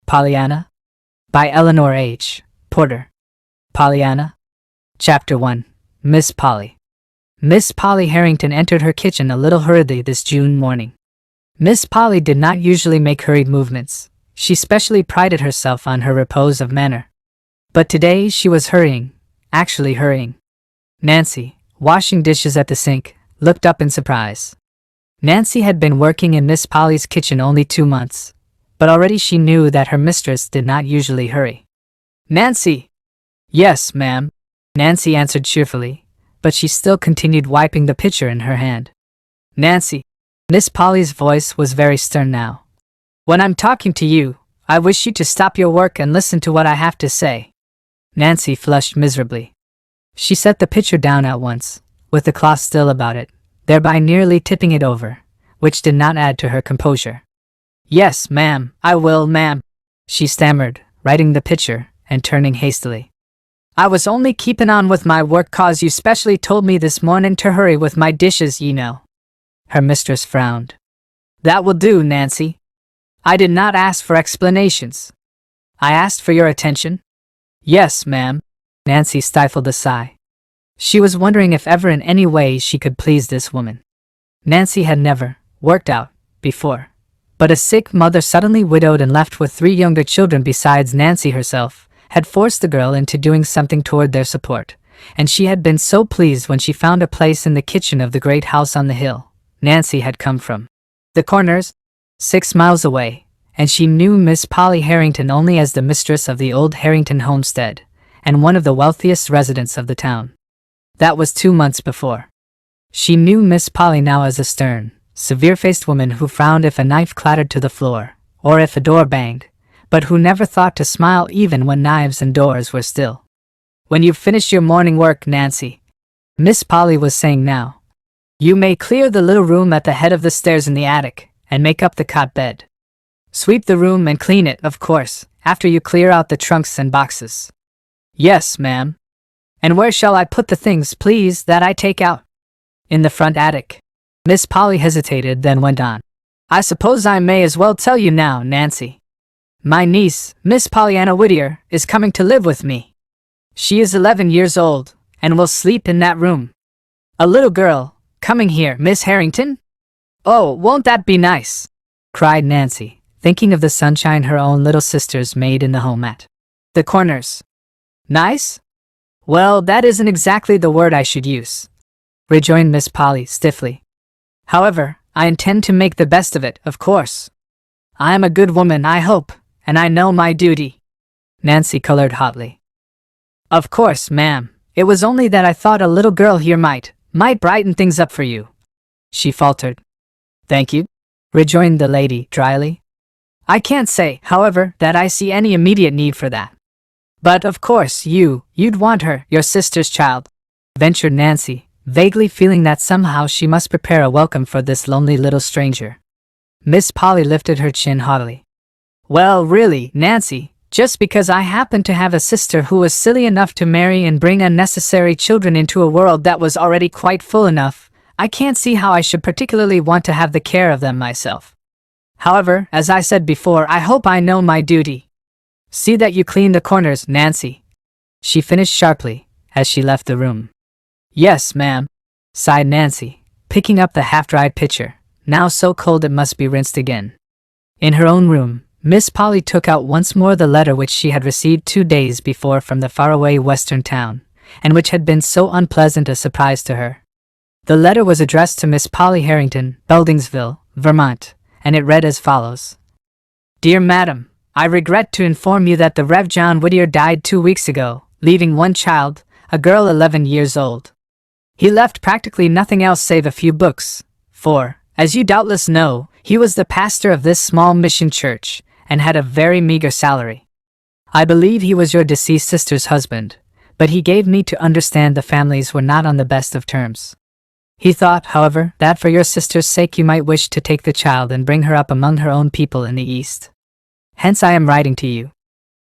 Pollyanna? By Eleanor H. Porter. Pollyanna. Chapter 1. Miss Polly. Miss Polly Harrington entered her kitchen a little hurriedly this June morning. Miss Polly did not usually make hurried movements. She specially prided herself on her repose of manner. But today she was hurrying, actually hurrying. Nancy, washing dishes at the sink, looked up in surprise. Nancy had been working in Miss Polly's kitchen only 2 months, but already she knew that her mistress did not usually hurry. "Nancy!" "Yes, ma'am," Nancy answered cheerfully, but she still continued wiping the pitcher in her hand. "Nancy," Miss Polly's voice was very stern now. "When I'm talking to you, I wish you to stop your work and listen to what I have to say." Nancy flushed miserably. She set the pitcher down at once, with the cloth still about it, thereby nearly tipping it over, which did not add to her composure. "Yes, ma'am, I will, ma'am," she stammered, righting the pitcher and turning hastily. "I was only keepin' on with my work 'cause you specially told me this morning to hurry with my dishes, you know." Her mistress frowned. "That will do, Nancy. I did not ask for explanations. I asked for your attention." "Yes, ma'am." Nancy stifled a sigh. She was wondering if ever in any way she could please this woman. Nancy had never worked out before, but a sick mother suddenly widowed and left with 3 younger children besides Nancy herself had forced the girl into doing something toward their support, and she had been so pleased when she found a place in the kitchen of the great house on the hill Nancy had come from. The Corners, 6 miles away, and she knew Miss Polly Harrington only as the mistress of the old Harrington homestead, and one of the wealthiest residents of the town. That was 2 months before. She knew Miss Polly now as a stern, severe-faced woman who frowned if a knife clattered to the floor, or if a door banged, but who never thought to smile even when knives and doors were still. "When you've finished your morning work, Nancy," Miss Polly was saying now, "you may clear the little room at the head of the stairs in the attic, and make up the cot bed. Sweep the room and clean it, of course, after you clear out the trunks and boxes." "Yes, ma'am." "And where shall I put the things, please, that I take out?" "In the front attic." Miss Polly hesitated, then went on. "I suppose I may as well tell you now, Nancy. My niece, Miss Pollyanna Whittier, is coming to live with me. She is 11 years old, and will sleep in that room." "A little girl, coming here, Miss Harrington? Oh, won't that be nice?" cried Nancy, thinking of the sunshine her own little sisters made in the home at the Corners. "Nice? Well, that isn't exactly the word I should use," rejoined Miss Polly stiffly. "However, I intend to make the best of it, of course. I am a good woman, I hope, and I know my duty." Nancy colored hotly. "Of course, ma'am, it was only that I thought a little girl here might brighten things up for you," she faltered. "Thank you," rejoined the lady dryly. "I can't say, however, that I see any immediate need for that. But of course you'd want her, your sister's child," ventured Nancy, vaguely feeling that somehow she must prepare a welcome for this lonely little stranger. Miss Polly lifted her chin haughtily. "Well, really, Nancy, just because I happened to have a sister who was silly enough to marry and bring unnecessary children into a world that was already quite full enough, I can't see how I should particularly want to have the care of them myself. However, as I said before, I hope I know my duty. See that you clean the corners, Nancy," she finished sharply, as she left the room. "Yes, ma'am," sighed Nancy, picking up the half-dried pitcher, now so cold it must be rinsed again. In her own room, Miss Polly took out once more the letter which she had received 2 days before from the faraway western town, and which had been so unpleasant a surprise to her. The letter was addressed to Miss Polly Harrington, Beldingsville, Vermont, and it read as follows. "Dear Madam, I regret to inform you that the Rev. John Whittier died 2 weeks ago, leaving one child, a girl 11 years old. He left practically nothing else save a few books, for, as you doubtless know, he was the pastor of this small mission church, and had a very meager salary. I believe he was your deceased sister's husband, but he gave me to understand the families were not on the best of terms. He thought, however, that for your sister's sake you might wish to take the child and bring her up among her own people in the East. Hence I am writing to you.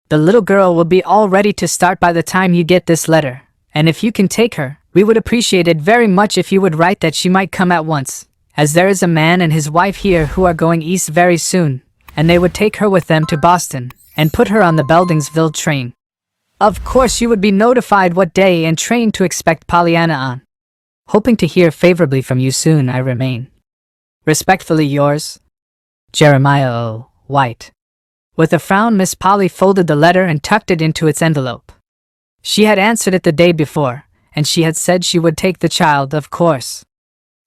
The little girl will be all ready to start by the time you get this letter, and if you can take her, we would appreciate it very much if you would write that she might come at once, as there is a man and his wife here who are going east very soon, and they would take her with them to Boston and put her on the Beldingsville train. Of course you would be notified what day and train to expect Pollyanna on. Hoping to hear favorably from you soon, I remain. Respectfully yours, Jeremiah O. White. With a frown, Miss Polly folded the letter and tucked it into its envelope. She had answered it the day before, and she had said she would take the child, of course.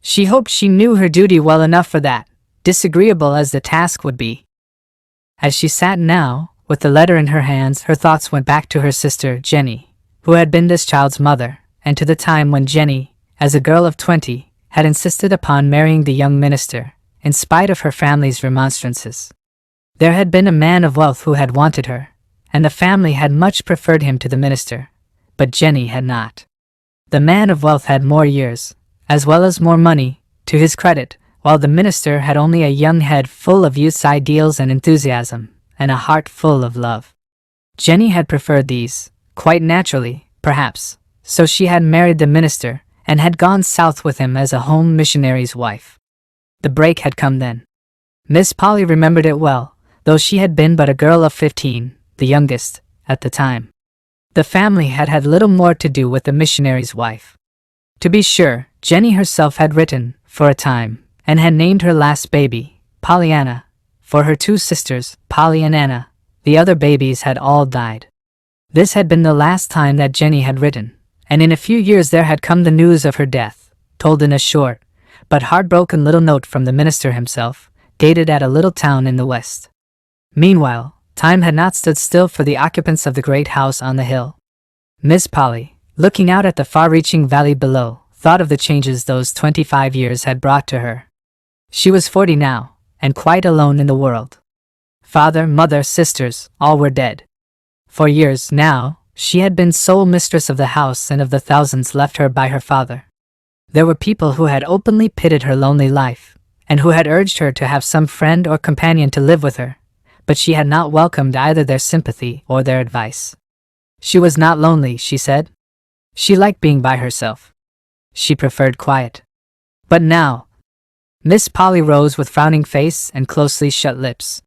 She hoped she knew her duty well enough for that, disagreeable as the task would be. As she sat now, with the letter in her hands, her thoughts went back to her sister, Jenny, who had been this child's mother, and to the time when Jenny, as a girl of 20, had insisted upon marrying the young minister, in spite of her family's remonstrances. There had been a man of wealth who had wanted her, and the family had much preferred him to the minister, but Jenny had not. The man of wealth had more years, as well as more money, to his credit, while the minister had only a young head full of youth's ideals and enthusiasm, and a heart full of love. Jenny had preferred these, quite naturally, perhaps, so she had married the minister, and had gone south with him as a home missionary's wife. The break had come then. Miss Polly remembered it well, though she had been but a girl of 15, the youngest, at the time. The family had had little more to do with the missionary's wife. To be sure, Jenny herself had written, for a time, and had named her last baby, Pollyanna, for her two sisters, Polly and Anna. The other babies had all died. This had been the last time that Jenny had written, and in a few years there had come the news of her death, told in a short, but heartbroken little note from the minister himself, dated at a little town in the west. Meanwhile, time had not stood still for the occupants of the great house on the hill. Miss Polly, looking out at the far-reaching valley below, thought of the changes those 25 years had brought to her. She was 40 now, and quite alone in the world. Father, mother, sisters, all were dead. For years, now, she had been sole mistress of the house and of the thousands left her by her father. There were people who had openly pitied her lonely life, and who had urged her to have some friend or companion to live with her, but she had not welcomed either their sympathy or their advice. She was not lonely, she said. She liked being by herself. She preferred quiet. But now, Miss Polly rose with frowning face and closely shut lips.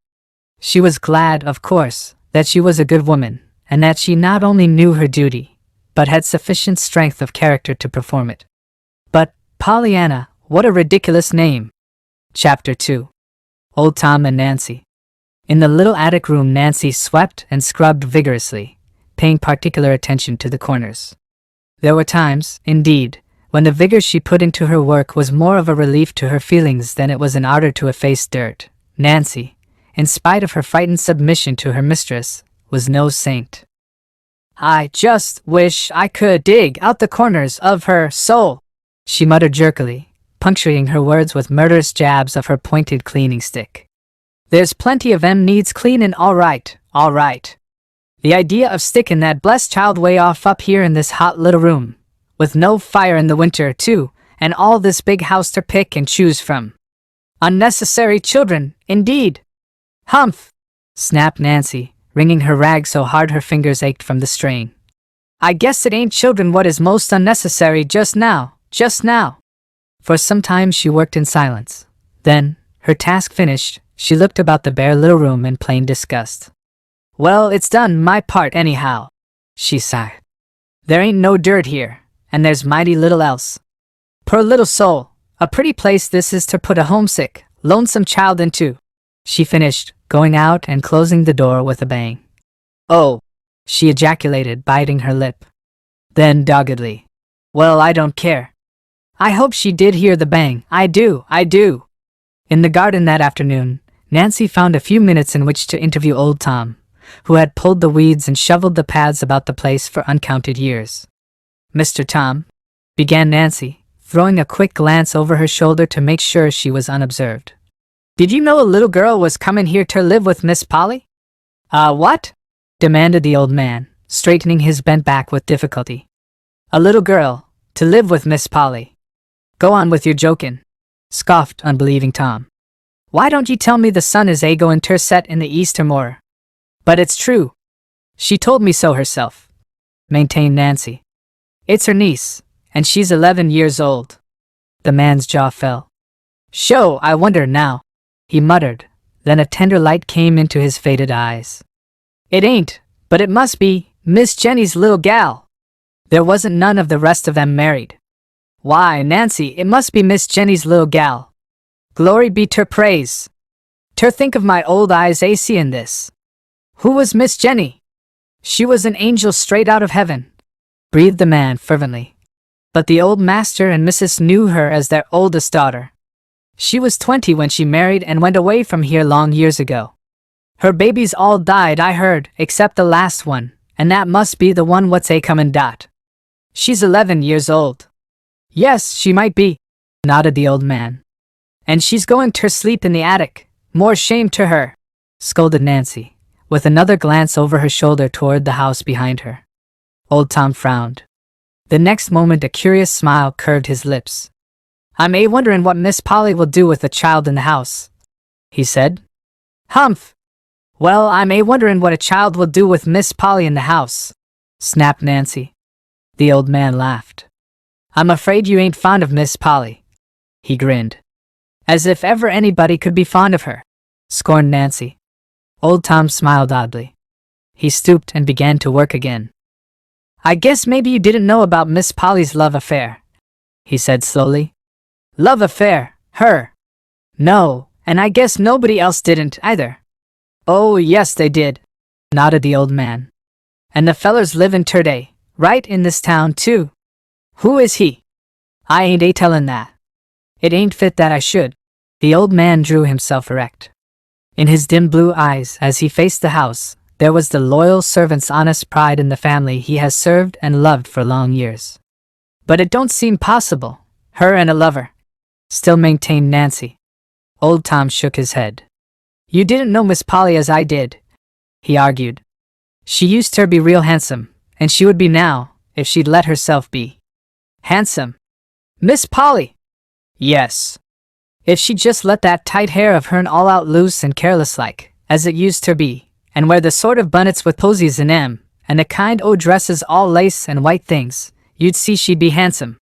She was glad, of course, that she was a good woman, and that she not only knew her duty, but had sufficient strength of character to perform it. But, Pollyanna, what a ridiculous name! Chapter 2. Old Tom and Nancy. In the little attic room, Nancy swept and scrubbed vigorously, paying particular attention to the corners. There were times, indeed, when the vigor she put into her work was more of a relief to her feelings than it was an ardor to efface dirt. Nancy, in spite of her frightened submission to her mistress, was no saint. "I just wish I could dig out the corners of her soul," she muttered jerkily, puncturing her words with murderous jabs of her pointed cleaning stick. "There's plenty of 'em needs cleanin', all right, all right. The idea of sticking that blessed child way off up here in this hot little room, with no fire in the winter, too, and all this big house to pick and choose from. Unnecessary children, indeed." "Humph!" snapped Nancy, wringing her rag so hard her fingers ached from the strain. "I guess it ain't children what is most unnecessary just now. For some time she worked in silence. Then, her task finished, she looked about the bare little room in plain disgust. "Well, it's done my part anyhow," she sighed. "There ain't no dirt here, and there's mighty little else. Poor little soul, a pretty place this is to put a homesick, lonesome child into," she finished, going out and closing the door with a bang. "Oh," she ejaculated, biting her lip. Then doggedly, "Well, I don't care." I hope she did hear the bang. I do. In the garden that afternoon, Nancy found a few minutes in which to interview old Tom, who had pulled the weeds and shoveled the paths about the place for uncounted years. "Mr. Tom," began Nancy, throwing a quick glance over her shoulder to make sure she was unobserved. "Did you know a little girl was comin' here to live with Miss Polly?" What?" demanded the old man, straightening his bent back with difficulty. "A little girl, to live with Miss Polly." "Go on with your jokin'," scoffed unbelieving Tom. "Why don't you tell me the sun is a-goin' ter set in the east or more?" "But it's true. She told me so herself," maintained Nancy. "It's her niece, and she's 11 years old." The man's jaw fell. "Sho, I wonder now," he muttered, Then a tender light came into his faded eyes. It ain't, but it must be, Miss Jenny's little gal. There wasn't none of the rest of them married. Why, Nancy, it must be Miss Jenny's little gal. Glory be ter praise. Ter think of my old eyes a seein' this. Who was Miss Jenny? She was an angel straight out of heaven, breathed the man fervently. But the old master and missus knew her as their oldest daughter. She was 20 when she married and went away from here long years ago. Her babies all died, I heard, except the last one, and that must be the one what's a comin' dot. She's 11 years old. Yes, she might be, nodded the old man. And she's going ter sleep in the attic. More shame to her, scolded Nancy, with another glance over her shoulder toward the house behind her. Old Tom frowned. The next moment a curious smile curved his lips. I'm wonderin' what Miss Polly will do with the child in the house, he said. Humph! Well, I'm wonderin' what a child will do with Miss Polly in the house, snapped Nancy. The old man laughed. I'm afraid you ain't fond of Miss Polly. He grinned. As if ever anybody could be fond of her, scorned Nancy. Old Tom smiled oddly. He stooped and began to work again. I guess maybe you didn't know about Miss Polly's love affair, he said slowly. Love affair, her? No, and I guess nobody else didn't either. Oh, yes they did, nodded the old man. And the fellers live in Turday, right in this town too. Who is he? I ain't tellin' that. It ain't fit that I should. The old man drew himself erect. In his dim blue eyes as he faced the house, there was the loyal servant's honest pride in the family he has served and loved for long years. But it don't seem possible, her and a lover, still maintained Nancy. Old Tom shook his head. You didn't know Miss Polly as I did, he argued. She used to be real handsome, and she would be now, if she'd let herself be. Handsome? Miss Polly? Yes. If she'd just let that tight hair of hern all out loose and careless like, as it used to be, and wear the sort of bonnets with posies in 'em, and the kind o' dresses all lace and white things, you'd see she'd be handsome.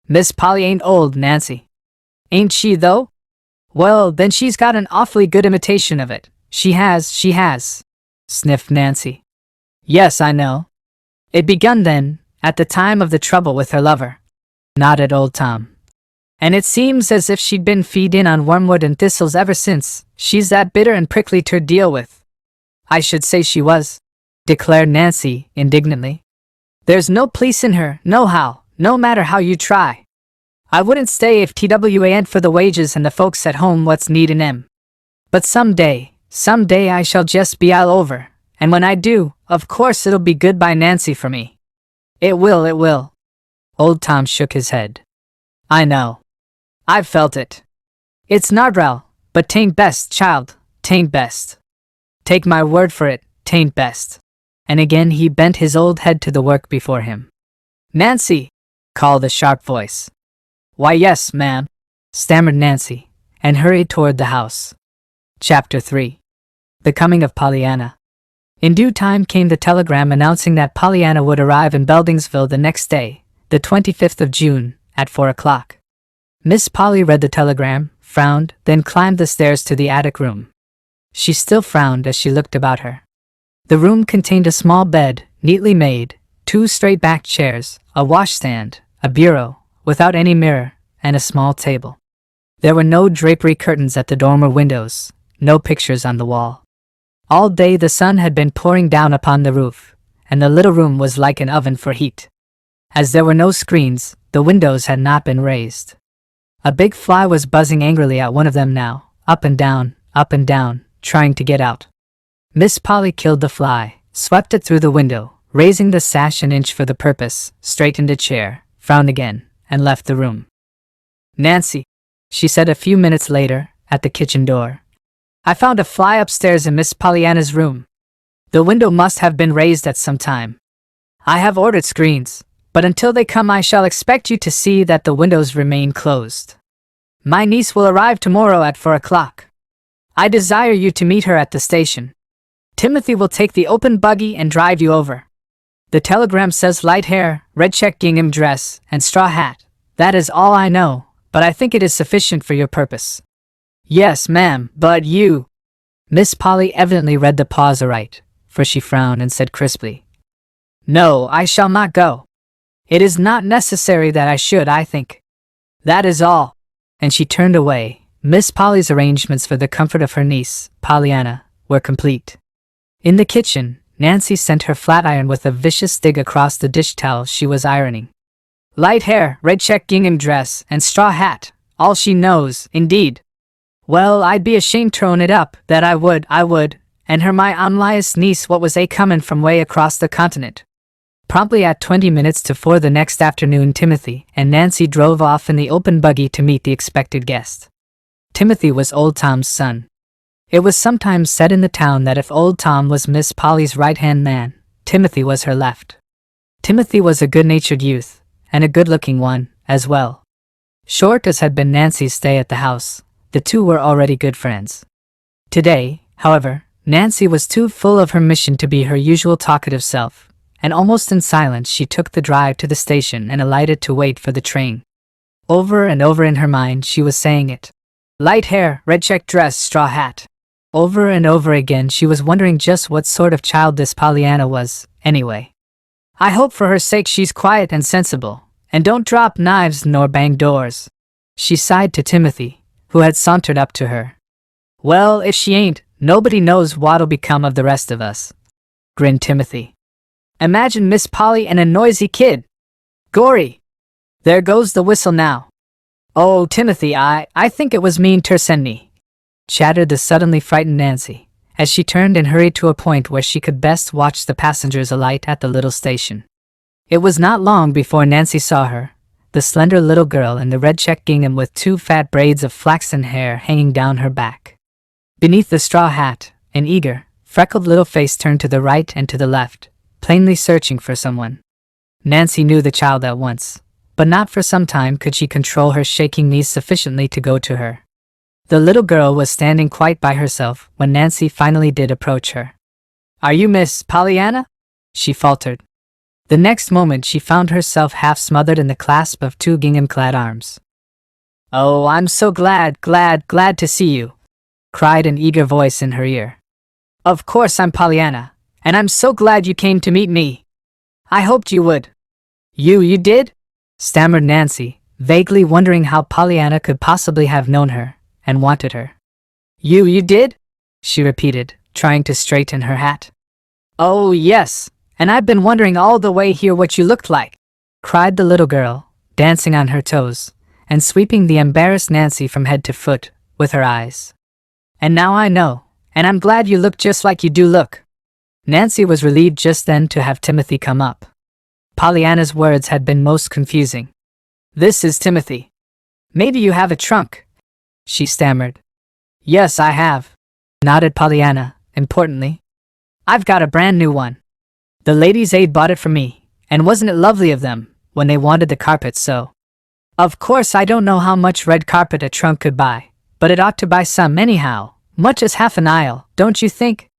Miss Polly ain't old, Nancy. Ain't she, though? Well, then she's got an awfully good imitation of it. She has, sniffed Nancy. Yes, I know. It begun then, at the time of the trouble with her lover, nodded old Tom. And it seems as if she'd been feedin' on wormwood and thistles ever since. She's that bitter and prickly to deal with. I should say she was, declared Nancy indignantly. There's no pleasing her, nohow, no matter how you try. I wouldn't stay if TWA ain't for the wages and the folks at home what's needin' 'em. But someday I shall just be all over, and when I do, of course it'll be goodbye Nancy for me. It will. Old Tom shook his head. I know. I've felt it. It's nardrel, but 'tain't best, child, 'tain't best. Take my word for it, 'tain't best. And again he bent his old head to the work before him. Nancy, called a sharp voice. Why yes, ma'am, stammered Nancy, and hurried toward the house. Chapter 3. The Coming of Pollyanna. In due time came the telegram announcing that Pollyanna would arrive in Beldingsville the next day, the 25th of June, at 4 o'clock. Miss Polly read the telegram, frowned, then climbed the stairs to the attic room. She still frowned as she looked about her. The room contained a small bed, neatly made, 2 straight-backed chairs, a washstand, a bureau, without any mirror, and a small table. There were no drapery curtains at the dormer windows, no pictures on the wall. All day the sun had been pouring down upon the roof, and the little room was like an oven for heat. As there were no screens, the windows had not been raised. A big fly was buzzing angrily at one of them now, up and down, trying to get out. Miss Polly killed the fly, swept it through the window, raising the sash an inch for the purpose, straightened a chair, frowned again, and left the room. Nancy, she said a few minutes later, at the kitchen door. I found a fly upstairs in Miss Pollyanna's room. The window must have been raised at some time. I have ordered screens, but until they come I shall expect you to see that the windows remain closed. My niece will arrive tomorrow at 4 o'clock. I desire you to meet her at the station. Timothy will take the open buggy and drive you over. The telegram says light hair, red check gingham dress, and straw hat. That is all I know, but I think it is sufficient for your purpose. Yes, ma'am, but you... Miss Polly evidently read the pause aright, for she frowned and said crisply, "No, I shall not go. It is not necessary that I should, I think. That is all." And she turned away. Miss Polly's arrangements for the comfort of her niece, Pollyanna, were complete. In the kitchen, Nancy sent her flat iron with a vicious dig across the dish towel she was ironing. "Light hair, red check gingham dress, and straw hat. All she knows, indeed. Well, I'd be ashamed to own it up, that I would, and her my unliest niece what was a comin' from way across the continent." Promptly at 20 minutes to 4 the next afternoon, Timothy and Nancy drove off in the open buggy to meet the expected guest. Timothy was Old Tom's son. It was sometimes said in the town that if Old Tom was Miss Polly's right-hand man, Timothy was her left. Timothy was a good-natured youth, and a good-looking one, as well. Short as had been Nancy's stay at the house, the two were already good friends. Today, however, Nancy was too full of her mission to be her usual talkative self, and almost in silence she took the drive to the station and alighted to wait for the train. Over and over in her mind she was saying it. Light hair, red check dress, straw hat. Over and over again she was wondering just what sort of child this Pollyanna was, anyway. "I hope for her sake she's quiet and sensible, and don't drop knives nor bang doors," she sighed to Timothy, who had sauntered up to her. "Well, if she ain't, nobody knows what'll become of the rest of us," grinned Timothy. "Imagine Miss Polly and a noisy kid. Gory! There goes the whistle now. Oh, Timothy, I think it was mean ter send me," chattered the suddenly frightened Nancy, as she turned and hurried to a point where she could best watch the passengers alight at the little station. It was not long before Nancy saw her, the slender little girl in the red check gingham with 2 fat braids of flaxen hair hanging down her back. Beneath the straw hat, an eager, freckled little face turned to the right and to the left, plainly searching for someone. Nancy knew the child at once, but not for some time could she control her shaking knees sufficiently to go to her. The little girl was standing quite by herself when Nancy finally did approach her. "Are you Miss Pollyanna?" she faltered. The next moment she found herself half smothered in the clasp of 2 gingham-clad arms. "Oh, I'm so glad to see you," cried an eager voice in her ear. "Of course I'm Pollyanna, and I'm so glad you came to meet me. I hoped you would." You did?" stammered Nancy, vaguely wondering how Pollyanna could possibly have known her and wanted her. You did?" she repeated, trying to straighten her hat. "Oh, yes, and I've been wondering all the way here what you looked like," cried the little girl, dancing on her toes, and sweeping the embarrassed Nancy from head to foot with her eyes. "And now I know, and I'm glad you look just like you do look." Nancy was relieved just then to have Timothy come up. Pollyanna's words had been most confusing. "This is Timothy. Maybe you have a trunk," she stammered. "Yes, I have," nodded Pollyanna, importantly. "I've got a brand new one. The ladies' aid bought it for me, and wasn't it lovely of them, when they wanted the carpet so? Of course I don't know how much red carpet a trunk could buy, but it ought to buy some anyhow, much as half an aisle, don't you think?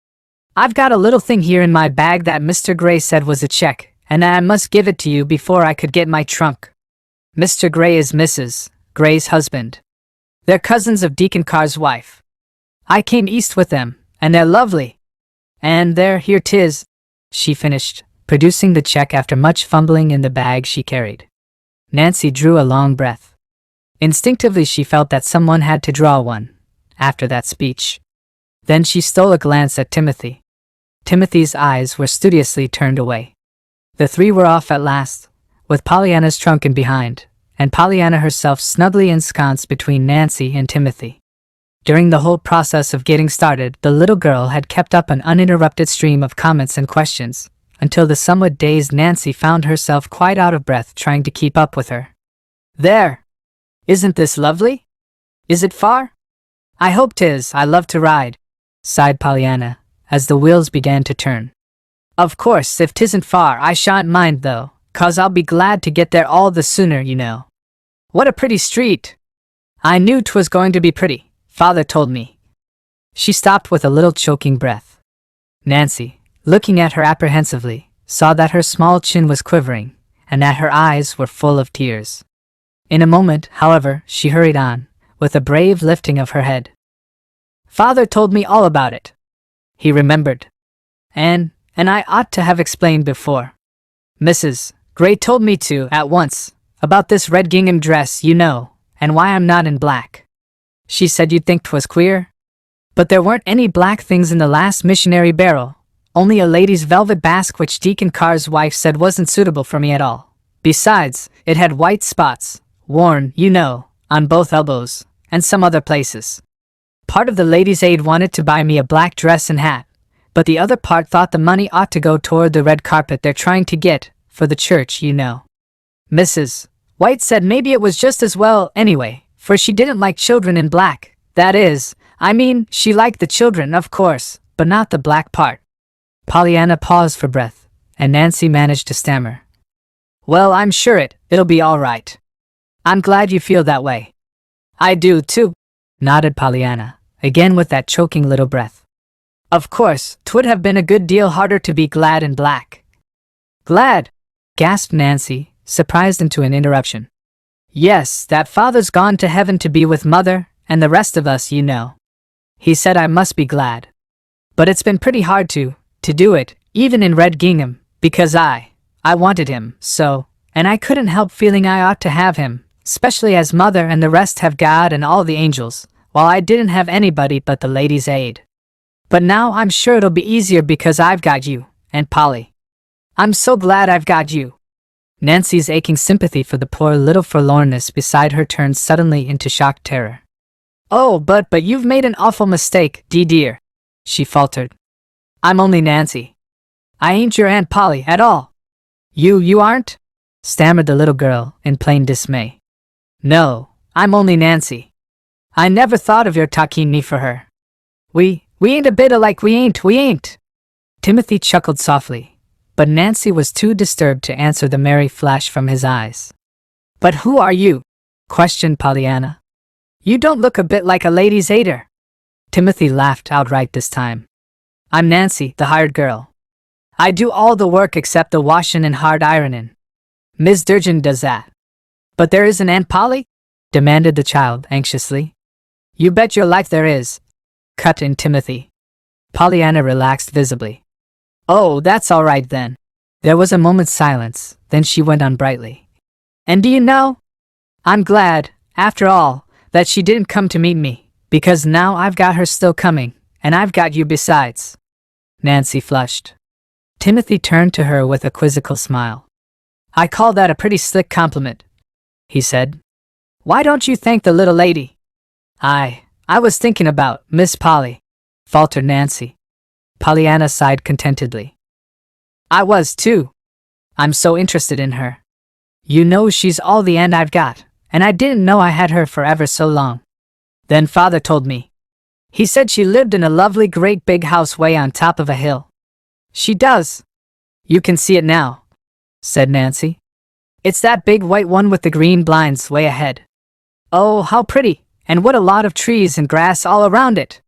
I've got a little thing here in my bag that Mr. Gray said was a check, and I must give it to you before I could get my trunk. Mr. Gray is Mrs. Gray's husband. They're cousins of Deacon Carr's wife. I came east with them, and they're lovely. And there, here 'tis," she finished, producing the check after much fumbling in the bag she carried. Nancy drew a long breath. Instinctively she felt that someone had to draw one, after that speech. Then she stole a glance at Timothy. Timothy's eyes were studiously turned away. The 3 were off at last, with Pollyanna's trunk in behind, and Pollyanna herself snugly ensconced between Nancy and Timothy. During the whole process of getting started, the little girl had kept up an uninterrupted stream of comments and questions, until the somewhat dazed Nancy found herself quite out of breath trying to keep up with her. "There! Isn't this lovely? Is it far? I hope 'tis. I love to ride," sighed Pollyanna, as the wheels began to turn. "Of course, if 'tisn't far, I shan't mind though, 'cause I'll be glad to get there all the sooner, you know. What a pretty street! I knew 'twas going to be pretty, Father told me." She stopped with a little choking breath. Nancy, looking at her apprehensively, saw that her small chin was quivering, and that her eyes were full of tears. In a moment, however, she hurried on, with a brave lifting of her head. Father told me all about it. He remembered. And I ought to have explained before. Mrs. Gray told me to, at once, about this red gingham dress, you know, and why I'm not in black. She said you'd think 'twas queer. But there weren't any black things in the last missionary barrel, only a lady's velvet basque which Deacon Carr's wife said wasn't suitable for me at all. Besides, it had white spots, worn, you know, on both elbows, and some other places. Part of the ladies' aid wanted to buy me a black dress and hat, but the other part thought the money ought to go toward the red carpet they're trying to get, for the church, you know. Mrs. White said maybe it was just as well anyway, for she didn't like children in black. That is, I mean, she liked the children, of course, but not the black part. Pollyanna paused for breath, and Nancy managed to stammer. Well, I'm sure it'll be all right. I'm glad you feel that way. I do, too, nodded Pollyanna, again with that choking little breath. Of course, 'twould have been a good deal harder to be glad in black. Glad? Gasped Nancy, surprised into an interruption. Yes, that Father's gone to heaven to be with Mother, and the rest of us, you know. He said I must be glad. But it's been pretty hard to do it, even in red gingham, because I wanted him, so, and I couldn't help feeling I ought to have him, especially as Mother and the rest have God and all the angels, while I didn't have anybody but the ladies' aid. But now I'm sure it'll be easier because I've got you, and Polly. I'm so glad I've got you. Nancy's aching sympathy for the poor little forlornness beside her turned suddenly into shocked terror. Oh, but you've made an awful mistake, dear, she faltered. I'm only Nancy. I ain't your Aunt Polly at all. You aren't? Stammered the little girl in plain dismay. No, I'm only Nancy. I never thought of your taking me for her. We ain't a bit alike, we ain't. Timothy chuckled softly, but Nancy was too disturbed to answer the merry flash from his eyes. But who are you? Questioned Pollyanna. You don't look a bit like a lady's aider. Timothy laughed outright this time. I'm Nancy, the hired girl. I do all the work except the washing and hard ironing. Miss Durgin does that. But there isn't Aunt Polly? Demanded the child anxiously. You bet your life there is, cut in Timothy. Pollyanna relaxed visibly. Oh, that's all right then. There was a moment's silence, then she went on brightly. And do you know? I'm glad, after all, that she didn't come to meet me, because now I've got her still coming, and I've got you besides. Nancy flushed. Timothy turned to her with a quizzical smile. I call that a pretty slick compliment, he said. Why don't you thank the little lady? I was thinking about Miss Polly, faltered Nancy. Pollyanna sighed contentedly. I was too. I'm so interested in her. You know she's all the aunt I've got, and I didn't know I had her for ever so long. Then Father told me. He said she lived in a lovely great big house way on top of a hill. She does. You can see it now, said Nancy. It's that big white one with the green blinds way ahead. Oh, how pretty, and what a lot of trees and grass all around it.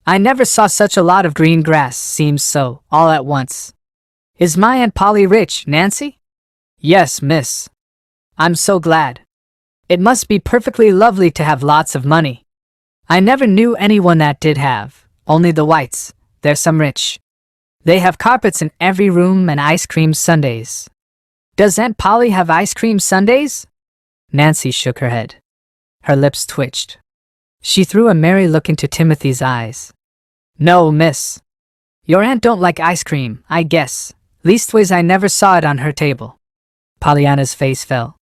I never saw such a lot of green grass, seems so, all at once. Is my Aunt Polly rich, Nancy? Yes, miss. I'm so glad. It must be perfectly lovely to have lots of money. I never knew anyone that did have, only the Whites, they're some rich. They have carpets in every room and ice cream sundaes. Does Aunt Polly have ice cream sundaes? Nancy shook her head. Her lips twitched. She threw a merry look into Timothy's eyes. No, miss. Your aunt don't like ice cream, I guess. Leastways I never saw it on her table. Pollyanna's face fell.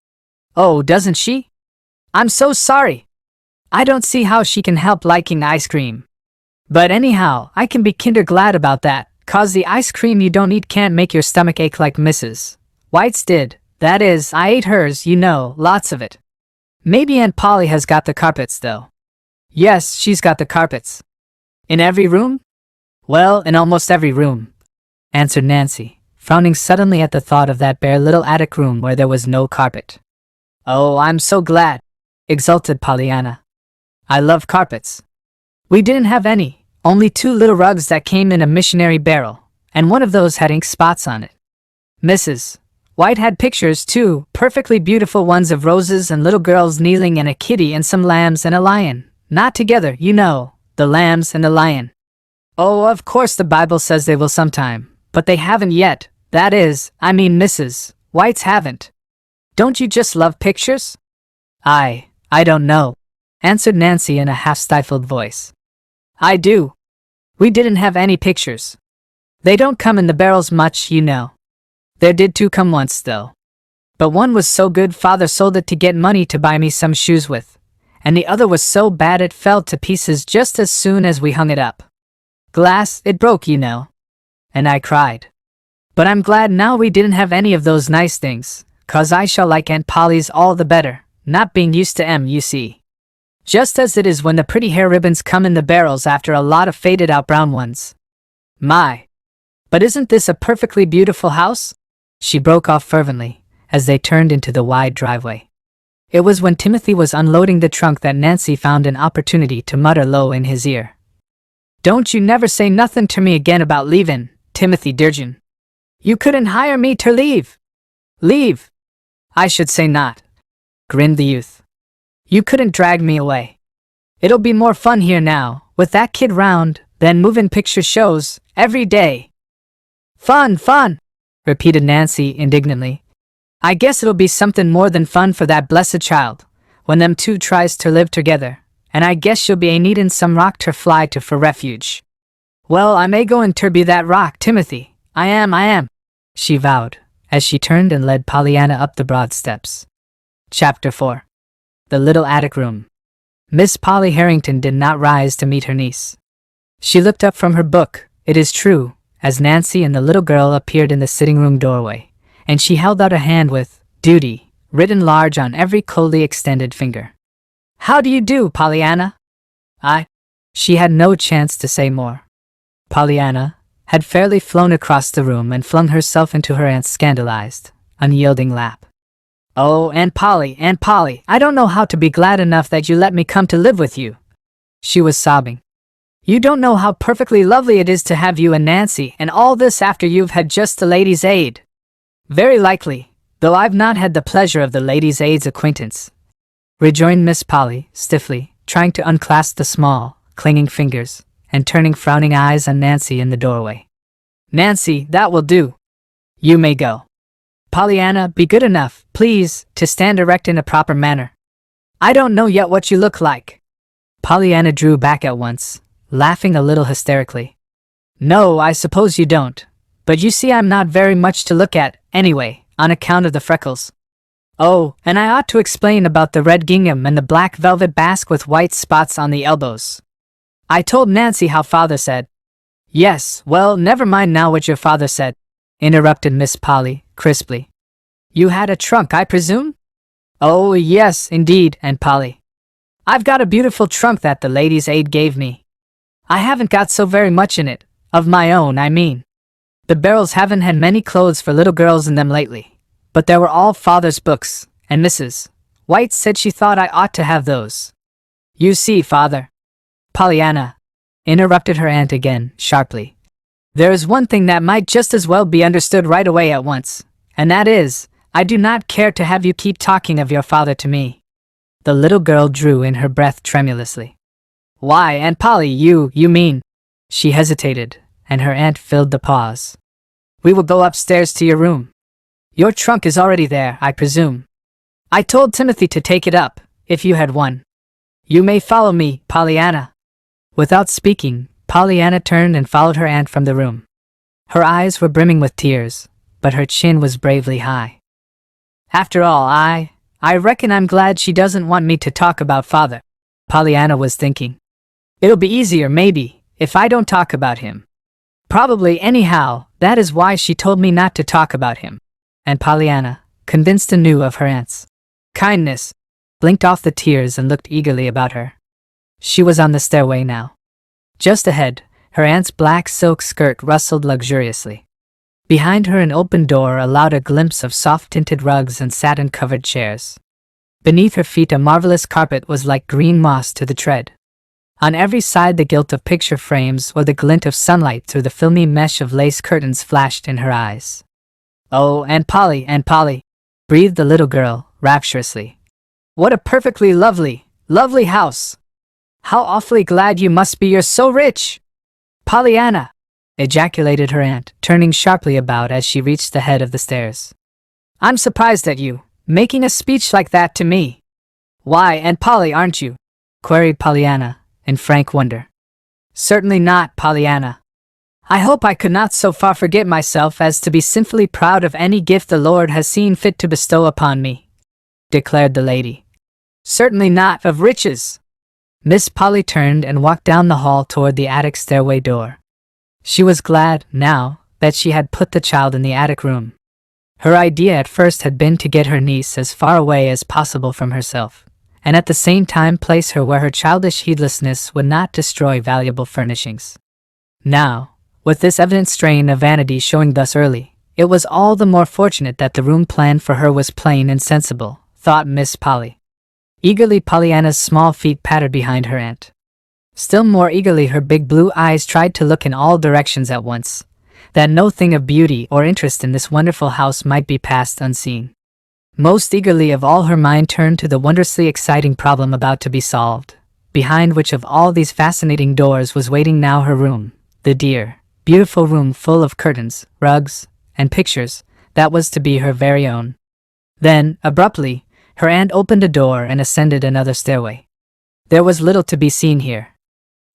Oh, doesn't she? I'm so sorry. I don't see how she can help liking ice cream. But anyhow, I can be kinder glad about that, 'cause the ice cream you don't eat can't make your stomach ache like Mrs. White's did. That is, I ate hers, you know, lots of it. Maybe Aunt Polly has got the carpets, though. Yes, she's got the carpets. In every room? Well, in almost every room, answered Nancy, frowning suddenly at the thought of that bare little attic room where there was no carpet. Oh, I'm so glad, exulted Pollyanna. I love carpets. We didn't have any, only 2 little rugs that came in a missionary barrel, and one of those had ink spots on it. Mrs. White had pictures too, perfectly beautiful ones of roses and little girls kneeling and a kitty and some lambs and a lion, not together, you know, The lambs and the lion. Oh, of course the Bible says they will sometime, but they haven't yet. That is, I mean Mrs. White's haven't. Don't you just love pictures? I don't know, answered Nancy in a half-stifled voice. I do. We didn't have any pictures. They don't come in the barrels much, you know. There did two come once, though. But one was so good Father sold it to get money to buy me some shoes with, and the other was so bad it fell to pieces just as soon as we hung it up. Glass, it broke, you know. And I cried. But I'm glad now we didn't have any of those nice things, 'cause I shall like Aunt Polly's all the better, not being used to 'em, you see. Just as it is when the pretty hair ribbons come in the barrels after a lot of faded-out brown ones. My! But isn't this a perfectly beautiful house? She broke off fervently, as they turned into the wide driveway. It was when Timothy was unloading the trunk that Nancy found an opportunity to mutter low in his ear. Don't you never say nothin' to me again about leavin', Timothy Durgin. You couldn't hire me ter leave. Leave? I should say not, grinned the youth. You couldn't drag me away. It'll be more fun here now, with that kid round, than movin' picture shows, every day. Fun, fun, repeated Nancy indignantly. I guess it'll be somethin' more than fun for that blessed child, when them two tries ter live together, and I guess she'll be a-needin' some rock ter fly to for refuge. Well, I may go and ter be that rock, Timothy. I am, she vowed, as she turned and led Pollyanna up the broad steps. Chapter 4. The Little Attic Room. Miss Polly Harrington did not rise to meet her niece. She looked up from her book, it is true, as Nancy and the little girl appeared in the sitting-room doorway, and she held out a hand with "Duty" written large on every coldly extended finger. How do you do, Pollyanna? She had no chance to say more. Pollyanna had fairly flown across the room and flung herself into her aunt's scandalized, unyielding lap. Oh, Aunt Polly, I don't know how to be glad enough that you let me come to live with you. She was sobbing. You don't know how perfectly lovely it is to have you and Nancy, and all this after you've had just the Ladies' Aid. Very likely, though I've not had the pleasure of the Ladies' Aid's acquaintance, rejoined Miss Polly, stiffly, trying to unclasp the small, clinging fingers, and turning frowning eyes on Nancy in the doorway. Nancy, that will do. You may go. Pollyanna, be good enough, please, to stand erect in a proper manner. I don't know yet what you look like. Pollyanna drew back at once, laughing a little hysterically. No, I suppose you don't. But you see I'm not very much to look at, anyway, on account of the freckles. Oh, and I ought to explain about the red gingham and the black velvet basque with white spots on the elbows. I told Nancy how Father said. Yes, well, never mind now what your father said, interrupted Miss Polly, crisply. You had a trunk, I presume? Oh, yes, indeed, Aunt Polly. I've got a beautiful trunk that the Ladies' Aid gave me. I haven't got so very much in it, of my own, I mean. The barrels haven't had many clothes for little girls in them lately, but there were all Father's books, and Mrs. White said she thought I ought to have those. You see, Father. Pollyanna, interrupted her aunt again, sharply. There is one thing that might just as well be understood right away at once, and that is, I do not care to have you keep talking of your father to me. The little girl drew in her breath tremulously. Why, Aunt Polly, you mean... She hesitated, and her aunt filled the pause. We will go upstairs to your room. Your trunk is already there, I presume. I told Timothy to take it up, if you had one. You may follow me, Pollyanna. Without speaking, Pollyanna turned and followed her aunt from the room. Her eyes were brimming with tears, but her chin was bravely high. After all, I reckon I'm glad she doesn't want me to talk about Father, Pollyanna was thinking. It'll be easier, maybe, if I don't talk about him. Probably, anyhow, that is why she told me not to talk about him. And Pollyanna, convinced anew of her aunt's kindness, blinked off the tears and looked eagerly about her. She was on the stairway now. Just ahead, her aunt's black silk skirt rustled luxuriously. Behind her an open door allowed a glimpse of soft-tinted rugs and satin-covered chairs. Beneath her feet a marvelous carpet was like green moss to the tread. On every side the gilt of picture frames or the glint of sunlight through the filmy mesh of lace curtains flashed in her eyes. Oh, Aunt Polly, breathed the little girl, rapturously. What a perfectly lovely house! How awfully glad you must be, you're so rich! Pollyanna! Ejaculated her aunt, turning sharply about as she reached the head of the stairs. I'm surprised at you, making a speech like that to me. Why, Aunt Polly, aren't you? Queried Pollyanna, in frank wonder. Certainly not, Pollyanna. I hope I could not so far forget myself as to be sinfully proud of any gift the Lord has seen fit to bestow upon me, declared the lady. Certainly not of riches. Miss Polly turned and walked down the hall toward the attic stairway door. She was glad, now, that she had put the child in the attic room. Her idea at first had been to get her niece as far away as possible from herself, and at the same time place her where her childish heedlessness would not destroy valuable furnishings. Now, with this evident strain of vanity showing thus early, it was all the more fortunate that the room planned for her was plain and sensible, thought Miss Polly. Eagerly Pollyanna's small feet pattered behind her aunt. Still more eagerly her big blue eyes tried to look in all directions at once, that no thing of beauty or interest in this wonderful house might be passed unseen. Most eagerly of all her mind turned to the wondrously exciting problem about to be solved, behind which of all these fascinating doors was waiting now her room, the dear, beautiful room full of curtains, rugs, and pictures, that was to be her very own. Then, abruptly, her aunt opened a door and ascended another stairway. There was little to be seen here.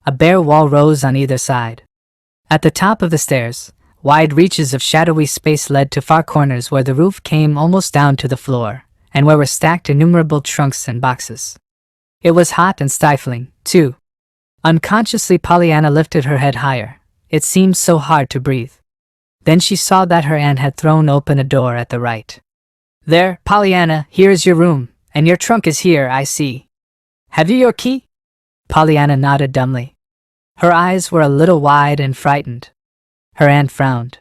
A bare wall rose on either side. At the top of the stairs, wide reaches of shadowy space led to far corners where the roof came almost down to the floor, and where were stacked innumerable trunks and boxes. It was hot and stifling, too. Unconsciously Pollyanna lifted her head higher. It seemed so hard to breathe. Then she saw that her aunt had thrown open a door at the right. There, Pollyanna, here is your room, and your trunk is here, I see. Have you your key? Pollyanna nodded dumbly. Her eyes were a little wide and frightened. Her aunt frowned.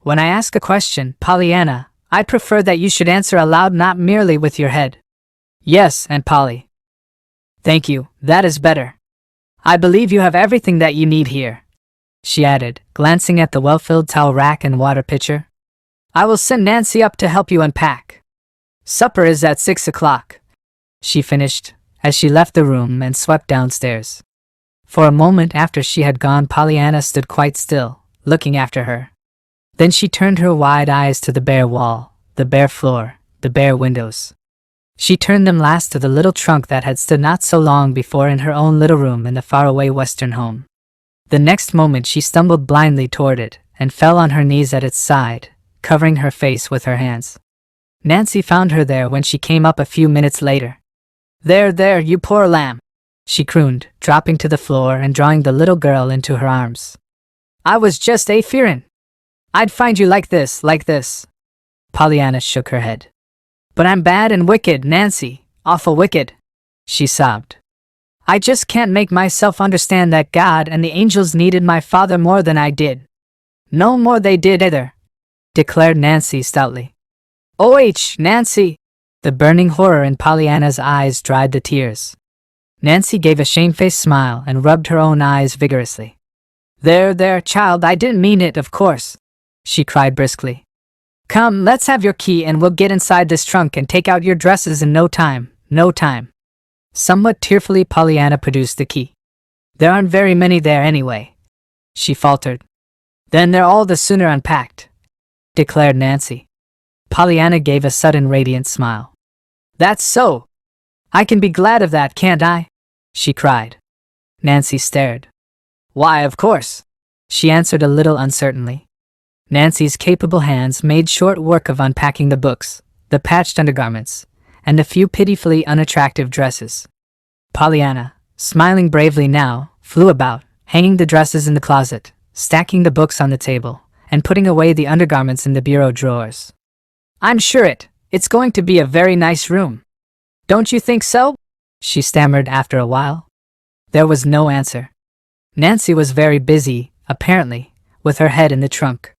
When I ask a question, Pollyanna, I prefer that you should answer aloud, not merely with your head. Yes, Aunt Polly. Thank you, that is better. I believe you have everything that you need here, she added, glancing at the well-filled towel rack and water pitcher. I will send Nancy up to help you unpack. Supper is at 6 o'clock, she finished, as she left the room and swept downstairs. For a moment after she had gone, Pollyanna stood quite still, looking after her. Then she turned her wide eyes to the bare wall, the bare floor, the bare windows. She turned them last to the little trunk that had stood not so long before in her own little room in the faraway Western home. The next moment she stumbled blindly toward it, and fell on her knees at its side, covering her face with her hands. Nancy found her there when she came up a few minutes later. There, you poor lamb, she crooned, dropping to the floor and drawing the little girl into her arms. I was just fearin' I'd find you like this. Pollyanna shook her head. But I'm bad and wicked, Nancy, awful wicked, she sobbed. I just can't make myself understand that God and the angels needed my father more than I did. No more they did either, declared Nancy stoutly. Nancy! The burning horror in Pollyanna's eyes dried the tears. Nancy gave a shamefaced smile and rubbed her own eyes vigorously. There, child, I didn't mean it, of course, she cried briskly. Come, let's have your key and we'll get inside this trunk and take out your dresses in no time. Somewhat tearfully Pollyanna produced the key. There aren't very many there anyway, she faltered. Then they're all the sooner unpacked, declared Nancy. Pollyanna gave a sudden radiant smile. That's so! I can be glad of that, can't I? She cried. Nancy stared. Why, of course, she answered a little uncertainly. Nancy's capable hands made short work of unpacking the books, the patched undergarments, and a few pitifully unattractive dresses. Pollyanna, smiling bravely now, flew about, hanging the dresses in the closet, stacking the books on the table, and putting away the undergarments in the bureau drawers. I'm sure it's going to be a very nice room. Don't you think so? She stammered after a while. There was no answer. Nancy was very busy, apparently, with her head in the trunk.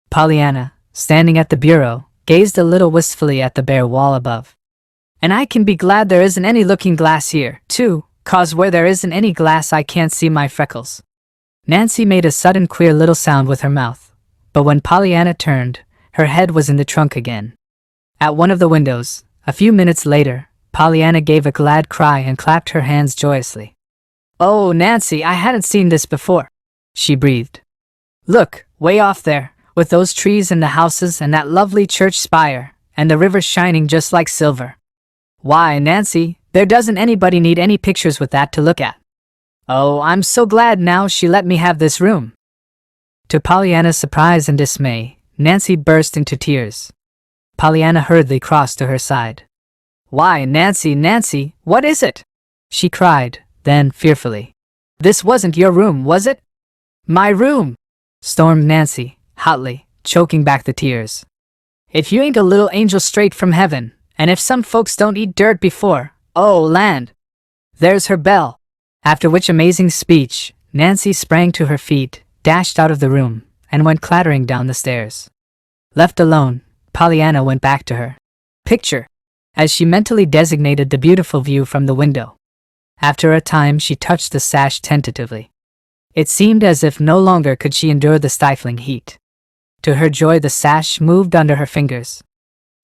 Pollyanna, standing at the bureau, gazed a little wistfully at the bare wall above. And I can be glad there isn't any looking glass here, too, 'cause where there isn't any glass I can't see my freckles. Nancy made a sudden queer little sound with her mouth, but when Pollyanna turned, her head was in the trunk again. At one of the windows, a few minutes later, Pollyanna gave a glad cry and clapped her hands joyously. Oh, Nancy, I hadn't seen this before, she breathed. Look, way off there, with those trees and the houses and that lovely church spire, and the river shining just like silver. Why, Nancy, there doesn't anybody need any pictures with that to look at. Oh, I'm so glad now she let me have this room. To Pollyanna's surprise and dismay, Nancy burst into tears. Pollyanna hurriedly crossed to her side. Why, Nancy, what is it? She cried, then fearfully. This wasn't your room, was it? My room, stormed Nancy, hotly, choking back the tears. If you ain't a little angel straight from heaven, and if some folks don't eat dirt before, oh land! There's her bell. After which amazing speech, Nancy sprang to her feet, dashed out of the room, and went clattering down the stairs. Left alone, Pollyanna went back to her picture, as she mentally designated the beautiful view from the window. After a time she touched the sash tentatively. It seemed as if no longer could she endure the stifling heat. To her joy the sash moved under her fingers.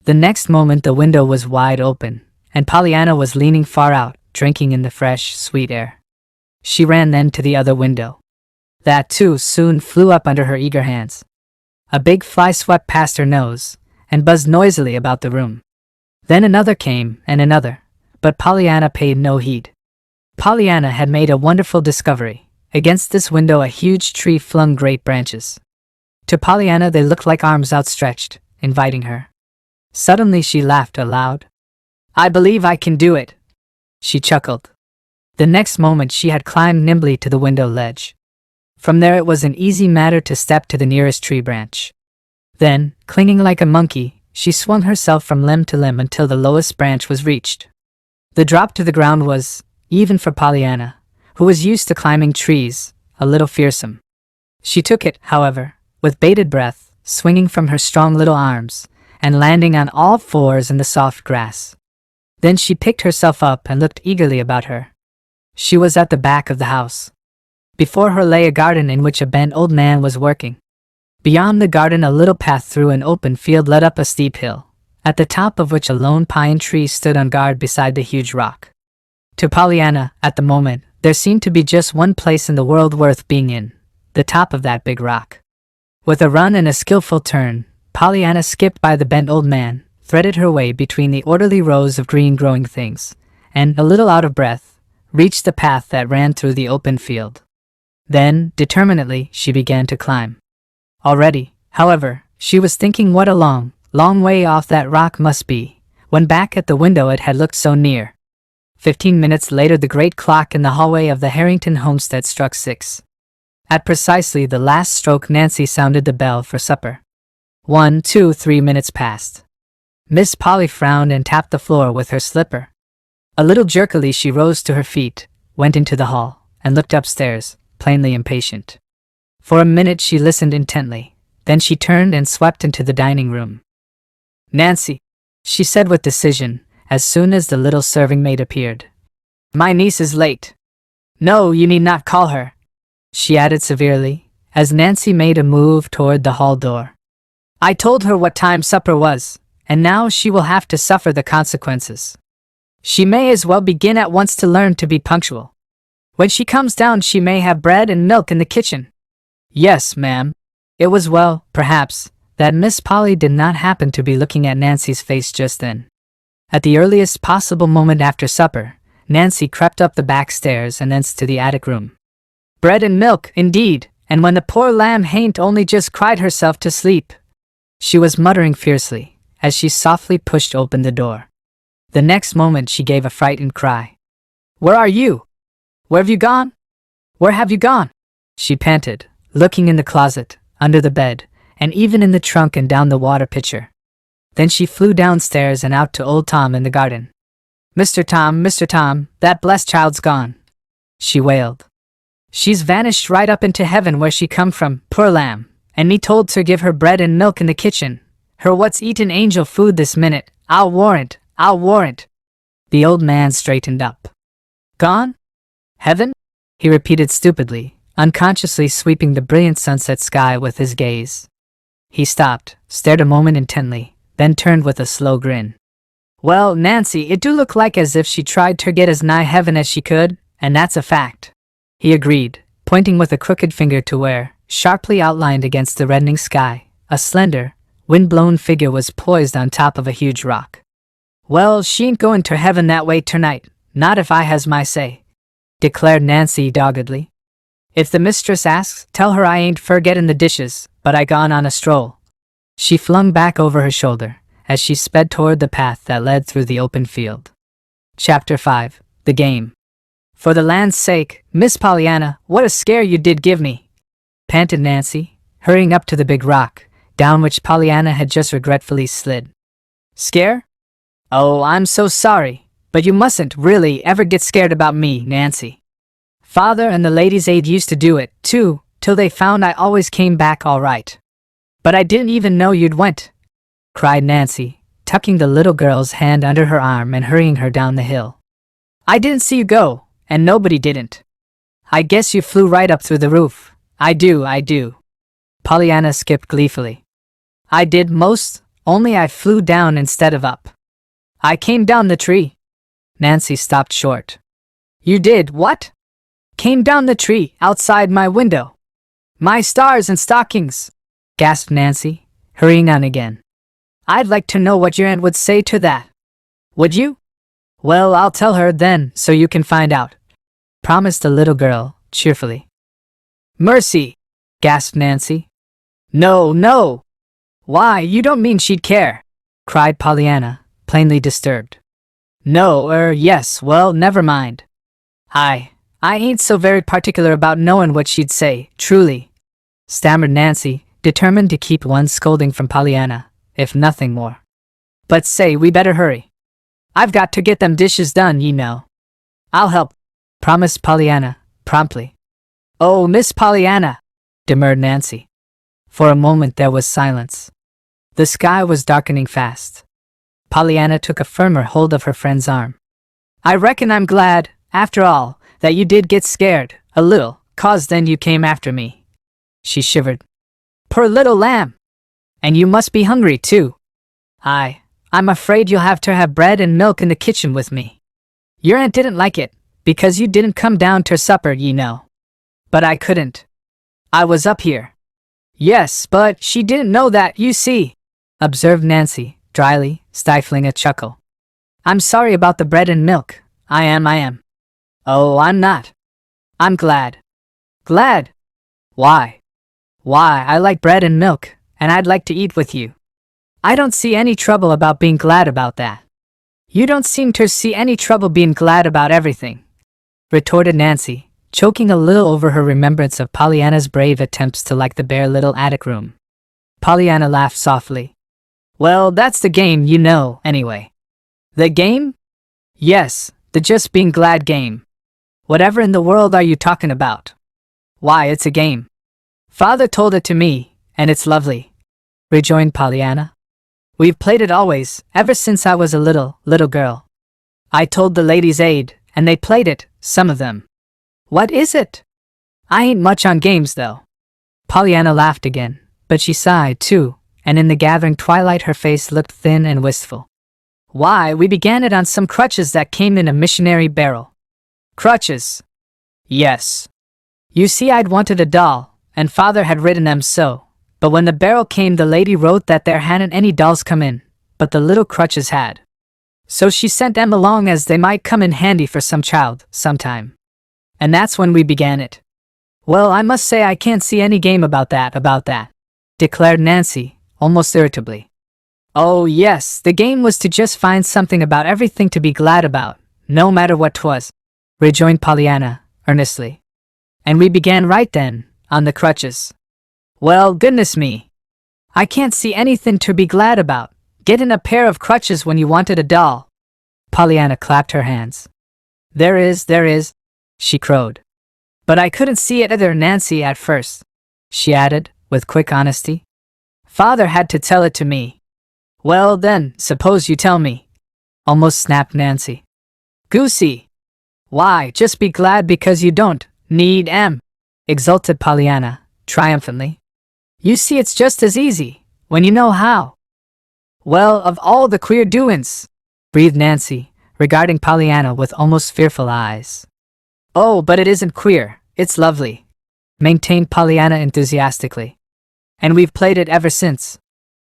The next moment the window was wide open, and Pollyanna was leaning far out, drinking in the fresh, sweet air. She ran then to the other window. That too soon flew up under her eager hands. A big fly swept past her nose, and buzzed noisily about the room. Then another came, and another, but Pollyanna paid no heed. Pollyanna had made a wonderful discovery. Against this window a huge tree flung great branches. To Pollyanna they looked like arms outstretched, inviting her. Suddenly she laughed aloud. I believe I can do it, she chuckled. The next moment she had climbed nimbly to the window ledge. From there it was an easy matter to step to the nearest tree branch. Then, clinging like a monkey, she swung herself from limb to limb until the lowest branch was reached. The drop to the ground was, even for Pollyanna, who was used to climbing trees, a little fearsome. She took it, however, with bated breath, swinging from her strong little arms, and landing on all fours in the soft grass. Then she picked herself up and looked eagerly about her. She was at the back of the house. Before her lay a garden in which a bent old man was working. Beyond the garden a little path through an open field led up a steep hill, at the top of which a lone pine tree stood on guard beside the huge rock. To Pollyanna, at the moment, there seemed to be just one place in the world worth being in, the top of that big rock. With a run and a skillful turn, Pollyanna skipped by the bent old man, threaded her way between the orderly rows of green growing things, and, a little out of breath, reached the path that ran through the open field. Then, determinedly, she began to climb. Already, however, she was thinking what a long, long way off that rock must be, when back at the window it had looked so near. 15 minutes later the great clock in the hallway of the Harrington homestead struck 6. At precisely the last stroke Nancy sounded the bell for supper. 1, 2, 3 minutes passed. Miss Polly frowned and tapped the floor with her slipper. A little jerkily she rose to her feet, went into the hall, and looked upstairs, plainly impatient. For a minute she listened intently, then she turned and swept into the dining room. Nancy, she said with decision, as soon as the little serving maid appeared. My niece is late. No, you need not call her, she added severely, as Nancy made a move toward the hall door. I told her what time supper was, and now she will have to suffer the consequences. She may as well begin at once to learn to be punctual. When she comes down she may have bread and milk in the kitchen. Yes, ma'am. It was well, perhaps, that Miss Polly did not happen to be looking at Nancy's face just then. At the earliest possible moment after supper, Nancy crept up the back stairs and thence to the attic room. Bread and milk, indeed, and when the poor lamb hain't only just cried herself to sleep, she was muttering fiercely, as she softly pushed open the door. The next moment she gave a frightened cry. Where are you? Where have you gone? Where have you gone? She panted, looking in the closet, under the bed, and even in the trunk and down the water pitcher. Then she flew downstairs and out to old Tom in the garden. Mr. Tom, that blessed child's gone, she wailed. She's vanished right up into heaven where she come from, poor lamb, and me told to give her bread and milk in the kitchen. Her what's eatin' angel food this minute, I'll warrant. The old man straightened up. Gone? Heaven? He repeated stupidly, unconsciously sweeping the brilliant sunset sky with his gaze. He stopped, stared a moment intently, then turned with a slow grin. Well, Nancy, it do look like as if she tried to get as nigh heaven as she could, and that's a fact. he agreed, pointing with a crooked finger to where, sharply outlined against the reddening sky, a slender, wind-blown figure was poised on top of a huge rock. "Well, she ain't going to heaven that way tonight, not if I has my say," declared Nancy doggedly. "If the mistress asks, tell her I ain't forgettin' the dishes, but I gone on a stroll." She flung back over her shoulder as she sped toward the path that led through the open field. Chapter 5. The Game. "For the land's sake, Miss Pollyanna, what a scare you did give me," panted Nancy, hurrying up to the big rock, down which Pollyanna had just regretfully slid. "Scare? Oh, I'm so sorry, but you mustn't really ever get scared about me, Nancy. Father and the ladies' aid used to do it, too, till they found I always came back all right. But I didn't even know you'd went," cried Nancy, tucking the little girl's hand under her arm and hurrying her down the hill. "I didn't see you go, and nobody didn't. I guess you flew right up through the roof. I do. Pollyanna skipped gleefully. "I did most, only I flew down instead of up. I came down the tree." Nancy stopped short. "You did what?" "Came down the tree, outside my window. My stars and stockings," gasped Nancy, hurrying on again. "I'd like to know what your aunt would say to that." "Would you? Well, I'll tell her then, so you can find out," promised the little girl, cheerfully. "Mercy!" gasped Nancy. No. Why, you don't mean she'd care," cried Pollyanna, plainly disturbed. Yes, well, never mind. I ain't so very particular about knowin' what she'd say, truly," stammered Nancy, determined to keep one scolding from Pollyanna, if nothing more. "But say, we better hurry. I've got to get them dishes done, you know." "I'll help," promised Pollyanna, promptly. "Oh, Miss Pollyanna," demurred Nancy. For a moment there was silence. The sky was darkening fast. Pollyanna took a firmer hold of her friend's arm. "I reckon I'm glad, after all, that you did get scared, a little, 'cause then you came after me." She shivered. "Poor little lamb! And you must be hungry, too." I'm afraid you'll have to have bread and milk in the kitchen with me. Your aunt didn't like it, because you didn't come down to supper, you know." "But I couldn't. I was up here." "Yes, but she didn't know that, you see," observed Nancy, dryly, stifling a chuckle. "I'm sorry about the bread and milk. I am. Oh, I'm not. I'm glad." "Glad? Why?" "Why, I like bread and milk, and I'd like to eat with you." "I don't see any trouble about being glad about that." "You don't seem to see any trouble being glad about everything," retorted Nancy, choking a little over her remembrance of Pollyanna's brave attempts to like the bare little attic room. Pollyanna laughed softly. "Well, that's the game, you know, anyway." "The game?" "Yes, the just being glad game." "Whatever in the world are you talking about?" "Why, it's a game. Father told it to me, and it's lovely," rejoined Pollyanna. "We've played it always, ever since I was a little girl. I told the ladies' aid, and they played it, some of them." "What is it?" "I ain't much on games, though." Pollyanna laughed again, but she sighed, too, and in the gathering twilight her face looked thin and wistful. "Why, we began it on some crutches that came in a missionary barrel." "Crutches?" "Yes. You see, I'd wanted a doll, and Father had written them so. But when the barrel came, the lady wrote that there hadn't any dolls come in, but the little crutches had. So she sent them along as they might come in handy for some child, sometime. And that's when we began it." "Well, I must say I can't see any game about that, declared Nancy, almost irritably. "Oh yes, the game was to just find something about everything to be glad about, no matter what 'twas," rejoined Pollyanna, earnestly. "And we began right then, on the crutches." "Well, goodness me. I can't see anything to be glad about, getting a pair of crutches when you wanted a doll." Pollyanna clapped her hands. There is, she crowed. "But I couldn't see it either, Nancy, at first," she added, with quick honesty. "Father had to tell it to me." "Well then, suppose you tell me," almost snapped Nancy. "Goosey! Why, just be glad because you don't need 'em," exulted Pollyanna, triumphantly. "You see, it's just as easy, when you know how." "Well, of all the queer doin's," breathed Nancy, regarding Pollyanna with almost fearful eyes. "Oh, but it isn't queer, It's lovely," maintained Pollyanna enthusiastically. "And we've played it ever since.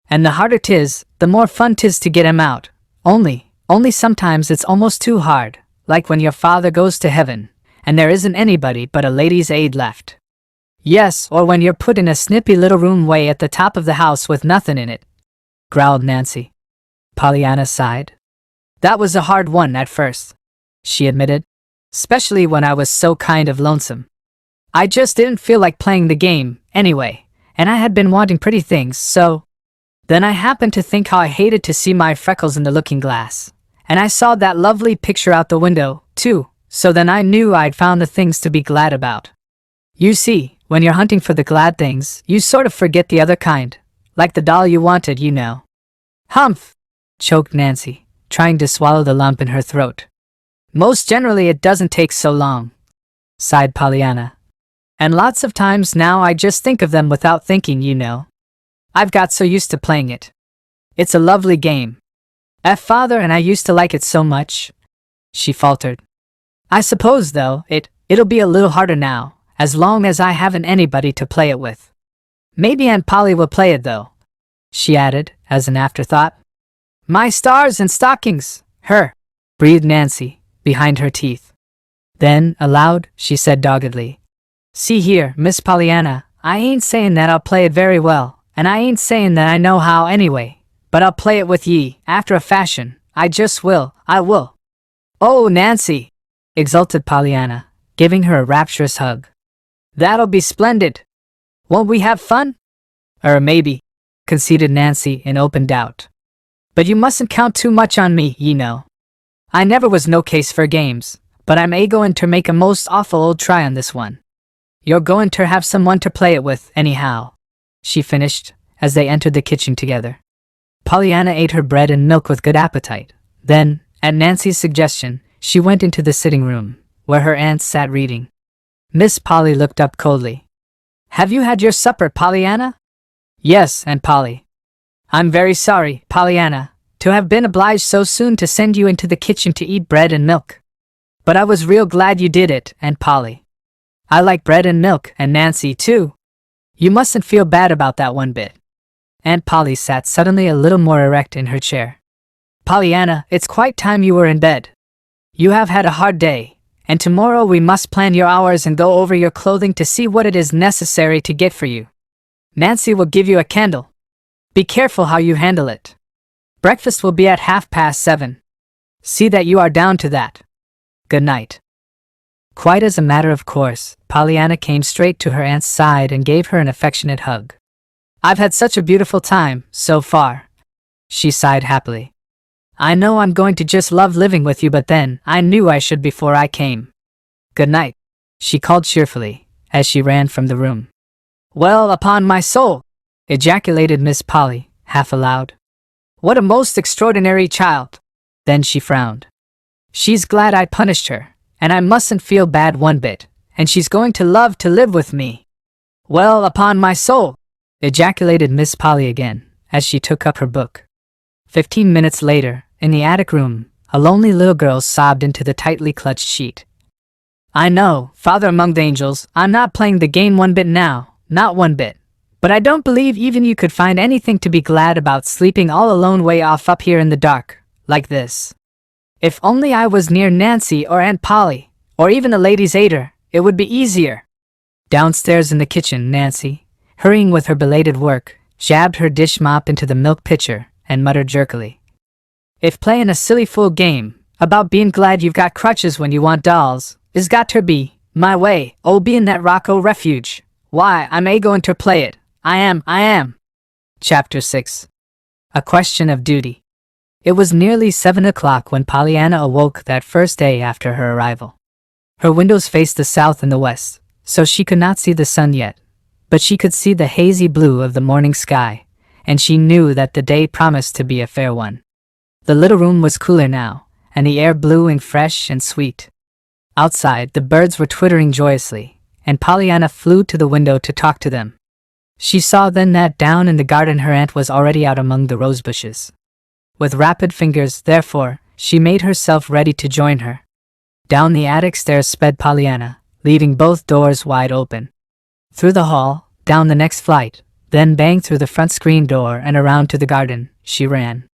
And the harder 'tis, the more fun 'tis to get 'em out. Only sometimes it's almost too hard, like when your father goes to heaven, and there isn't anybody but a lady's aid left. Yes, or when you're put in a snippy little room way at the top of the house with nothing in it," growled Nancy. Pollyanna sighed. "That was a hard one at first," she admitted, "especially when I was so kind of lonesome. I just didn't feel like playing the game, anyway, and I had been wanting pretty things, so. Then I happened to think how I hated to see my freckles in the looking glass, and I saw that lovely picture out the window, too, so then I knew I'd found the things to be glad about. You see, when you're hunting for the glad things, you sort of forget the other kind, like the doll you wanted, you know." "Humph!" choked Nancy, trying to swallow the lump in her throat. "Most generally it doesn't take so long," sighed Pollyanna. "And lots of times now I just think of them without thinking, you know. I've got so used to playing it. It's a lovely game. Father and I used to like it so much," she faltered. "I suppose, though, it'll be a little harder now, as long as I haven't anybody to play it with. Maybe Aunt Polly will play it, though," she added, as an afterthought. "My stars and stockings, her," breathed Nancy, behind her teeth. Then, aloud, she said doggedly, "See here, Miss Pollyanna, I ain't saying that I'll play it very well, and I ain't saying that I know how anyway, but I'll play it with ye, after a fashion. I just will, I will." "Oh, Nancy," exulted Pollyanna, giving her a rapturous hug. "That'll be splendid. Won't we have fun?" Maybe," conceded Nancy in open doubt. "But you mustn't count too much on me, ye know. I never was no case for games, but I'm a-going to make a most awful old try on this one. You're going to have someone to play it with, anyhow," she finished, as they entered the kitchen together. Pollyanna ate her bread and milk with good appetite. Then, at Nancy's suggestion, she went into the sitting room, where her aunt sat reading. Miss Polly looked up coldly. "Have you had your supper, Pollyanna?" "Yes, Aunt Polly." "I'm very sorry, Pollyanna, to have been obliged so soon to send you into the kitchen to eat bread and milk. But I was real glad you did it, Aunt Polly. I like bread and milk, and Nancy, too. You mustn't feel bad about that one bit." Aunt Polly sat suddenly a little more erect in her chair. "Pollyanna, it's quite time you were in bed. You have had a hard day, and tomorrow we must plan your hours and go over your clothing to see what it is necessary to get for you. Nancy will give you a candle. Be careful how you handle it. Breakfast will be at 7:30. See that you are down to that. Good night." Quite as a matter of course, Pollyanna came straight to her aunt's side and gave her an affectionate hug. "I've had such a beautiful time, so far," she sighed happily. "I know I'm going to just love living with you, but then, I knew I should before I came. Good night," she called cheerfully, as she ran from the room. "Well, upon my soul," ejaculated Miss Polly, half aloud. "What a most extraordinary child." Then she frowned. "She's glad I punished her, and I mustn't feel bad one bit, and she's going to love to live with me." "Well, upon my soul," ejaculated Miss Polly again, as she took up her book. 15 minutes later, in the attic room, a lonely little girl sobbed into the tightly clutched sheet. "I know, Father among the angels, I'm not playing the game one bit now, not one bit. But I don't believe even you could find anything to be glad about sleeping all alone way off up here in the dark, like this. If only I was near Nancy or Aunt Polly, or even a lady's aider, it would be easier." Downstairs in the kitchen, Nancy, hurrying with her belated work, jabbed her dish mop into the milk pitcher and muttered jerkily, "If playing a silly fool game, about being glad you've got crutches when you want dolls, is got to be, my way, being that Rocco refuge, why, I'm a-going to play it. I am. Chapter 6. A Question of Duty. It was nearly 7 o'clock when Pollyanna awoke that first day after her arrival. Her windows faced the south and the west, so she could not see the sun yet, but she could see the hazy blue of the morning sky, and she knew that the day promised to be a fair one. The little room was cooler now, and the air blue and fresh and sweet. Outside, the birds were twittering joyously, and Pollyanna flew to the window to talk to them. She saw then that down in the garden her aunt was already out among the rose bushes. With rapid fingers, therefore, she made herself ready to join her. Down the attic stairs sped Pollyanna, leaving both doors wide open. Through the hall, down the next flight, then bang through the front screen door and around to the garden, she ran.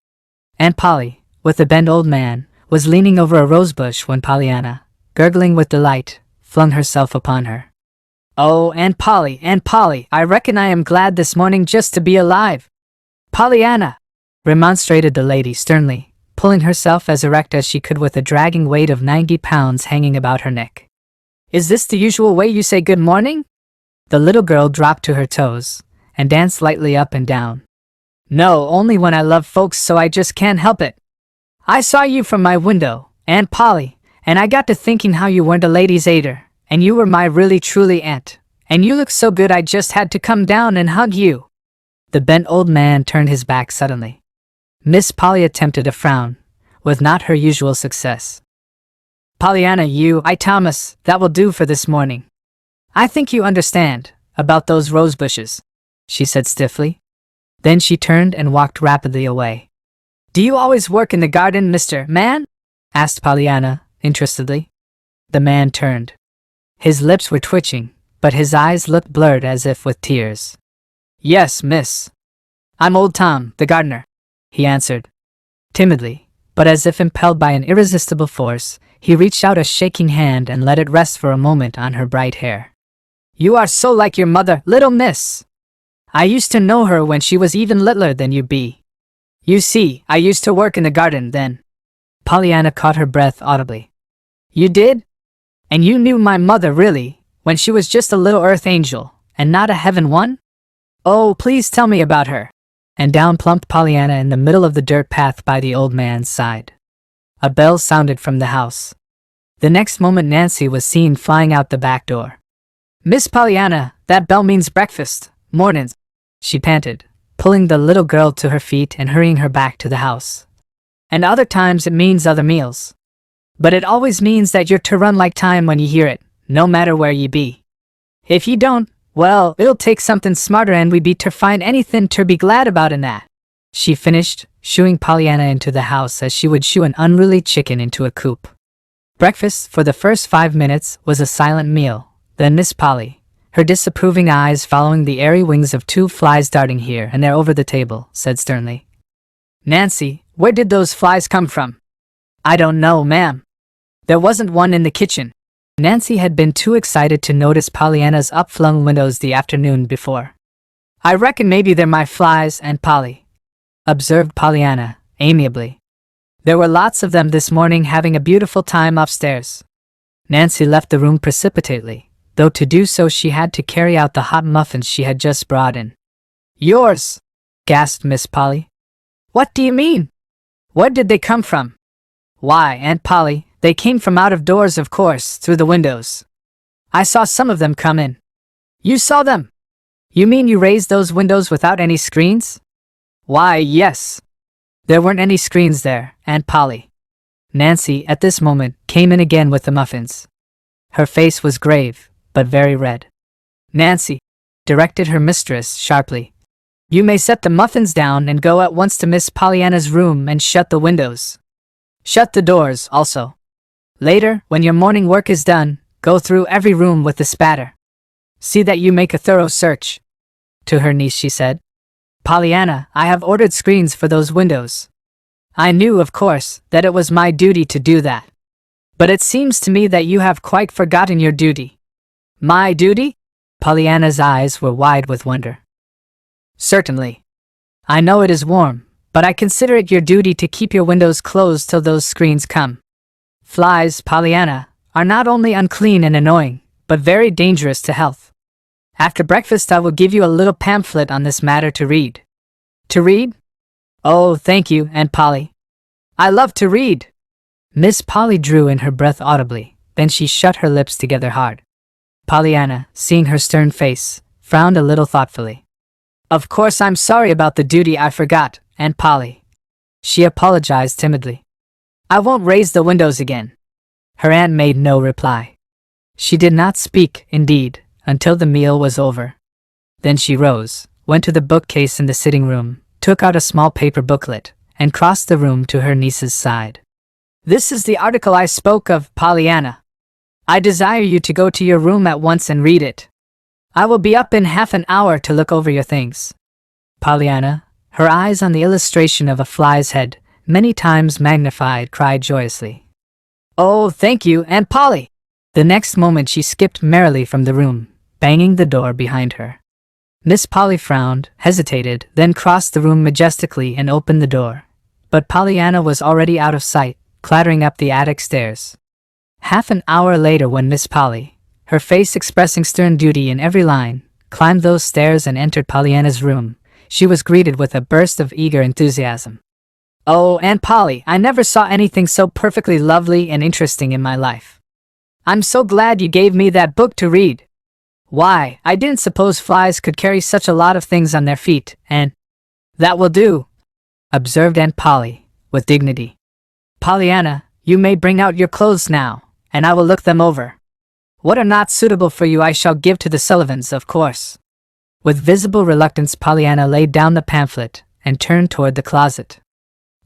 Aunt Polly, with the bent old man, was leaning over a rosebush when Pollyanna, gurgling with delight, flung herself upon her. "Oh, Aunt Polly, I reckon I am glad this morning just to be alive." "Pollyanna," remonstrated the lady sternly, pulling herself as erect as she could with a dragging weight of 90 pounds hanging about her neck. "Is this the usual way you say good morning?" The little girl dropped to her toes and danced lightly up and down. "No, only when I love folks, so I just can't help it. I saw you from my window, Aunt Polly, and I got to thinking how you weren't a lady's aider, and you were my really truly aunt, and you looked so good I just had to come down and hug you." The bent old man turned his back suddenly. Miss Polly attempted a frown, with not her usual success. "Pollyanna, Thomas, that will do for this morning. I think you understand about those rose bushes," she said stiffly. Then she turned and walked rapidly away. "Do you always work in the garden, Mr. Man?" asked Pollyanna, interestedly. The man turned. His lips were twitching, but his eyes looked blurred as if with tears. "Yes, miss. I'm old Tom, the gardener," he answered. Timidly, but as if impelled by an irresistible force, he reached out a shaking hand and let it rest for a moment on her bright hair. "You are so like your mother, little miss. I used to know her when she was even littler than you be. You see, I used to work in the garden then." Pollyanna caught her breath audibly. "You did? And you knew my mother really, when she was just a little earth angel, and not a heaven one? Oh, please tell me about her." And down plumped Pollyanna in the middle of the dirt path by the old man's side. A bell sounded from the house. The next moment Nancy was seen flying out the back door. "Miss Pollyanna, that bell means breakfast, mornings," she panted, pulling the little girl to her feet and hurrying her back to the house. "And other times it means other meals. But it always means that you're to run like time when you hear it, no matter where ye be. If ye don't, well, it'll take something smarter and we be to find anything to be glad about in that," she finished, shooing Pollyanna into the house as she would shoo an unruly chicken into a coop. Breakfast, for the first 5 minutes, was a silent meal. Then Miss Polly, her disapproving eyes following the airy wings of 2 flies darting here and there over the table, said sternly, "Nancy, where did those flies come from?" "I don't know, ma'am. There wasn't one in the kitchen." Nancy had been too excited to notice Pollyanna's upflung windows the afternoon before. "I reckon maybe they're my flies, Aunt Polly," observed Pollyanna, amiably. "There were lots of them this morning having a beautiful time upstairs." Nancy left the room precipitately, though to do so she had to carry out the hot muffins she had just brought in. "Yours?" gasped Miss Polly. "What do you mean? Where did they come from?" "Why, Aunt Polly, they came from out of doors, of course, through the windows. I saw some of them come in." "You saw them? You mean you raised those windows without any screens?" "Why, yes. There weren't any screens there, Aunt Polly." Nancy, at this moment, came in again with the muffins. Her face was grave, but very red. "Nancy," directed her mistress sharply, "you may set the muffins down and go at once to Miss Pollyanna's room and shut the windows. Shut the doors, also. Later, when your morning work is done, go through every room with the spatter. See that you make a thorough search." To her niece she said, "Pollyanna, I have ordered screens for those windows. I knew, of course, that it was my duty to do that. But it seems to me that you have quite forgotten your duty." "My duty?" Pollyanna's eyes were wide with wonder. "Certainly. I know it is warm, but I consider it your duty to keep your windows closed till those screens come. Flies, Pollyanna, are not only unclean and annoying, but very dangerous to health. After breakfast I will give you a little pamphlet on this matter to read." "To read? Oh, thank you, Aunt Polly. I love to read." Miss Polly drew in her breath audibly, then she shut her lips together hard. Pollyanna, seeing her stern face, frowned a little thoughtfully. "Of course I'm sorry about the duty I forgot, Aunt Polly," she apologized timidly. "I won't raise the windows again." Her aunt made no reply. She did not speak, indeed, until the meal was over. Then she rose, went to the bookcase in the sitting room, took out a small paper booklet, and crossed the room to her niece's side. "This is the article I spoke of, Pollyanna. I desire you to go to your room at once and read it. I will be up in half an hour to look over your things." Pollyanna, her eyes on the illustration of a fly's head, many times magnified, cried joyously, "Oh, thank you, Aunt Polly!" The next moment she skipped merrily from the room, banging the door behind her. Miss Polly frowned, hesitated, then crossed the room majestically and opened the door. But Pollyanna was already out of sight, clattering up the attic stairs. Half an hour later, when Miss Polly, her face expressing stern duty in every line, climbed those stairs and entered Pollyanna's room, she was greeted with a burst of eager enthusiasm. "Oh, Aunt Polly, I never saw anything so perfectly lovely and interesting in my life. I'm so glad you gave me that book to read. Why, I didn't suppose flies could carry such a lot of things on their feet, and—" "That will do," observed Aunt Polly, with dignity. "Pollyanna, you may bring out your clothes now, and I will look them over. What are not suitable for you I shall give to the Sullivans, of course." With visible reluctance, Pollyanna laid down the pamphlet and turned toward the closet.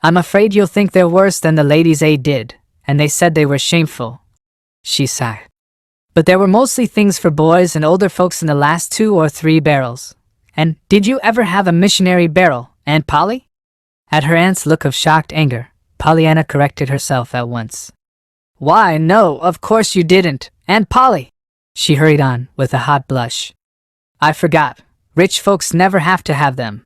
"I'm afraid you'll think they're worse than the Ladies' Aid did, and they said they were shameful," she sighed. "But there were mostly things for boys and older folks in the last 2 or 3 barrels. And did you ever have a missionary barrel, Aunt Polly?" At her aunt's look of shocked anger, Pollyanna corrected herself at once. "Why, no, of course you didn't, Aunt Polly," she hurried on, with a hot blush. "I forgot. Rich folks never have to have them.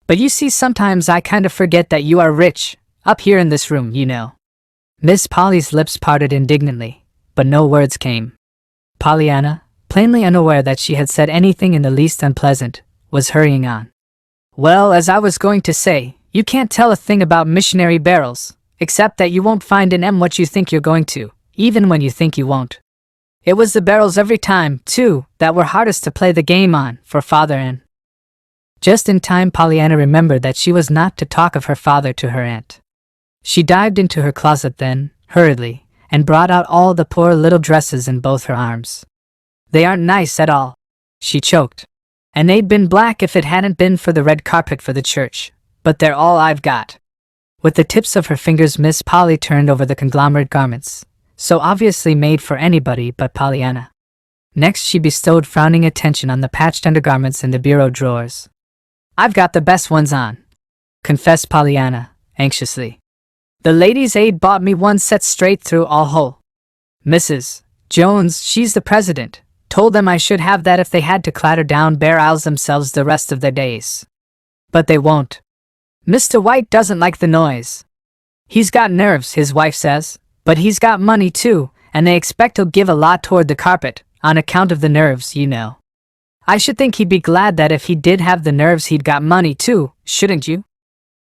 But you see, sometimes I kind of forget that you are rich, up here in this room, you know." Miss Polly's lips parted indignantly, but no words came. Pollyanna, plainly unaware that she had said anything in the least unpleasant, was hurrying on. "Well, as I was going to say, you can't tell a thing about missionary barrels, except that you won't find in 'em what you think you're going to, even when you think you won't. It was the barrels every time, too, that were hardest to play the game on, for father and—" Just in time, Pollyanna remembered that she was not to talk of her father to her aunt. She dived into her closet then, hurriedly, and brought out all the poor little dresses in both her arms. "They aren't nice at all," she choked. "And they'd been black if it hadn't been for the red carpet for the church, but they're all I've got." With the tips of her fingers, Miss Polly turned over the conglomerate garments, so obviously made for anybody but Pollyanna. Next, she bestowed frowning attention on the patched undergarments in the bureau drawers. "I've got the best ones on," confessed Pollyanna, anxiously. "The Ladies' Aid bought me one set straight through, all whole. Mrs. Jones, she's the president, told them I should have that if they had to clatter down bare aisles themselves the rest of their days. But they won't. Mr. White doesn't like the noise. He's got nerves, his wife says, but he's got money too, and they expect he'll give a lot toward the carpet, on account of the nerves, you know. I should think he'd be glad that if he did have the nerves he'd got money too, shouldn't you?"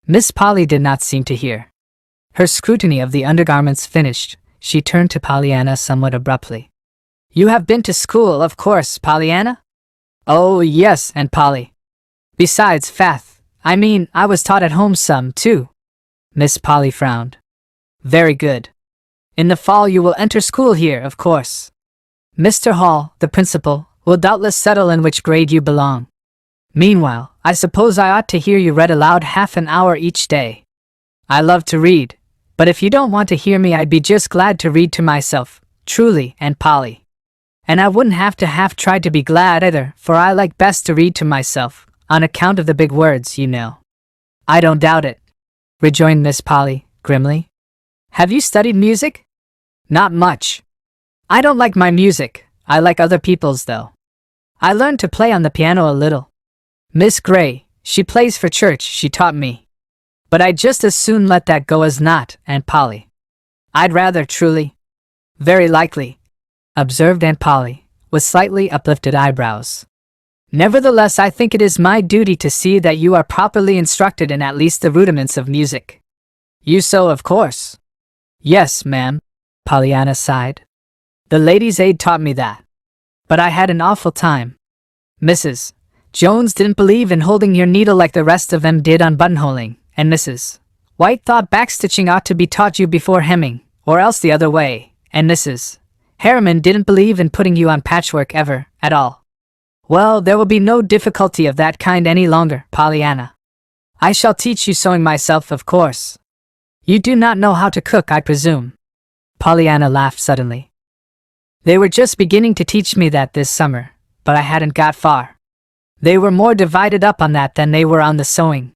Miss Polly did not seem to hear. Her scrutiny of the undergarments finished, she turned to Pollyanna somewhat abruptly. "You have been to school, of course, Pollyanna?" "Oh, yes, Aunt Polly. Besides, Fath, I mean, I was taught at home some, too." Miss Polly frowned. "Very good. In the fall you will enter school here, of course. Mr. Hall, the principal, will doubtless settle in which grade you belong. Meanwhile, I suppose I ought to hear you read aloud half an hour each day. I love to read, but if you don't want to hear me, I'd be just glad to read to myself, truly, Aunt Polly. And I wouldn't have tried to be glad either, for I like best to read to myself, on account of the big words, you know." "I don't doubt it," rejoined Miss Polly, grimly. "Have you studied music?" "Not much. I don't like my music, I like other people's though. I learned to play on the piano a little. Miss Gray, she plays for church, she taught me. But I'd just as soon let that go as not, Aunt Polly. I'd rather, truly." "Very likely," observed Aunt Polly, with slightly uplifted eyebrows. "Nevertheless, I think it is my duty to see that you are properly instructed in at least the rudiments of music." "You so, of course." "Yes, ma'am," Pollyanna sighed. "The Ladies' Aid taught me that. But I had an awful time. Mrs. Jones didn't believe in holding your needle like the rest of them did on buttonholing, and Mrs. White thought backstitching ought to be taught you before hemming, or else the other way, and Mrs. Harriman didn't believe in putting you on patchwork ever, at all. Well, there will be no difficulty of that kind any longer, Pollyanna. I shall teach you sewing myself, of course. You do not know how to cook, I presume." Pollyanna laughed suddenly. They were just beginning to teach me that this summer, but I hadn't got far. They were more divided up on that than they were on the sewing.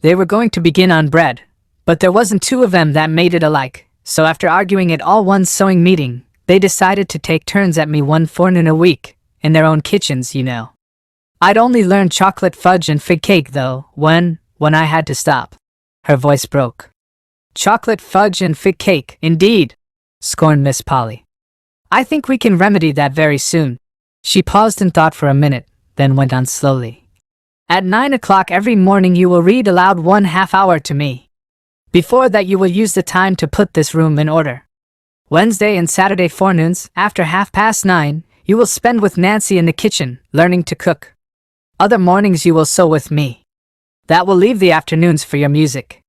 They were going to begin on bread, but there wasn't two of them that made it alike, so after arguing at all one sewing meeting, they decided to take turns at me one forenoon a week, in their own kitchens, you know. I'd only learned chocolate fudge and fig cake though, when I had to stop. Her voice broke. Chocolate fudge and fig cake, indeed, scorned Miss Polly. I think we can remedy that very soon. She paused and thought for a minute, then went on slowly. At 9 o'clock every morning you will read aloud 1/2 hour to me. Before that you will use the time to put this room in order. Wednesday and Saturday forenoons, after 9:30, you will spend with Nancy in the kitchen, learning to cook. Other mornings you will sew with me. That will leave the afternoons for your music.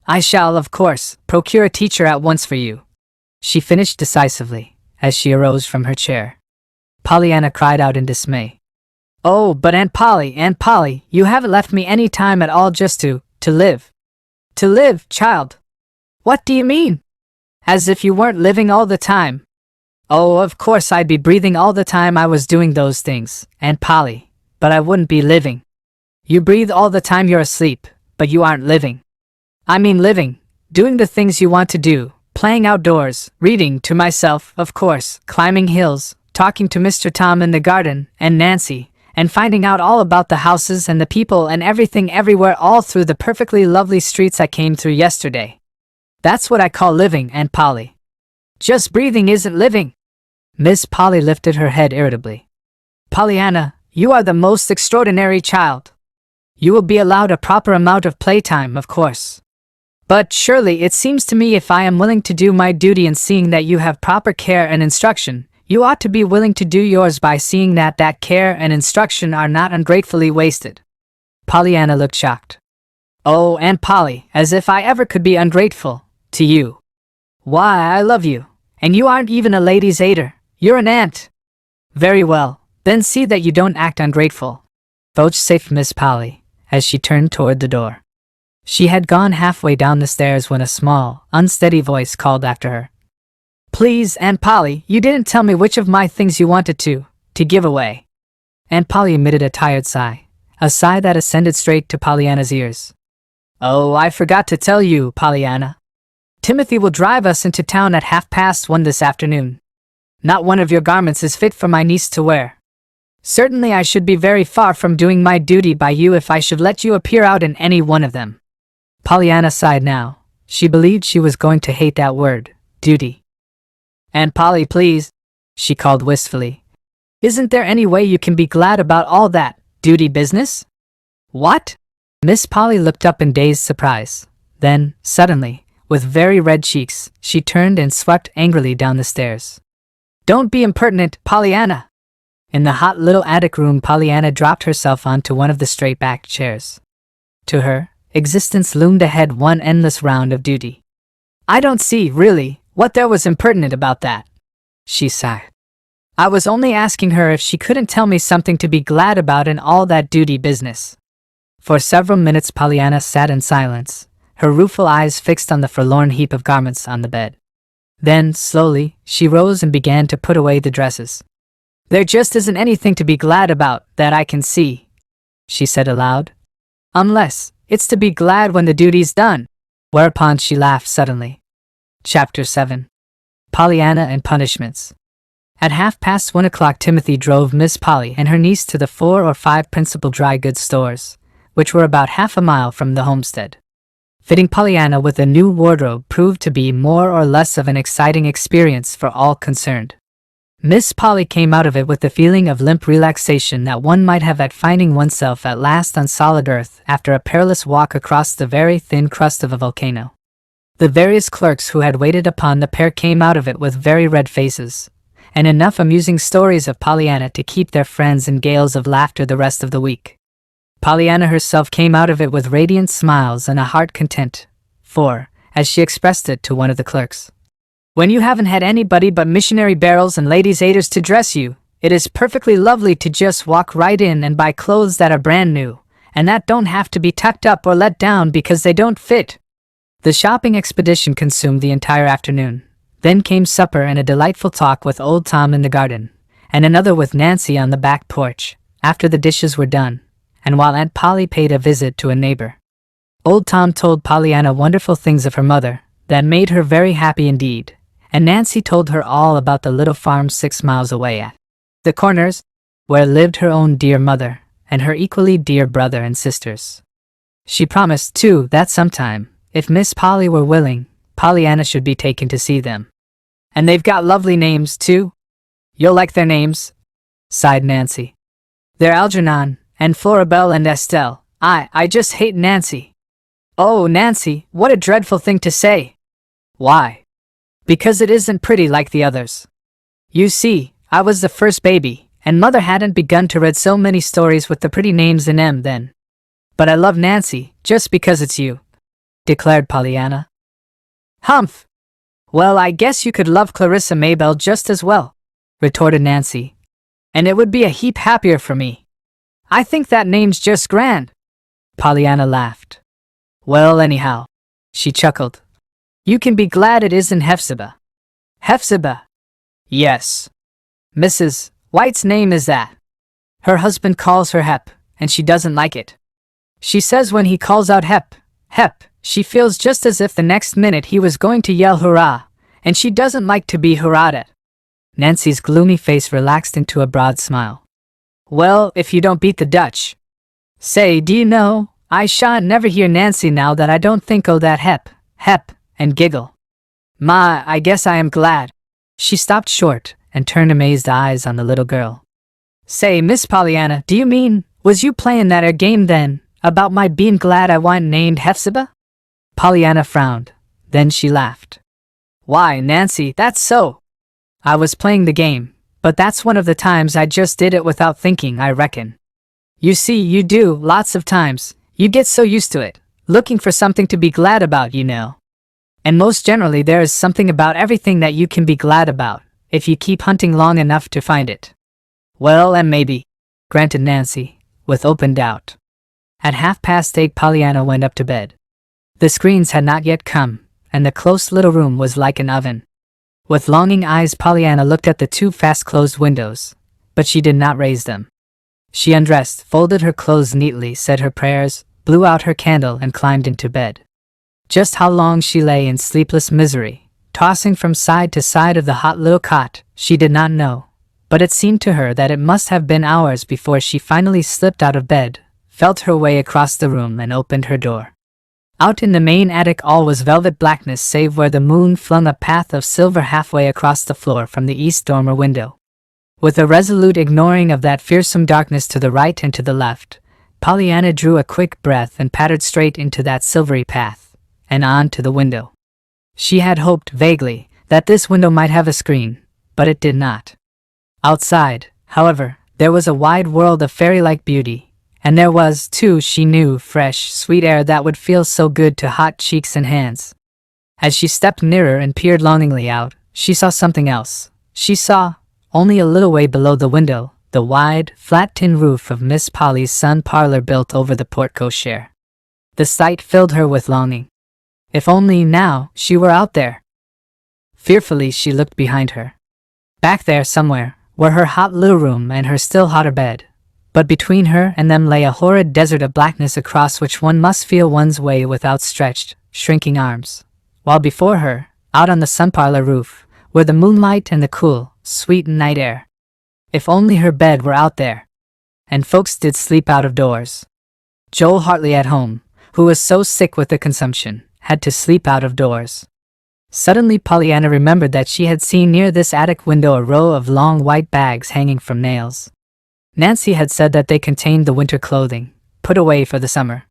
I shall, of course, procure a teacher at once for you. She finished decisively, as she arose from her chair. Pollyanna cried out in dismay. Oh, but Aunt Polly, you haven't left me any time at all just to live. To live, child? What do you mean? As if you weren't living all the time. Oh, of course I'd be breathing all the time I was doing those things, Aunt Polly, but I wouldn't be living. You breathe all the time you're asleep, but you aren't living. I mean living, doing the things you want to do, playing outdoors, reading to myself, of course, climbing hills, talking to Mr. Tom in the garden, and Nancy, and finding out all about the houses and the people and everything everywhere all through the perfectly lovely streets I came through yesterday. That's what I call living, Aunt Polly. Just breathing isn't living. Miss Polly lifted her head irritably. Pollyanna, you are the most extraordinary child. You will be allowed a proper amount of playtime, of course. But surely it seems to me if I am willing to do my duty in seeing that you have proper care and instruction, you ought to be willing to do yours by seeing that care and instruction are not ungratefully wasted. Pollyanna looked shocked. Oh, Aunt Polly, as if I ever could be ungrateful to you. Why, I love you, and you aren't even a lady's aider, you're an aunt. Very well, then see that you don't act ungrateful, vouchsafed Miss Polly, as she turned toward the door. She had gone halfway down the stairs when a small, unsteady voice called after her. Please, Aunt Polly, you didn't tell me which of my things you wanted to give away. Aunt Polly emitted a tired sigh, a sigh that ascended straight to Pollyanna's ears. Oh, I forgot to tell you, Pollyanna. Timothy will drive us into town at 1:30 this afternoon. Not one of your garments is fit for my niece to wear. Certainly I should be very far from doing my duty by you if I should let you appear out in any one of them. Pollyanna sighed now. She believed she was going to hate that word, duty. Aunt Polly, please, she called wistfully. Isn't there any way you can be glad about all that duty business? What? Miss Polly looked up in dazed surprise. Then, suddenly, with very red cheeks, she turned and swept angrily down the stairs. Don't be impertinent, Pollyanna! In the hot little attic room, Pollyanna dropped herself onto one of the straight-backed chairs. To her, existence loomed ahead one endless round of duty. I don't see, really, what there was impertinent about that, she sighed. I was only asking her if she couldn't tell me something to be glad about in all that duty business. For several minutes Pollyanna sat in silence, her rueful eyes fixed on the forlorn heap of garments on the bed. Then, slowly, she rose and began to put away the dresses. There just isn't anything to be glad about that I can see, she said aloud. Unless it's to be glad when the duty's done. Whereupon she laughed suddenly. Chapter 7. Pollyanna and Punishments. At 1:30 Timothy drove Miss Polly and her niece to the 4 or 5 principal dry goods stores, which were about half a mile from the homestead. Fitting Pollyanna with a new wardrobe proved to be more or less of an exciting experience for all concerned. Miss Polly came out of it with the feeling of limp relaxation that one might have at finding oneself at last on solid earth after a perilous walk across the very thin crust of a volcano. The various clerks who had waited upon the pair came out of it with very red faces, and enough amusing stories of Pollyanna to keep their friends in gales of laughter the rest of the week. Pollyanna herself came out of it with radiant smiles and a heart content, for, as she expressed it to one of the clerks, when you haven't had anybody but missionary barrels and ladies' aiders to dress you, it is perfectly lovely to just walk right in and buy clothes that are brand new, and that don't have to be tucked up or let down because they don't fit. The shopping expedition consumed the entire afternoon. Then came supper and a delightful talk with old Tom in the garden, and another with Nancy on the back porch, after the dishes were done, and while Aunt Polly paid a visit to a neighbor. Old Tom told Pollyanna wonderful things of her mother that made her very happy indeed, and Nancy told her all about the little farm 6 miles away at the Corners, where lived her own dear mother and her equally dear brother and sisters. She promised, too, that sometime, if Miss Polly were willing, Pollyanna should be taken to see them. "And they've got lovely names, too. You'll like their names," sighed Nancy. "They're Algernon, and Floribel and Estelle. I just hate Nancy." "Oh, Nancy, what a dreadful thing to say." "Why?" "Because it isn't pretty like the others. You see, I was the first baby, and Mother hadn't begun to read so many stories with the pretty names in 'em then. But I love Nancy, just because it's you," declared Pollyanna. "Humph! Well, I guess you could love Clarissa Maybelle just as well," retorted Nancy. "And it would be a heap happier for me. I think that name's just grand." Pollyanna laughed. "Well, anyhow," she chuckled, "you can be glad it isn't Hephzibah." "Hephzibah?" "Yes. Mrs. White's name is that. Her husband calls her Hep, and she doesn't like it. She says when he calls out Hep, Hep, she feels just as if the next minute he was going to yell hurrah, and she doesn't like to be hurrahed at." Nancy's gloomy face relaxed into a broad smile. "Well, if you don't beat the Dutch. Say, do you know, I shan't never hear Nancy now that I don't think o' that Hep, and giggle. My, I guess I am glad." She stopped short and turned amazed eyes on the little girl. "Say, Miss Pollyanna, do you mean, was you playin' that 'ere game then, about my bein' glad I wa'n't named Hephzibah?" Pollyanna frowned. Then she laughed. "Why, Nancy, that's so. I was playing the game, but that's one of the times I just did it without thinking, I reckon. You see, you do, lots of times, you get so used to it, looking for something to be glad about, you know. And most generally there is something about everything that you can be glad about, if you keep hunting long enough to find it." "Well, and maybe," granted Nancy, with open doubt. At 8:30 Pollyanna went up to bed. The screens had not yet come, and the close little room was like an oven. With longing eyes Pollyanna looked at the 2 fast-closed windows, but she did not raise them. She undressed, folded her clothes neatly, said her prayers, blew out her candle, and climbed into bed. Just how long she lay in sleepless misery, tossing from side to side of the hot little cot, she did not know, but it seemed to her that it must have been hours before she finally slipped out of bed, felt her way across the room, and opened her door. Out in the main attic all was velvet blackness save where the moon flung a path of silver halfway across the floor from the east dormer window. With a resolute ignoring of that fearsome darkness to the right and to the left, Pollyanna drew a quick breath and pattered straight into that silvery path, and on to the window. She had hoped, vaguely, that this window might have a screen, but it did not. Outside, however, there was a wide world of fairy-like beauty, and there was, too, she knew, fresh, sweet air that would feel so good to hot cheeks and hands. As she stepped nearer and peered longingly out, she saw something else. She saw, only a little way below the window, the wide, flat tin roof of Miss Polly's sun parlor built over the porte-cochere. The sight filled her with longing. If only, now, she were out there. Fearfully she looked behind her. Back there somewhere were her hot little room and her still hotter bed, but between her and them lay a horrid desert of blackness across which one must feel one's way with outstretched, shrinking arms, while before her, out on the sun-parlor roof, were the moonlight and the cool, sweet night air. If only her bed were out there. And folks did sleep out of doors. Joel Hartley at home, who was so sick with the consumption, had to sleep out of doors. Suddenly Pollyanna remembered that she had seen near this attic window a row of long white bags hanging from nails. Nancy had said that they contained the winter clothing, put away for the summer.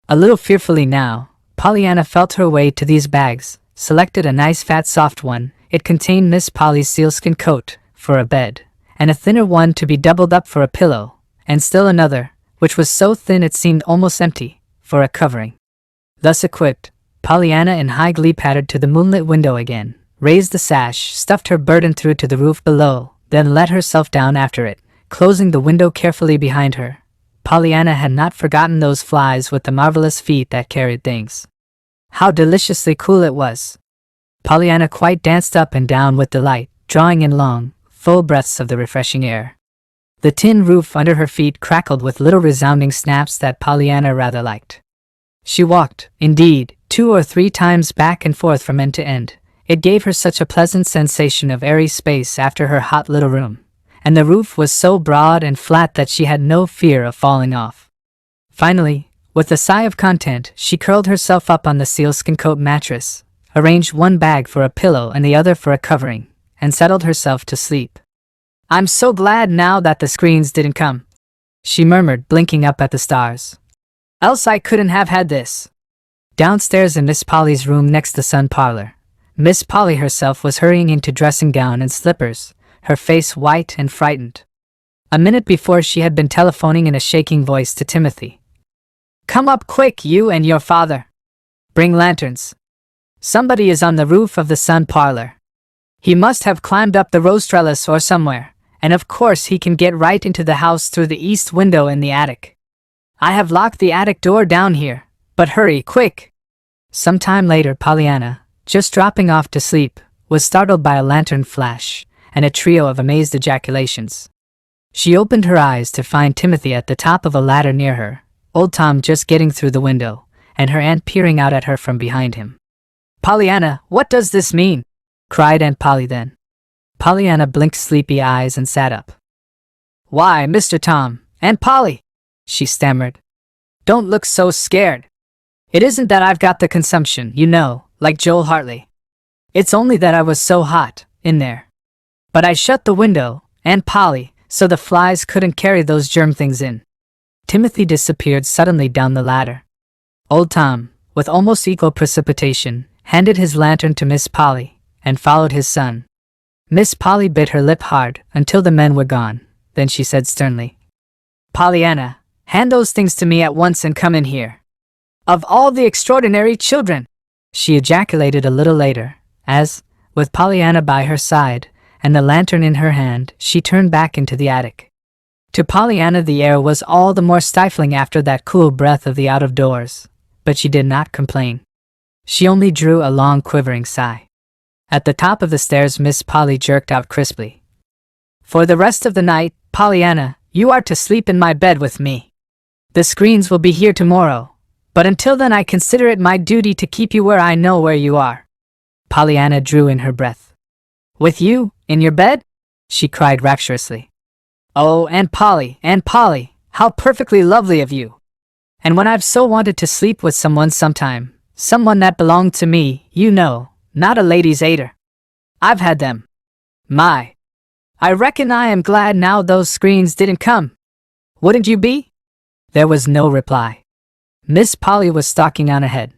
A little fearfully now, Pollyanna felt her way to these bags, selected a nice fat soft one. It contained Miss Polly's sealskin coat, for a bed, and a thinner one to be doubled up for a pillow, and still another, which was so thin it seemed almost empty, for a covering. Thus equipped, Pollyanna in high glee pattered to the moonlit window again, raised the sash, stuffed her burden through to the roof below, then let herself down after it, closing the window carefully behind her. Pollyanna had not forgotten those flies with the marvelous feet that carried things. How deliciously cool it was! Pollyanna quite danced up and down with delight, drawing in long, full breaths of the refreshing air. The tin roof under her feet crackled with little resounding snaps that Pollyanna rather liked. She walked, indeed, 2 or 3 times back and forth from end to end. It gave her such a pleasant sensation of airy space after her hot little room, and the roof was so broad and flat that she had no fear of falling off. Finally, with a sigh of content, she curled herself up on the sealskin coat mattress, arranged one bag for a pillow and the other for a covering, and settled herself to sleep. "I'm so glad now that the screens didn't come," she murmured, blinking up at the stars. "Else I couldn't have had this." Downstairs in Miss Polly's room next the sun parlor, Miss Polly herself was hurrying into dressing gown and slippers, her face white and frightened. A minute before she had been telephoning in a shaking voice to Timothy. "Come up quick, you and your father. Bring lanterns. Somebody is on the roof of the sun parlor. He must have climbed up the rose trellis or somewhere, and of course he can get right into the house through the east window in the attic. I have locked the attic door down here, but hurry, quick." Some time later, Pollyanna, just dropping off to sleep, was startled by a lantern flash and a trio of amazed ejaculations. She opened her eyes to find Timothy at the top of a ladder near her, old Tom just getting through the window, and her aunt peering out at her from behind him. "Pollyanna, what does this mean?" cried Aunt Polly then. Pollyanna blinked sleepy eyes and sat up. "Why, Mr. Tom, Aunt Polly," she stammered. "Don't look so scared. It isn't that I've got the consumption, you know, like Joel Hartley. It's only that I was so hot, in there. But I shut the window, Aunt Polly, so the flies couldn't carry those germ things in." Timothy disappeared suddenly down the ladder. Old Tom, with almost equal precipitation, handed his lantern to Miss Polly, and followed his son. Miss Polly bit her lip hard until the men were gone, then she said sternly, "Pollyanna, hand those things to me at once and come in here. Of all the extraordinary children!" she ejaculated a little later, as, with Pollyanna by her side, and the lantern in her hand, she turned back into the attic. To Pollyanna the air was all the more stifling after that cool breath of the out-of-doors, but she did not complain. She only drew a long quivering sigh. At the top of the stairs Miss Polly jerked out crisply, "For the rest of the night, Pollyanna, you are to sleep in my bed with me. The screens will be here tomorrow, but until then I consider it my duty to keep you where I know where you are." Pollyanna drew in her breath. "With you, in your bed?" she cried rapturously. "Oh, Aunt Polly, how perfectly lovely of you! And when I've so wanted to sleep with someone sometime, someone that belonged to me, you know, not a lady's aider. I've had them. My! I reckon I am glad now those screens didn't come. Wouldn't you be?" There was no reply. Miss Polly was stalking on ahead.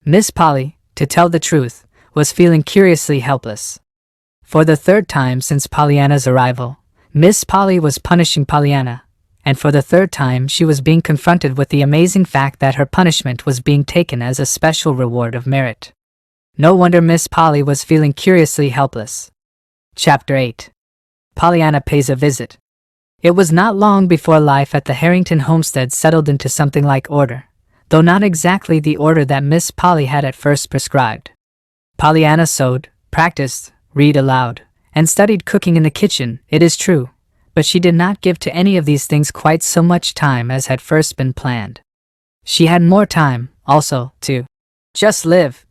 Miss Polly, to tell the truth, was feeling curiously helpless. For the 3rd time since Pollyanna's arrival, Miss Polly was punishing Pollyanna, and for the 3rd time she was being confronted with the amazing fact that her punishment was being taken as a special reward of merit. No wonder Miss Polly was feeling curiously helpless. Chapter 8. Pollyanna Pays a Visit. It was not long before life at the Harrington homestead settled into something like order, though not exactly the order that Miss Polly had at first prescribed. Pollyanna sewed, practiced, read aloud, and studied cooking in the kitchen, it is true, but she did not give to any of these things quite so much time as had first been planned. She had more time, also, to just live,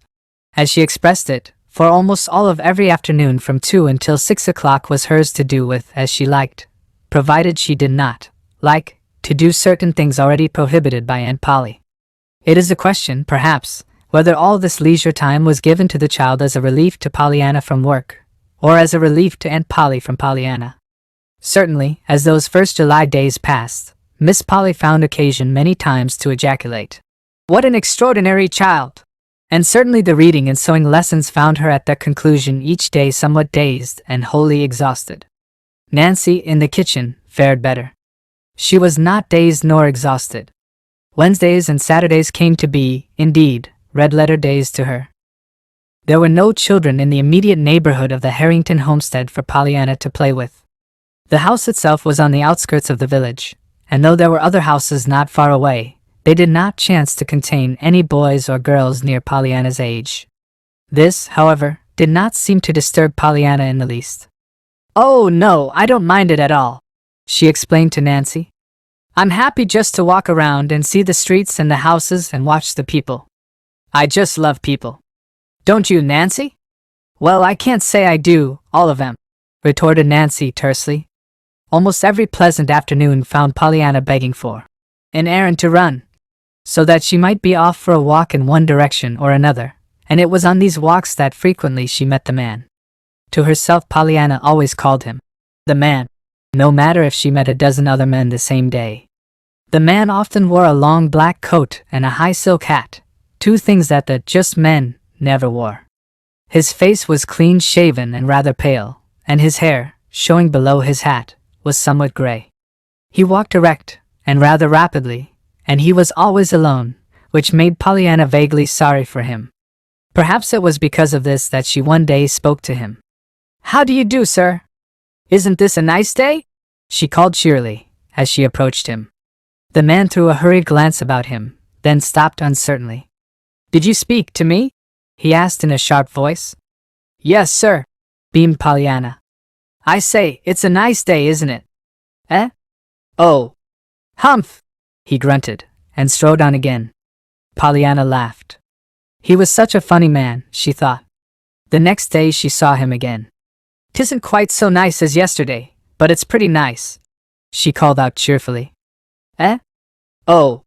as she expressed it, for almost all of every afternoon from 2 until 6 o'clock was hers to do with as she liked, provided she did not, like, to do certain things already prohibited by Aunt Polly. It is a question, perhaps, whether all this leisure time was given to the child as a relief to Pollyanna from work, or as a relief to Aunt Polly from Pollyanna. Certainly, as those first July days passed, Miss Polly found occasion many times to ejaculate, "What an extraordinary child!" And certainly the reading and sewing lessons found her at their conclusion each day somewhat dazed and wholly exhausted. Nancy, in the kitchen, fared better. She was not dazed nor exhausted. Wednesdays and Saturdays came to be, indeed, red-letter days to her. There were no children in the immediate neighborhood of the Harrington homestead for Pollyanna to play with. The house itself was on the outskirts of the village, and though there were other houses not far away, they did not chance to contain any boys or girls near Pollyanna's age. This, however, did not seem to disturb Pollyanna in the least. "Oh no, I don't mind it at all," she explained to Nancy. "I'm happy just to walk around and see the streets and the houses and watch the people. I just love people. Don't you, Nancy?" "Well, I can't say I do, all of them," retorted Nancy tersely. Almost every pleasant afternoon found Pollyanna begging for an errand to run, so that she might be off for a walk in one direction or another, and it was on these walks that frequently she met the man. To herself, Pollyanna always called him the man, no matter if she met a dozen other men the same day. The man often wore a long black coat and a high silk hat, two things that the just men never wore. His face was clean-shaven and rather pale, and his hair, showing below his hat, was somewhat gray. He walked erect and rather rapidly, and he was always alone, which made Pollyanna vaguely sorry for him. Perhaps it was because of this that she one day spoke to him. "How do you do, sir? Isn't this a nice day?" she called cheerily, as she approached him. The man threw a hurried glance about him, then stopped uncertainly. "Did you speak to me?" he asked in a sharp voice. "Yes, sir," beamed Pollyanna. "I say, it's a nice day, isn't it?" "Eh? Oh. Humph," he grunted, and strode on again. Pollyanna laughed. He was such a funny man, she thought. The next day she saw him again. "'Tisn't quite so nice as yesterday, but it's pretty nice," she called out cheerfully. "Eh? Oh.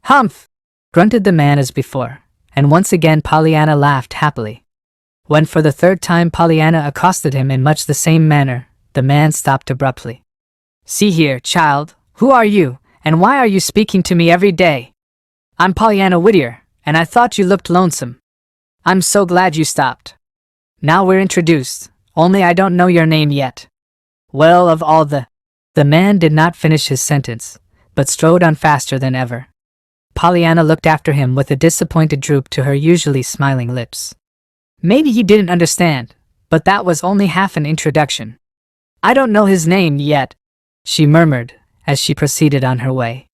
Humph," grunted the man as before, and once again Pollyanna laughed happily. When for the third time Pollyanna accosted him in much the same manner, the man stopped abruptly. "See here, child, who are you, and why are you speaking to me every day?" "I'm Pollyanna Whittier, and I thought you looked lonesome. I'm so glad you stopped. Now we're introduced, only I don't know your name yet." "Well, of all the—" The man did not finish his sentence, but strode on faster than ever. Pollyanna looked after him with a disappointed droop to her usually smiling lips. Maybe he didn't understand, but that was only half an introduction. "I don't know his name yet," she murmured as she proceeded on her way.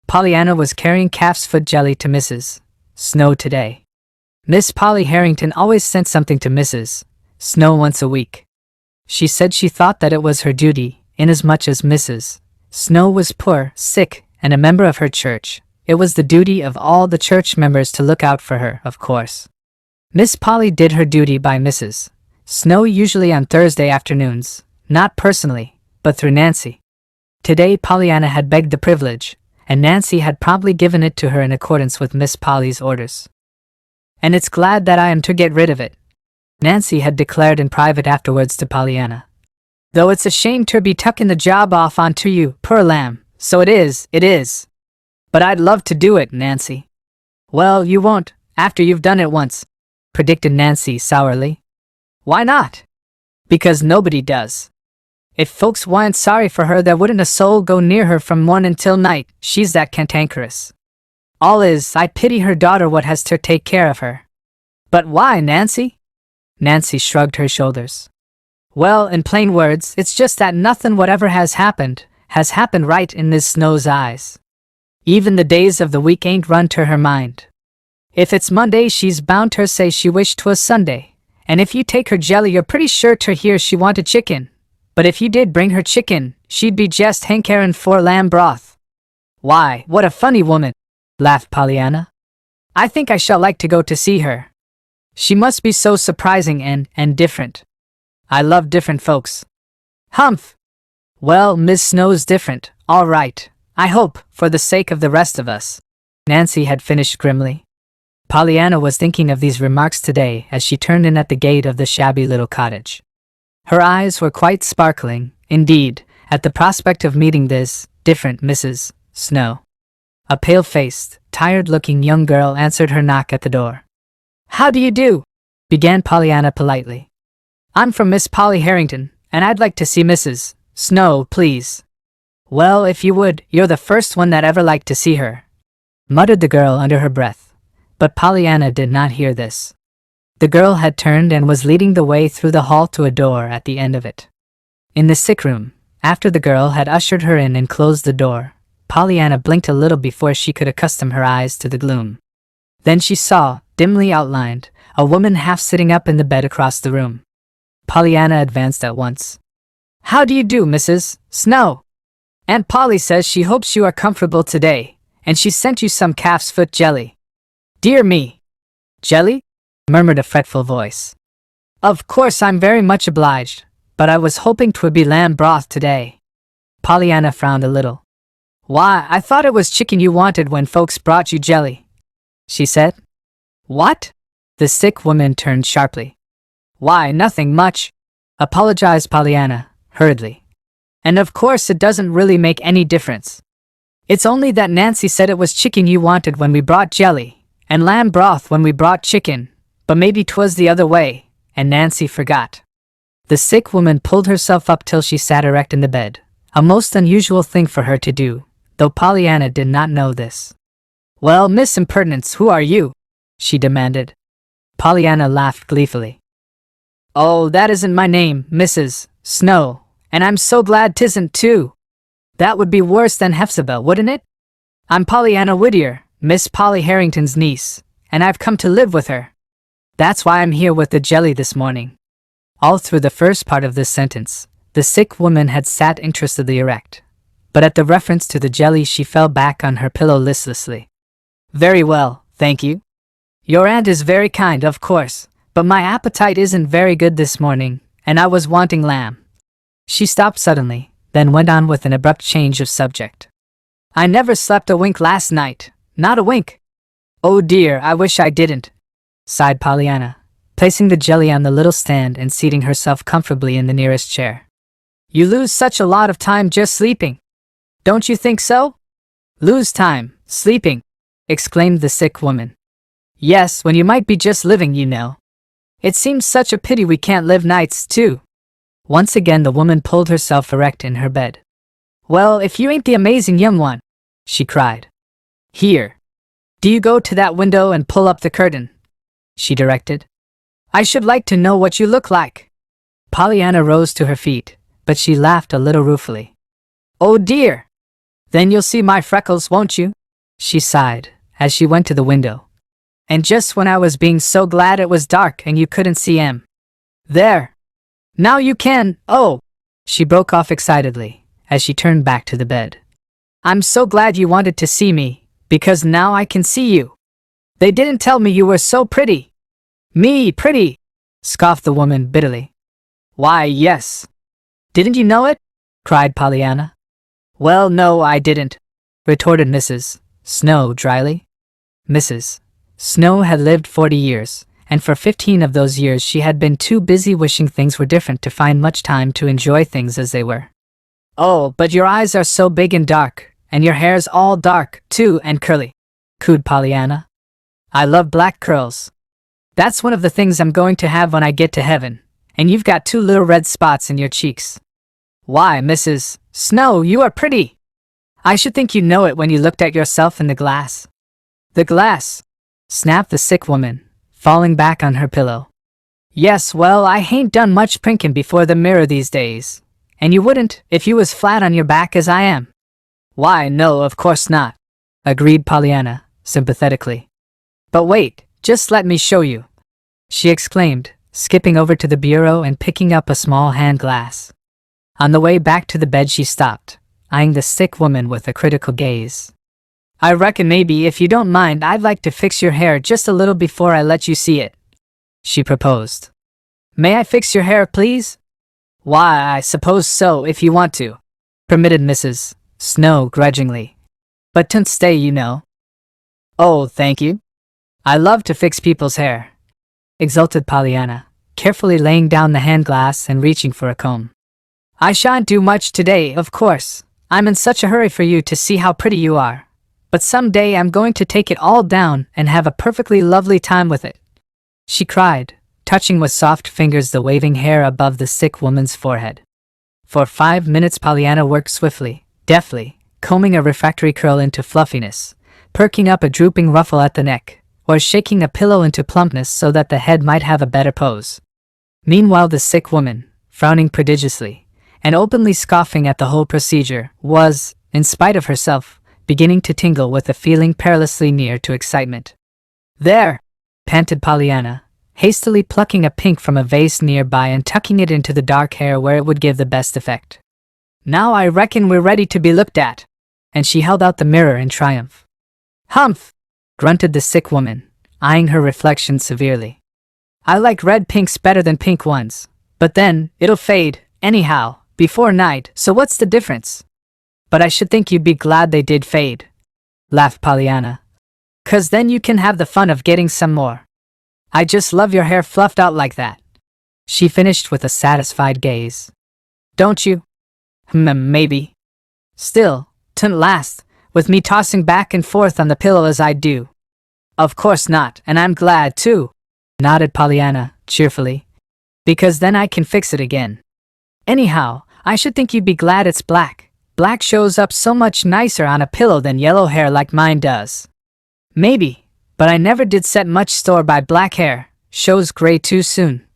Pollyanna was carrying calf's foot jelly to Mrs. Snow today. Miss Polly Harrington always sent something to Mrs. Snow once a week. She said she thought that it was her duty, inasmuch as Mrs. Snow was poor, sick, and a member of her church. It was the duty of all the church members to look out for her, of course. Miss Polly did her duty by Mrs. Snow usually on Thursday afternoons, not personally, but through Nancy. Today Pollyanna had begged the privilege, and Nancy had promptly given it to her in accordance with Miss Polly's orders. "And it's glad that I am to get rid of it," Nancy had declared in private afterwards to Pollyanna. "Though it's a shame to be tucking the job off onto you, poor lamb, so it is. But I'd love to do it, Nancy." "Well, you won't, after you've done it once," predicted Nancy sourly. "Why not?" "Because nobody does. If folks weren't sorry for her, there wouldn't a soul go near her from morning till night, she's that cantankerous. All is, I pity her daughter what has to take care of her." "But why, Nancy?" Nancy shrugged her shoulders. "Well, in plain words, it's just that nothing whatever has happened right in Miss Snow's eyes. Even the days of the week ain't run to her mind. If it's Monday, she's bound to say she wished 'twas Sunday, and if you take her jelly, you're pretty sure to hear she wanted chicken. But if you did bring her chicken, she'd be just hankering for lamb broth." "Why, what a funny woman," laughed Pollyanna. "I think I shall like to go to see her. She must be so surprising and different. I love different folks." "Humph! Well, Miss Snow's different, all right, I hope, for the sake of the rest of us," Nancy had finished grimly. Pollyanna was thinking of these remarks today as she turned in at the gate of the shabby little cottage. Her eyes were quite sparkling, indeed, at the prospect of meeting this different Mrs. Snow. A pale-faced, tired-looking young girl answered her knock at the door. "How do you do?" began Pollyanna politely. "I'm from Miss Polly Harrington, and I'd like to see Mrs. Snow, please." "Well, if you would, you're the first one that ever liked to see her," muttered the girl under her breath, but Pollyanna did not hear this. The girl had turned and was leading the way through the hall to a door at the end of it. In the sick room, after the girl had ushered her in and closed the door, Pollyanna blinked a little before she could accustom her eyes to the gloom. Then she saw, dimly outlined, a woman half sitting up in the bed across the room. Pollyanna advanced at once. "How do you do, Mrs. Snow? Aunt Polly says she hopes you are comfortable today, and she sent you some calf's foot jelly." "Dear me. Jelly?" murmured a fretful voice. "Of course I'm very much obliged, but I was hoping 'twould be lamb broth today." Pollyanna frowned a little. "Why, I thought it was chicken you wanted when folks brought you jelly," she said. "What?" The sick woman turned sharply. "Why, nothing much," apologized Pollyanna, hurriedly. "And of course it doesn't really make any difference. It's only that Nancy said it was chicken you wanted when we brought jelly, and lamb broth when we brought chicken, but maybe 'twas the other way, and Nancy forgot." The sick woman pulled herself up till she sat erect in the bed, a most unusual thing for her to do, though Pollyanna did not know this. "Well, Miss Impertinence, who are you?" she demanded. Pollyanna laughed gleefully. "Oh, that isn't my name, Mrs. Snow, and I'm so glad 'tisn't too. That would be worse than Hephzibah, wouldn't it? I'm Pollyanna Whittier, Miss Polly Harrington's niece, and I've come to live with her. That's why I'm here with the jelly this morning." All through the first part of this sentence, the sick woman had sat interestedly erect, but at the reference to the jelly she fell back on her pillow listlessly. "Very well, thank you. Your aunt is very kind, of course, but my appetite isn't very good this morning, and I was wanting lamb." She stopped suddenly, then went on with an abrupt change of subject. "I never slept a wink last night, not a wink. Oh dear, I wish I didn't," sighed Pollyanna, placing the jelly on the little stand and seating herself comfortably in the nearest chair. "You lose such a lot of time just sleeping. Don't you think so?" "Lose time, sleeping," exclaimed the sick woman. "Yes, when you might be just living, you know. It seems such a pity we can't live nights, too." Once again the woman pulled herself erect in her bed. "Well, if you ain't the amazing young one," she cried. "Here. Do you go to that window and pull up the curtain," she directed. "I should like to know what you look like." Pollyanna rose to her feet, but she laughed a little ruefully. "Oh dear! Then you'll see my freckles, won't you?" she sighed, as she went to the window. "And just when I was being so glad it was dark and you couldn't see 'em. There! Now you can, oh!" she broke off excitedly, as she turned back to the bed. "I'm so glad you wanted to see me, because now I can see you. They didn't tell me you were so pretty." "Me pretty?" scoffed the woman bitterly. "Why, yes. Didn't you know it?" cried Pollyanna. "Well, no, I didn't," retorted Mrs. Snow dryly. Mrs. Snow had lived 40 years, and for 15 of those years she had been too busy wishing things were different to find much time to enjoy things as they were. "Oh, but your eyes are so big and dark, and your hair's all dark, too, and curly," cooed Pollyanna. "I love black curls. That's one of the things I'm going to have when I get to heaven, and you've got 2 little red spots in your cheeks. Why, Mrs. Snow, you are pretty. I should think you know it when you looked at yourself in the glass." "The glass?" snapped the sick woman, falling back on her pillow. "Yes, well, I hain't done much prinkin' before the mirror these days, and you wouldn't if you was flat on your back as I am." "Why, no, of course not," agreed Pollyanna, sympathetically. "But wait, just let me show you," she exclaimed, skipping over to the bureau and picking up a small hand glass. On the way back to the bed she stopped, eyeing the sick woman with a critical gaze. "I reckon maybe, if you don't mind, I'd like to fix your hair just a little before I let you see it," she proposed. "May I fix your hair, please?" "Why, I suppose so, if you want to," permitted Mrs. Snow grudgingly. "But 't'n't stay, you know." "Oh, thank you. I love to fix people's hair," exulted Pollyanna, carefully laying down the hand glass and reaching for a comb. "I shan't do much today, of course. I'm in such a hurry for you to see how pretty you are. But someday I'm going to take it all down and have a perfectly lovely time with it," she cried, touching with soft fingers the waving hair above the sick woman's forehead. For 5 minutes Pollyanna worked swiftly, deftly, combing a refractory curl into fluffiness, perking up a drooping ruffle at the neck, or shaking a pillow into plumpness so that the head might have a better pose. Meanwhile the sick woman, frowning prodigiously, and openly scoffing at the whole procedure, was, in spite of herself, beginning to tingle with a feeling perilously near to excitement. "There!" panted Pollyanna, hastily plucking a pink from a vase nearby and tucking it into the dark hair where it would give the best effect. "Now I reckon we're ready to be looked at," and she held out the mirror in triumph. "Humph!" grunted the sick woman, eyeing her reflection severely. "I like red pinks better than pink ones, but then, it'll fade, anyhow, before night, so what's the difference?" "But I should think you'd be glad they did fade," laughed Pollyanna. "'Cause then you can have the fun of getting some more. I just love your hair fluffed out like that," she finished with a satisfied gaze. "Don't you?" Maybe. Still, 'twon't last, with me tossing back and forth on the pillow as I do." "Of course not, and I'm glad too," nodded Pollyanna, cheerfully. "Because then I can fix it again. Anyhow, I should think you'd be glad it's black. Black shows up so much nicer on a pillow than yellow hair like mine does." "Maybe, but I never did set much store by black hair. Shows gray too soon,"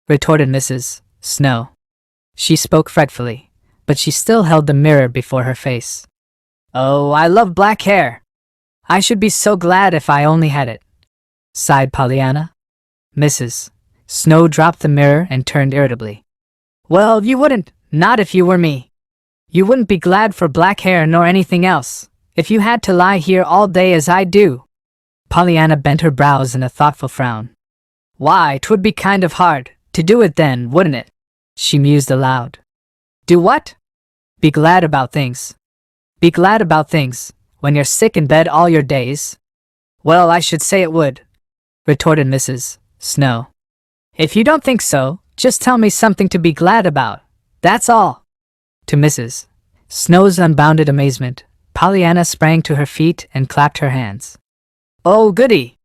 retorted Mrs. Snow. She spoke fretfully, but she still held the mirror before her face. "Oh, I love black hair. I should be so glad if I only had it," sighed Pollyanna. Mrs. Snow dropped the mirror and turned irritably. "Well, you wouldn't, not if you were me. You wouldn't be glad for black hair nor anything else, if you had to lie here all day as I do." Pollyanna bent her brows in a thoughtful frown. "Why, 'twould be kind of hard to do it then, wouldn't it?" she mused aloud. "Do what?" "Be glad about things." "Be glad about things, when you're sick in bed all your days?" "Well, I should say it would," retorted Mrs. Snow. "If you don't think so, just tell me something to be glad about, that's all." To Mrs. Snow's unbounded amazement, Pollyanna sprang to her feet and clapped her hands. "Oh, goody!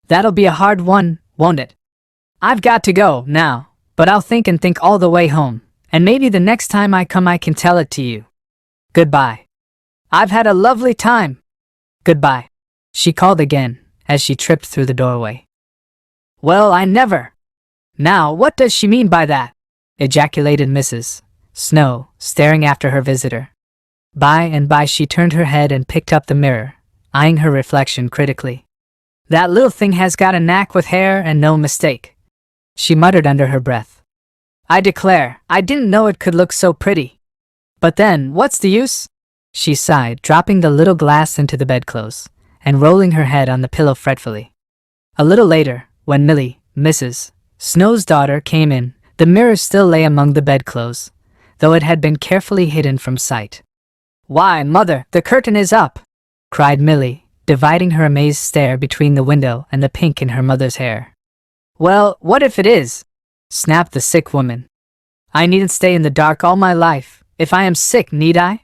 That'll be a hard one, won't it? I've got to go now, but I'll think and think all the way home, and maybe the next time I come I can tell it to you. Goodbye. I've had a lovely time. Goodbye," she called again as she tripped through the doorway. "Well, I never. Now, what does she mean by that?" ejaculated Mrs. Snow, staring after her visitor. By and by she turned her head and picked up the mirror, eyeing her reflection critically. "That little thing has got a knack with hair and no mistake," she muttered under her breath. "I declare, I didn't know it could look so pretty. But then, what's the use?" she sighed, dropping the little glass into the bedclothes, and rolling her head on the pillow fretfully. A little later, when Millie, Mrs. Snow's daughter, came in, the mirror still lay among the bedclothes, though it had been carefully hidden from sight. "Why, Mother, the curtain is up!" cried Millie, dividing her amazed stare between the window and the pink in her mother's hair. "Well, what if it is?" snapped the sick woman. "I needn't stay in the dark all my life. If I am sick, need I?"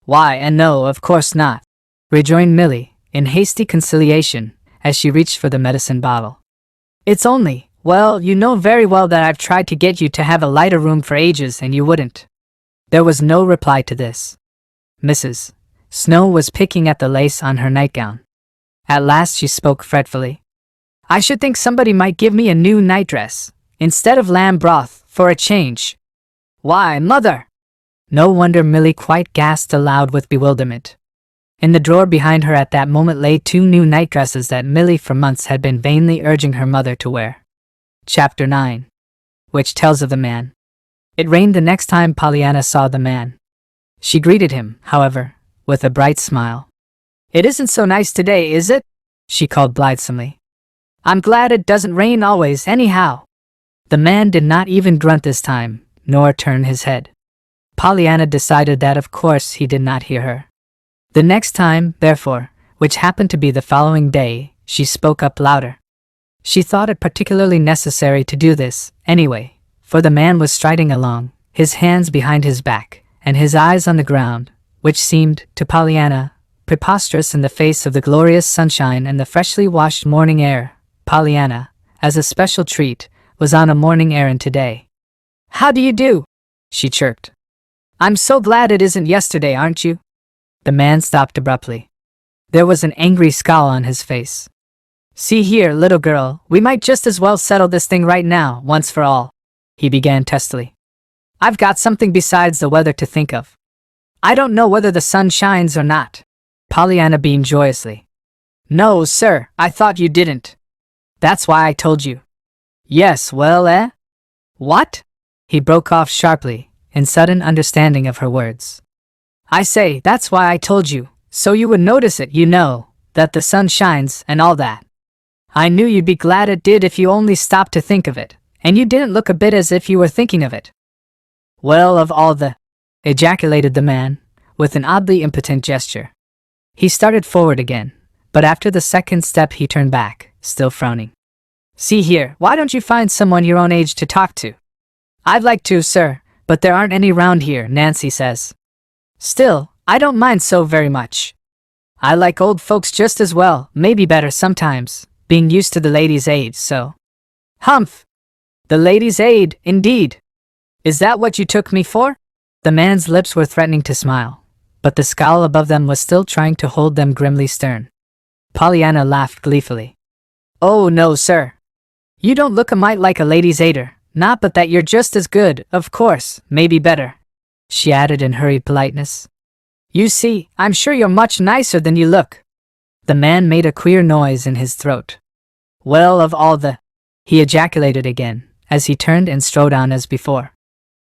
"Why, and no, of course not," rejoined Millie, in hasty conciliation, as she reached for the medicine bottle. "It's only, well, you know very well that I've tried to get you to have a lighter room for ages and you wouldn't." There was no reply to this. Mrs. Snow was picking at the lace on her nightgown. At last she spoke fretfully. "I should think somebody might give me a new nightdress, instead of lamb broth, for a change." "Why, Mother!" No wonder Millie quite gasped aloud with bewilderment. In the drawer behind her at that moment lay 2 new nightdresses that Millie for months had been vainly urging her mother to wear. Chapter 9. Which tells of the man. It rained the next time Pollyanna saw the man. She greeted him, however, with a bright smile. "It isn't so nice today, is it?" she called blithesomely. "I'm glad it doesn't rain always, anyhow." The man did not even grunt this time, nor turn his head. Pollyanna decided that of course he did not hear her. The next time, therefore, which happened to be the following day, she spoke up louder. She thought it particularly necessary to do this, anyway, for the man was striding along, his hands behind his back, and his eyes on the ground, which seemed, to Pollyanna, preposterous in the face of the glorious sunshine and the freshly washed morning air. Pollyanna, as a special treat, was on a morning errand today. "How do you do?" she chirped. "I'm so glad it isn't yesterday, aren't you?" The man stopped abruptly. There was an angry scowl on his face. "See here, little girl, we might just as well settle this thing right now, once for all," he began testily. "I've got something besides the weather to think of. I don't know whether the sun shines or not." Pollyanna beamed joyously. "No, sir, I thought you didn't. That's why I told you." Yes, well, What? He broke off sharply, in sudden understanding of her words. I say, that's why I told you, so you would notice it, you know, that the sun shines and all that. I knew you'd be glad it did if you only stopped to think of it, and you didn't look a bit as if you were thinking of it. Well, of all the... ejaculated the man, with an oddly impotent gesture. He started forward again, but after the second step he turned back, still frowning. See here, why don't you find someone your own age to talk to? I'd like to, sir, but there aren't any round here, Nancy says. Still, I don't mind so very much. I like old folks just as well, maybe better sometimes, being used to the ladies' aid, so. Humph! The ladies' aid, indeed. Is that what you took me for? The man's lips were threatening to smile, but the scowl above them was still trying to hold them grimly stern. Pollyanna laughed gleefully. Oh no, sir. You don't look a mite like a ladies' aider, not but that you're just as good, of course, maybe better, she added in hurried politeness. You see, I'm sure you're much nicer than you look. The man made a queer noise in his throat. Well, of all the... he ejaculated again, as he turned and strode on as before.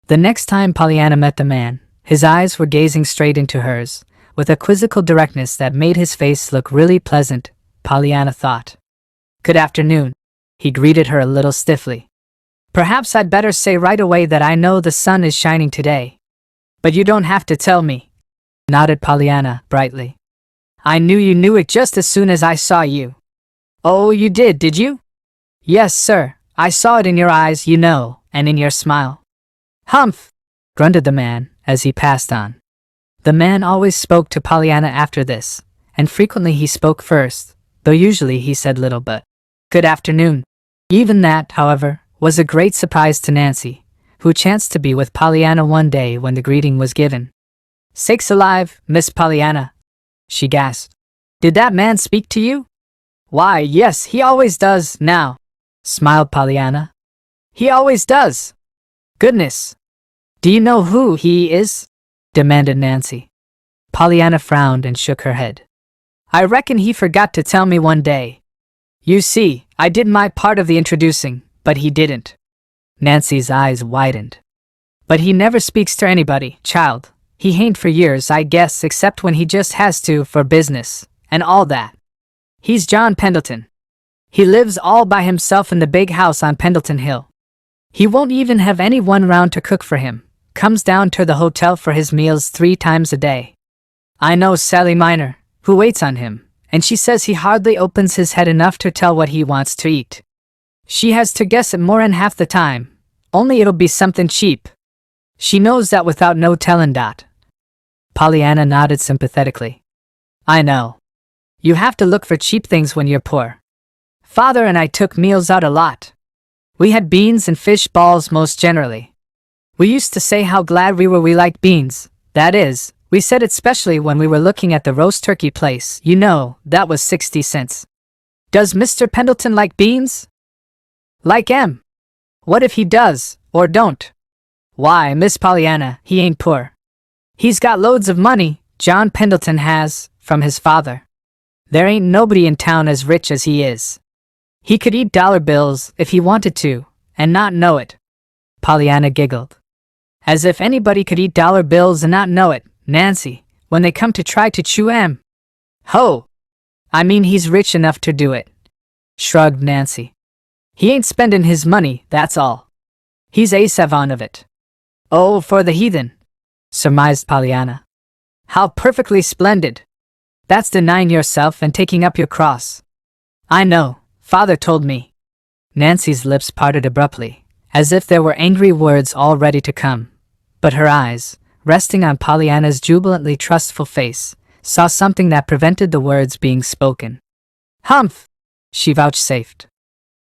The next time Pollyanna met the man, his eyes were gazing straight into hers, with a quizzical directness that made his face look really pleasant, Pollyanna thought. Good afternoon, he greeted her a little stiffly. Perhaps I'd better say right away that I know the sun is shining today. But you don't have to tell me, nodded Pollyanna brightly. I knew you knew it just as soon as I saw you. Oh, you did you? Yes, sir, I saw it in your eyes, you know, and in your smile. Humph! Grunted the man, as he passed on. The man always spoke to Pollyanna after this, and frequently he spoke first, though usually he said little but, good afternoon. Even that, however, was a great surprise to Nancy, who chanced to be with Pollyanna one day when the greeting was given. Sakes alive, Miss Pollyanna, she gasped. Did that man speak to you? Why, yes, he always does, now, smiled Pollyanna. He always does. Goodness. Do you know who he is? Demanded Nancy. Pollyanna frowned and shook her head. I reckon he forgot to tell me one day. You see, I did my part of the introducing, but he didn't. Nancy's eyes widened. But he never speaks to anybody, child. He hain't for years, I guess, except when he just has to for business, and all that. He's John Pendleton. He lives all by himself in the big house on Pendleton Hill. He won't even have anyone round to cook for him. Comes down to the hotel for his meals 3 times a day. I know Sally Miner, who waits on him, and she says he hardly opens his head enough to tell what he wants to eat. She has to guess it more'n half the time, only it'll be something cheap. She knows that without no tellin' dot. Pollyanna nodded sympathetically. I know. You have to look for cheap things when you're poor. Father and I took meals out a lot. We had beans and fish balls most generally. We used to say how glad we were we liked beans. That is, we said it specially when we were looking at the roast turkey place, you know, that was 60 cents. Does Mr. Pendleton like beans? Like 'em. What if he does, or don't? Why, Miss Pollyanna, he ain't poor. He's got loads of money, John Pendleton has, from his father. There ain't nobody in town as rich as he is. He could eat dollar bills if he wanted to, and not know it. Pollyanna giggled. As if anybody could eat dollar bills and not know it, Nancy, when they come to try to chew 'em. Ho! I mean he's rich enough to do it, shrugged Nancy. He ain't spending his money, that's all. He's a savant of it. Oh, for the heathen, surmised Pollyanna. How perfectly splendid. That's denying yourself and taking up your cross. I know, Father told me. Nancy's lips parted abruptly, as if there were angry words all ready to come, but her eyes, resting on Pollyanna's jubilantly trustful face, saw something that prevented the words being spoken. Humph! She vouchsafed.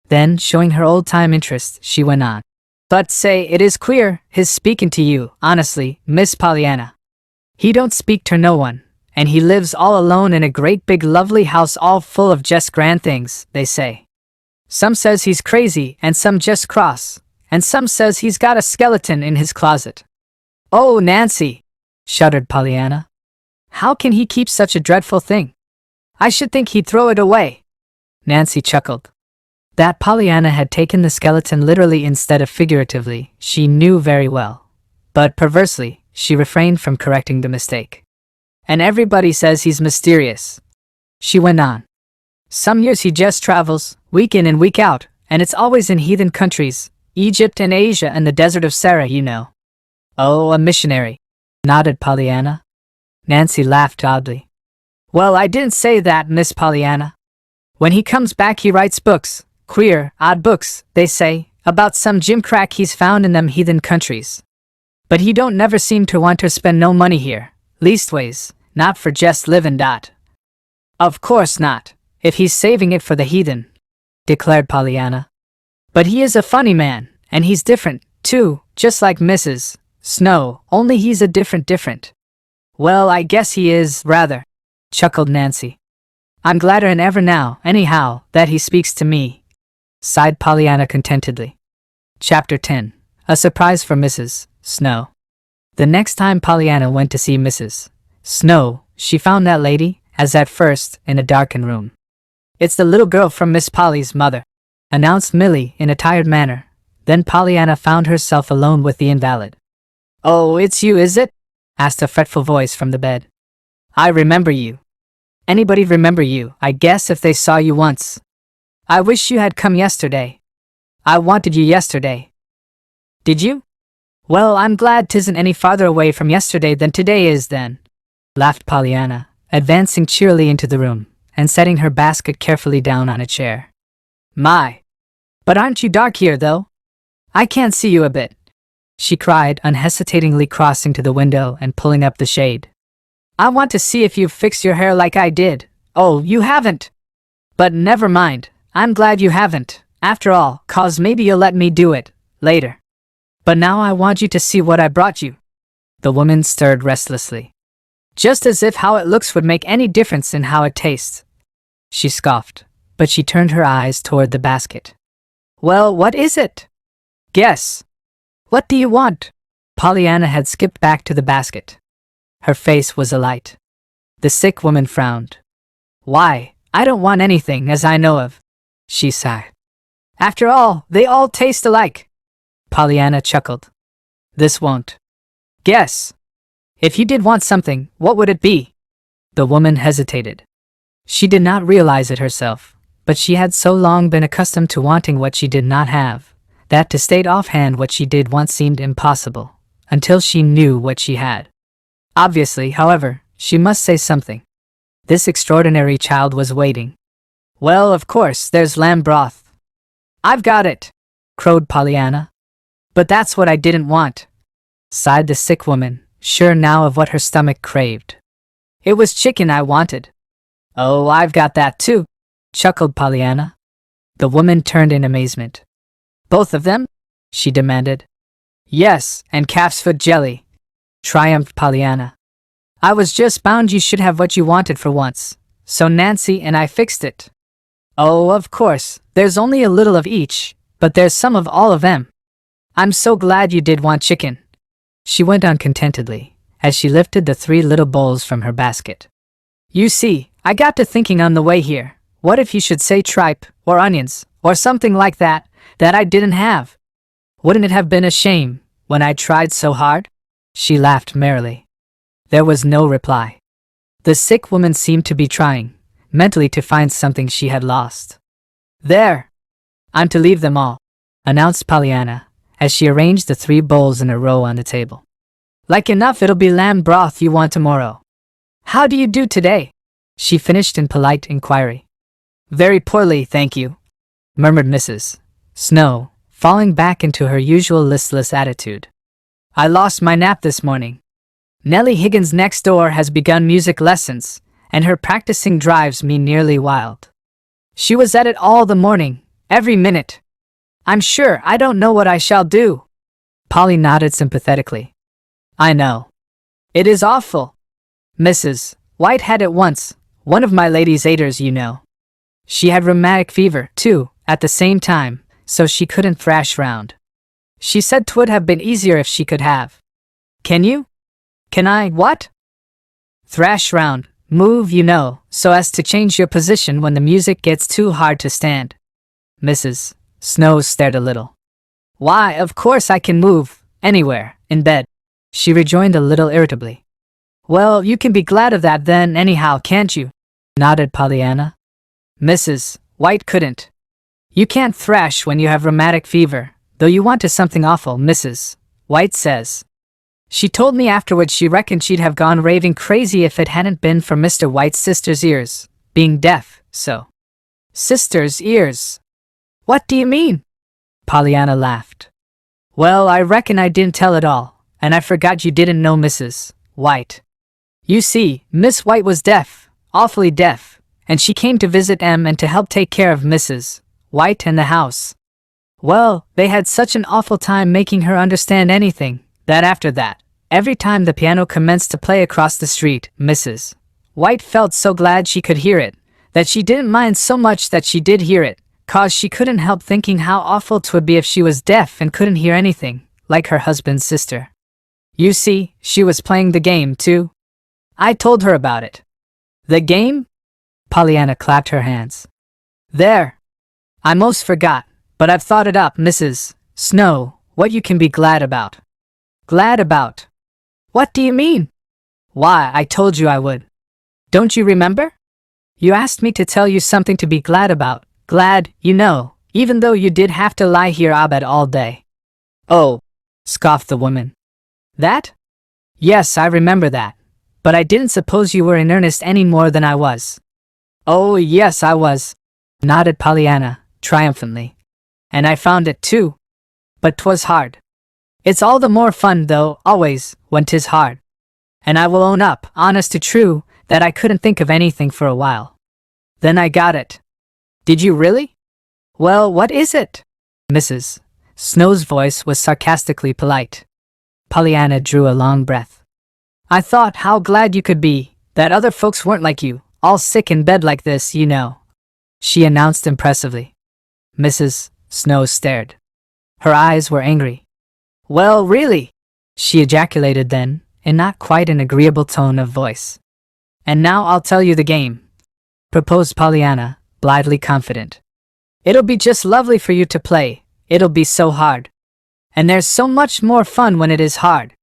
Then, showing her old-time interest, she went on. But say, it is queer, his speaking to you, honestly, Miss Pollyanna. He don't speak to no one, and he lives all alone in a great big lovely house all full of just grand things, they say. Some says he's crazy, and some just cross, and some says he's got a skeleton in his closet. Oh, Nancy, shuddered Pollyanna. How can he keep such a dreadful thing? I should think he'd throw it away. Nancy chuckled. That Pollyanna had taken the skeleton literally instead of figuratively, she knew very well. But perversely, she refrained from correcting the mistake. And everybody says he's mysterious. She went on. Some years he just travels, week in and week out, and it's always in heathen countries, Egypt and Asia and the desert of Sarah, you know. Oh, a missionary, nodded Pollyanna. Nancy laughed oddly. Well, I didn't say that, Miss Pollyanna. When he comes back he writes books, queer, odd books, they say, about some gimcrack he's found in them heathen countries. But he don't never seem to want to spend no money here, leastways, not for just livin'. Of course not, if he's saving it for the heathen, declared Pollyanna. But he is a funny man, and he's different, too, just like Mrs. Snow, only he's a different. Well, I guess he is, rather, chuckled Nancy. I'm gladder than ever now, anyhow, that he speaks to me, sighed Pollyanna contentedly. Chapter 10. A surprise for Mrs. Snow. The next time Pollyanna went to see Mrs. Snow, she found that lady, as at first, in a darkened room. It's the little girl from Miss Polly's mother, announced Millie in a tired manner. Then Pollyanna found herself alone with the invalid. Oh, it's you, is it? Asked a fretful voice from the bed. I remember you. Anybody remember you, I guess, if they saw you once. I wish you had come yesterday. I wanted you yesterday. Did you? Well, I'm glad 'tisn't any farther away from yesterday than today is then, laughed Pollyanna, advancing cheerily into the room, and setting her basket carefully down on a chair. My! But aren't you dark here, though? I can't see you a bit, she cried, unhesitatingly crossing to the window and pulling up the shade. I want to see if you've fixed your hair like I did. Oh, you haven't! But never mind, I'm glad you haven't, after all, 'cause maybe you'll let me do it, later. But now I want you to see what I brought you. The woman stirred restlessly. Just as if how it looks would make any difference in how it tastes. She scoffed, but she turned her eyes toward the basket. Well, what is it? Guess. What do you want? Pollyanna had skipped back to the basket. Her face was alight. The sick woman frowned. Why, I don't want anything as I know of, she sighed. After all, they all taste alike. Pollyanna chuckled. This won't. Guess. If you did want something, what would it be? The woman hesitated. She did not realize it herself, but she had so long been accustomed to wanting what she did not have, that to state offhand what she did want seemed impossible, until she knew what she had. Obviously, however, she must say something. This extraordinary child was waiting. Well, of course, there's lamb broth. I've got it, crowed Pollyanna. But that's what I didn't want, sighed the sick woman, sure now of what her stomach craved. It was chicken I wanted. Oh, I've got that too, chuckled Pollyanna. The woman turned in amazement. Both of them? She demanded. Yes, and calf's foot jelly, triumphed Pollyanna. I was just bound you should have what you wanted for once, so Nancy and I fixed it. Oh, of course, there's only a little of each, but there's some of all of them. I'm so glad you did want chicken, she went on contentedly, as she lifted the 3 little bowls from her basket. You see, I got to thinking on the way here, what if you should say tripe, or onions, or something like that, that I didn't have? Wouldn't it have been a shame, when I tried so hard? She laughed merrily. There was no reply. The sick woman seemed to be trying, mentally, to find something she had lost. There! I'm to leave them all, announced Pollyanna, as she arranged the 3 bowls in a row on the table. Like enough it'll be lamb broth you want tomorrow. How do you do today? She finished in polite inquiry. Very poorly, thank you, murmured Mrs. Snow, falling back into her usual listless attitude. I lost my nap this morning. Nellie Higgins next door has begun music lessons, and her practicing drives me nearly wild. She was at it all the morning, every minute. I'm sure I don't know what I shall do. Polly nodded sympathetically. I know. It is awful. Mrs. White had it once, one of my lady's aiders, you know. She had rheumatic fever, too, at the same time, so she couldn't thrash round. She said 'twould have been easier if she could have. Can you? Can I, what? Thrash round, move, you know, so as to change your position when the music gets too hard to stand. Mrs. Snow stared a little. Why, of course I can move, anywhere, in bed, she rejoined a little irritably. Well, you can be glad of that then anyhow, can't you? Nodded Pollyanna. Mrs. White couldn't. You can't thrash when you have rheumatic fever, though you wanted something awful, Mrs. White says. She told me afterwards she reckoned she'd have gone raving crazy if it hadn't been for Mr. White's sister's ears, being deaf, so. Sister's ears? What do you mean? Pollyanna laughed. Well, I reckon I didn't tell it all, and I forgot you didn't know Mrs. White. You see, Miss White was deaf, awfully deaf, and she came to visit Em and to help take care of Mrs. White and the house. Well, they had such an awful time making her understand anything, that after that, every time the piano commenced to play across the street, Mrs. White felt so glad she could hear it, that she didn't mind so much that she did hear it, 'cause she couldn't help thinking how awful 'twould be if she was deaf and couldn't hear anything, like her husband's sister. You see, she was playing the game, too. I told her about it. The game? Pollyanna clapped her hands. There! I most forgot, but I've thought it up, Mrs. Snow, what you can be glad about. Glad about? What do you mean? Why, I told you I would. Don't you remember? You asked me to tell you something to be glad about. Glad, you know, even though you did have to lie here abed all day. Oh, scoffed the woman. That? Yes, I remember that. But I didn't suppose you were in earnest any more than I was. Oh, yes, I was, nodded Pollyanna, triumphantly. And I found it too. But 'twas hard. It's all the more fun, though, always, when 'tis hard. And I will own up, honest to true, that I couldn't think of anything for a while. Then I got it. Did you really? Well, what is it? Mrs. Snow's voice was sarcastically polite. Pollyanna drew a long breath. I thought how glad you could be, that other folks weren't like you, all sick in bed like this, you know, she announced impressively. Mrs. Snow stared. Her eyes were angry. Well, really, she ejaculated then, in not quite an agreeable tone of voice. And now I'll tell you the game, proposed Pollyanna, blithely confident. It'll be just lovely for you to play, it'll be so hard. And there's so much more fun when it is hard.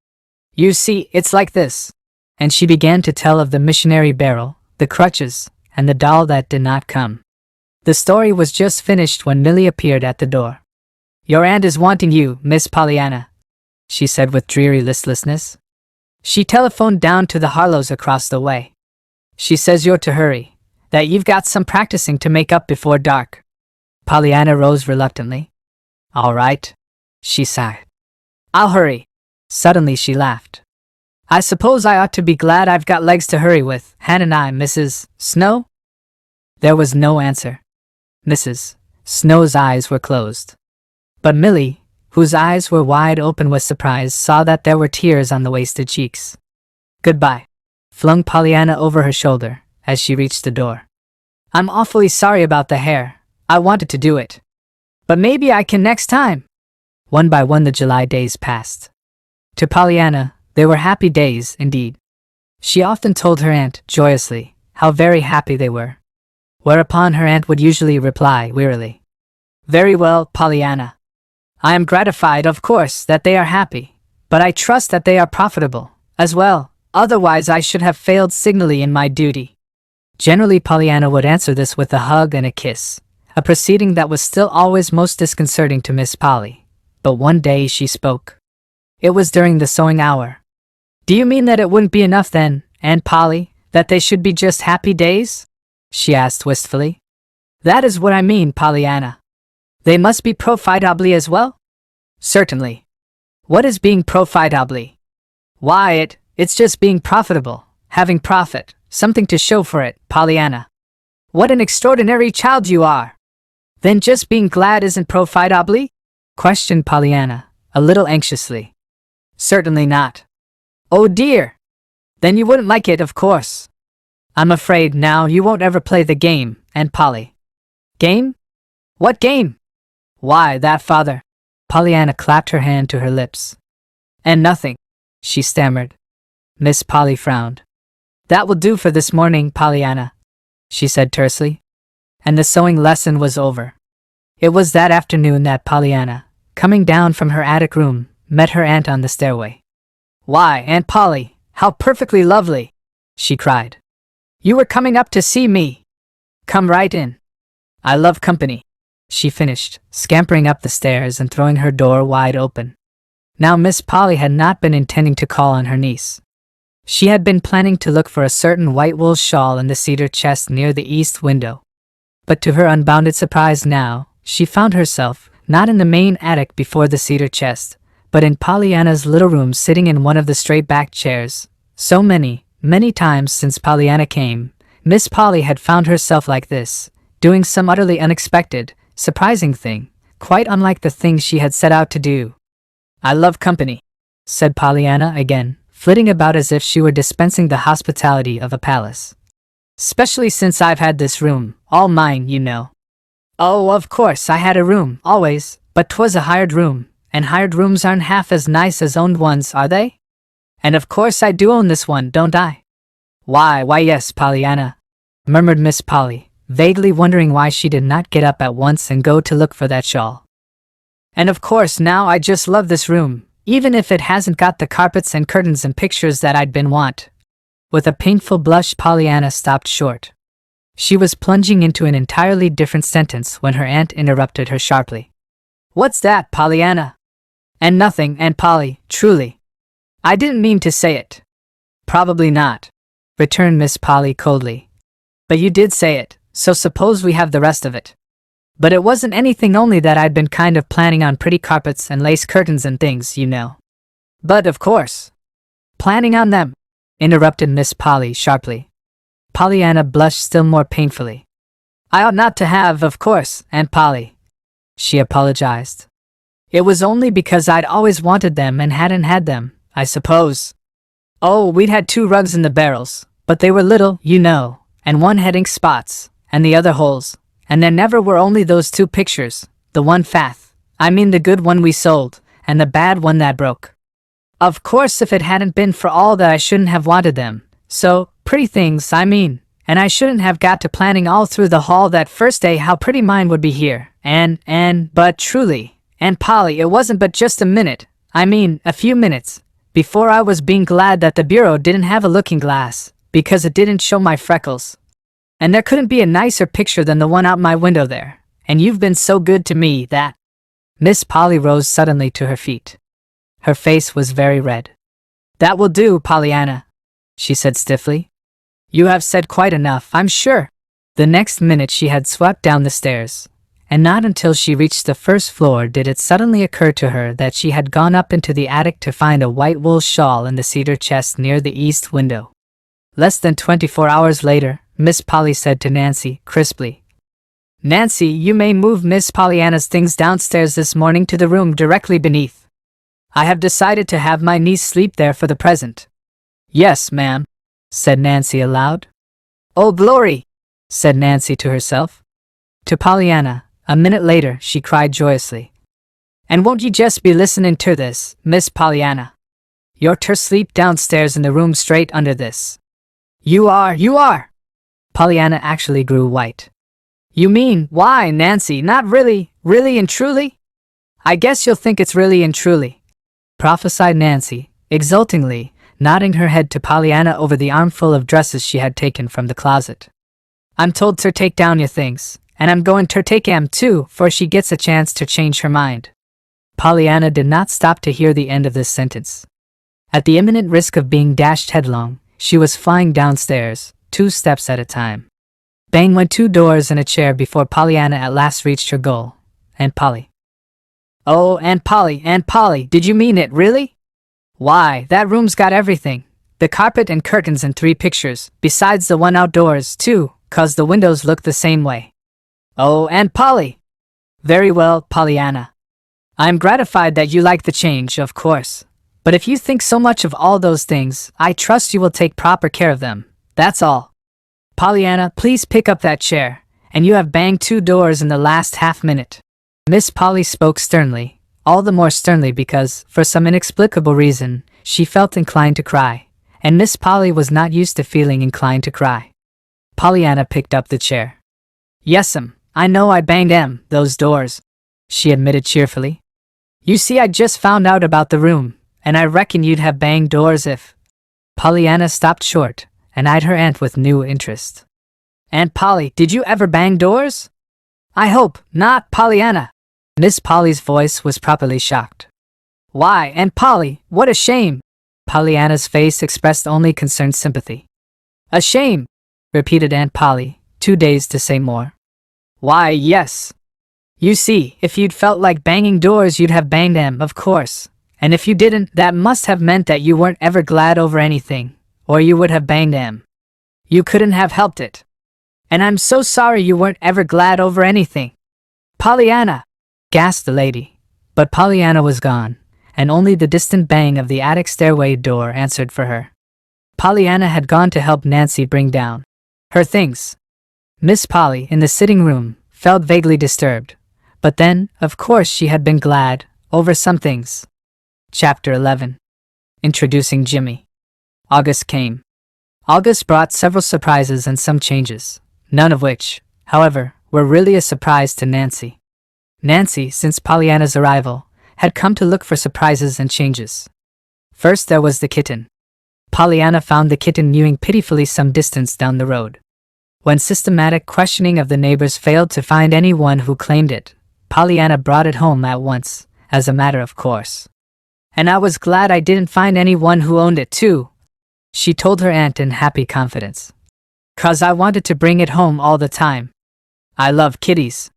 You see, it's like this. And she began to tell of the missionary barrel, the crutches, and the doll that did not come. The story was just finished when Millie appeared at the door. Your aunt is wanting you, Miss Pollyanna, she said with dreary listlessness. She telephoned down to the Harlows across the way. She says you're to hurry, that you've got some practicing to make up before dark. Pollyanna rose reluctantly. All right, she sighed. I'll hurry. Suddenly she laughed. I suppose I ought to be glad I've got legs to hurry with, hadn't I, Mrs. Snow? There was no answer. Mrs. Snow's eyes were closed. But Millie, whose eyes were wide open with surprise, saw that there were tears on the wasted cheeks. Goodbye, flung Pollyanna over her shoulder as she reached the door. I'm awfully sorry about the hair. I wanted to do it. But maybe I can next time. One by one the July days passed. To Pollyanna, they were happy days indeed. She often told her aunt, joyously, how very happy they were. Whereupon her aunt would usually reply wearily, Very well, Pollyanna. I am gratified, of course, that they are happy, but I trust that they are profitable, as well, otherwise I should have failed signally in my duty. Generally Pollyanna would answer this with a hug and a kiss, a proceeding that was still always most disconcerting to Miss Polly. But one day she spoke. It was during the sewing hour. Do you mean that it wouldn't be enough then, Aunt Polly, that they should be just happy days? She asked wistfully. That is what I mean, Pollyanna. They must be profitably as well? Certainly. What is being profitably? Why, it's just being profitable, having profit, something to show for it, Pollyanna. What an extraordinary child you are! Then just being glad isn't profitably? Questioned Pollyanna, a little anxiously. Certainly not. Oh dear! Then you wouldn't like it, of course. I'm afraid now you won't ever play the game, Aunt Polly. Game? What game? Why, that, father. Pollyanna clapped her hand to her lips. And nothing, she stammered. Miss Polly frowned. That will do for this morning, Pollyanna, she said tersely. And the sewing lesson was over. It was that afternoon that Pollyanna, coming down from her attic room, met her aunt on the stairway. "Why, Aunt Polly, how perfectly lovely!" she cried. "You were coming up to see me? Come right in. I love company," she finished, scampering up the stairs and throwing her door wide open. Now Miss Polly had not been intending to call on her niece. She had been planning to look for a certain white wool shawl in the cedar chest near the east window. But to her unbounded surprise now, she found herself not in the main attic before the cedar chest, but in Pollyanna's little room sitting in one of the straight-backed chairs. So many times since Pollyanna came, Miss Polly had found herself like this, doing some utterly unexpected, surprising thing, quite unlike the things she had set out to do. "I love company," said Pollyanna again, flitting about as if she were dispensing the hospitality of a palace. "Especially since I've had this room, all mine, you know." "Oh, of course I had a room, always, but 'twas a hired room, and hired rooms aren't half as nice as owned ones, are they? And of course I do own this one, don't I?" Why yes, Pollyanna," murmured Miss Polly, vaguely wondering why she did not get up at once and go to look for that shawl. "And of course now I just love this room, even if it hasn't got the carpets and curtains and pictures that I'd been want." With a painful blush, Pollyanna stopped short. She was plunging into an entirely different sentence when her aunt interrupted her sharply. "What's that, Pollyanna?" "And nothing, Aunt Polly, truly. I didn't mean to say it." "Probably not," returned Miss Polly coldly. "But you did say it, so suppose we have the rest of it." "But it wasn't anything, only that I'd been kind of planning on pretty carpets and lace curtains and things, you know." "But of course." "Planning on them," interrupted Miss Polly sharply. Pollyanna blushed still more painfully. "I ought not to have, of course, Aunt Polly," she apologized. "It was only because I'd always wanted them and hadn't had them, I suppose. Oh, we'd had 2 rugs in the barrels, but they were little, you know, and one had ink spots, and the other holes, and there never were only those 2 pictures, the one I mean the good one we sold, and the bad one that broke. Of course if it hadn't been for all that I shouldn't have wanted them, so, pretty things, I mean, and I shouldn't have got to planning all through the hall that first day how pretty mine would be here, but truly, Aunt Polly, it wasn't but just a minute, I mean, a few minutes, before I was being glad that the bureau didn't have a looking glass, because it didn't show my freckles. And there couldn't be a nicer picture than the one out my window there, and you've been so good to me that—" Miss Polly rose suddenly to her feet. Her face was very red. "That will do, Pollyanna," she said stiffly. "You have said quite enough, I'm sure." The next minute she had swept down the stairs, and not until she reached the first floor did it suddenly occur to her that she had gone up into the attic to find a white wool shawl in the cedar chest near the east window. Less than 24 hours later, Miss Polly said to Nancy, crisply, "Nancy, you may move Miss Pollyanna's things downstairs this morning to the room directly beneath. I have decided to have my niece sleep there for the present." "Yes, ma'am," said Nancy aloud. "Oh, glory!" said Nancy to herself. To Pollyanna, a minute later, she cried joyously, "And won't you just be listening to this, Miss Pollyanna? You're to sleep downstairs in the room straight under this." You are! Pollyanna actually grew white. "You mean, why, Nancy, not really and truly?" "I guess you'll think it's really and truly," prophesied Nancy, exultingly, nodding her head to Pollyanna over the armful of dresses she had taken from the closet. "I'm told to take down your things, and I'm going to take 'em too, for she gets a chance to change her mind." Pollyanna did not stop to hear the end of this sentence. At the imminent risk of being dashed headlong, she was flying downstairs, 2 steps at a time. Bang went 2 doors and a chair before Pollyanna at last reached her goal. "Aunt Polly." "Oh, Aunt Polly, did you mean it, really? Why, that room's got everything. The carpet and curtains and 3 pictures, besides the one outdoors, too, 'cause the windows look the same way." "Oh, Aunt Polly." "Very well, Pollyanna. I'm gratified that you like the change, of course. But if you think so much of all those things, I trust you will take proper care of them, that's all. Pollyanna, please pick up that chair, and you have banged 2 doors in the last half-minute." Miss Polly spoke sternly, all the more sternly because, for some inexplicable reason, she felt inclined to cry, and Miss Polly was not used to feeling inclined to cry. Pollyanna picked up the chair. "Yes'm, I know I banged those doors," she admitted cheerfully. "You see, I just found out about the room, and I reckon you'd have banged doors if—" Pollyanna stopped short and eyed her aunt with new interest. "Aunt Polly, did you ever bang doors?" "I hope not, Pollyanna." Miss Polly's voice was properly shocked. "Why, Aunt Polly, what a shame!" Pollyanna's face expressed only concerned sympathy. "A shame," repeated Aunt Polly, too dazed to say more. "Why, yes. You see, if you'd felt like banging doors, you'd have banged them, of course. And if you didn't, that must have meant that you weren't ever glad over anything, or you would have banged them. You couldn't have helped it. And I'm so sorry you weren't ever glad over anything." "Pollyanna!" gasped the lady. But Pollyanna was gone, and only the distant bang of the attic stairway door answered for her. Pollyanna had gone to help Nancy bring down her things. Miss Polly, in the sitting room, felt vaguely disturbed, but then, of course, she had been glad over some things. Chapter 11. Introducing Jimmy. August came. August brought several surprises and some changes, none of which, however, were really a surprise to Nancy. Nancy, since Pollyanna's arrival, had come to look for surprises and changes. First there was the kitten. Pollyanna found the kitten mewing pitifully some distance down the road. When systematic questioning of the neighbors failed to find anyone who claimed it, Pollyanna brought it home at once, as a matter of course. "And I was glad I didn't find anyone who owned it too," she told her aunt in happy confidence. "'Cause I wanted to bring it home all the time. I love kitties.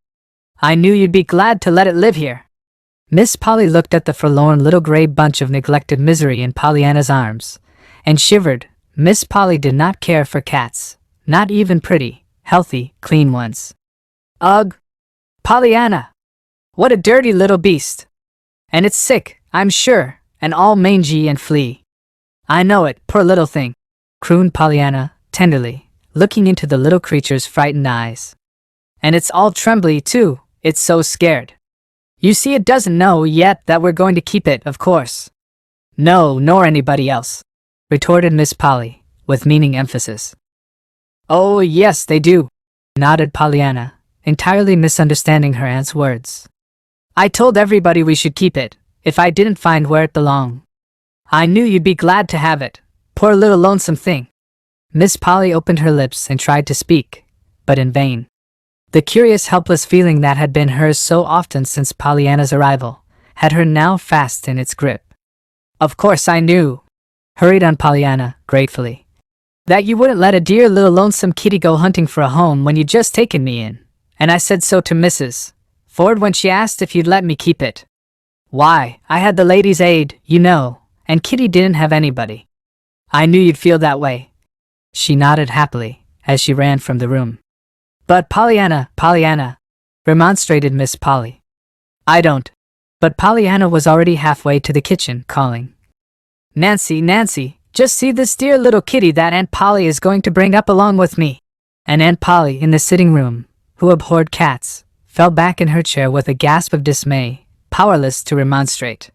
I knew you'd be glad to let it live here." Miss Polly looked at the forlorn little gray bunch of neglected misery in Pollyanna's arms, and shivered. Miss Polly did not care for cats, not even pretty, healthy, clean ones. "Ugh! Pollyanna! What a dirty little beast! And it's sick, I'm sure, and all mangy and flea." "I know it, poor little thing," crooned Pollyanna, tenderly, looking into the little creature's frightened eyes. "And it's all trembly, too, it's so scared. You see, it doesn't know yet that we're going to keep it, of course." "No, nor anybody else," retorted Miss Polly, with meaning emphasis. "Oh, yes, they do," nodded Pollyanna, entirely misunderstanding her aunt's words. "I told everybody we should keep it, if I didn't find where it belonged. I knew you'd be glad to have it, poor little lonesome thing." Miss Polly opened her lips and tried to speak, but in vain. The curious, helpless feeling that had been hers so often since Pollyanna's arrival had her now fast in its grip. "Of course I knew," hurried on Pollyanna, gratefully, "that you wouldn't let a dear little lonesome kitty go hunting for a home when you'd just taken me in, and I said so to Mrs. Ford when she asked if you'd let me keep it. Why, I had the ladies' aid, you know, and Kitty didn't have anybody. I knew you'd feel that way." She nodded happily as she ran from the room. "But Pollyanna, remonstrated Miss Polly. "I don't." But Pollyanna was already halfway to the kitchen, calling, Nancy, just see this dear little kitty that Aunt Polly is going to bring up along with me." And Aunt Polly, in the sitting room, who abhorred cats, fell back in her chair with a gasp of dismay, powerless to remonstrate.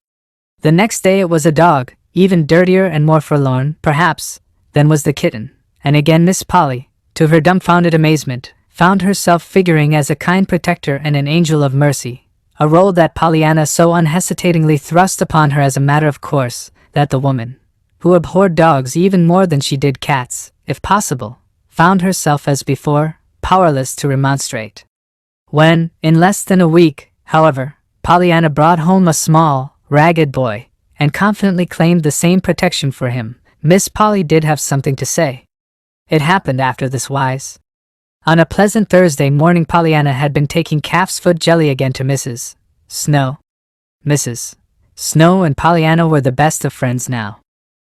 The next day it was a dog, even dirtier and more forlorn, perhaps, than was the kitten, and again Miss Polly, to her dumbfounded amazement, found herself figuring as a kind protector and an angel of mercy, a role that Pollyanna so unhesitatingly thrust upon her as a matter of course, that the woman, who abhorred dogs even more than she did cats, if possible, found herself as before, powerless to remonstrate. When, in less than a week, however, Pollyanna brought home a small, ragged boy, and confidently claimed the same protection for him, Miss Polly did have something to say. It happened after this wise. On a pleasant Thursday morning, Pollyanna had been taking calf's foot jelly again to Mrs. Snow. Mrs. Snow and Pollyanna were the best of friends now.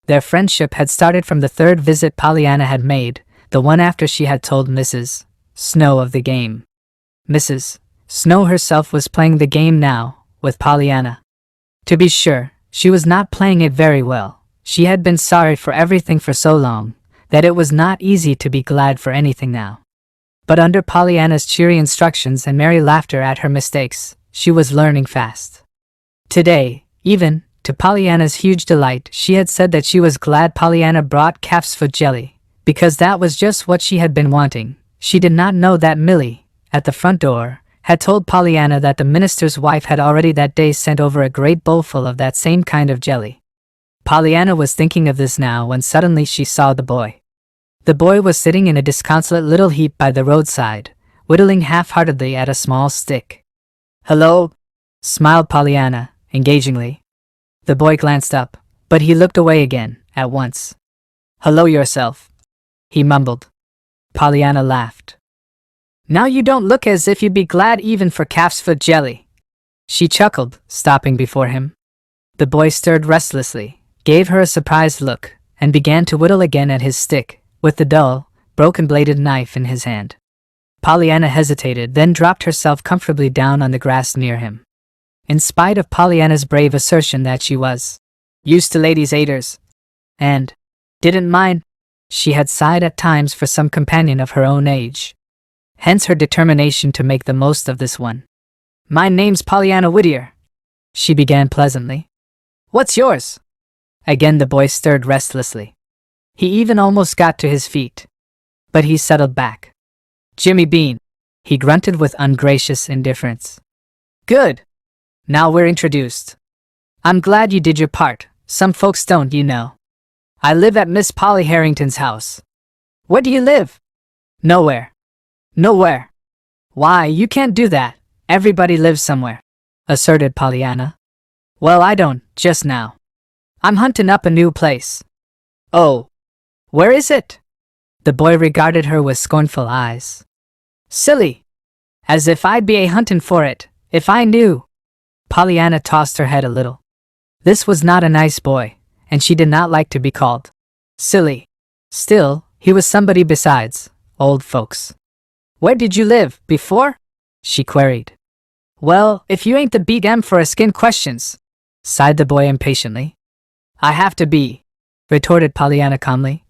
Their friendship had started from the third visit Pollyanna had made, the one after she had told Mrs. Snow of the game. Mrs. Snow herself was playing the game now, with Pollyanna. To be sure, she was not playing it very well. She had been sorry for everything for so long, that it was not easy to be glad for anything now. But under Pollyanna's cheery instructions and merry laughter at her mistakes, she was learning fast. Today, even, to Pollyanna's huge delight, she had said that she was glad Pollyanna brought calf's foot jelly, because that was just what she had been wanting. She did not know that Millie, at the front door, had told Pollyanna that the minister's wife had already that day sent over a great bowlful of that same kind of jelly. Pollyanna was thinking of this now when suddenly she saw the boy. The boy was sitting in a disconsolate little heap by the roadside, whittling half-heartedly at a small stick. "Hello?" smiled Pollyanna, engagingly. The boy glanced up, but he looked away again, at once. "Hello yourself," he mumbled. Pollyanna laughed. "Now you don't look as if you'd be glad even for calf's foot jelly," she chuckled, stopping before him. The boy stirred restlessly, gave her a surprised look, and began to whittle again at his stick, with the dull, broken-bladed knife in his hand. Pollyanna hesitated, then dropped herself comfortably down on the grass near him. In spite of Pollyanna's brave assertion that she was used to ladies' aiders, and didn't mind, she had sighed at times for some companion of her own age. Hence her determination to make the most of this one. "My name's Pollyanna Whittier," she began pleasantly. "What's yours?" Again the boy stirred restlessly. He even almost got to his feet. But he settled back. "Jimmy Bean," he grunted with ungracious indifference. "Good. Now we're introduced. I'm glad you did your part. Some folks don't, you know. I live at Miss Polly Harrington's house." "Where do you live?" "Nowhere." "Nowhere? Why, you can't do that. Everybody lives somewhere," asserted Pollyanna. "Well, I don't, just now. I'm hunting up a new place." "Oh. Where is it?" The boy regarded her with scornful eyes. "Silly. As if I'd be hunting for it, if I knew." Pollyanna tossed her head a little. This was not a nice boy, and she did not like to be called silly. Still, he was somebody besides old folks. "Where did you live, before?" she queried. "Well, if you ain't the beat em for askin' questions," sighed the boy impatiently. "I have to be," retorted Pollyanna calmly.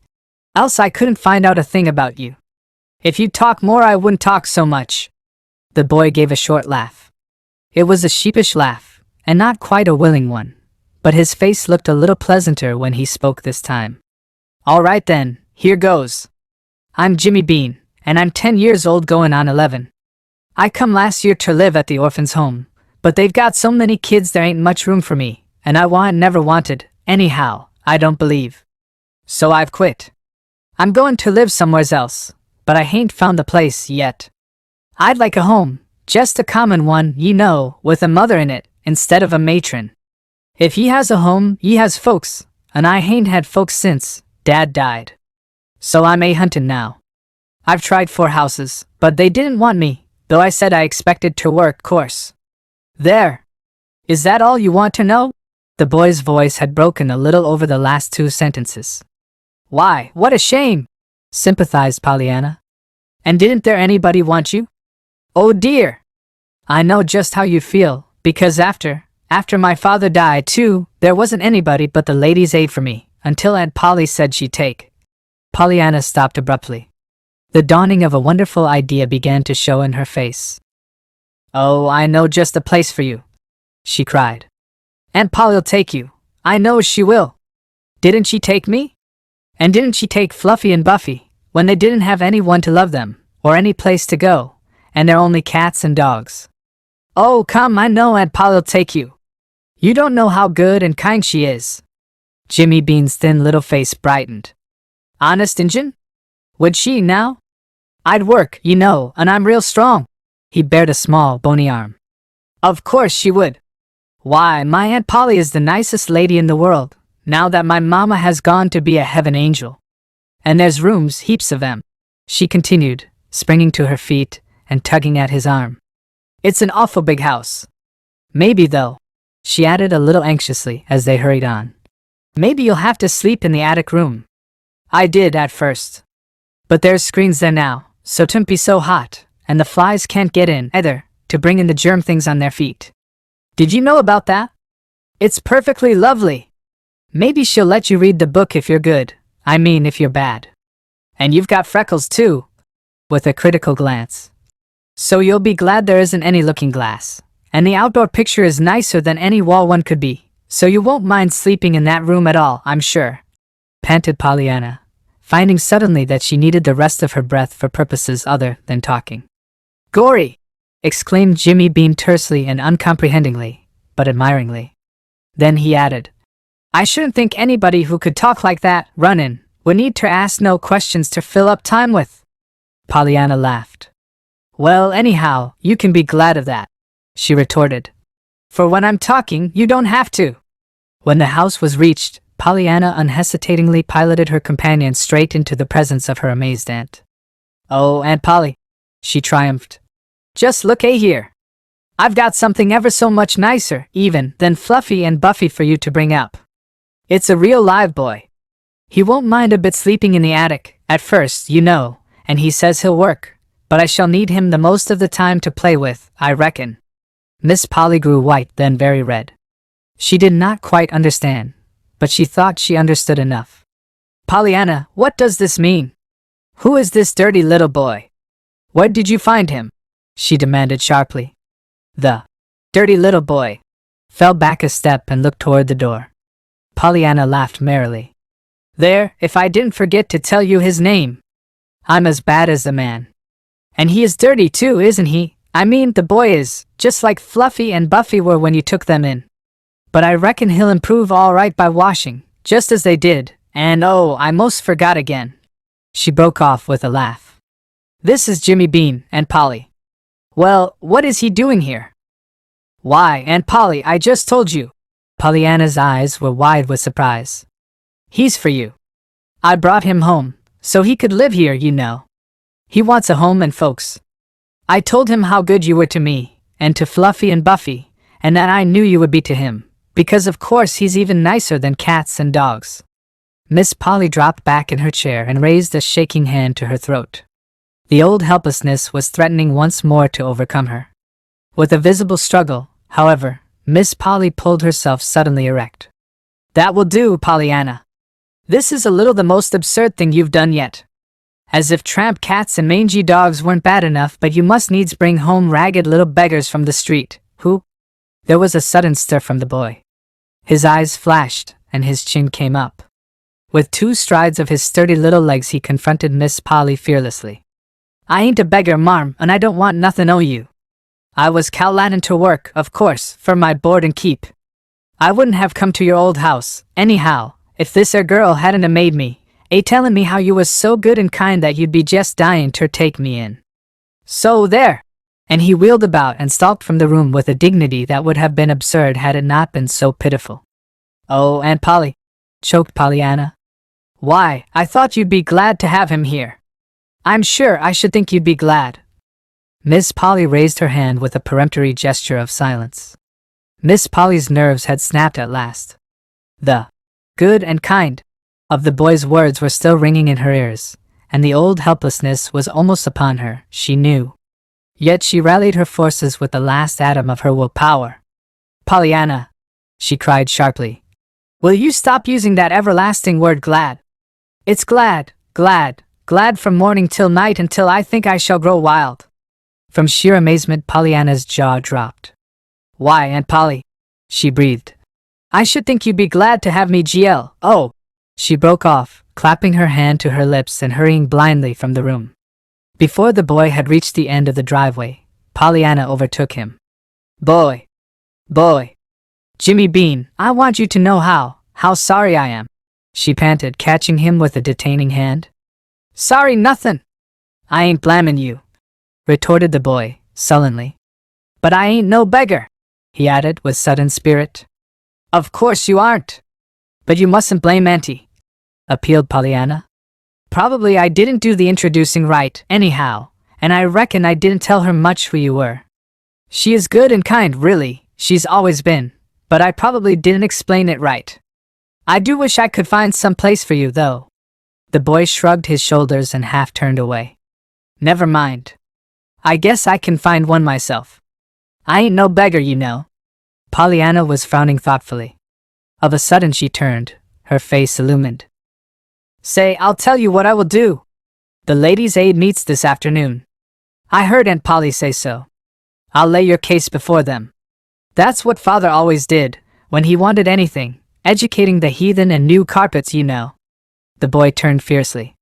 "Else I couldn't find out a thing about you. If you'd talk more I wouldn't talk so much." The boy gave a short laugh. It was a sheepish laugh, and not quite a willing one, but his face looked a little pleasanter when he spoke this time. "All right then, here goes. I'm Jimmy Bean, and I'm 10 years old going on 11. I come last year to live at the orphan's home, but they've got so many kids there ain't much room for me, and I never wanted, anyhow, I don't believe. So I've quit. I'm going to live somewheres else, but I hain't found the place yet. I'd like a home, just a common one, you know, with a mother in it, instead of a matron. If ye has a home, ye has folks, and I hain't had folks since Dad died. So I'm huntin' now. I've tried 4 houses, but they didn't want me, though I said I expected to work, course. There. Is that all you want to know?" The boy's voice had broken a little over the last 2 sentences. "Why, what a shame," sympathized Pollyanna. "And didn't there anybody want you?" "Oh dear. I know just how you feel, because after my father died too, there wasn't anybody but the ladies' aid for me, until Aunt Polly said she'd take." Pollyanna stopped abruptly. The dawning of a wonderful idea began to show in her face. "Oh, I know just the place for you," she cried. "Aunt Polly'll take you. I know she will. Didn't she take me? And didn't she take Fluffy and Buffy, when they didn't have anyone to love them, or any place to go, and they're only cats and dogs? Oh, come, I know Aunt Polly'll take you. You don't know how good and kind she is." Jimmy Bean's thin little face brightened. "Honest Injun? Would she, now? I'd work, you know, and I'm real strong." He bared a small, bony arm. "Of course she would. Why, my Aunt Polly is the nicest lady in the world, now that my mama has gone to be a heaven angel. And there's rooms, heaps of them," she continued, springing to her feet and tugging at his arm. "It's an awful big house. Maybe, though," she added a little anxiously as they hurried on, "maybe you'll have to sleep in the attic room. I did at first. But there's screens there now, so 'twon't be so hot, and the flies can't get in, either, to bring in the germ things on their feet. Did you know about that? It's perfectly lovely. Maybe she'll let you read the book if you're good, I mean if you're bad. And you've got freckles too," with a critical glance. "So you'll be glad there isn't any looking glass, and the outdoor picture is nicer than any wall one could be, so you won't mind sleeping in that room at all, I'm sure," panted Pollyanna, finding suddenly that she needed the rest of her breath for purposes other than talking. Gory! Exclaimed Jimmy Bean tersely and uncomprehendingly, but admiringly. Then he added, I shouldn't think anybody who could talk like that, run-in, would need to ask no questions to fill up time with. Pollyanna laughed. Well, anyhow, you can be glad of that, she retorted. For when I'm talking, you don't have to. When the house was reached, Pollyanna unhesitatingly piloted her companion straight into the presence of her amazed aunt. Oh, Aunt Polly, she triumphed. Just look here. I've got something ever so much nicer, even, than Fluffy and Buffy for you to bring up. It's a real live boy. He won't mind a bit sleeping in the attic, at first, you know, and he says he'll work, but I shall need him the most of the time to play with, I reckon. Miss Polly grew white, then very red. She did not quite understand, but she thought she understood enough. Pollyanna, what does this mean? Who is this dirty little boy? Where did you find him? She demanded sharply. The dirty little boy fell back a step and looked toward the door. Pollyanna laughed merrily. There, if I didn't forget to tell you his name. I'm as bad as the man. And he is dirty too, isn't he? I mean, the boy is, just like Fluffy and Buffy were when you took them in. But I reckon he'll improve all right by washing, just as they did, and oh, I most forgot again. She broke off with a laugh. This is Jimmy Bean, Aunt Polly. Well, what is he doing here? Why, Aunt Polly, I just told you. Pollyanna's eyes were wide with surprise. He's for you. I brought him home, so he could live here, you know. He wants a home and folks. I told him how good you were to me, and to Fluffy and Buffy, and that I knew you would be to him, because of course he's even nicer than cats and dogs. Miss Polly dropped back in her chair and raised a shaking hand to her throat. The old helplessness was threatening once more to overcome her. With a visible struggle, however, Miss Polly pulled herself suddenly erect. That will do, Pollyanna. This is a little the most absurd thing you've done yet. As if tramp cats and mangy dogs weren't bad enough, but you must needs bring home ragged little beggars from the street, who? There was a sudden stir from the boy. His eyes flashed, and his chin came up. With 2 strides of his sturdy little legs he confronted Miss Polly fearlessly. I ain't a beggar, marm, and I don't want nothing o' you. I was cowlatin' to work, of course, for my board and keep. I wouldn't have come to your old house, anyhow, if this 'ere girl hadn't a-made me, tellin' me how you was so good and kind that you'd be jest dyin' ter take me in. So there! And he wheeled about and stalked from the room with a dignity that would have been absurd had it not been so pitiful. Oh, Aunt Polly, choked Pollyanna. Why, I thought you'd be glad to have him here. I'm sure I should think you'd be glad. Miss Polly raised her hand with a peremptory gesture of silence. Miss Polly's nerves had snapped at last. The good and kind of the boy's words were still ringing in her ears, and the old helplessness was almost upon her, she knew. Yet she rallied her forces with the last atom of her willpower. Pollyanna, she cried sharply, will you stop using that everlasting word glad? It's glad, glad, glad from morning till night until I think I shall grow wild. From sheer amazement Pollyanna's jaw dropped. Why, Aunt Polly, she breathed. I should think you'd be glad to have me GL. Oh! She broke off, clapping her hand to her lips and hurrying blindly from the room. Before the boy had reached the end of the driveway, Pollyanna overtook him. Boy! Boy! Jimmy Bean, I want you to know how sorry I am, she panted, catching him with a detaining hand. Sorry nothin'. I ain't blamin' you, retorted the boy, sullenly. But I ain't no beggar, he added with sudden spirit. Of course you aren't. But you mustn't blame Auntie, appealed Pollyanna. Probably I didn't do the introducing right, anyhow, and I reckon I didn't tell her much who you were. She is good and kind, really, she's always been, but I probably didn't explain it right. I do wish I could find some place for you, though. The boy shrugged his shoulders and half turned away. Never mind. I guess I can find one myself. I ain't no beggar, you know. Pollyanna was frowning thoughtfully. Of a sudden she turned, her face illumined. Say, I'll tell you what I will do. The Ladies' Aid meets this afternoon. I heard Aunt Polly say so. I'll lay your case before them. That's what Father always did, when he wanted anything, educating the heathen and new carpets, you know. The boy turned fiercely.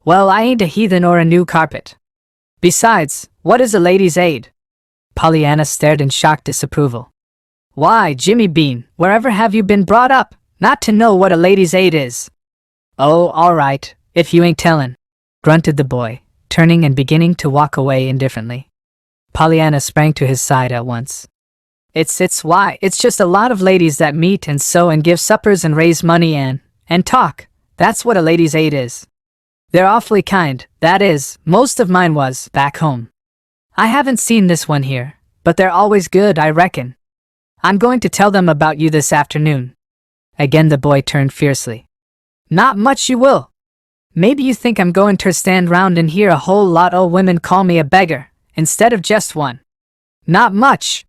Well, I ain't a heathen or a new carpet. Besides, what is a lady's aid? Pollyanna stared in shocked disapproval. Why, Jimmy Bean, wherever have you been brought up, not to know what a lady's aid is? Oh, all right, if you ain't tellin', grunted the boy, turning and beginning to walk away indifferently. Pollyanna sprang to his side at once. It's just a lot of ladies that meet and sew and give suppers and raise money and talk. That's what a lady's aid is. They're awfully kind, that is, most of mine was, back home. I haven't seen this one here, but they're always good, I reckon. I'm going to tell them about you this afternoon. Again the boy turned fiercely. Not much you will. Maybe you think I'm going to stand round and hear a whole lot o' women call me a beggar, instead of just one. Not much.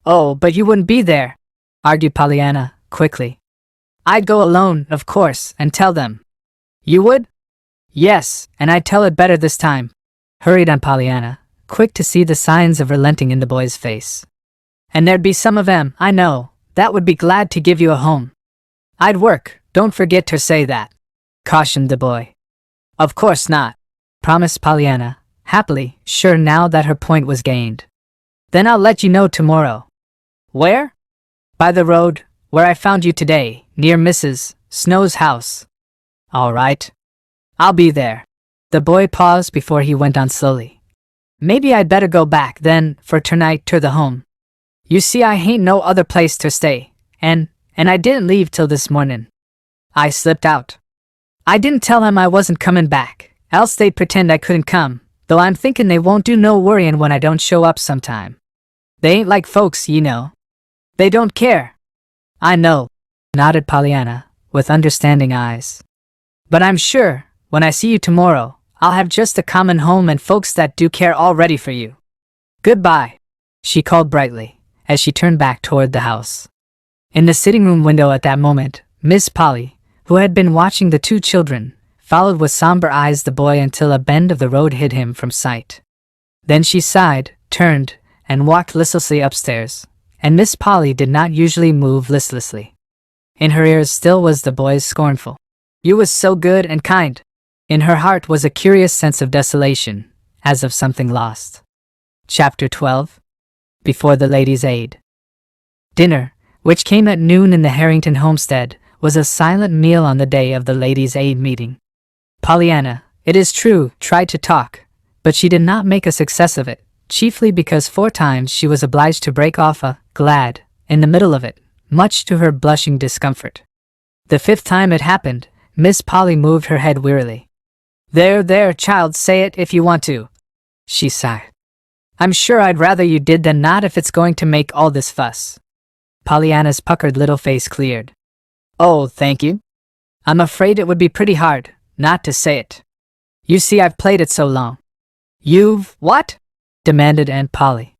Oh, but you wouldn't be there, argued Pollyanna, quickly. I'd go alone, of course, and tell them. You would? Yes, and I'd tell it better this time, hurried on Pollyanna, quick to see the signs of relenting in the boy's face. And there'd be some of 'em, I know, that would be glad to give you a home. I'd work, don't forget to say that, cautioned the boy. Of course not, promised Pollyanna, happily, sure now that her point was gained. Then I'll let you know tomorrow. Where? By the road, where I found you today, near Mrs. Snow's house. All right. I'll be there. The boy paused before he went on slowly. Maybe I'd better go back, then, for tonight to the home. You see I hain't no other place to stay, and I didn't leave till this mornin'. I slipped out. I didn't tell 'em I wasn't comin' back, else they'd pretend I couldn't come, though I'm thinkin' they won't do no worryin' when I don't show up sometime. They ain't like folks, you know. They don't care. I know, nodded Pollyanna, with understanding eyes. But I'm sure, when I see you tomorrow, I'll have just a common home and folks that do care all ready for you. Goodbye, she called brightly, as she turned back toward the house. In the sitting room window at that moment, Miss Polly, who had been watching the two children, followed with somber eyes the boy until a bend of the road hid him from sight. Then she sighed, turned, and walked listlessly upstairs, and Miss Polly did not usually move listlessly. In her ears still was the boy's scornful, "You was so good and kind." In her heart was a curious sense of desolation, as of something lost. Chapter 12. Before the Ladies' Aid. Dinner, which came at noon in the Harrington homestead, was a silent meal on the day of the Ladies' Aid meeting. Pollyanna, it is true, tried to talk, but she did not make a success of it, chiefly because 4 times she was obliged to break off a glad in the middle of it, much to her blushing discomfort. The 5th time it happened, Miss Polly moved her head wearily. There, child, say it if you want to," she sighed. "I'm sure I'd rather you did than not if it's going to make all this fuss." Pollyanna's puckered little face cleared. "Oh, thank you. I'm afraid it would be pretty hard not to say it. You see, I've played it so long." "You've what?" demanded Aunt Polly.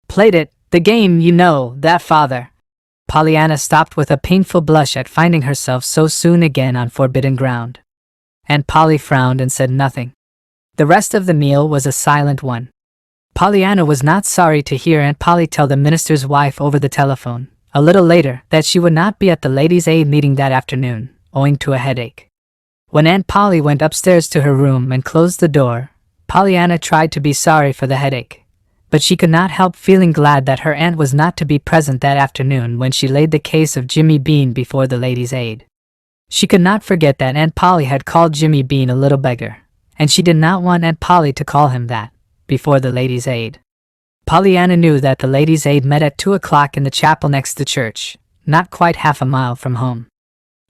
"Played it, the game, you know, that father." Pollyanna stopped with a painful blush at finding herself so soon again on forbidden ground. Aunt Polly frowned and said nothing. The rest of the meal was a silent one. Pollyanna was not sorry to hear Aunt Polly tell the minister's wife over the telephone, a little later, that she would not be at the Ladies' Aid meeting that afternoon, owing to a headache. When Aunt Polly went upstairs to her room and closed the door, Pollyanna tried to be sorry for the headache, but she could not help feeling glad that her aunt was not to be present that afternoon when she laid the case of Jimmy Bean before the Ladies' Aid. She could not forget that Aunt Polly had called Jimmy Bean a little beggar, and she did not want Aunt Polly to call him that before the Ladies' Aid. Pollyanna knew that the Ladies' Aid met at 2 o'clock in the chapel next the church, not quite half a mile from home.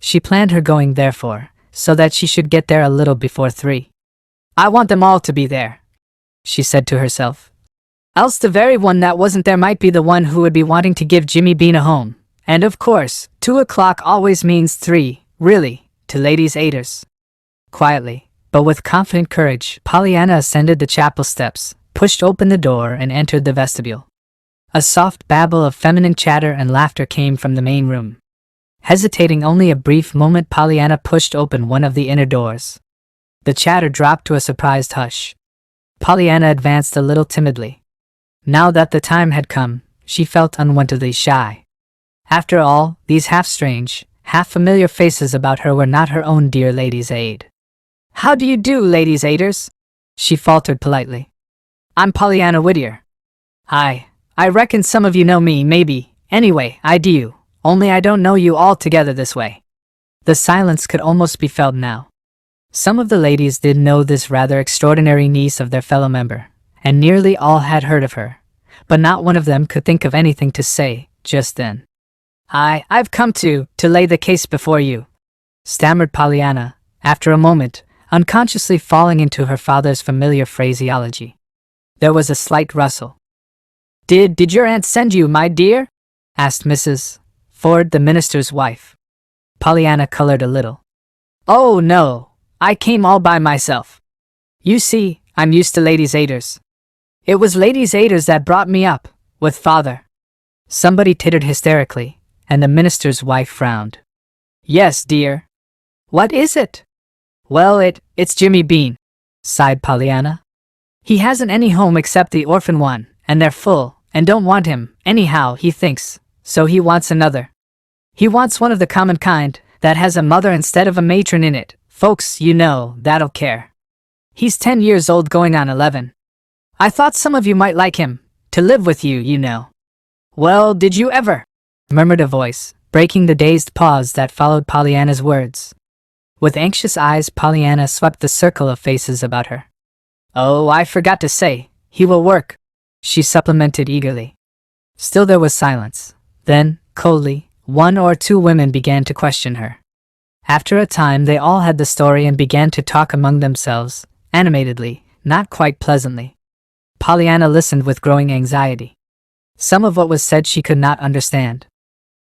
She planned her going, therefore, so that she should get there a little before 3. "I want them all to be there," she said to herself. "Else the very one that wasn't there might be the one who would be wanting to give Jimmy Bean a home, and of course, 2 o'clock always means 3, really, to Ladies' Aiders." Quietly, but with confident courage, Pollyanna ascended the chapel steps, pushed open the door, and entered the vestibule. A soft babble of feminine chatter and laughter came from the main room. Hesitating only a brief moment, Pollyanna pushed open one of the inner doors. The chatter dropped to a surprised hush. Pollyanna advanced a little timidly. Now that the time had come, she felt unwontedly shy. After all, these half-strange, half-familiar faces about her were not her own dear Ladies' Aid. "How do you do, Ladies' Aiders?" she faltered politely. I'm Pollyanna Whittier. Hi. I reckon some of you know me, maybe. Anyway, I do. Only I don't know you all together this way. The silence could almost be felt now. Some of the ladies did know this rather extraordinary niece of their fellow member, and nearly all had heard of her, but not one of them could think of anything to say just then. I've come to lay the case before you, stammered Pollyanna, after a moment, unconsciously falling into her father's familiar phraseology. There was a slight rustle. Did your aunt send you, my dear? Asked Mrs. Ford, the minister's wife. Pollyanna colored a little. Oh, no. I came all by myself. You see, I'm used to ladies' aiders. It was ladies' aiders that brought me up, with father. Somebody tittered hysterically, and the minister's wife frowned. Yes, dear. What is it? Well, it's Jimmy Bean, sighed Pollyanna. He hasn't any home except the orphan one, and they're full, and don't want him, anyhow, he thinks, so he wants another. He wants one of the common kind, that has a mother instead of a matron in it. Folks, you know, that'll care. He's 10 years old going on 11. I thought some of you might like him, to live with you, you know. Well, did you ever? Murmured a voice, breaking the dazed pause that followed Pollyanna's words. With anxious eyes, Pollyanna swept the circle of faces about her. Oh, I forgot to say, he will work, she supplemented eagerly. Still there was silence. Then, coldly, one or two women began to question her. After a time they all had the story and began to talk among themselves, animatedly, not quite pleasantly. Pollyanna listened with growing anxiety. Some of what was said she could not understand.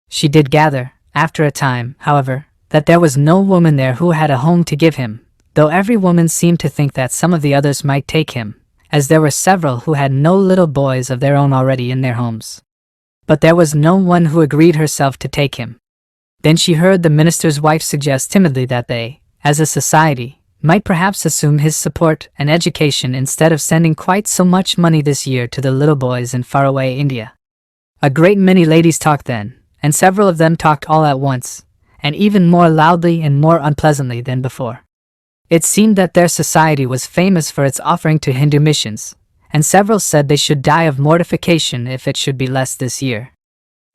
She did gather, after a time, however, that there was no woman there who had a home to give him, though every woman seemed to think that some of the others might take him, as there were several who had no little boys of their own already in their homes. But there was no one who agreed herself to take him. Then she heard the minister's wife suggest timidly that they, as a society, might perhaps assume his support and education instead of sending quite so much money this year to the little boys in faraway India. A great many ladies talked then, and several of them talked all at once, and even more loudly and more unpleasantly than before. It seemed that their society was famous for its offering to Hindu missions, and several said they should die of mortification if it should be less this year.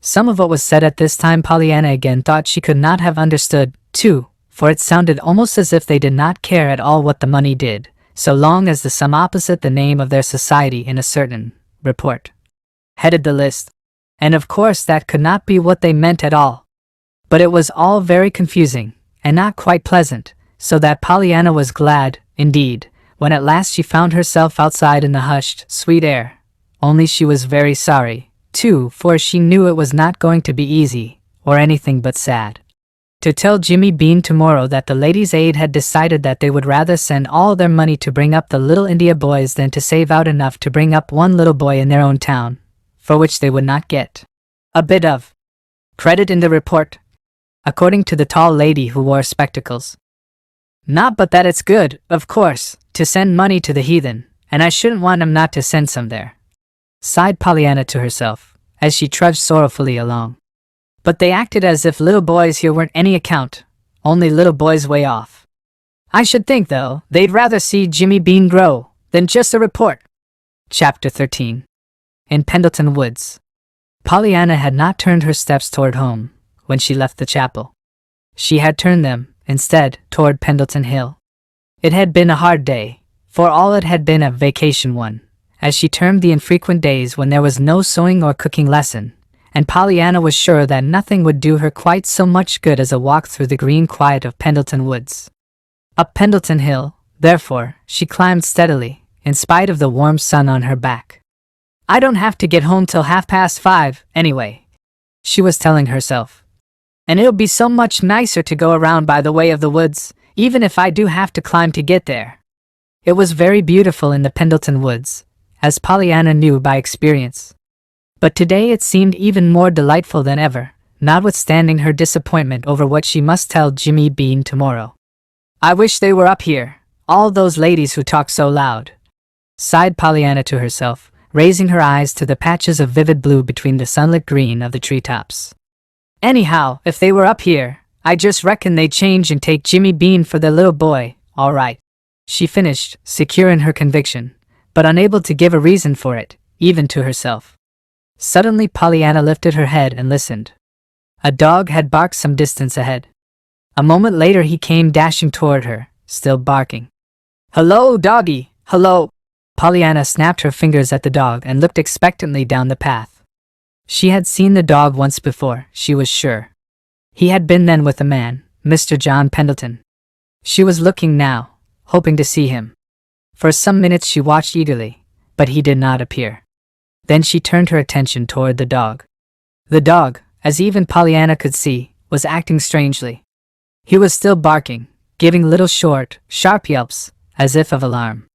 Some of what was said at this time Pollyanna again thought she could not have understood, too, for it sounded almost as if they did not care at all what the money did, so long as the sum opposite the name of their society in a certain report headed the list. And of course that could not be what they meant at all. But it was all very confusing, and not quite pleasant, so that Pollyanna was glad, indeed, when at last she found herself outside in the hushed, sweet air. Only she was very sorry, too, for she knew it was not going to be easy, or anything but sad. To tell Jimmy Bean tomorrow that the Ladies' Aid had decided that they would rather send all their money to bring up the little India boys than to save out enough to bring up one little boy in their own town, for which they would not get a bit of credit in the report, according to the tall lady who wore spectacles. Not but that it's good, of course, to send money to the heathen, and I shouldn't want 'em not to send some there, sighed Pollyanna to herself, as she trudged sorrowfully along. But they acted as if little boys here weren't any account, only little boys way off. I should think, though, they'd rather see Jimmy Bean grow than just a report. Chapter 13. In Pendleton Woods. Pollyanna had not turned her steps toward home when she left the chapel. She had turned them, instead, toward Pendleton Hill. It had been a hard day, for all it had been a vacation one, as she termed the infrequent days when there was no sewing or cooking lesson, and Pollyanna was sure that nothing would do her quite so much good as a walk through the green quiet of Pendleton Woods. Up Pendleton Hill, therefore, she climbed steadily, in spite of the warm sun on her back. I don't have to get home till 5:30, anyway, she was telling herself. And it'll be so much nicer to go around by the way of the woods, even if I do have to climb to get there. It was very beautiful in the Pendleton Woods, as Pollyanna knew by experience. But today it seemed even more delightful than ever, notwithstanding her disappointment over what she must tell Jimmy Bean tomorrow. I wish they were up here, all those ladies who talk so loud, sighed Pollyanna to herself, raising her eyes to the patches of vivid blue between the sunlit green of the treetops. Anyhow, if they were up here, I just reckon they'd change and take Jimmy Bean for their little boy, all right, she finished, secure in her conviction, but unable to give a reason for it, even to herself. Suddenly Pollyanna lifted her head and listened. A dog had barked some distance ahead. A moment later he came dashing toward her, still barking. "Hello, doggy, hello!" Pollyanna snapped her fingers at the dog and looked expectantly down the path. She had seen the dog once before, she was sure. He had been then with a man, Mr. John Pendleton. She was looking now, hoping to see him. For some minutes she watched eagerly, but he did not appear. Then she turned her attention toward the dog. The dog, as even Pollyanna could see, was acting strangely. He was still barking, giving little short, sharp yelps, as if of alarm.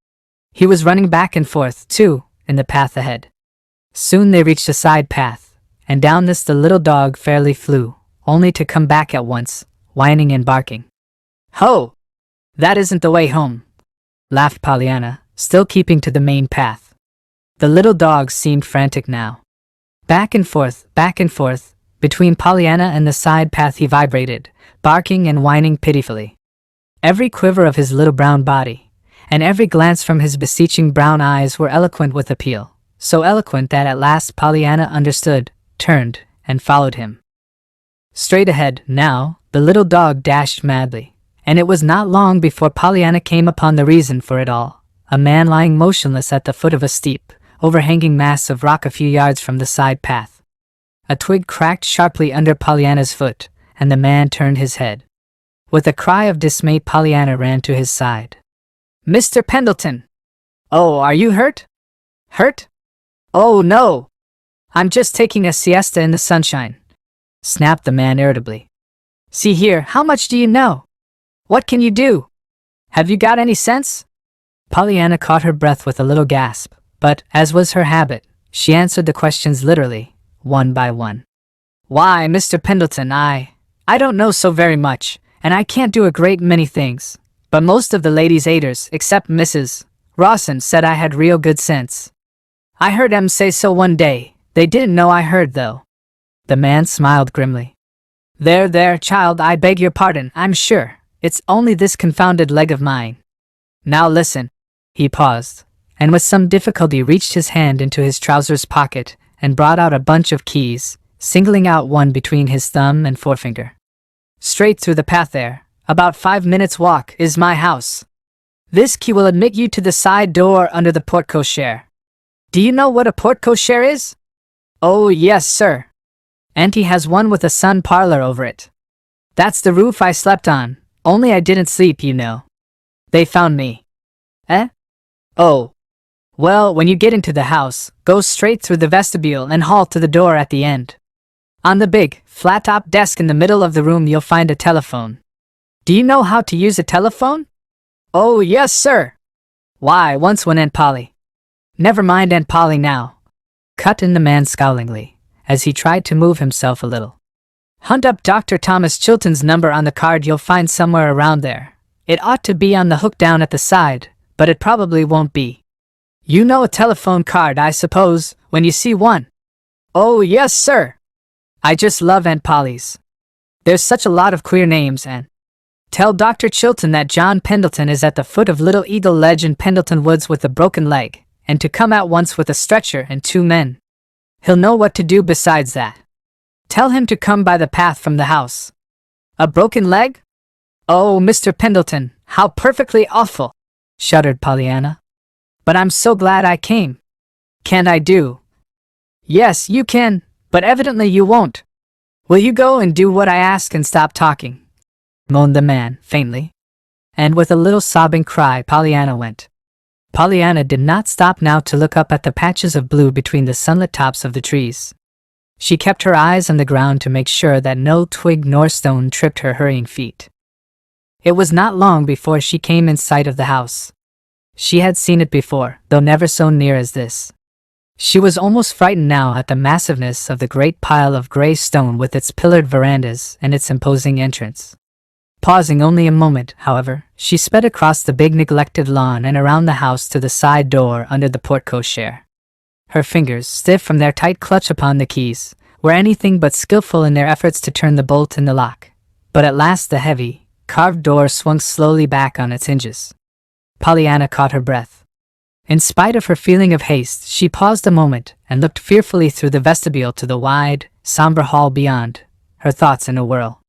He was running back and forth, too, in the path ahead. Soon they reached a side path, and down this the little dog fairly flew, only to come back at once, whining and barking. "Ho! That isn't the way home," laughed Pollyanna, still keeping to the main path. The little dog seemed frantic now. Back and forth, between Pollyanna and the side path he vibrated, barking and whining pitifully. Every quiver of his little brown body, and every glance from his beseeching brown eyes were eloquent with appeal, so eloquent that at last Pollyanna understood, turned, and followed him. Straight ahead, now, the little dog dashed madly, and it was not long before Pollyanna came upon the reason for it all, a man lying motionless at the foot of a steep, overhanging mass of rock a few yards from the side path. A twig cracked sharply under Pollyanna's foot, and the man turned his head. With a cry of dismay, Pollyanna ran to his side. "Mr. Pendleton! Oh, are you hurt? Hurt? Oh, no! I'm just taking a siesta in the sunshine," snapped the man irritably. "See here, how much do you know? What can you do? Have you got any sense?" Pollyanna caught her breath with a little gasp, but, as was her habit, she answered the questions literally, one by one. "Why, Mr. Pendleton, I don't know so very much, and I can't do a great many things, but most of the ladies' aiders, except Mrs. Rawson, said I had real good sense. I heard 'em say so one day. They didn't know I heard, though." The man smiled grimly. There, child, I beg your pardon, I'm sure. It's only this confounded leg of mine. Now listen." He paused, and with some difficulty reached his hand into his trousers pocket and brought out a bunch of keys, singling out one between his thumb and forefinger. "Straight through the path there, about 5 minutes' walk, is my house. This key will admit you to the side door under the porte-cochere. Do you know what a porte-cochere is?" "Oh, yes, sir. Auntie has one with a sun parlor over it. That's the roof I slept on, only I didn't sleep, you know. They found me." "Eh? Oh. Well, when you get into the house, go straight through the vestibule and halt to the door at the end. On the big, flat-top desk in the middle of the room you'll find a telephone. Do you know how to use a telephone?" "Oh, yes, sir." "Why, once when Aunt Polly—" "Never mind Aunt Polly now," cut in the man scowlingly, as he tried to move himself a little. "Hunt up Dr. Thomas Chilton's number on the card you'll find somewhere around there. It ought to be on the hook down at the side, but it probably won't be. You know a telephone card, I suppose, when you see one?" "Oh, yes, sir. I just love Aunt Polly's. There's such a lot of queer names, and tell Dr. Chilton that John Pendleton is at the foot of Little Eagle Ledge in Pendleton Woods with a broken leg, and to come at once with a stretcher and 2 men. He'll know what to do besides that. Tell him to come by the path from the house." "A broken leg? Oh, Mr. Pendleton, how perfectly awful," shuddered Pollyanna. "But I'm so glad I came. Can't I do?" "Yes, you can, but evidently you won't. Will you go and do what I ask and stop talking?" moaned the man, faintly. And with a little sobbing cry Pollyanna went. Pollyanna did not stop now to look up at the patches of blue between the sunlit tops of the trees. She kept her eyes on the ground to make sure that no twig nor stone tripped her hurrying feet. It was not long before she came in sight of the house. She had seen it before, though never so near as this. She was almost frightened now at the massiveness of the great pile of gray stone with its pillared verandas and its imposing entrance. Pausing only a moment, however, she sped across the big neglected lawn and around the house to the side door under the porte-cochere. Her fingers, stiff from their tight clutch upon the keys, were anything but skillful in their efforts to turn the bolt in the lock. But at last the heavy, carved door swung slowly back on its hinges. Pollyanna caught her breath. In spite of her feeling of haste, she paused a moment and looked fearfully through the vestibule to the wide, somber hall beyond, her thoughts in a whirl.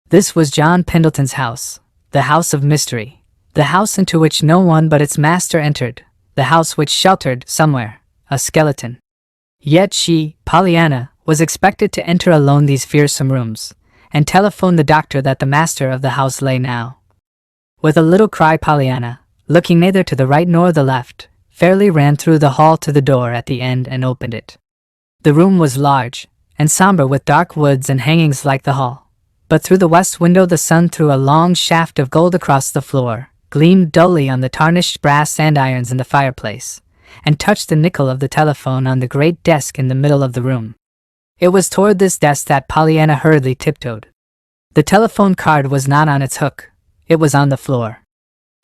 This was John Pendleton's house, the house of mystery, the house into which no one but its master entered, the house which sheltered, somewhere, a skeleton. Yet she, Pollyanna, was expected to enter alone these fearsome rooms, and telephone the doctor that the master of the house lay now. With a little cry, Pollyanna, looking neither to the right nor the left, fairly ran through the hall to the door at the end and opened it. The room was large and somber with dark woods and hangings like the hall, but through the west window the sun threw a long shaft of gold across the floor, gleamed dully on the tarnished brass andirons in the fireplace, and touched the nickel of the telephone on the great desk in the middle of the room. It was toward this desk that Pollyanna hurriedly tiptoed. The telephone card was not on its hook, it was on the floor.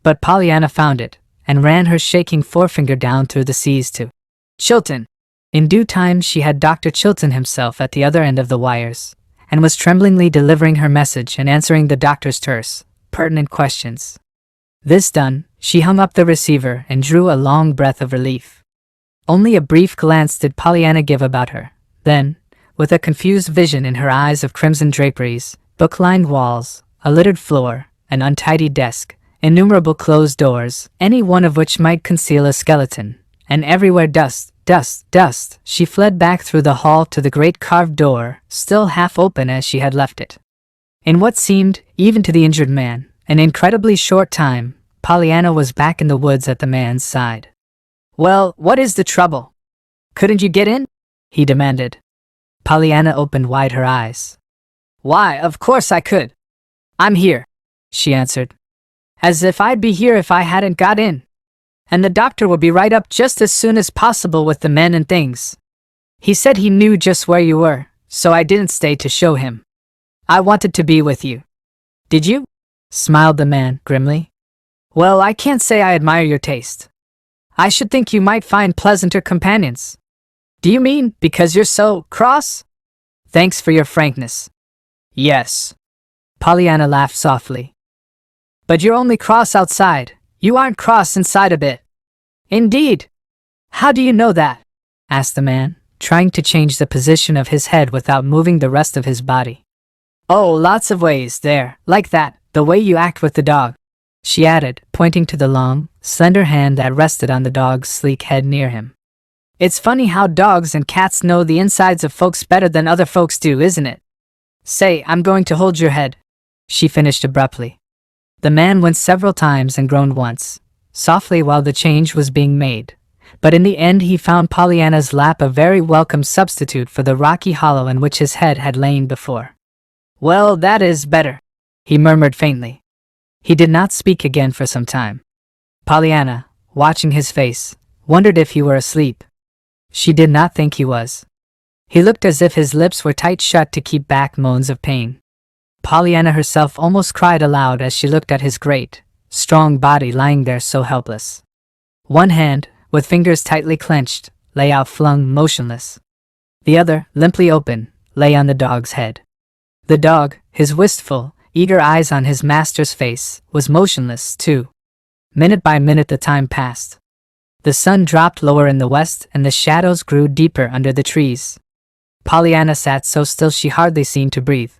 But Pollyanna found it, and ran her shaking forefinger down through the C's to Chilton. In due time she had Dr. Chilton himself at the other end of the wires, and was tremblingly delivering her message and answering the doctor's terse, pertinent questions. This done, she hung up the receiver and drew a long breath of relief. Only a brief glance did Pollyanna give about her. Then, with a confused vision in her eyes of crimson draperies, book-lined walls, a littered floor, an untidy desk, innumerable closed doors, any one of which might conceal a skeleton, and everywhere dust, dust, dust, she fled back through the hall to the great carved door, still half open as she had left it. In what seemed, even to the injured man, an incredibly short time, Pollyanna was back in the woods at the man's side. "Well, what is the trouble? Couldn't you get in?" he demanded. Pollyanna opened wide her eyes. "Why, of course I could. I'm here," she answered. "As if I'd be here if I hadn't got in. And the doctor will be right up just as soon as possible with the men and things. He said he knew just where you were, so I didn't stay to show him. I wanted to be with you." "Did you?" smiled the man grimly. "Well, I can't say I admire your taste. I should think you might find pleasanter companions." "Do you mean because you're so cross?" "Thanks for your frankness." "Yes." Pollyanna laughed softly. "But you're only cross outside. You aren't cross inside a bit." "Indeed? How do you know that?" asked the man, trying to change the position of his head without moving the rest of his body. "Oh, lots of ways there, like that, the way you act with the dog," she added, pointing to the long, slender hand that rested on the dog's sleek head near him. "It's funny how dogs and cats know the insides of folks better than other folks do, isn't it? Say, I'm going to hold your head," she finished abruptly. The man went several times and groaned once, softly while the change was being made, but in the end he found Pollyanna's lap a very welcome substitute for the rocky hollow in which his head had lain before. "Well, that is better," he murmured faintly. He did not speak again for some time. Pollyanna, watching his face, wondered if he were asleep. She did not think he was. He looked as if his lips were tight shut to keep back moans of pain. Pollyanna herself almost cried aloud as she looked at his great, strong body lying there so helpless. One hand, with fingers tightly clenched, lay outflung motionless. The other, limply open, lay on the dog's head. The dog, his wistful, eager eyes on his master's face, was motionless, too. Minute by minute the time passed. The sun dropped lower in the west and the shadows grew deeper under the trees. Pollyanna sat so still she hardly seemed to breathe.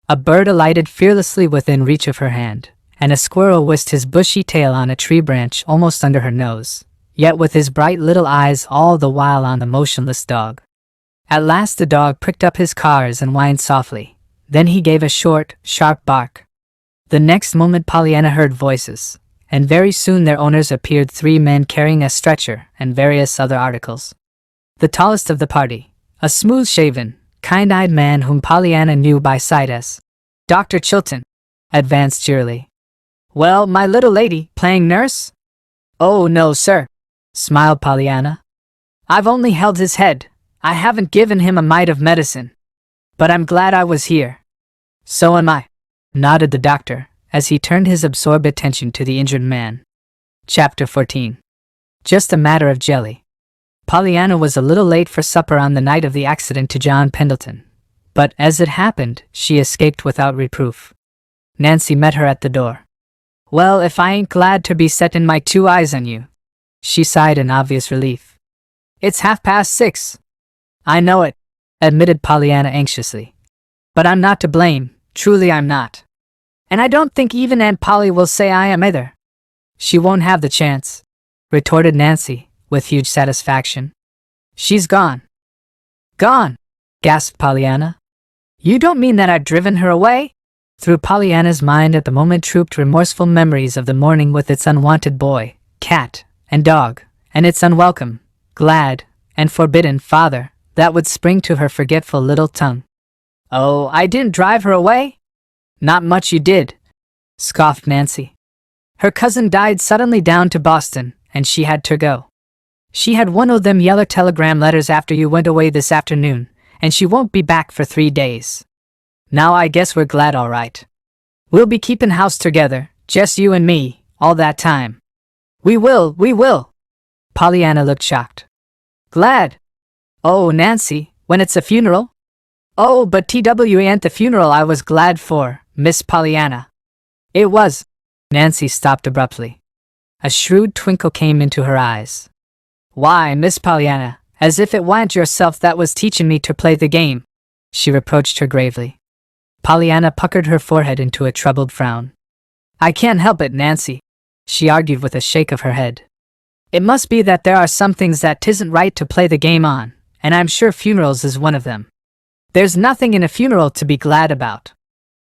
A bird alighted fearlessly within reach of her hand, and a squirrel whisked his bushy tail on a tree branch almost under her nose, yet with his bright little eyes all the while on the motionless dog. At last the dog pricked up his cars and whined softly. Then he gave a short, sharp bark. The next moment Pollyanna heard voices, and very soon their owners appeared, 3 men carrying a stretcher and various other articles. The tallest of the party, a smooth-shaven, kind-eyed man whom Pollyanna knew by sight as Dr. Chilton, advanced cheerily. "Well, my little lady, playing nurse?" "Oh, no, sir," smiled Pollyanna. "I've only held his head. I haven't given him a mite of medicine. But I'm glad I was here." "So am I," nodded the doctor, as he turned his absorbed attention to the injured man. Chapter 14. Just a matter of jelly. Pollyanna was a little late for supper on the night of the accident to John Pendleton, but as it happened, she escaped without reproof. Nancy met her at the door. "Well, if I ain't glad to be setting my 2 eyes on you," She sighed in obvious relief. It's 6:30. I know it, admitted Pollyanna anxiously. But I'm not to blame, truly I'm not. And I don't think even Aunt Polly will say I am either. She won't have the chance, retorted Nancy, with huge satisfaction. She's gone. Gone, gasped Pollyanna. You don't mean that I've driven her away? Through Pollyanna's mind at the moment trooped remorseful memories of the morning with its unwanted boy, cat, and dog, and its unwelcome, glad, and forbidden father that would spring to her forgetful little tongue. Oh, I didn't drive her away? Not much you did, scoffed Nancy. Her cousin died suddenly down to Boston, and she had to go. She had one of them yeller telegram letters after you went away this afternoon, and she won't be back for 3 days. Now I guess we're glad all right. We'll be keeping house together, just you and me, all that time. We will. Pollyanna looked shocked. Glad? Oh, Nancy, when it's a funeral? Oh, but TW ain't the funeral I was glad for, Miss Pollyanna. It was. Nancy stopped abruptly. A shrewd twinkle came into her eyes. Why, Miss Pollyanna, as if it wa'n't yourself that was teaching me to play the game, she reproached her gravely. Pollyanna puckered her forehead into a troubled frown. I can't help it, Nancy, she argued with a shake of her head. It must be that there are some things that 'tisn't right to play the game on, and I'm sure funerals is one of them. There's nothing in a funeral to be glad about.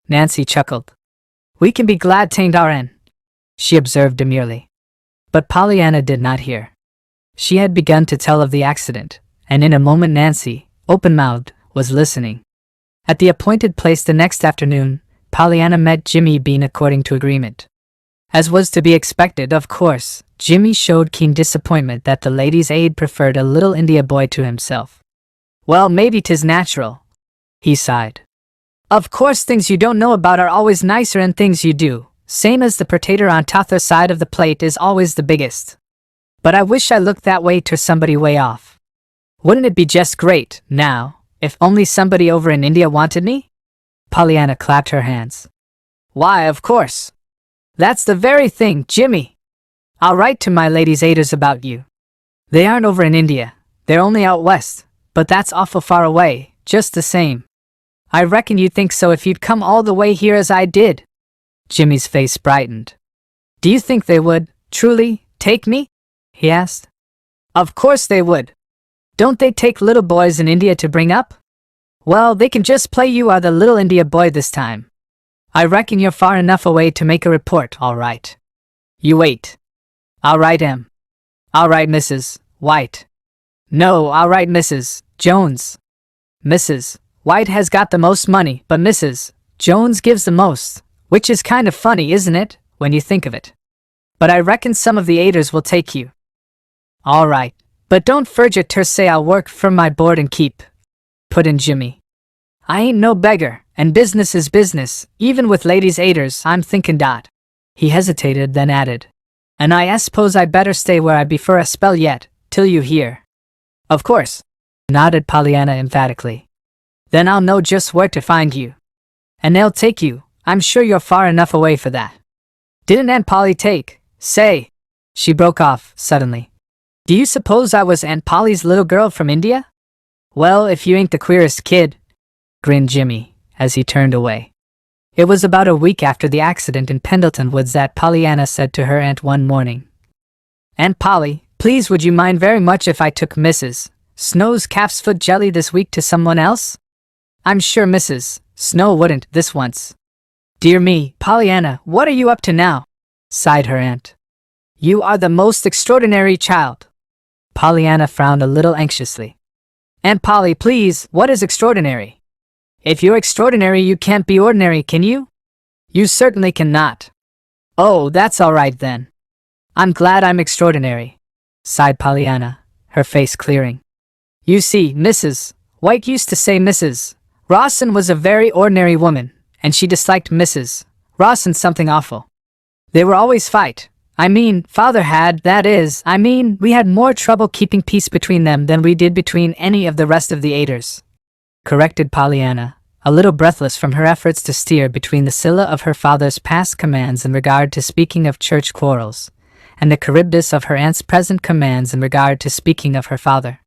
Nancy chuckled. We can be glad 'tain't our'n, she observed demurely. But Pollyanna did not hear. She had begun to tell of the accident, and in a moment Nancy, open-mouthed, was listening. At the appointed place the next afternoon, Pollyanna met Jimmy Bean according to agreement. As was to be expected, of course, Jimmy showed keen disappointment that the lady's aide preferred a little India boy to himself. Well, maybe 'tis natural, he sighed. Of course things you don't know about are always nicer than things you do, same as the potato on t'other side of the plate is always the biggest. But I wish I looked that way to somebody way off. Wouldn't it be just great, now, if only somebody over in India wanted me? Pollyanna clapped her hands. Why, of course. That's the very thing, Jimmy. I'll write to my ladies' aiders about you. They aren't over in India, they're only out west, but that's awful far away, just the same. I reckon you'd think so if you'd come all the way here as I did. Jimmy's face brightened. Do you think they would, truly, take me? He asked. Of course they would. Don't they take little boys in India to bring up? Well, they can just play you are the little India boy this time. I reckon you're far enough away to make a report, all right. You wait. I'll write M. I'll write Mrs. White. No, I'll write Mrs. Jones. Mrs. White has got the most money, but Mrs. Jones gives the most, which is kind of funny, isn't it, when you think of it? But I reckon some of the aiders will take you. All right, but don't forget to say I'll work for my board and keep, put in Jimmy. I ain't no beggar, and business is business, even with ladies' aiders, I'm thinking dot. He hesitated, then added, and I suppose I better stay where I be for a spell yet, till you hear. Of course, nodded Pollyanna emphatically. Then I'll know just where to find you. And they'll take you, I'm sure you're far enough away for that. Didn't Aunt Polly say, she broke off, suddenly. Do you suppose I was Aunt Polly's little girl from India? Well, if you ain't the queerest kid, grinned Jimmy, as he turned away. It was about a week after the accident in Pendleton Woods that Pollyanna said to her aunt one morning, Aunt Polly, please would you mind very much if I took Mrs. Snow's calf's foot jelly this week to someone else? I'm sure Mrs. Snow wouldn't, this once. Dear me, Pollyanna, what are you up to now? Sighed her aunt. You are the most extraordinary child. Pollyanna frowned a little anxiously. Aunt Polly, please, what is extraordinary? If you're extraordinary, you can't be ordinary, can you? You certainly cannot. Oh, that's all right then. I'm glad I'm extraordinary, sighed Pollyanna, her face clearing. You see, Mrs. White used to say Mrs. Rawson was a very ordinary woman, and she disliked Mrs. Rawson something awful. They were always fight. Father had, we had more trouble keeping peace between them than we did between any of the rest of the aiders, corrected Pollyanna, a little breathless from her efforts to steer between the Scylla of her father's past commands in regard to speaking of church quarrels, and the charybdis of her aunt's present commands in regard to speaking of her father.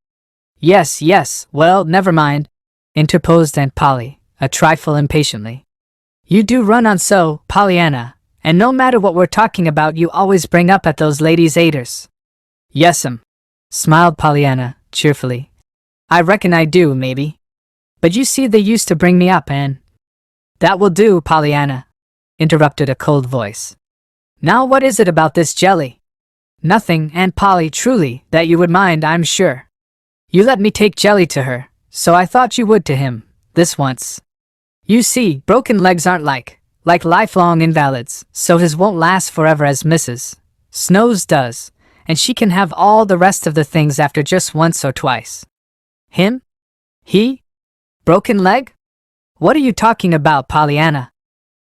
Yes, yes, well, never mind, interposed Aunt Polly, a trifle impatiently. You do run on so, Pollyanna, and no matter what we're talking about you always bring up at those ladies' aiders. Yes'm, smiled Pollyanna, cheerfully. I reckon I do, maybe. But you see they used to bring me up and— That will do, Pollyanna, interrupted a cold voice. Now what is it about this jelly? Nothing, Aunt Polly, truly, that you would mind, I'm sure. You let me take jelly to her, so I thought you would to him, this once. You see, broken legs aren't like lifelong invalids, so his won't last forever as Mrs. Snow's does, and she can have all the rest of the things after just once or twice. Him? He? Broken leg? What are you talking about, Pollyanna?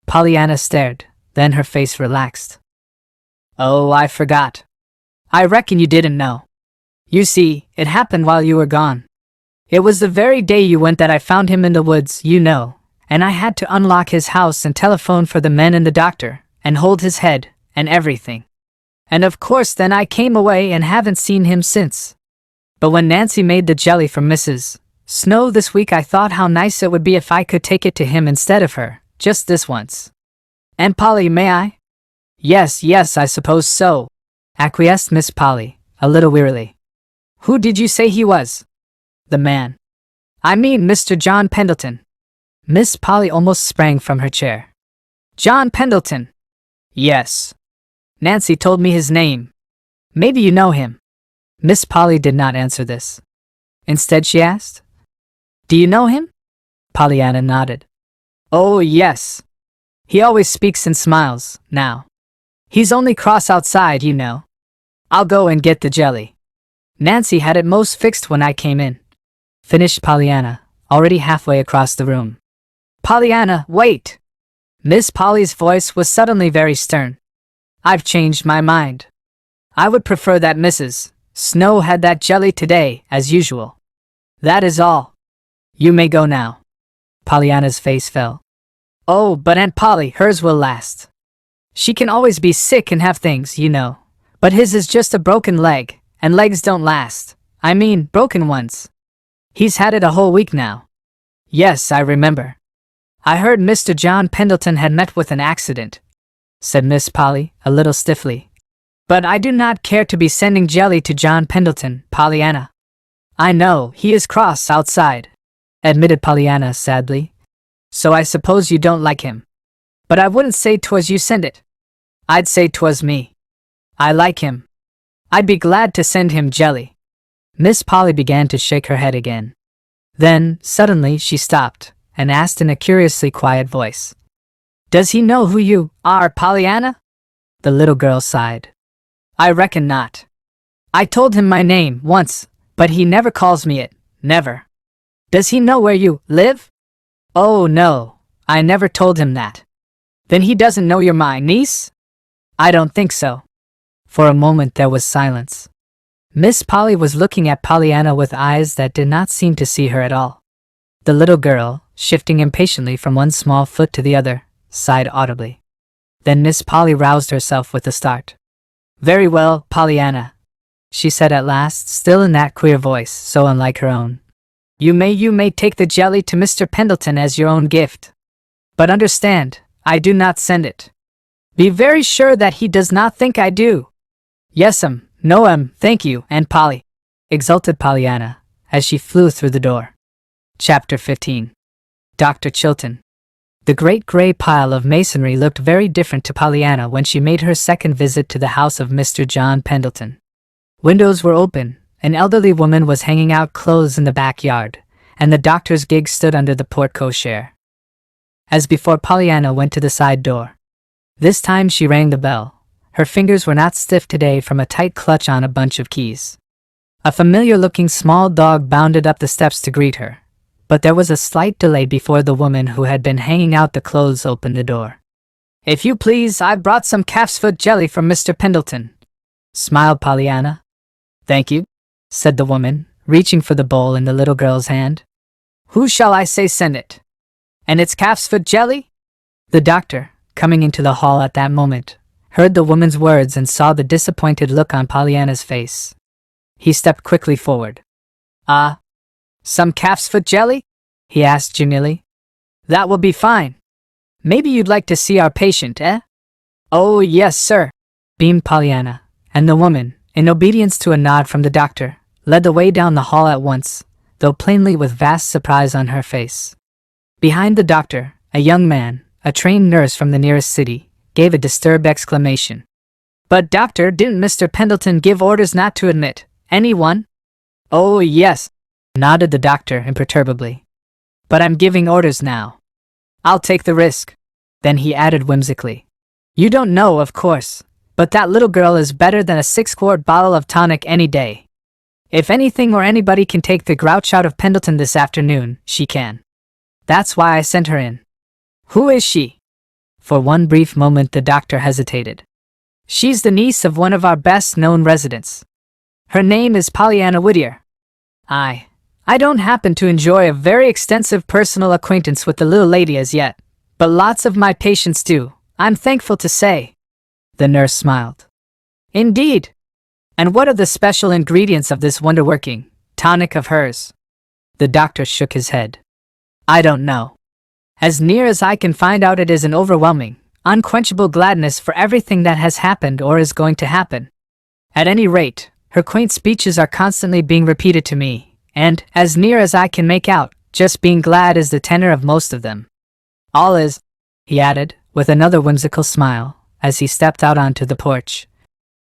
Pollyanna stared, then her face relaxed. Oh, I forgot. I reckon you didn't know. You see, it happened while you were gone. It was the very day you went that I found him in the woods, you know, and I had to unlock his house and telephone for the men and the doctor, and hold his head, and everything. And of course then I came away and haven't seen him since. But when Nancy made the jelly for Mrs. Snow this week I thought how nice it would be if I could take it to him instead of her, just this once. Aunt Polly, may I? Yes, yes, I suppose so, acquiesced Miss Polly, a little wearily. Who did you say he was? The man. I mean Mr. John Pendleton. Miss Polly almost sprang from her chair. John Pendleton. Yes. Nancy told me his name. Maybe you know him. Miss Polly did not answer this. Instead she asked, Do you know him? Pollyanna nodded. Oh, yes. He always speaks and smiles, now. He's only cross outside, you know. I'll go and get the jelly. Nancy had it most fixed when I came in. Finished Pollyanna, already halfway across the room. Pollyanna, wait! Miss Polly's voice was suddenly very stern. I've changed my mind. I would prefer that Mrs. Snow had that jelly today, as usual. That is all. You may go now. Pollyanna's face fell. Oh, but Aunt Polly, hers will last. She can always be sick and have things, you know. But his is just a broken leg, and legs don't last. I mean, broken ones. He's had it a whole week now. Yes, I remember. I heard Mr. John Pendleton had met with an accident, said Miss Polly, a little stiffly. But I do not care to be sending jelly to John Pendleton, Pollyanna. I know, he is cross outside, admitted Pollyanna sadly. So I suppose you don't like him. But I wouldn't say 'twas you send it. I'd say 'twas me. I like him. I'd be glad to send him jelly. Miss Polly began to shake her head again. Then, suddenly, she stopped, and asked in a curiously quiet voice, Does he know who you are, Pollyanna? The little girl sighed. I reckon not. I told him my name once, but he never calls me it, never. Does he know where you live? Oh no, I never told him that. Then he doesn't know you're my niece? I don't think so. For a moment there was silence. Miss Polly was looking at Pollyanna with eyes that did not seem to see her at all. The little girl, shifting impatiently from one small foot to the other, sighed audibly. Then Miss Polly roused herself with a start. Very well, Pollyanna, she said at last, still in that queer voice, so unlike her own. You may take the jelly to Mr. Pendleton as your own gift. But understand, I do not send it. Be very sure that he does not think I do. Yes'm, no'm, thank you, Aunt Polly, exulted Pollyanna, as she flew through the door. Chapter 15. Dr. Chilton. The great gray pile of masonry looked very different to Pollyanna when she made her second visit to the house of Mr. John Pendleton. Windows were open, an elderly woman was hanging out clothes in the backyard, and the doctor's gig stood under the porte-cochere. As before, Pollyanna went to the side door. This time she rang the bell. Her fingers were not stiff today from a tight clutch on a bunch of keys. A familiar-looking small dog bounded up the steps to greet her, but there was a slight delay before the woman who had been hanging out the clothes opened the door. If you please, I've brought some calf's foot jelly from Mr. Pendleton, smiled Pollyanna. Thank you, said the woman, reaching for the bowl in the little girl's hand. Who shall I say send it? And it's calf's foot jelly? The doctor, coming into the hall at that moment, heard the woman's words and saw the disappointed look on Pollyanna's face. He stepped quickly forward. Some calf's foot jelly? He asked genially. That will be fine. Maybe you'd like to see our patient, eh? Oh, yes, sir, beamed Pollyanna, and the woman, in obedience to a nod from the doctor, led the way down the hall at once, though plainly with vast surprise on her face. Behind the doctor, a young man, a trained nurse from the nearest city, gave a disturbed exclamation. But doctor, didn't Mr. Pendleton give orders not to admit anyone? Oh, yes, nodded the doctor imperturbably. But I'm giving orders now. I'll take the risk. Then he added whimsically. You don't know, of course, but that little girl is better than a 6-quart bottle of tonic any day. If anything or anybody can take the grouch out of Pendleton this afternoon, she can. That's why I sent her in. Who is she? For one brief moment the doctor hesitated. She's the niece of one of our best-known residents. Her name is Pollyanna Whittier. I don't happen to enjoy a very extensive personal acquaintance with the little lady as yet, but lots of my patients do, I'm thankful to say. The nurse smiled. Indeed. And what are the special ingredients of this wonder-working tonic of hers? The doctor shook his head. I don't know. As near as I can find out, it is an overwhelming, unquenchable gladness for everything that has happened or is going to happen. At any rate, her quaint speeches are constantly being repeated to me, and, as near as I can make out, just being glad is the tenor of most of them. All is, he added, with another whimsical smile, as he stepped out onto the porch.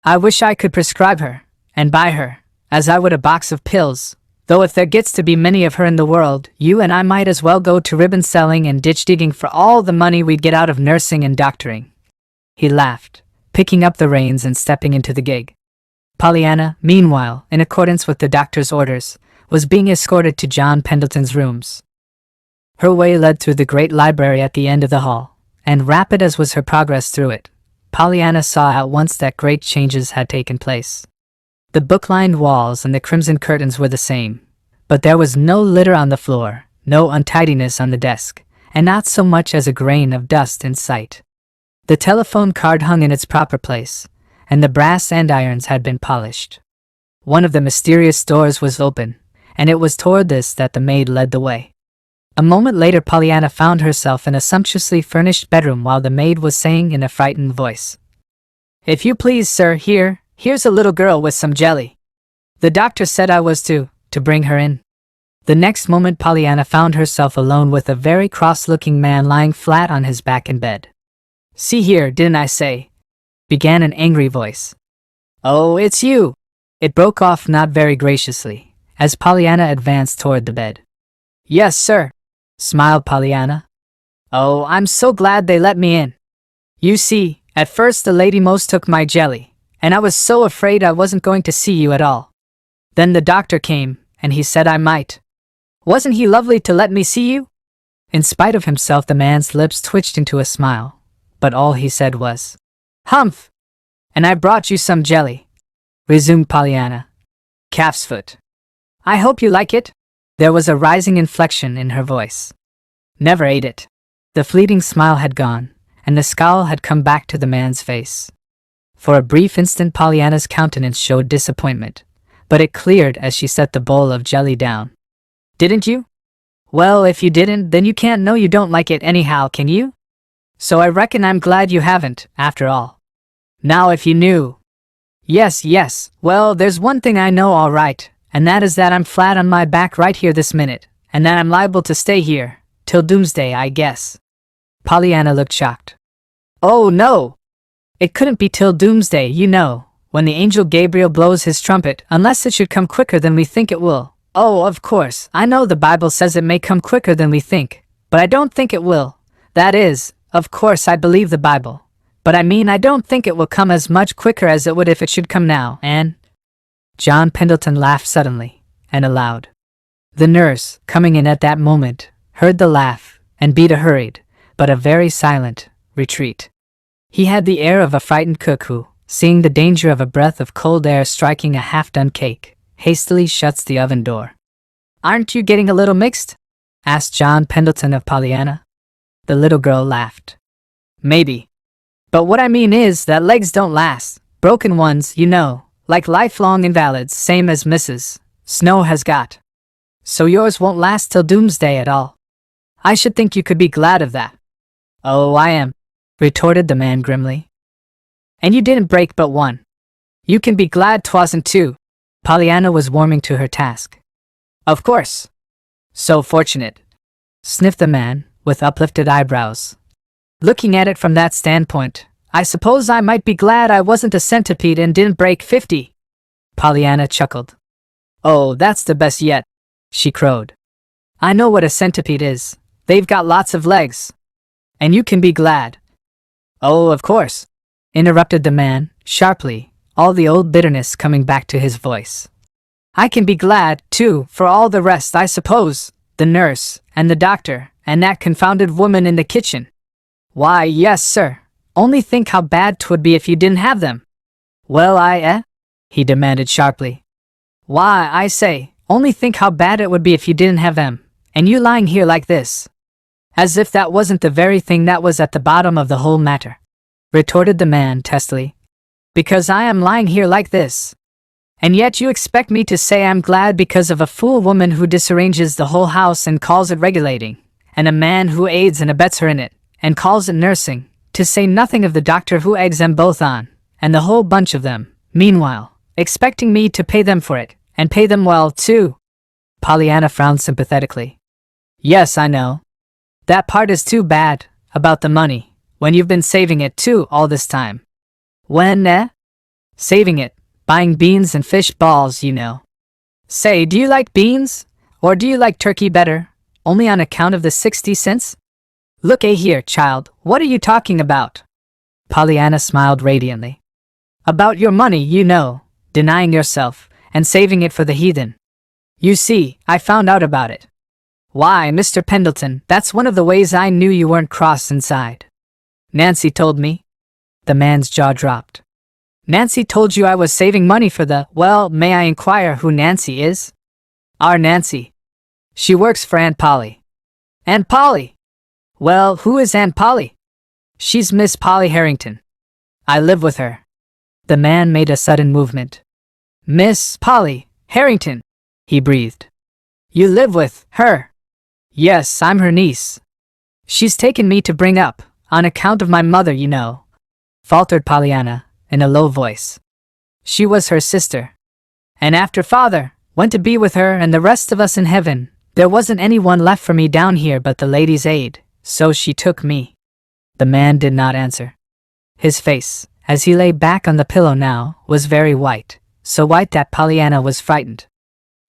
I wish I could prescribe her, and buy her, as I would a box of pills, though if there gets to be many of her in the world, you and I might as well go to ribbon selling and ditch digging for all the money we'd get out of nursing and doctoring. He laughed, picking up the reins and stepping into the gig. Pollyanna, meanwhile, in accordance with the doctor's orders, was being escorted to John Pendleton's rooms. Her way led through the great library at the end of the hall, and rapid as was her progress through it, Pollyanna saw at once that great changes had taken place. The book-lined walls and the crimson curtains were the same, but there was no litter on the floor, no untidiness on the desk, and not so much as a grain of dust in sight. The telephone card hung in its proper place, and the brass andirons had been polished. One of the mysterious doors was open, and it was toward this that the maid led the way. A moment later Pollyanna found herself in a sumptuously furnished bedroom while the maid was saying in a frightened voice, If you please, sir, here's a little girl with some jelly. The doctor said I was to bring her in. The next moment Pollyanna found herself alone with a very cross-looking man lying flat on his back in bed. See here, didn't I say? Began an angry voice. Oh, it's you! It broke off not very graciously, as Pollyanna advanced toward the bed. Yes, sir, smiled Pollyanna. Oh, I'm so glad they let me in. You see, at first the lady most took my jelly, and I was so afraid I wasn't going to see you at all. Then the doctor came, and he said I might. Wasn't he lovely to let me see you? In spite of himself the man's lips twitched into a smile, but all he said was, Humph! And I brought you some jelly, resumed Pollyanna. Calf's foot. I hope you like it. There was a rising inflection in her voice. Never ate it. The fleeting smile had gone, and the scowl had come back to the man's face. For a brief instant Pollyanna's countenance showed disappointment, but it cleared as she set the bowl of jelly down. Didn't you? Well, if you didn't, then you can't know you don't like it anyhow, can you? So I reckon I'm glad you haven't, after all. Now if you knew. Yes, well, there's one thing I know all right, and that is that I'm flat on my back right here this minute, and that I'm liable to stay here, till doomsday, I guess. Pollyanna looked shocked. Oh, no! It couldn't be till doomsday, you know, when the angel Gabriel blows his trumpet, unless it should come quicker than we think it will. Oh, of course, I know the Bible says it may come quicker than we think, but I don't think it will. That is, of course I believe the Bible, but I mean I don't think it will come as much quicker as it would if it should come now, and... John Pendleton laughed suddenly, and aloud. The nurse, coming in at that moment, heard the laugh, and beat a hurried, but a very silent, retreat. He had the air of a frightened cook who, seeing the danger of a breath of cold air striking a half-done cake, hastily shuts the oven door. Aren't you getting a little mixed? Asked John Pendleton of Pollyanna. The little girl laughed. Maybe. But what I mean is that legs don't last. Broken ones, you know, like lifelong invalids, same as Mrs. Snow has got. So yours won't last till doomsday at all. I should think you could be glad of that. Oh, I am, retorted the man grimly. And you didn't break but one. You can be glad 'twasn't two. Pollyanna was warming to her task. Of course. So fortunate, sniffed the man, with uplifted eyebrows. Looking at it from that standpoint, I suppose I might be glad I wasn't a centipede and didn't break 50. Pollyanna chuckled. Oh, that's the best yet, she crowed. I know what a centipede is. They've got lots of legs. And you can be glad. Oh, of course, interrupted the man, sharply, all the old bitterness coming back to his voice. I can be glad, too, for all the rest, I suppose, the nurse, and the doctor, and that confounded woman in the kitchen. Why, yes, sir. Only think how bad 'twould be if you didn't have them. Well, he demanded sharply. Why, I say, only think how bad it would be if you didn't have them, and you lying here like this. As if that wasn't the very thing that was at the bottom of the whole matter, retorted the man testily. Because I am lying here like this. And yet you expect me to say I'm glad because of a fool woman who disarranges the whole house and calls it regulating, and a man who aids and abets her in it, and calls it nursing, to say nothing of the doctor who eggs them both on, and the whole bunch of them, meanwhile, expecting me to pay them for it, and pay them well, too. Pollyanna frowned sympathetically. Yes, I know. That part is too bad, about the money, when you've been saving it, too, all this time. When, Saving it, buying beans and fish balls, you know. Say, do you like beans? Or do you like turkey better, only on account of the 60 cents? Look here, child, what are you talking about? Pollyanna smiled radiantly. About your money, you know, denying yourself, and saving it for the heathen. You see, I found out about it. Why, Mr. Pendleton, that's one of the ways I knew you weren't cross inside. Nancy told me. The man's jaw dropped. Nancy told you I was saving money for the, well, may I inquire who Nancy is? Our Nancy. She works for Aunt Polly. Aunt Polly? Well, who is Aunt Polly? She's Miss Polly Harrington. I live with her. The man made a sudden movement. Miss Polly Harrington, he breathed. You live with her? Yes, I'm her niece. She's taken me to bring up, on account of my mother, you know, faltered Pollyanna, in a low voice. She was her sister. And after father went to be with her and the rest of us in heaven, there wasn't anyone left for me down here but the lady's aid, so she took me. The man did not answer. His face, as he lay back on the pillow now, was very white, so white that Pollyanna was frightened.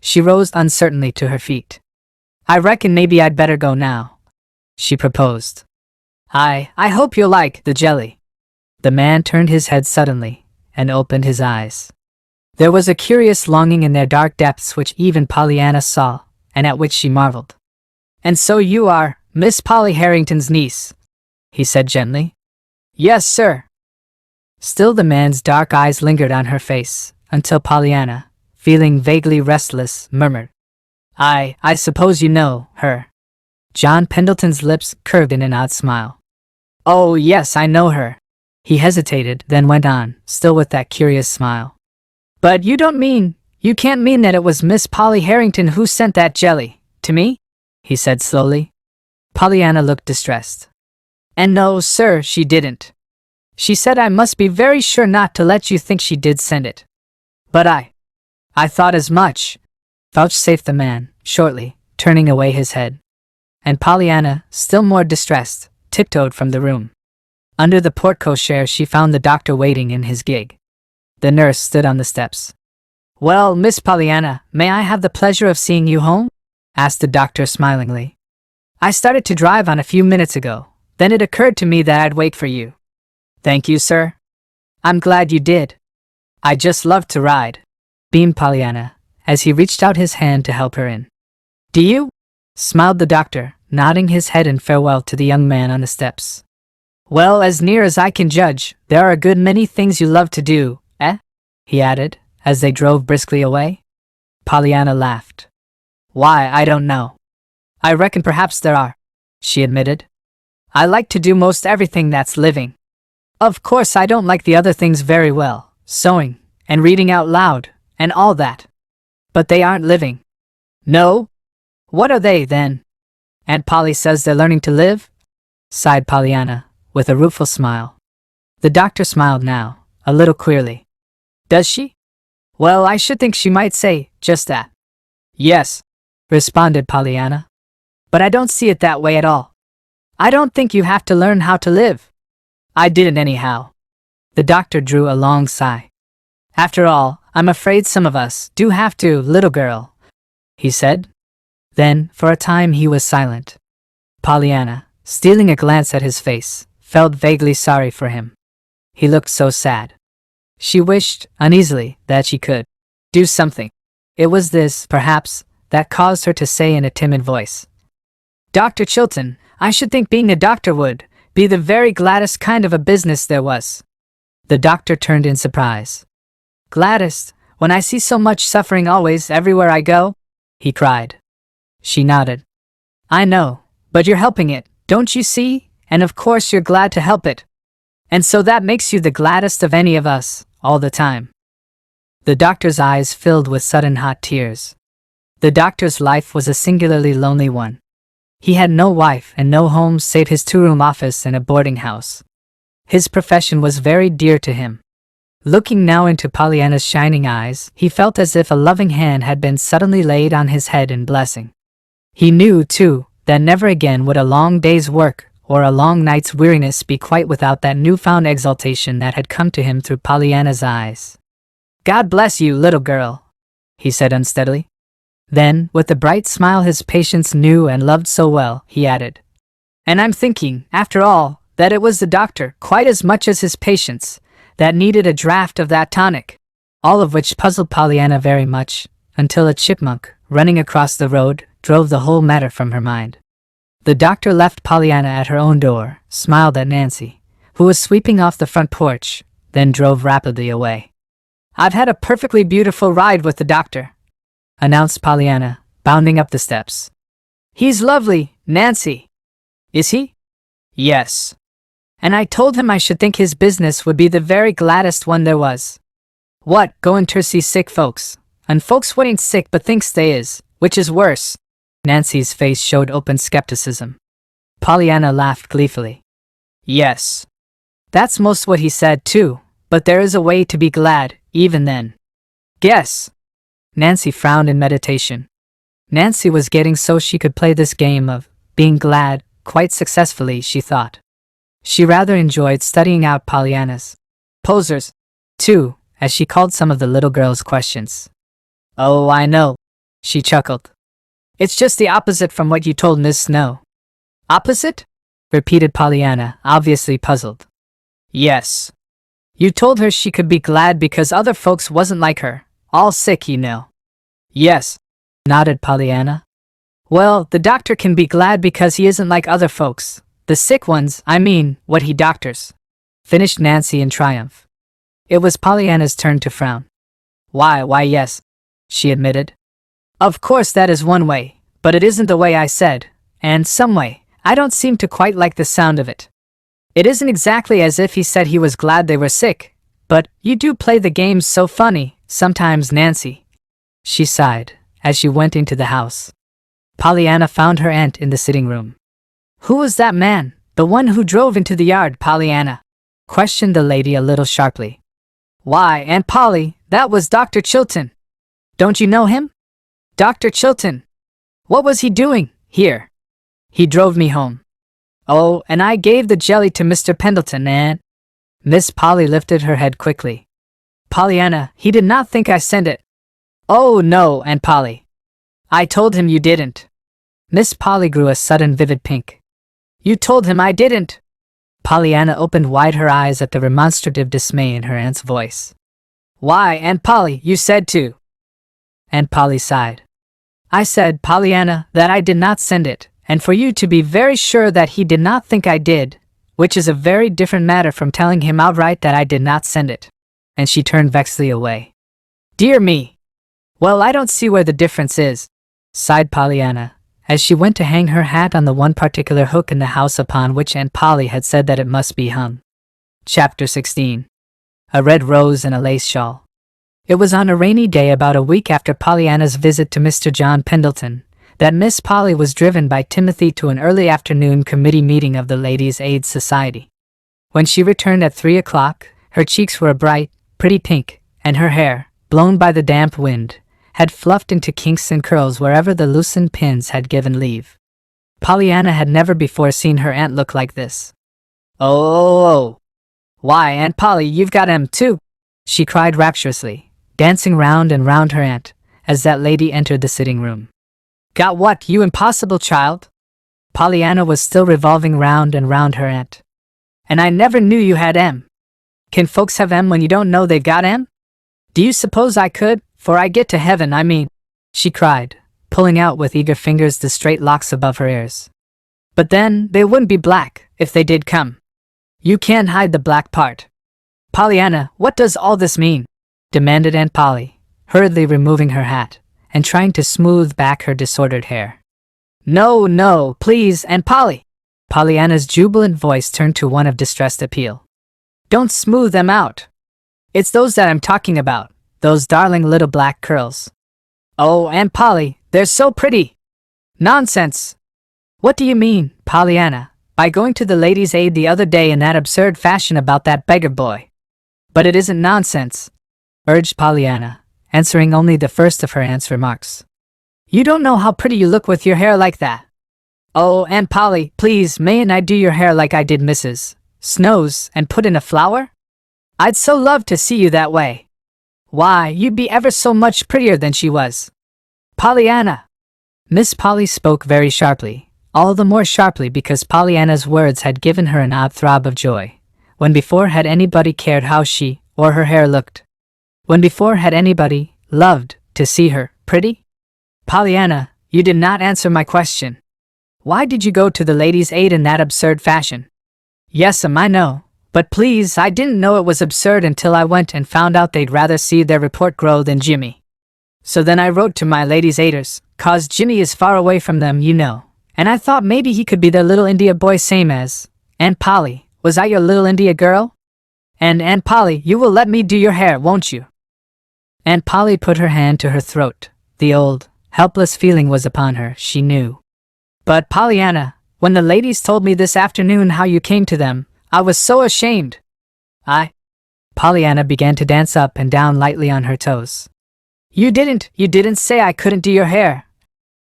She rose uncertainly to her feet. I reckon maybe I'd better go now, she proposed. I hope you'll like the jelly. The man turned his head suddenly, and opened his eyes. There was a curious longing in their dark depths which even Pollyanna saw, and at which she marveled. And so you are Miss Polly Harrington's niece, he said gently. Yes, sir. Still the man's dark eyes lingered on her face, until Pollyanna, feeling vaguely restless, murmured, I suppose you know her. John Pendleton's lips curved in an odd smile. Oh, yes, I know her. He hesitated, then went on, still with that curious smile. But you can't mean that it was Miss Polly Harrington who sent that jelly to me? He said slowly. Pollyanna looked distressed. And no, sir, she didn't. She said I must be very sure not to let you think she did send it. But I thought as much, vouchsafed the man, shortly, turning away his head. And Pollyanna, still more distressed, tiptoed from the room. Under the porte-cochere she found the doctor waiting in his gig. The nurse stood on the steps. Well, Miss Pollyanna, may I have the pleasure of seeing you home? Asked the doctor smilingly. I started to drive on a few minutes ago. Then it occurred to me that I'd wait for you. Thank you, sir. I'm glad you did. I just love to ride, beamed Pollyanna, as he reached out his hand to help her in. Do you? Smiled the doctor, nodding his head in farewell to the young man on the steps. Well, as near as I can judge, there are a good many things you love to do, he added, as they drove briskly away. Pollyanna laughed. Why, I don't know. I reckon perhaps there are, she admitted. I like to do most everything that's living. Of course I don't like the other things very well, sewing, and reading out loud, and all that. But they aren't living. No? What are they, then? Aunt Polly says they're learning to live? Sighed Pollyanna, with a rueful smile. The doctor smiled now, a little queerly. Does she? Well, I should think she might say just that. Yes, responded Pollyanna. But I don't see it that way at all. I don't think you have to learn how to live. I didn't anyhow. The doctor drew a long sigh. After all, I'm afraid some of us do have to, little girl, he said. Then, for a time he was silent. Pollyanna, stealing a glance at his face, felt vaguely sorry for him. He looked so sad. She wished, uneasily, that she could do something. It was this, perhaps, that caused her to say in a timid voice, Dr. Chilton, I should think being a doctor would be the very gladdest kind of a business there was. The doctor turned in surprise. Gladdest, when I see so much suffering always, everywhere I go? He cried. She nodded. I know, but you're helping it, don't you see? And of course you're glad to help it. And so that makes you the gladdest of any of us, all the time. The doctor's eyes filled with sudden hot tears. The doctor's life was a singularly lonely one. He had no wife and no home save his 2-room office in a boarding house. His profession was very dear to him. Looking now into Pollyanna's shining eyes, he felt as if a loving hand had been suddenly laid on his head in blessing. He knew, too, that never again would a long day's work or a long night's weariness be quite without that newfound exaltation that had come to him through Pollyanna's eyes. God bless you, little girl, he said unsteadily. Then, with the bright smile his patients knew and loved so well, he added, And I'm thinking, after all, that it was the doctor, quite as much as his patients, that needed a draught of that tonic. All of which puzzled Pollyanna very much, until a chipmunk, running across the road, drove the whole matter from her mind. The doctor left Pollyanna at her own door, smiled at Nancy, who was sweeping off the front porch, then drove rapidly away. I've had a perfectly beautiful ride with the doctor, announced Pollyanna, bounding up the steps. He's lovely, Nancy. Is he? Yes. And I told him I should think his business would be the very gladdest one there was. What, goin' ter see sick folks, and folks what ain't sick but thinks they is, which is worse? Nancy's face showed open skepticism. Pollyanna laughed gleefully. Yes. That's most what he said too, but there is a way to be glad, even then. Guess. Nancy frowned in meditation. Nancy was getting so she could play this game of being glad quite successfully, she thought. She rather enjoyed studying out Pollyanna's posers, too, as she called some of the little girl's questions. Oh, I know, she chuckled. It's just the opposite from what you told Miss Snow. Opposite? Repeated Pollyanna, obviously puzzled. Yes. You told her she could be glad because other folks wasn't like her, all sick, you know. Yes, nodded Pollyanna. Well, the doctor can be glad because he isn't like other folks. The sick ones, I mean, what he doctors. Finished Nancy in triumph. It was Pollyanna's turn to frown. Why yes, she admitted. Of course that is one way, but it isn't the way I said, and some way, I don't seem to quite like the sound of it. It isn't exactly as if he said he was glad they were sick, but you do play the games so funny, sometimes, Nancy. She sighed, as she went into the house. Pollyanna found her aunt in the sitting room. Who was that man, the one who drove into the yard, Pollyanna? Questioned the lady a little sharply. Why, Aunt Polly, that was Dr. Chilton. Don't you know him? Dr. Chilton. What was he doing here? He drove me home. Oh, and I gave the jelly to Mr. Pendleton, and... Miss Polly lifted her head quickly. Pollyanna, he did not think I sent it. Oh, no, Aunt Polly. I told him you didn't. Miss Polly grew a sudden vivid pink. You told him I didn't. Pollyanna opened wide her eyes at the remonstrative dismay in her aunt's voice. Why, Aunt Polly, you said to. Aunt Polly sighed. I said, Pollyanna, that I did not send it, and for you to be very sure that he did not think I did, which is a very different matter from telling him outright that I did not send it. And she turned vexedly away. Dear me. Well, I don't see where the difference is, sighed Pollyanna, as she went to hang her hat on the one particular hook in the house upon which Aunt Polly had said that it must be hung. Chapter 16. A Red Rose and a Lace Shawl. It was on a rainy day about a week after Pollyanna's visit to Mr. John Pendleton that Miss Polly was driven by Timothy to an early afternoon committee meeting of the Ladies' Aid Society. When she returned at 3 o'clock, her cheeks were a bright, pretty pink, and her hair, blown by the damp wind, had fluffed into kinks and curls wherever the loosened pins had given leave. Pollyanna had never before seen her aunt look like this. "Oh! Why, Aunt Polly, you've got 'em too!" she cried rapturously, dancing round and round her aunt, as that lady entered the sitting room. "Got what, you impossible child?" Pollyanna was still revolving round and round her aunt. "And I never knew you had 'em. Can folks have 'em when you don't know they've got 'em? Do you suppose I could, for I get to heaven, I mean," she cried, pulling out with eager fingers the straight locks above her ears. "But then, they wouldn't be black, if they did come. You can't hide the black part." "Pollyanna, what does all this mean?" demanded Aunt Polly, hurriedly removing her hat and trying to smooth back her disordered hair. "No, please, Aunt Polly." Pollyanna's jubilant voice turned to one of distressed appeal. "Don't smooth them out. It's those that I'm talking about, those darling little black curls." "Oh, Aunt Polly, they're so pretty." "Nonsense." "What do you mean, Pollyanna, by going to the Ladies' Aid the other day in that absurd fashion about that beggar boy?" "But it isn't nonsense," urged Pollyanna, answering only the first of her aunt's remarks. "You don't know how pretty you look with your hair like that." "Oh, Aunt Polly, please, mayn't I do your hair like I did Mrs. Snow's and put in a flower? I'd so love to see you that way. Why, you'd be ever so much prettier than she was." "Pollyanna!" Miss Polly spoke very sharply, all the more sharply because Pollyanna's words had given her an odd throb of joy. When before had anybody cared how she or her hair looked? When before had anybody loved to see her pretty? "Pollyanna, you did not answer my question. Why did you go to the Ladies' Aid in that absurd fashion?" "Yes'm, I know. But please, I didn't know it was absurd until I went and found out they'd rather see their report grow than Jimmy. So then I wrote to my Ladies' Aiders, 'cause Jimmy is far away from them, you know, and I thought maybe he could be their little India boy same as, Aunt Polly, was I your little India girl? And Aunt Polly, you will let me do your hair, won't you?" Aunt Polly put her hand to her throat. The old, helpless feeling was upon her, she knew. "But Pollyanna, when the ladies told me this afternoon how you came to them, I was so ashamed." Pollyanna began to dance up and down lightly on her toes. You didn't say I couldn't do your hair,"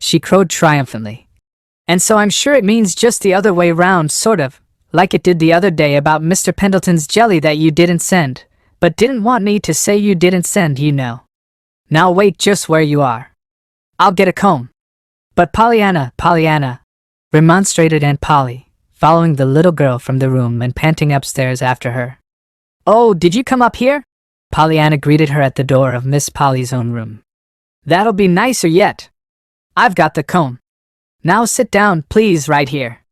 she crowed triumphantly. "And so I'm sure it means just the other way round, sort of, like it did the other day about Mr. Pendleton's jelly that you didn't send, but didn't want me to say you didn't send, you know. Now wait just where you are. I'll get a comb." "But Pollyanna, remonstrated Aunt Polly, following the little girl from the room and panting upstairs after her. "Oh, did you come up here?" Pollyanna greeted her at the door of Miss Polly's own room. "That'll be nicer yet. I've got the comb. Now sit down, please, right here."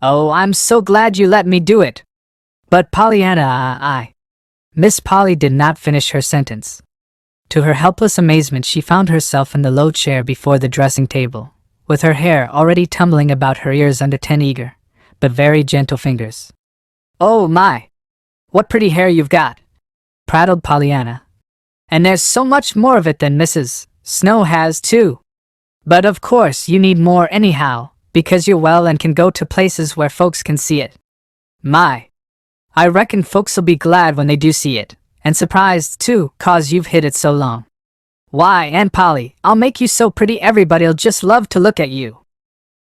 "Oh, I'm so glad you let me do it." "But Pollyanna, Miss Polly did not finish her sentence. To her helpless amazement, she found herself in the low chair before the dressing table, with her hair already tumbling about her ears under 10 eager, but very gentle fingers. "Oh my! What pretty hair you've got," prattled Pollyanna. "And there's so much more of it than Mrs. Snow has, too. But of course you need more anyhow, because you're well and can go to places where folks can see it. My! I reckon folks'll be glad when they do see it, and surprised, too, 'cause you've hid it so long. Why, Aunt Polly, I'll make you so pretty everybody'll just love to look at you."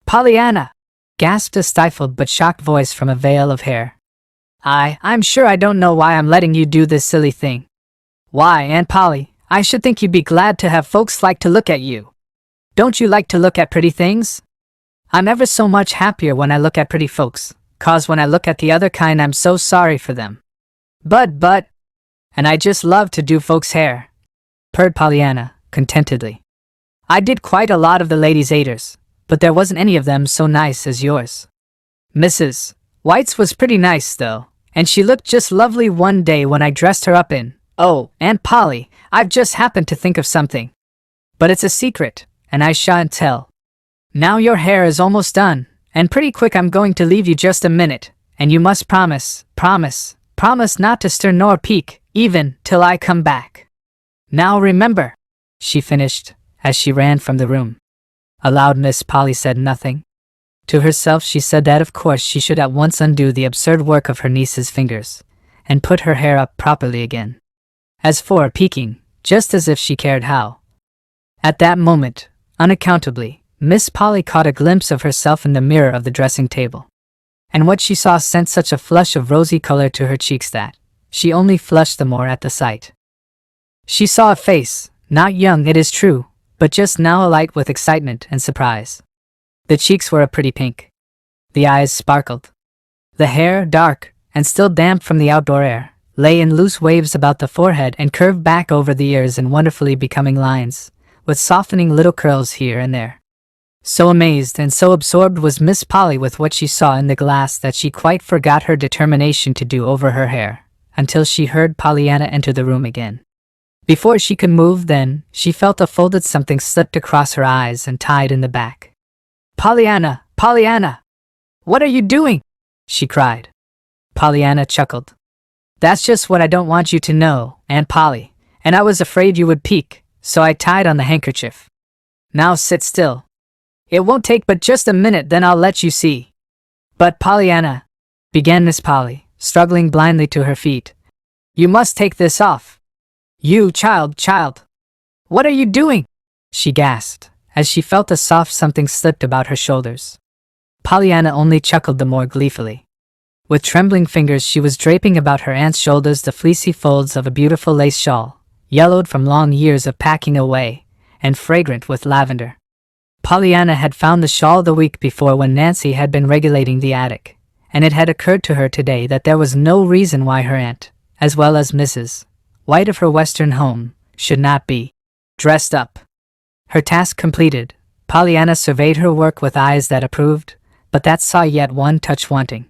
"Pollyanna!" gasped a stifled but shocked voice from a veil of hair. I'm sure I don't know why I'm letting you do this silly thing." "Why, Aunt Polly, I should think you'd be glad to have folks like to look at you. Don't you like to look at pretty things?" "I'm ever so much happier when I look at pretty folks, 'cause when I look at the other kind I'm so sorry for them. But, and I just love to do folks' hair," purred Pollyanna, contentedly. "I did quite a lot of the Ladies' Aiders, but there wasn't any of them so nice as yours. Mrs. White's was pretty nice, though, and she looked just lovely one day when I dressed her up in— Oh, Aunt Polly, I've just happened to think of something. But it's a secret, and I shan't tell. Now your hair is almost done, and pretty quick. I'm going to leave you just a minute, and you must promise, Promise not to stir nor peek, even till I come back. Now remember, she finished, as she ran from the room. Aloud, Miss Polly said nothing. To herself she said that of course she should at once undo the absurd work of her niece's fingers, and put her hair up properly again. As for peeking, just as if she cared how. At that moment, unaccountably, Miss Polly caught a glimpse of herself in the mirror of the dressing table. And what she saw sent such a flush of rosy color to her cheeks that she only flushed the more at the sight. She saw a face, not young it is true, but just now alight with excitement and surprise. The cheeks were a pretty pink. The eyes sparkled. The hair, dark, and still damp from the outdoor air, lay in loose waves about the forehead and curved back over the ears in wonderfully becoming lines, with softening little curls here and there. So amazed and so absorbed was Miss Polly with what she saw in the glass that she quite forgot her determination to do over her hair, until she heard Pollyanna enter the room again. Before she could move then, she felt a folded something slipped across her eyes and tied in the back. "Pollyanna, Pollyanna! What are you doing?" she cried. Pollyanna chuckled. "That's just what I don't want you to know, Aunt Polly, and I was afraid you would peek, so I tied on the handkerchief. Now sit still. It won't take but just a minute, then I'll let you see." "But Pollyanna," began Miss Polly, struggling blindly to her feet, "you must take this off. You, child. What are you doing?" she gasped, as she felt a soft something slipped about her shoulders. Pollyanna only chuckled the more gleefully. With trembling fingers she was draping about her aunt's shoulders the fleecy folds of a beautiful lace shawl, yellowed from long years of packing away, and fragrant with lavender. Pollyanna had found the shawl the week before when Nancy had been regulating the attic, and it had occurred to her today that there was no reason why her aunt, as well as Mrs. White of her western home, should not be dressed up. Her task completed, Pollyanna surveyed her work with eyes that approved, but that saw yet one touch wanting.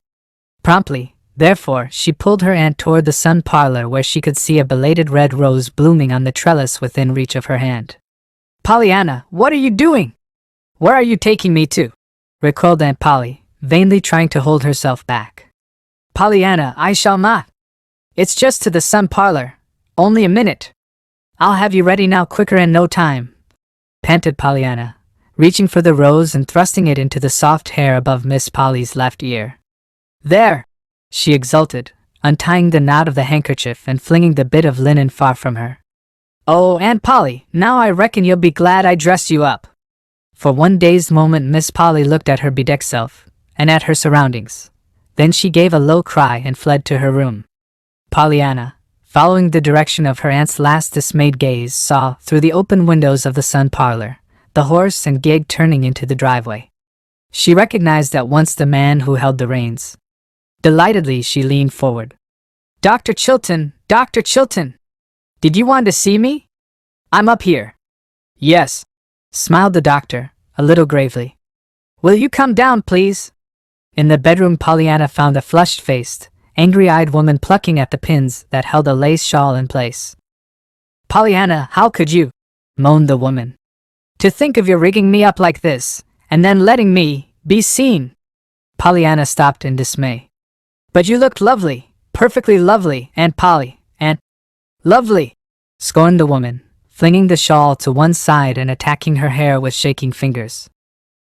Promptly, therefore, she pulled her aunt toward the sun parlor where she could see a belated red rose blooming on the trellis within reach of her hand. "Pollyanna, what are you doing? Where are you taking me to?" recoiled Aunt Polly, vainly trying to hold herself back. "Pollyanna, I shall not. It's just to the sun parlor. Only a minute. I'll have you ready now quicker in no time," panted Pollyanna, reaching for the rose and thrusting it into the soft hair above Miss Polly's left ear. "There!" she exulted, untying the knot of the handkerchief and flinging the bit of linen far from her. "Oh, Aunt Polly, now I reckon you'll be glad I dressed you up." For one dazed moment Miss Polly looked at her bedecked self, and at her surroundings. Then she gave a low cry and fled to her room. Pollyanna, following the direction of her aunt's last dismayed gaze, saw, through the open windows of the sun parlor, the horse and gig turning into the driveway. She recognized at once the man who held the reins. Delightedly she leaned forward. Dr. Chilton! Dr. Chilton! Did you want to see me? I'm up here." "Yes," smiled the doctor, a little gravely. "Will you come down, please?" In the bedroom Pollyanna found a flushed-faced, angry-eyed woman plucking at the pins that held a lace shawl in place. "Pollyanna, how could you?" moaned the woman. "To think of your rigging me up like this, and then letting me be seen." Pollyanna stopped in dismay. "But you looked lovely, perfectly lovely, Aunt Polly, Aunt..." "Lovely!" scorned the woman, flinging the shawl to one side and attacking her hair with shaking fingers.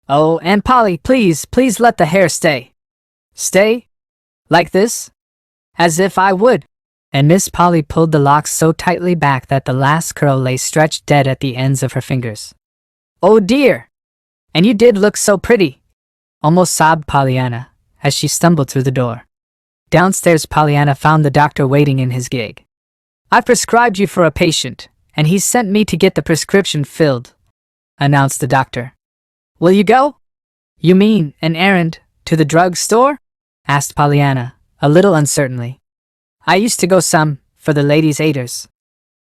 "Oh, Aunt Polly, please let the hair stay." "Stay? Like this? As if I would." And Miss Polly pulled the locks so tightly back that the last curl lay stretched dead at the ends of her fingers. "Oh dear! And you did look so pretty," almost sobbed Pollyanna, as she stumbled through the door. Downstairs Pollyanna found the doctor waiting in his gig. "I've prescribed you for a patient, and he's sent me to get the prescription filled," announced the doctor. "Will you go?" "You mean an errand to the drug store?" asked Pollyanna, a little uncertainly. "I used to go some, for the ladies' aiders."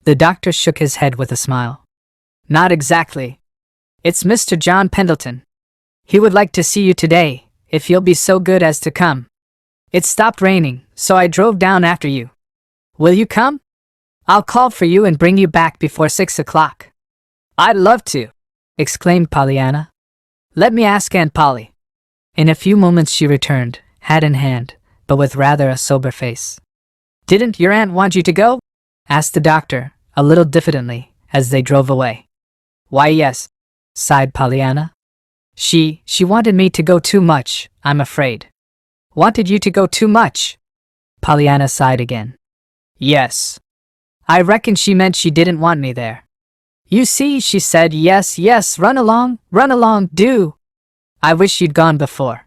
The doctor shook his head with a smile. "Not exactly. It's Mr. John Pendleton. He would like to see you today, if you'll be so good as to come. It stopped raining, so I drove down after you. Will you come? I'll call for you and bring you back before 6 o'clock. "I'd love to," exclaimed Pollyanna. "Let me ask Aunt Polly." In a few moments she returned, hat in hand, but with rather a sober face. Didn't your aunt want you to go? Asked the doctor, a little diffidently, as they drove away. Why, yes, sighed Pollyanna. She wanted me to go too much, I'm afraid. Wanted you to go too much? Pollyanna sighed again. Yes. I reckon she meant she didn't want me there. You see, she said, yes, run along, do. I wish you'd gone before.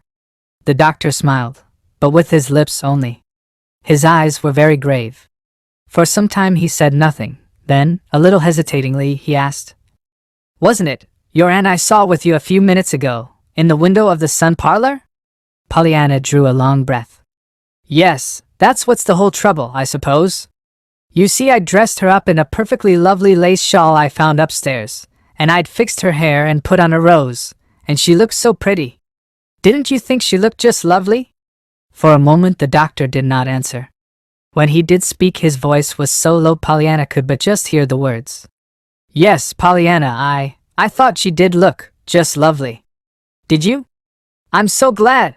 The doctor smiled, but with his lips only. His eyes were very grave. For some time he said nothing, then, a little hesitatingly, he asked, Wasn't it your aunt I saw with you a few minutes ago, in the window of the sun parlor? Pollyanna drew a long breath. Yes, that's what's the whole trouble, I suppose. You see, I'd dressed her up in a perfectly lovely lace shawl I found upstairs, and I'd fixed her hair and put on a rose, and she looked so pretty. Didn't you think she looked just lovely? For a moment the doctor did not answer. When he did speak, his voice was so low Pollyanna could but just hear the words. Yes, Pollyanna, I thought she did look just lovely. Did you? I'm so glad.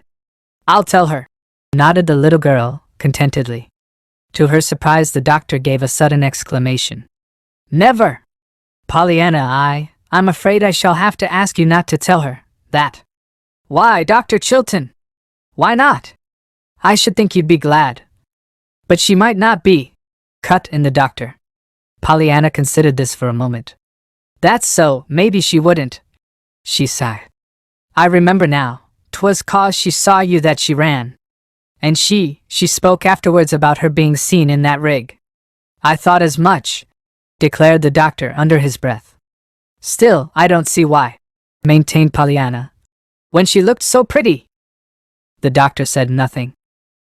I'll tell her, nodded the little girl, contentedly. To her surprise, the doctor gave a sudden exclamation. Never! Pollyanna, I'm afraid I shall have to ask you not to tell her that. Why, Dr. Chilton? Why not? I should think you'd be glad. But she might not be, cut in the doctor. Pollyanna considered this for a moment. That's so, maybe she wouldn't. She sighed. I remember now, 'twas 'cause she saw you that she ran. And she spoke afterwards about her being seen in that rig. I thought as much, declared the doctor under his breath. Still, I don't see why, maintained Pollyanna, when she looked so pretty. The doctor said nothing.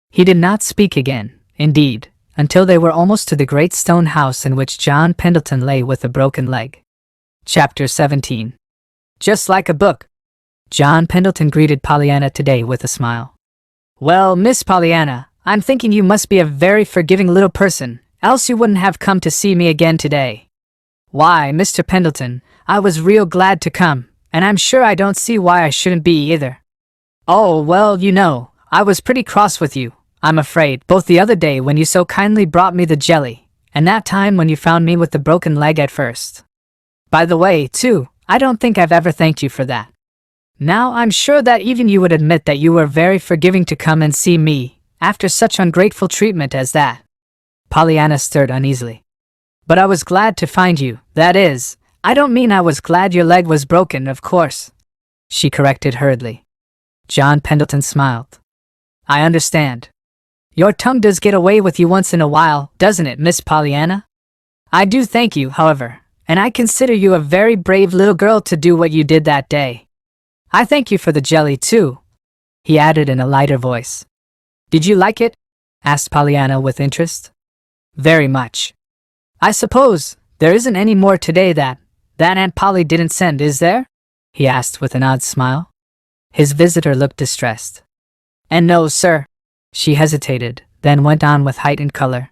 He did not speak again, indeed, until they were almost to the great stone house in which John Pendleton lay with a broken leg. Chapter 17. Just like a book. John Pendleton greeted Pollyanna today with a smile. Well, Miss Pollyanna, I'm thinking you must be a very forgiving little person, else you wouldn't have come to see me again today. Why, Mr. Pendleton, I was real glad to come, and I'm sure I don't see why I shouldn't be either. Oh, well, you know, I was pretty cross with you, I'm afraid, both the other day when you so kindly brought me the jelly, and that time when you found me with the broken leg at first. By the way, too, I don't think I've ever thanked you for that. Now, I'm sure that even you would admit that you were very forgiving to come and see me, after such ungrateful treatment as that. Pollyanna stirred uneasily. But I was glad to find you, that is, I don't mean I was glad your leg was broken, of course, she corrected hurriedly. John Pendleton smiled. I understand. Your tongue does get away with you once in a while, doesn't it, Miss Pollyanna? I do thank you, however, and I consider you a very brave little girl to do what you did that day. I thank you for the jelly, too, he added in a lighter voice. Did you like it? Asked Pollyanna with interest. Very much. I suppose there isn't any more today that Aunt Polly didn't send, is there? He asked with an odd smile. His visitor looked distressed. And no, sir. She hesitated, then went on with heightened color.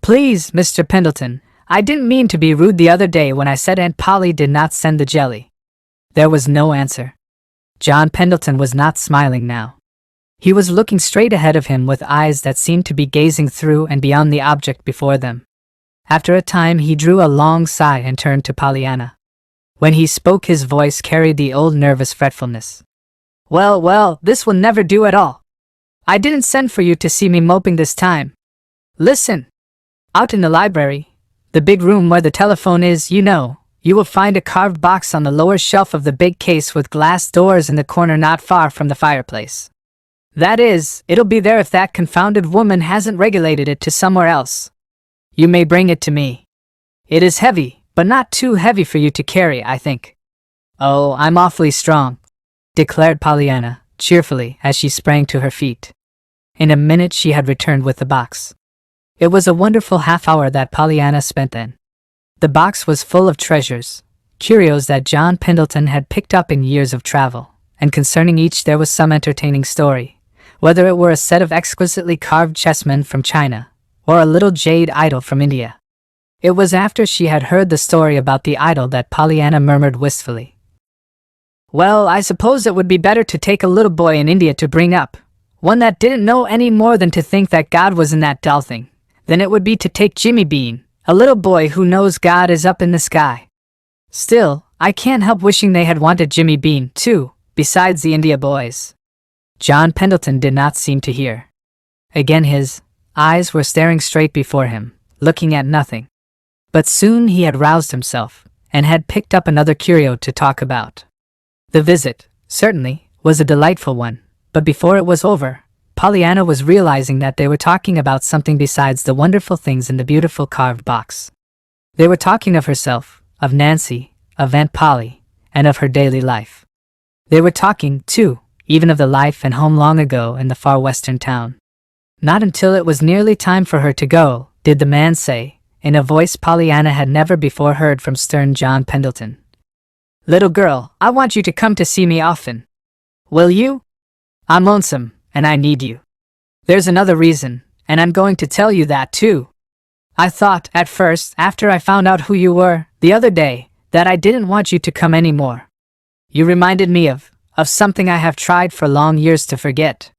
Please, Mr. Pendleton, I didn't mean to be rude the other day when I said Aunt Polly did not send the jelly. There was no answer. John Pendleton was not smiling now. He was looking straight ahead of him with eyes that seemed to be gazing through and beyond the object before them. After a time he drew a long sigh and turned to Pollyanna. When he spoke his voice carried the old nervous fretfulness. Well, this will never do at all. I didn't send for you to see me moping this time. Listen. Out in the library, the big room where the telephone is, you know, you will find a carved box on the lower shelf of the big case with glass doors in the corner not far from the fireplace. That is, it'll be there if that confounded woman hasn't regulated it to somewhere else. You may bring it to me. It is heavy, but not too heavy for you to carry, I think. Oh, I'm awfully strong, declared Pollyanna, cheerfully, as she sprang to her feet. In a minute she had returned with the box. It was a wonderful half-hour that Pollyanna spent then. The box was full of treasures, curios that John Pendleton had picked up in years of travel, and concerning each there was some entertaining story, whether it were a set of exquisitely carved chessmen from China, or a little jade idol from India. It was after she had heard the story about the idol that Pollyanna murmured wistfully, Well, I suppose it would be better to take a little boy in India to bring up, one that didn't know any more than to think that God was in that doll thing, then it would be to take Jimmy Bean, a little boy who knows God is up in the sky. Still, I can't help wishing they had wanted Jimmy Bean, too, besides the India boys. John Pendleton did not seem to hear. Again his eyes were staring straight before him, looking at nothing. But soon he had roused himself, and had picked up another curio to talk about. The visit, certainly, was a delightful one, but before it was over, Pollyanna was realizing that they were talking about something besides the wonderful things in the beautiful carved box. They were talking of herself, of Nancy, of Aunt Polly, and of her daily life. They were talking, too, even of the life and home long ago in the far western town. Not until it was nearly time for her to go, did the man say, in a voice Pollyanna had never before heard from stern John Pendleton, "Little girl, I want you to come to see me often. Will you? I'm lonesome, and I need you. There's another reason, and I'm going to tell you that too. I thought, at first, after I found out who you were, the other day, that I didn't want you to come anymore. You reminded me of something I have tried for long years to forget.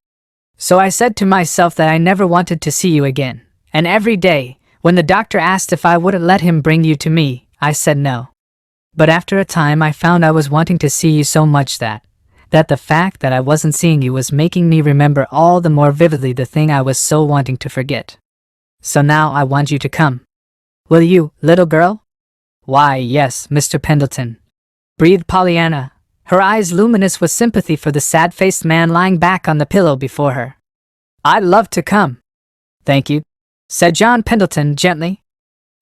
So I said to myself that I never wanted to see you again, and every day, when the doctor asked if I wouldn't let him bring you to me, I said no. But after a time I found I was wanting to see you so much that the fact that I wasn't seeing you was making me remember all the more vividly the thing I was so wanting to forget. So now I want you to come. Will you, little girl?" "Why, yes, Mr. Pendleton," breathed Pollyanna, her eyes luminous with sympathy for the sad-faced man lying back on the pillow before her. "I'd love to come." "Thank you," said John Pendleton gently.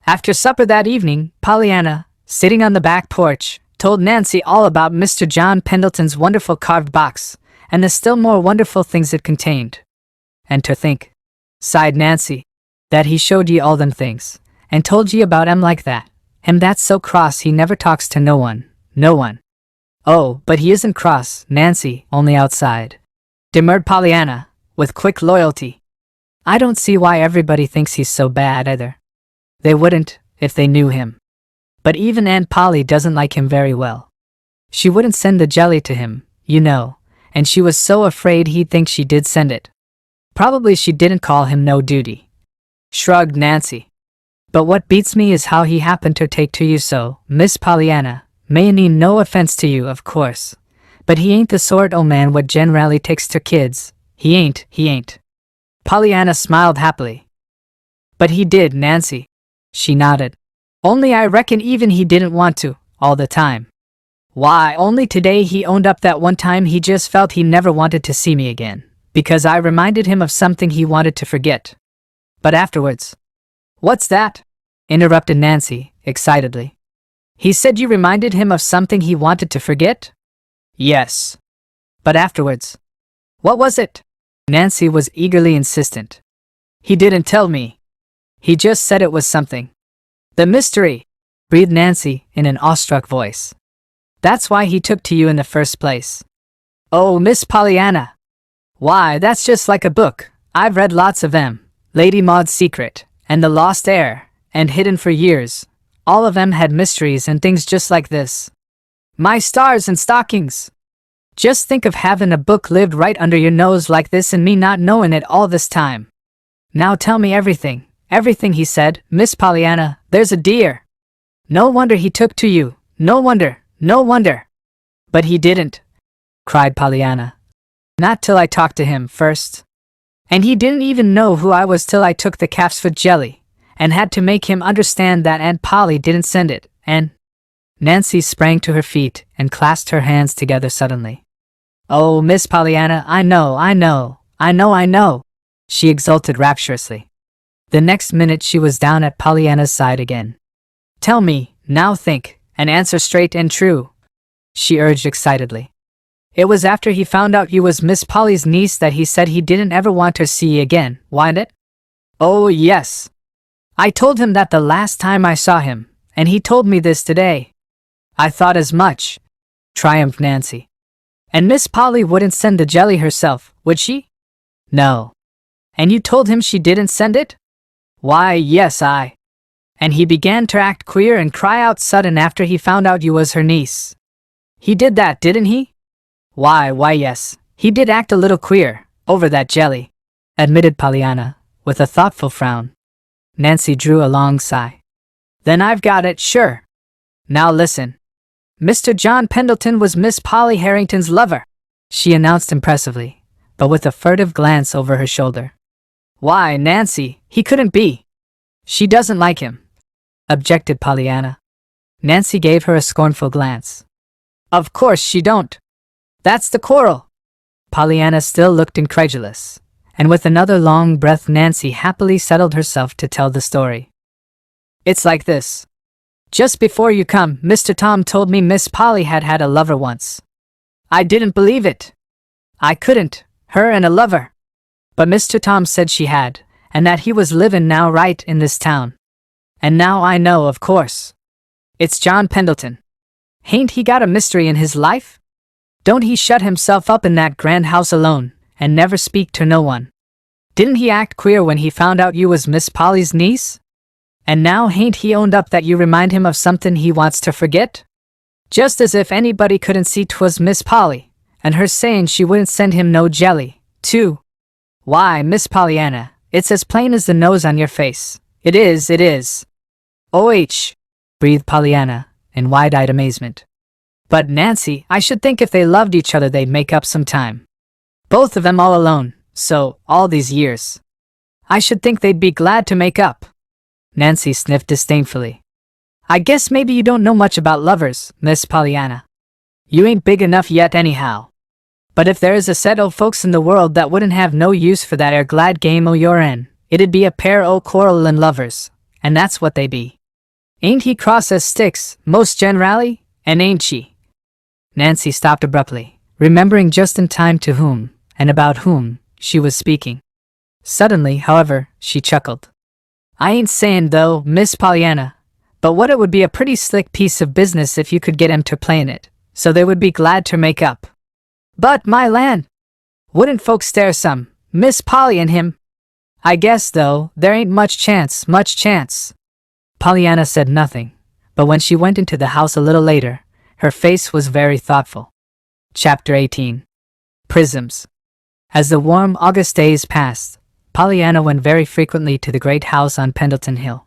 After supper that evening, Pollyanna, sitting on the back porch, told Nancy all about Mr. John Pendleton's wonderful carved box, and the still more wonderful things it contained. "And to think," sighed Nancy, "that he showed ye all them things, and told ye about 'em like that. Him that's so cross he never talks to no one, no one." "Oh, but he isn't cross, Nancy, only outside," demurred Pollyanna, with quick loyalty. "I don't see why everybody thinks he's so bad either. They wouldn't, if they knew him. But even Aunt Polly doesn't like him very well. She wouldn't send the jelly to him, you know, and she was so afraid he'd think she did send it. Probably she didn't call him no duty," shrugged Nancy. "But what beats me is how he happened to take to you so, Miss Pollyanna. May mean no offense to you, of course, but he ain't the sort o' man what generally takes to kids. He ain't." Pollyanna smiled happily. "But he did, Nancy." She nodded. "Only I reckon even he didn't want to, all the time. Why, only today he owned up that one time he just felt he never wanted to see me again, because I reminded him of something he wanted to forget. But afterwards—" "What's that?" interrupted Nancy, excitedly. "He said you reminded him of something he wanted to forget?" "Yes." "But afterwards? What was it?" Nancy was eagerly insistent. "He didn't tell me. He just said it was something." "The mystery," breathed Nancy in an awestruck voice. "That's why he took to you in the first place." "Oh, Miss Pollyanna. Why, that's just like a book. I've read lots of them. Lady Maud's Secret, and The Lost Heir, and Hidden for years. All of them had mysteries and things just like this. My stars and stockings! Just think of having a book lived right under your nose like this and me not knowing it all this time. Now tell me everything, everything he said, Miss Pollyanna, there's a dear. No wonder he took to you, no wonder, no wonder." "But he didn't," cried Pollyanna. "Not till I talked to him first. And he didn't even know who I was till I took the calf's foot jelly, and had to make him understand that Aunt Polly didn't send it, and—" Nancy sprang to her feet and clasped her hands together suddenly. "Oh, Miss Pollyanna, I know," she exulted rapturously. The next minute she was down at Pollyanna's side again. "Tell me, now think, and answer straight and true," she urged excitedly. "It was after he found out you was Miss Polly's niece that he said he didn't ever want to see you again, wasn't it?" "Oh, yes. I told him that the last time I saw him, and he told me this today." "I thought as much," triumphed Nancy. "And Miss Polly wouldn't send the jelly herself, would she?" "No." "And you told him she didn't send it?" "Why, yes, And he began to act queer and cry out sudden after he found out you was her niece." "He did that, didn't he?" Why, yes, he did act a little queer, over that jelly," admitted Pollyanna, with a thoughtful frown. Nancy drew a long sigh. Then I've got it, sure. Now listen. Mr. John Pendleton was Miss Polly Harrington's lover, she announced impressively, but with a furtive glance over her shoulder. Why, Nancy, he couldn't be. She doesn't like him, objected Pollyanna. Nancy gave her a scornful glance. Of course she don't. That's the quarrel. Pollyanna still looked incredulous, and with another long breath Nancy happily settled herself to tell the story. It's like this. Just before you come, Mr. Tom told me Miss Polly had had a lover once. I didn't believe it. I couldn't, her and a lover. But Mr. Tom said she had, and that he was livin' now right in this town. And now I know, of course. It's John Pendleton. Hain't he got a mystery in his life? Don't he shut himself up in that grand house alone, and never speak to no one? Didn't he act queer when he found out you was Miss Polly's niece? And now hain't he owned up that you remind him of something he wants to forget? Just as if anybody couldn't see 'twas Miss Polly, and her saying she wouldn't send him no jelly, too. Why, Miss Pollyanna, it's as plain as the nose on your face. It is. O.H., breathed Pollyanna, in wide-eyed amazement. But Nancy, I should think if they loved each other they'd make up some time. Both of them all alone, so, all these years. I should think they'd be glad to make up. Nancy sniffed disdainfully. I guess maybe you don't know much about lovers, Miss Pollyanna. You ain't big enough yet anyhow. But if there is a set o' folks in the world that wouldn't have no use for that glad game o' your in, it'd be a pair o' quarrelin' lovers, and that's what they be. Ain't he cross as sticks, most generally, and ain't she? Nancy stopped abruptly, remembering just in time to whom, and about whom, she was speaking. Suddenly, however, she chuckled. I ain't sayin' though, Miss Pollyanna, but what it would be a pretty slick piece of business if you could get 'em to playin' it, so they would be glad to make up. But, my land! Wouldn't folks stare some, Miss Polly and him? I guess, though, there ain't much chance. Pollyanna said nothing, but when she went into the house a little later, her face was very thoughtful. Chapter 18. Prisms. As the warm August days passed, Pollyanna went very frequently to the great house on Pendleton Hill.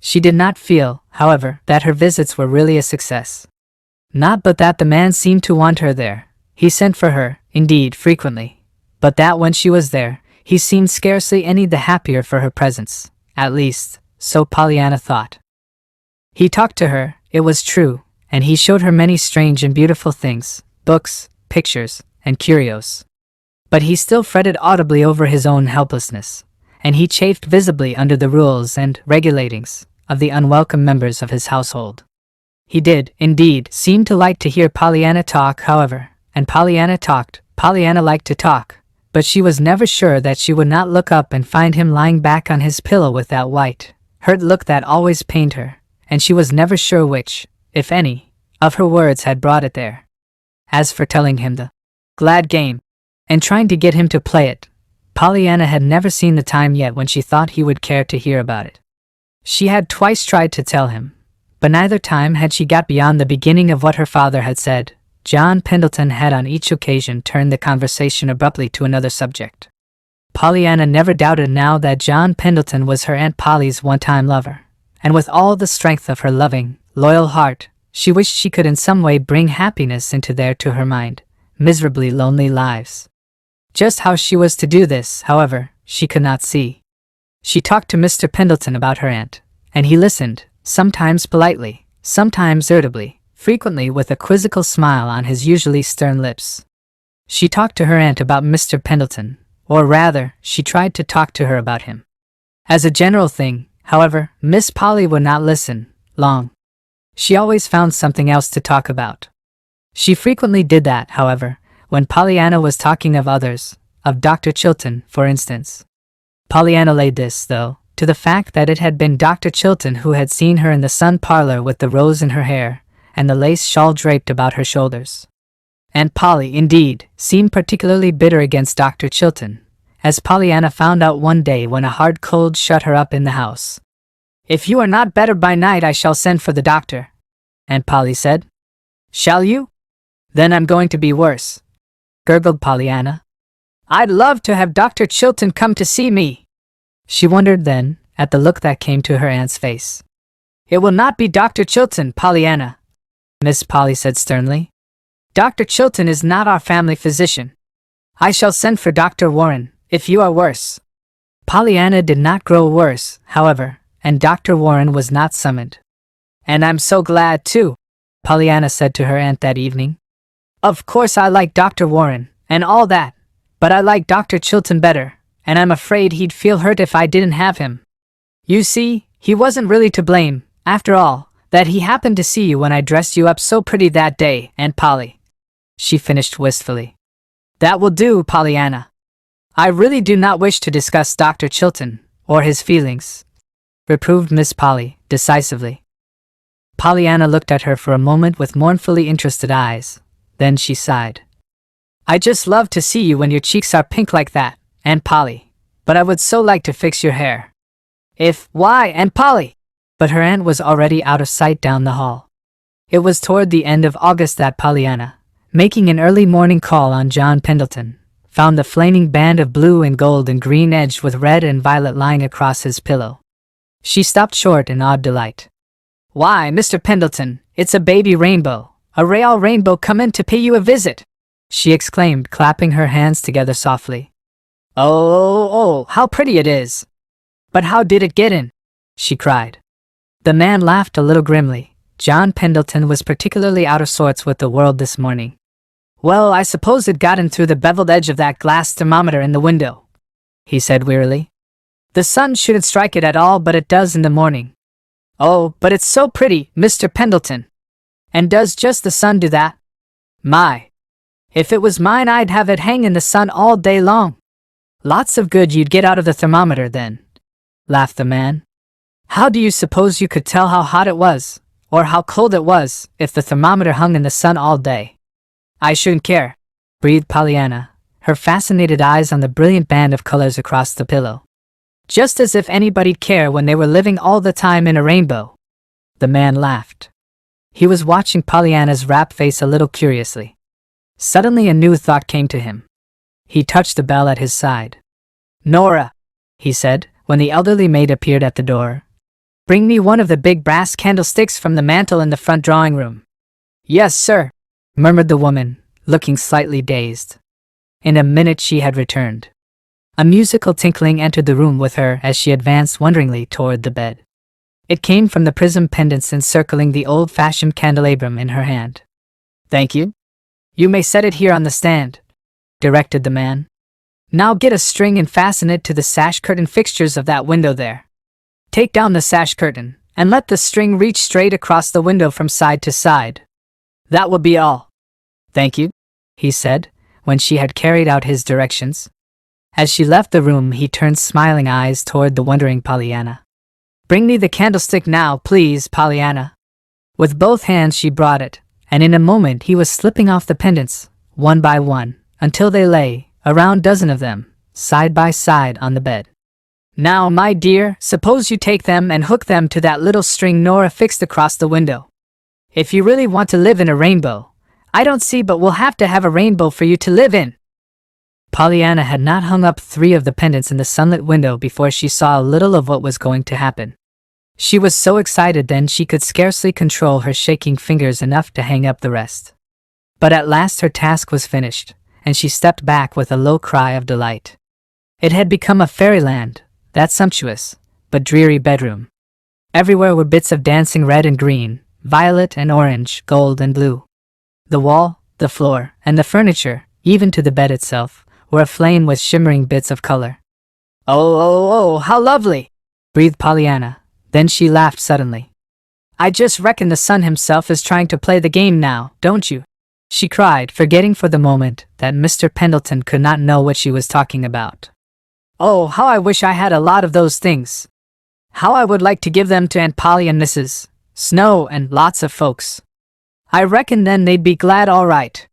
She did not feel, however, that her visits were really a success. Not but that the man seemed to want her there. He sent for her, indeed, frequently, but that when she was there, he seemed scarcely any the happier for her presence, at least, so Pollyanna thought. He talked to her, it was true, and he showed her many strange and beautiful things, books, pictures, and curios. But he still fretted audibly over his own helplessness, and he chafed visibly under the rules and regulatings of the unwelcome members of his household. He did, indeed, seem to like to hear Pollyanna talk, however, and Pollyanna talked. Pollyanna liked to talk, but she was never sure that she would not look up and find him lying back on his pillow with that white, hurt look that always pained her, and she was never sure which, if any, of her words had brought it there. As for telling him the glad game, and trying to get him to play it, Pollyanna had never seen the time yet when she thought he would care to hear about it. She had twice tried to tell him, but neither time had she got beyond the beginning of what her father had said. John Pendleton had on each occasion turned the conversation abruptly to another subject. Pollyanna never doubted now that John Pendleton was her Aunt Polly's one-time lover, and with all the strength of her loving, loyal heart, she wished she could in some way bring happiness into their, to her mind, miserably lonely lives. Just how she was to do this, however, she could not see. She talked to Mr. Pendleton about her aunt, and he listened, sometimes politely, sometimes irritably, frequently with a quizzical smile on his usually stern lips. She talked to her aunt about Mr. Pendleton, or rather, she tried to talk to her about him. As a general thing, however, Miss Polly would not listen long. She always found something else to talk about. She frequently did that, however, when Pollyanna was talking of others, of Dr. Chilton, for instance. Pollyanna laid this, though, to the fact that it had been Dr. Chilton who had seen her in the sun parlor with the rose in her hair, and the lace shawl draped about her shoulders. Aunt Polly, indeed, seemed particularly bitter against Dr. Chilton, as Pollyanna found out one day when a hard cold shut her up in the house. "If you are not better by night I shall send for the doctor," Aunt Polly said. "Shall you? Then I'm going to be worse," gurgled Pollyanna. "I'd love to have Dr. Chilton come to see me." She wondered then, at the look that came to her aunt's face. "It will not be Dr. Chilton, Pollyanna," Miss Polly said sternly. "Dr. Chilton is not our family physician. I shall send for Dr. Warren, if you are worse." Pollyanna did not grow worse, however, and Dr. Warren was not summoned. "And I'm so glad too," Pollyanna said to her aunt that evening. "Of course I like Dr. Warren, and all that, but I like Dr. Chilton better, and I'm afraid he'd feel hurt if I didn't have him. You see, he wasn't really to blame, after all, that he happened to see you when I dressed you up so pretty that day, Aunt Polly," she finished wistfully. "That will do, Pollyanna. I really do not wish to discuss Dr. Chilton, or his feelings," reproved Miss Polly, decisively. Pollyanna looked at her for a moment with mournfully interested eyes. Then she sighed. "I just love to see you when your cheeks are pink like that, Aunt Polly, but I would so like to fix your hair." Why, Aunt Polly?" But her aunt was already out of sight down the hall. It was toward the end of August that Pollyanna, making an early morning call on John Pendleton, found the flaming band of blue and gold and green edged with red and violet lying across his pillow. She stopped short in awed delight. "Why, Mr. Pendleton, it's a baby rainbow, a real rainbow come in to pay you a visit," she exclaimed, clapping her hands together softly. Oh, how pretty it is. But how did it get in?" she cried. The man laughed a little grimly. John Pendleton was particularly out of sorts with the world this morning. "Well, I suppose it got in through the beveled edge of that glass thermometer in the window," he said wearily. "The sun shouldn't strike it at all, but it does in the morning." "Oh, but it's so pretty, Mr. Pendleton. And does just the sun do that? My! If it was mine, I'd have it hang in the sun all day long." "Lots of good you'd get out of the thermometer then," laughed the man. "How do you suppose you could tell how hot it was, or how cold it was, if the thermometer hung in the sun all day?" "I shouldn't care," breathed Pollyanna, her fascinated eyes on the brilliant band of colors across the pillow. "Just as if anybody'd care when they were living all the time in a rainbow." The man laughed. He was watching Pollyanna's rapt face a little curiously. Suddenly a new thought came to him. He touched the bell at his side. "Nora," he said, when the elderly maid appeared at the door. "Bring me one of the big brass candlesticks from the mantel in the front drawing room." "Yes, sir," murmured the woman, looking slightly dazed. In a minute she had returned. A musical tinkling entered the room with her as she advanced wonderingly toward the bed. It came from the prism pendants encircling the old-fashioned candelabrum in her hand. "Thank you. You may set it here on the stand," directed the man. "Now get a string and fasten it to the sash curtain fixtures of that window there. Take down the sash curtain, and let the string reach straight across the window from side to side. That will be all." "Thank you," he said, when she had carried out his directions. As she left the room, he turned smiling eyes toward the wondering Pollyanna. "Bring me the candlestick now, please, Pollyanna." With both hands she brought it, and in a moment he was slipping off the pendants, one by one, until they lay, a round dozen of them, side by side on the bed. "Now, my dear, suppose you take them and hook them to that little string Nora fixed across the window. If you really want to live in a rainbow, I don't see but we'll have to have a rainbow for you to live in." Pollyanna had not hung up 3 of the pendants in the sunlit window before she saw a little of what was going to happen. She was so excited then she could scarcely control her shaking fingers enough to hang up the rest. But at last her task was finished, and she stepped back with a low cry of delight. It had become a fairyland, that sumptuous, but dreary bedroom. Everywhere were bits of dancing red and green, violet and orange, gold and blue. The wall, the floor, and the furniture, even to the bed itself, were aflame with shimmering bits of color. Oh, how lovely!" breathed Pollyanna. Then she laughed suddenly. "I just reckon the sun himself is trying to play the game now, don't you?" she cried, forgetting for the moment that Mr. Pendleton could not know what she was talking about. "Oh, how I wish I had a lot of those things. How I would like to give them to Aunt Polly and Mrs. Snow and lots of folks. I reckon then they'd be glad all right.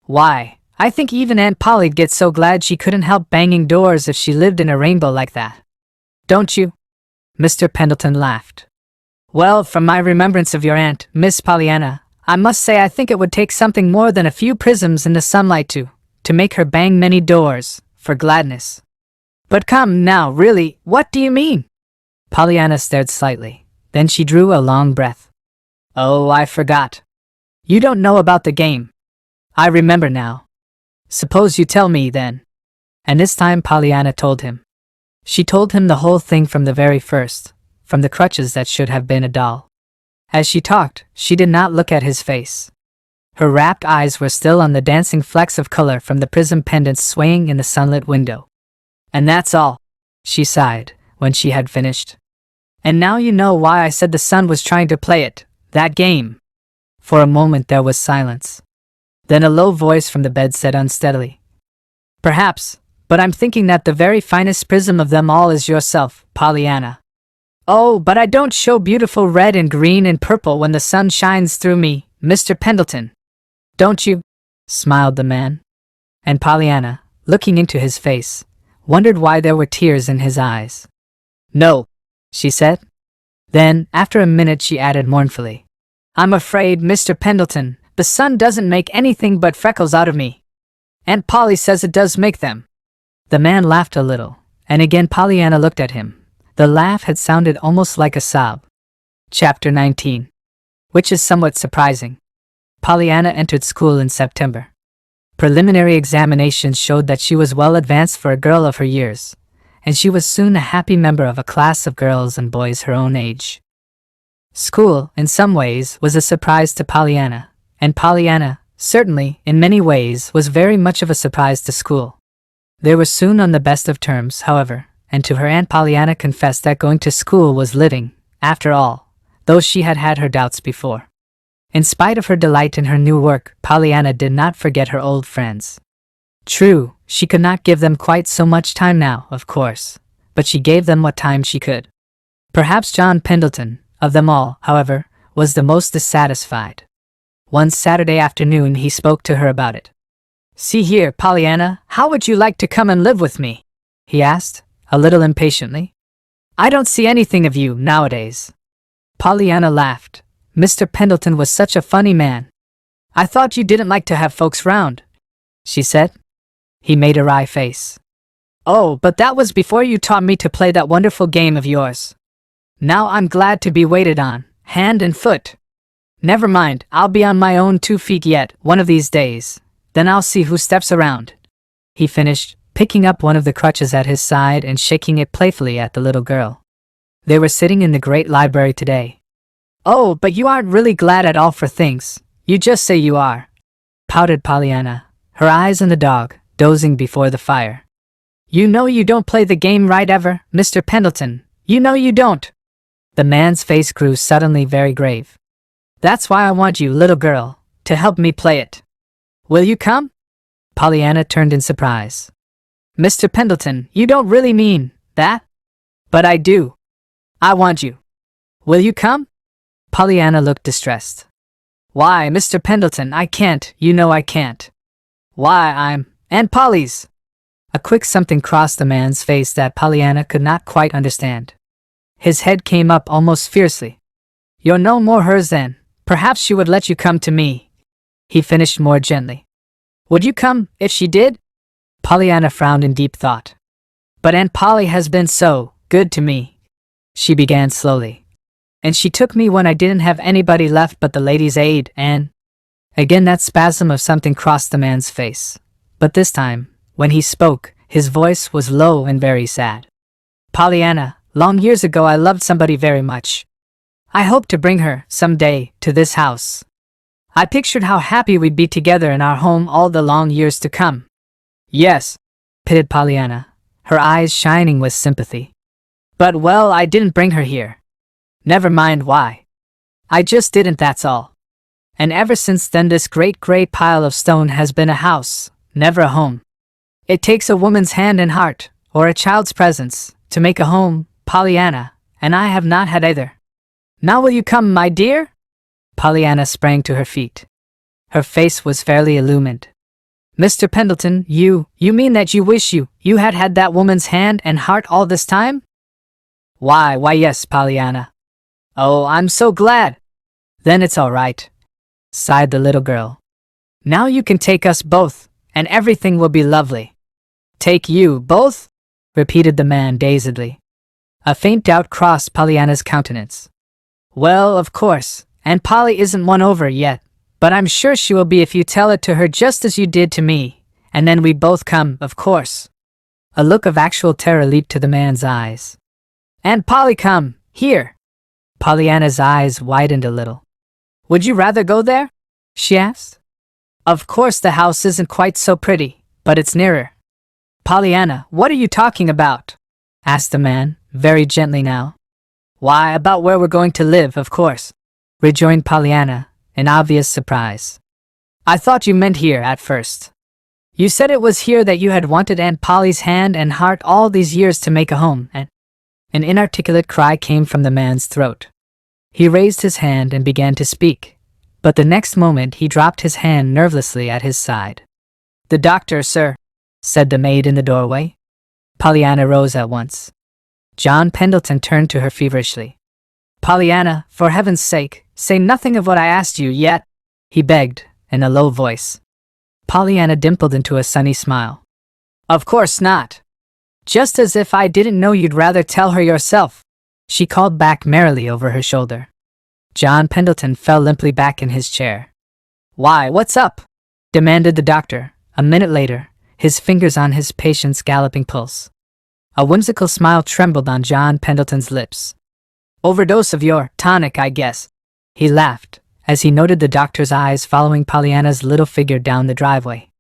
Why, I think even Aunt Polly'd get so glad she couldn't help banging doors if she lived in a rainbow like that. Don't you?" Mr. Pendleton laughed. "Well, from my remembrance of your aunt, Miss Pollyanna, I must say I think it would take something more than a few prisms in the sunlight to make her bang many doors, for gladness. But come, now, really, what do you mean?" Pollyanna stared slightly. Then she drew a long breath. Oh, I forgot. You don't know about the game. I remember now. Suppose you tell me, then. And this time Pollyanna told him. She told him the whole thing from the very first, from the crutches that should have been a doll. As she talked, she did not look at his face. Her rapt eyes were still on the dancing flecks of color from the prism pendants swaying in the sunlit window. And that's all, she sighed, when she had finished. And now you know why I said the sun was trying to play it, that game. For a moment there was silence. Then a low voice from the bed said unsteadily. Perhaps, but I'm thinking that the very finest prism of them all is yourself, Pollyanna. Oh, but I don't show beautiful red and green and purple when the sun shines through me, Mr. Pendleton. Don't you? Smiled the man. And Pollyanna, looking into his face, wondered why there were tears in his eyes. No, she said. Then, after a minute, she added mournfully, I'm afraid, Mr. Pendleton, the sun doesn't make anything but freckles out of me. Aunt Polly says it does make them. The man laughed a little, and again Pollyanna looked at him. The laugh had sounded almost like a sob. Chapter 19. Which is somewhat surprising. Pollyanna entered school in September. Preliminary examinations showed that she was well advanced for a girl of her years, and she was soon a happy member of a class of girls and boys her own age. School, in some ways, was a surprise to Pollyanna, and Pollyanna, certainly, in many ways, was very much of a surprise to school. They were soon on the best of terms, however, and to her Aunt Pollyanna confessed that going to school was living, after all, though she had had her doubts before. In spite of her delight in her new work, Pollyanna did not forget her old friends. True, she could not give them quite so much time now, of course, but she gave them what time she could. Perhaps John Pendleton, of them all, however, was the most dissatisfied. One Saturday afternoon he spoke to her about it. See here, Pollyanna, how would you like to come and live with me? He asked, a little impatiently. I don't see anything of you nowadays. Pollyanna laughed. Mr. Pendleton was such a funny man. I thought you didn't like to have folks round, she said. He made a wry face. Oh, but that was before you taught me to play that wonderful game of yours. Now I'm glad to be waited on, hand and foot. Never mind, I'll be on my own 2 feet yet, one of these days. Then I'll see who steps around. He finished, picking up one of the crutches at his side and shaking it playfully at the little girl. They were sitting in the great library today. Oh, but you aren't really glad at all for things. You just say you are, pouted Pollyanna, her eyes on the dog, dozing before the fire. You know you don't play the game right ever, Mr. Pendleton. You know you don't. The man's face grew suddenly very grave. That's why I want you, little girl, to help me play it. Will you come? Pollyanna turned in surprise. Mr. Pendleton, you don't really mean that? But I do. I want you. Will you come? Pollyanna looked distressed. Why, Mr. Pendleton, I can't, you know I can't. Why, I'm Aunt Polly's. A quick something crossed the man's face that Pollyanna could not quite understand. His head came up almost fiercely. You're no more hers then. Perhaps she would let you come to me. He finished more gently. Would you come, if she did? Pollyanna frowned in deep thought. But Aunt Polly has been so good to me, she began slowly. And she took me when I didn't have anybody left but the Ladies' Aid, and... Again that spasm of something crossed the man's face. But this time, when he spoke, his voice was low and very sad. Pollyanna, long years ago I loved somebody very much. I hoped to bring her, some day, to this house. I pictured how happy we'd be together in our home all the long years to come. Yes, pitted Pollyanna, her eyes shining with sympathy. But well, I didn't bring her here. Never mind why. I just didn't, that's all. And ever since then this great gray pile of stone has been a house, never a home. It takes a woman's hand and heart, or a child's presence, to make a home, Pollyanna, and I have not had either. Now will you come, my dear? Pollyanna sprang to her feet. Her face was fairly illumined. Mr. Pendleton, you mean that you wish you had had that woman's hand and heart all this time? Why yes, Pollyanna. Oh, I'm so glad. Then it's all right, sighed the little girl. Now you can take us both, and everything will be lovely. Take you both? Repeated the man dazedly. A faint doubt crossed Pollyanna's countenance. Well, of course, Aunt Polly isn't won over yet, but I'm sure she will be if you tell it to her just as you did to me, and then we both come, of course. A look of actual terror leaped to the man's eyes. Aunt Polly, come, here. Pollyanna's eyes widened a little. Would you rather go there? She asked. Of course the house isn't quite so pretty, but it's nearer. Pollyanna, what are you talking about? Asked the man, very gently now. Why, about where we're going to live, of course, rejoined Pollyanna, in obvious surprise. I thought you meant here at first. You said it was here that you had wanted Aunt Polly's hand and heart all these years to make a home, and an inarticulate cry came from the man's throat. He raised his hand and began to speak, but the next moment he dropped his hand nervously at his side. The doctor, sir, said the maid in the doorway. Pollyanna rose at once. John Pendleton turned to her feverishly. Pollyanna, for heaven's sake, say nothing of what I asked you yet, he begged, in a low voice. Pollyanna dimpled into a sunny smile. Of course not. Just as if I didn't know you'd rather tell her yourself, she called back merrily over her shoulder. John Pendleton fell limply back in his chair. Why, what's up? Demanded the doctor, a minute later, his fingers on his patient's galloping pulse. A whimsical smile trembled on John Pendleton's lips. Overdose of your tonic, I guess. He laughed, as he noted the doctor's eyes following Pollyanna's little figure down the driveway.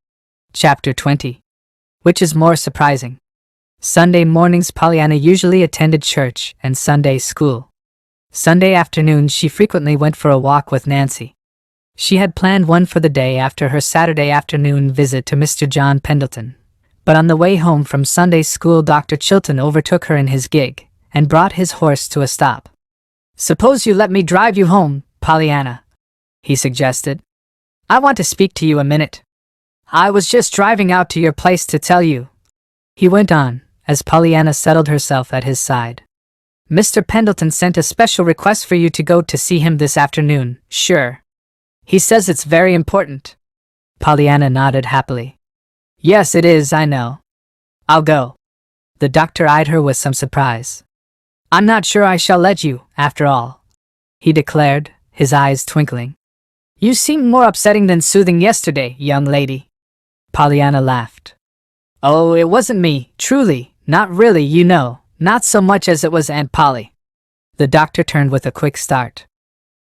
Chapter 20. Which is more surprising? Sunday mornings Pollyanna usually attended church and Sunday school. Sunday afternoons she frequently went for a walk with Nancy. She had planned one for the day after her Saturday afternoon visit to Mr. John Pendleton. But on the way home from Sunday school Dr. Chilton overtook her in his gig and brought his horse to a stop. Suppose you let me drive you home, Pollyanna, he suggested. I want to speak to you a minute. I was just driving out to your place to tell you, he went on, as Pollyanna settled herself at his side. Mr. Pendleton sent a special request for you to go to see him this afternoon, sure. He says it's very important. Pollyanna nodded happily. Yes, it is, I know. I'll go. The doctor eyed her with some surprise. I'm not sure I shall let you, after all, he declared, his eyes twinkling. You seemed more upsetting than soothing yesterday, young lady. Pollyanna laughed. Oh, it wasn't me, truly, not really, you know, not so much as it was Aunt Polly. The doctor turned with a quick start.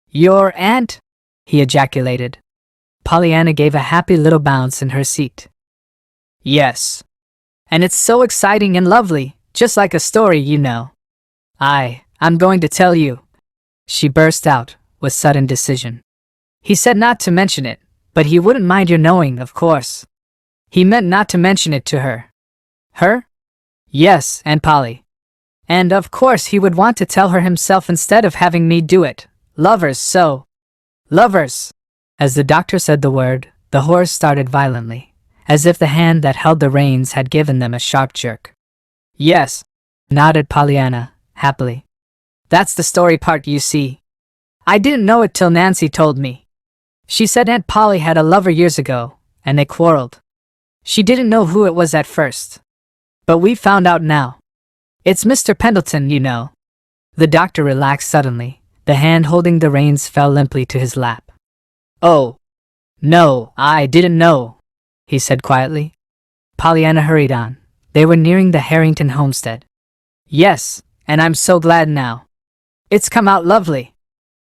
Your aunt? He ejaculated. Pollyanna gave a happy little bounce in her seat. Yes. And it's so exciting and lovely, just like a story, you know. I'm going to tell you, she burst out, with sudden decision. He said not to mention it, but he wouldn't mind your knowing, of course. He meant not to mention it to her. Her? Yes, Aunt Polly. And of course he would want to tell her himself instead of having me do it. Lovers, so. Lovers. As the doctor said the word, the horse started violently, as if the hand that held the reins had given them a sharp jerk. Yes, nodded Pollyanna, happily. That's the story part, you see. I didn't know it till Nancy told me. She said Aunt Polly had a lover years ago, and they quarreled. She didn't know who it was at first. But we found out now. It's Mr. Pendleton, you know. The doctor relaxed suddenly. The hand holding the reins fell limply to his lap. Oh. No, I didn't know, he said quietly. Pollyanna hurried on. They were nearing the Harrington homestead. Yes, and I'm so glad now. It's come out lovely.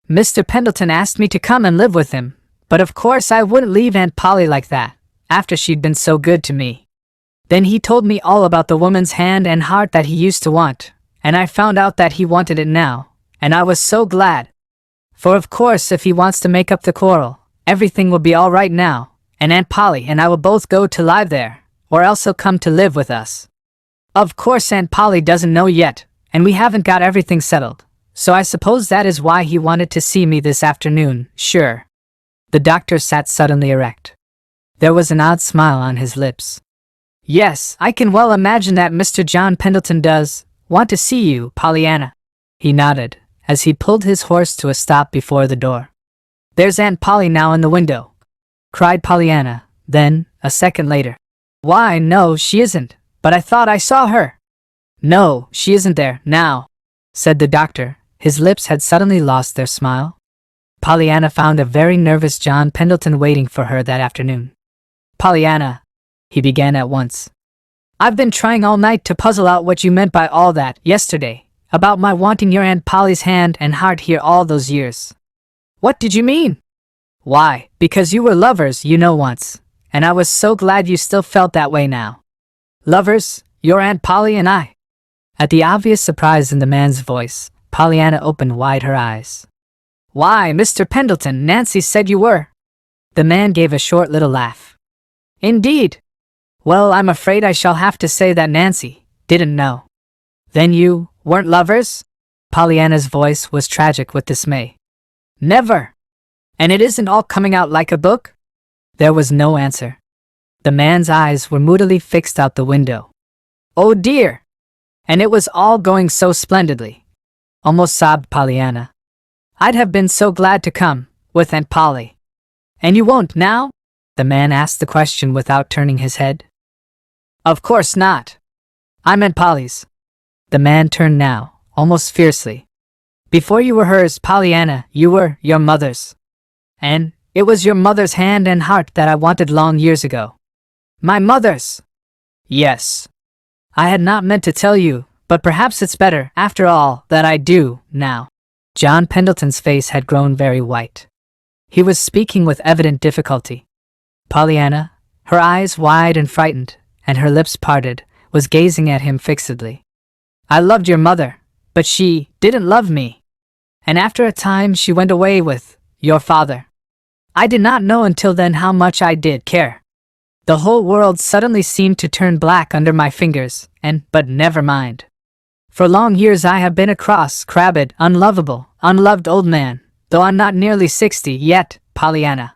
Mr. Pendleton asked me to come and live with him, but of course I wouldn't leave Aunt Polly like that, after she'd been so good to me. Then he told me all about the woman's hand and heart that he used to want, and I found out that he wanted it now, and I was so glad. For of course if he wants to make up the quarrel, everything will be all right now, and Aunt Polly and I will both go to live there, or else he'll come to live with us. Of course Aunt Polly doesn't know yet, and we haven't got everything settled, so I suppose that is why he wanted to see me this afternoon, sure. The doctor sat suddenly erect. There was an odd smile on his lips. Yes, I can well imagine that Mr. John Pendleton does want to see you, Pollyanna. He nodded, as he pulled his horse to a stop before the door. There's Aunt Polly now in the window, cried Pollyanna, then, a second later. Why, no, she isn't, but I thought I saw her. No, she isn't there, now. said the doctor. His lips had suddenly lost their smile. Pollyanna found a very nervous John Pendleton waiting for her that afternoon. Pollyanna, he began at once. I've been trying all night to puzzle out what you meant by all that yesterday, about my wanting your Aunt Polly's hand and heart here all those years. What did you mean? Why, because you were lovers, you know, once, and I was so glad you still felt that way now. Lovers, your Aunt Polly and I. At the obvious surprise in the man's voice, Pollyanna opened wide her eyes. Why, Mr. Pendleton, Nancy said you were. The man gave a short little laugh. Indeed? Well, I'm afraid I shall have to say that Nancy didn't know. Then you weren't lovers? Pollyanna's voice was tragic with dismay. Never. And it isn't all coming out like a book? There was no answer. The man's eyes were moodily fixed out the window. Oh dear! And it was all going so splendidly. Almost sobbed Pollyanna. I'd have been so glad to come, with Aunt Polly. And you won't now? The man asked the question without turning his head. Of course not. I'm Aunt Polly's. The man turned now, almost fiercely. Before you were hers, Pollyanna, you were your mother's. And it was your mother's hand and heart that I wanted long years ago. My mother's? Yes. I had not meant to tell you, but perhaps it's better, after all, that I do, now. John Pendleton's face had grown very white. He was speaking with evident difficulty. Pollyanna, her eyes wide and frightened, and her lips parted, was gazing at him fixedly. I loved your mother, but she didn't love me. And after a time she went away with your father. I did not know until then how much I did care. The whole world suddenly seemed to turn black under my fingers, but never mind. For long years I have been a cross, crabbed, unlovable, unloved old man, though I'm not nearly 60 yet, Pollyanna.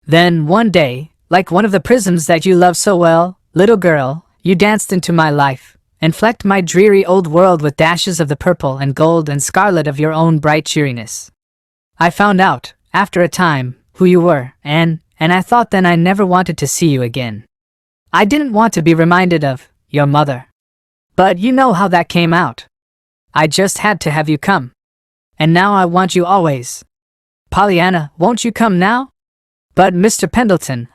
Then, one day, like one of the prisms that you love so well, little girl, you danced into my life, and flecked my dreary old world with dashes of the purple and gold and scarlet of your own bright cheeriness. I found out, after a time, who you were, and I thought then I never wanted to see you again. I didn't want to be reminded of your mother. But you know how that came out. I just had to have you come. And now I want you always. Pollyanna, won't you come now? But Mr. Pendleton,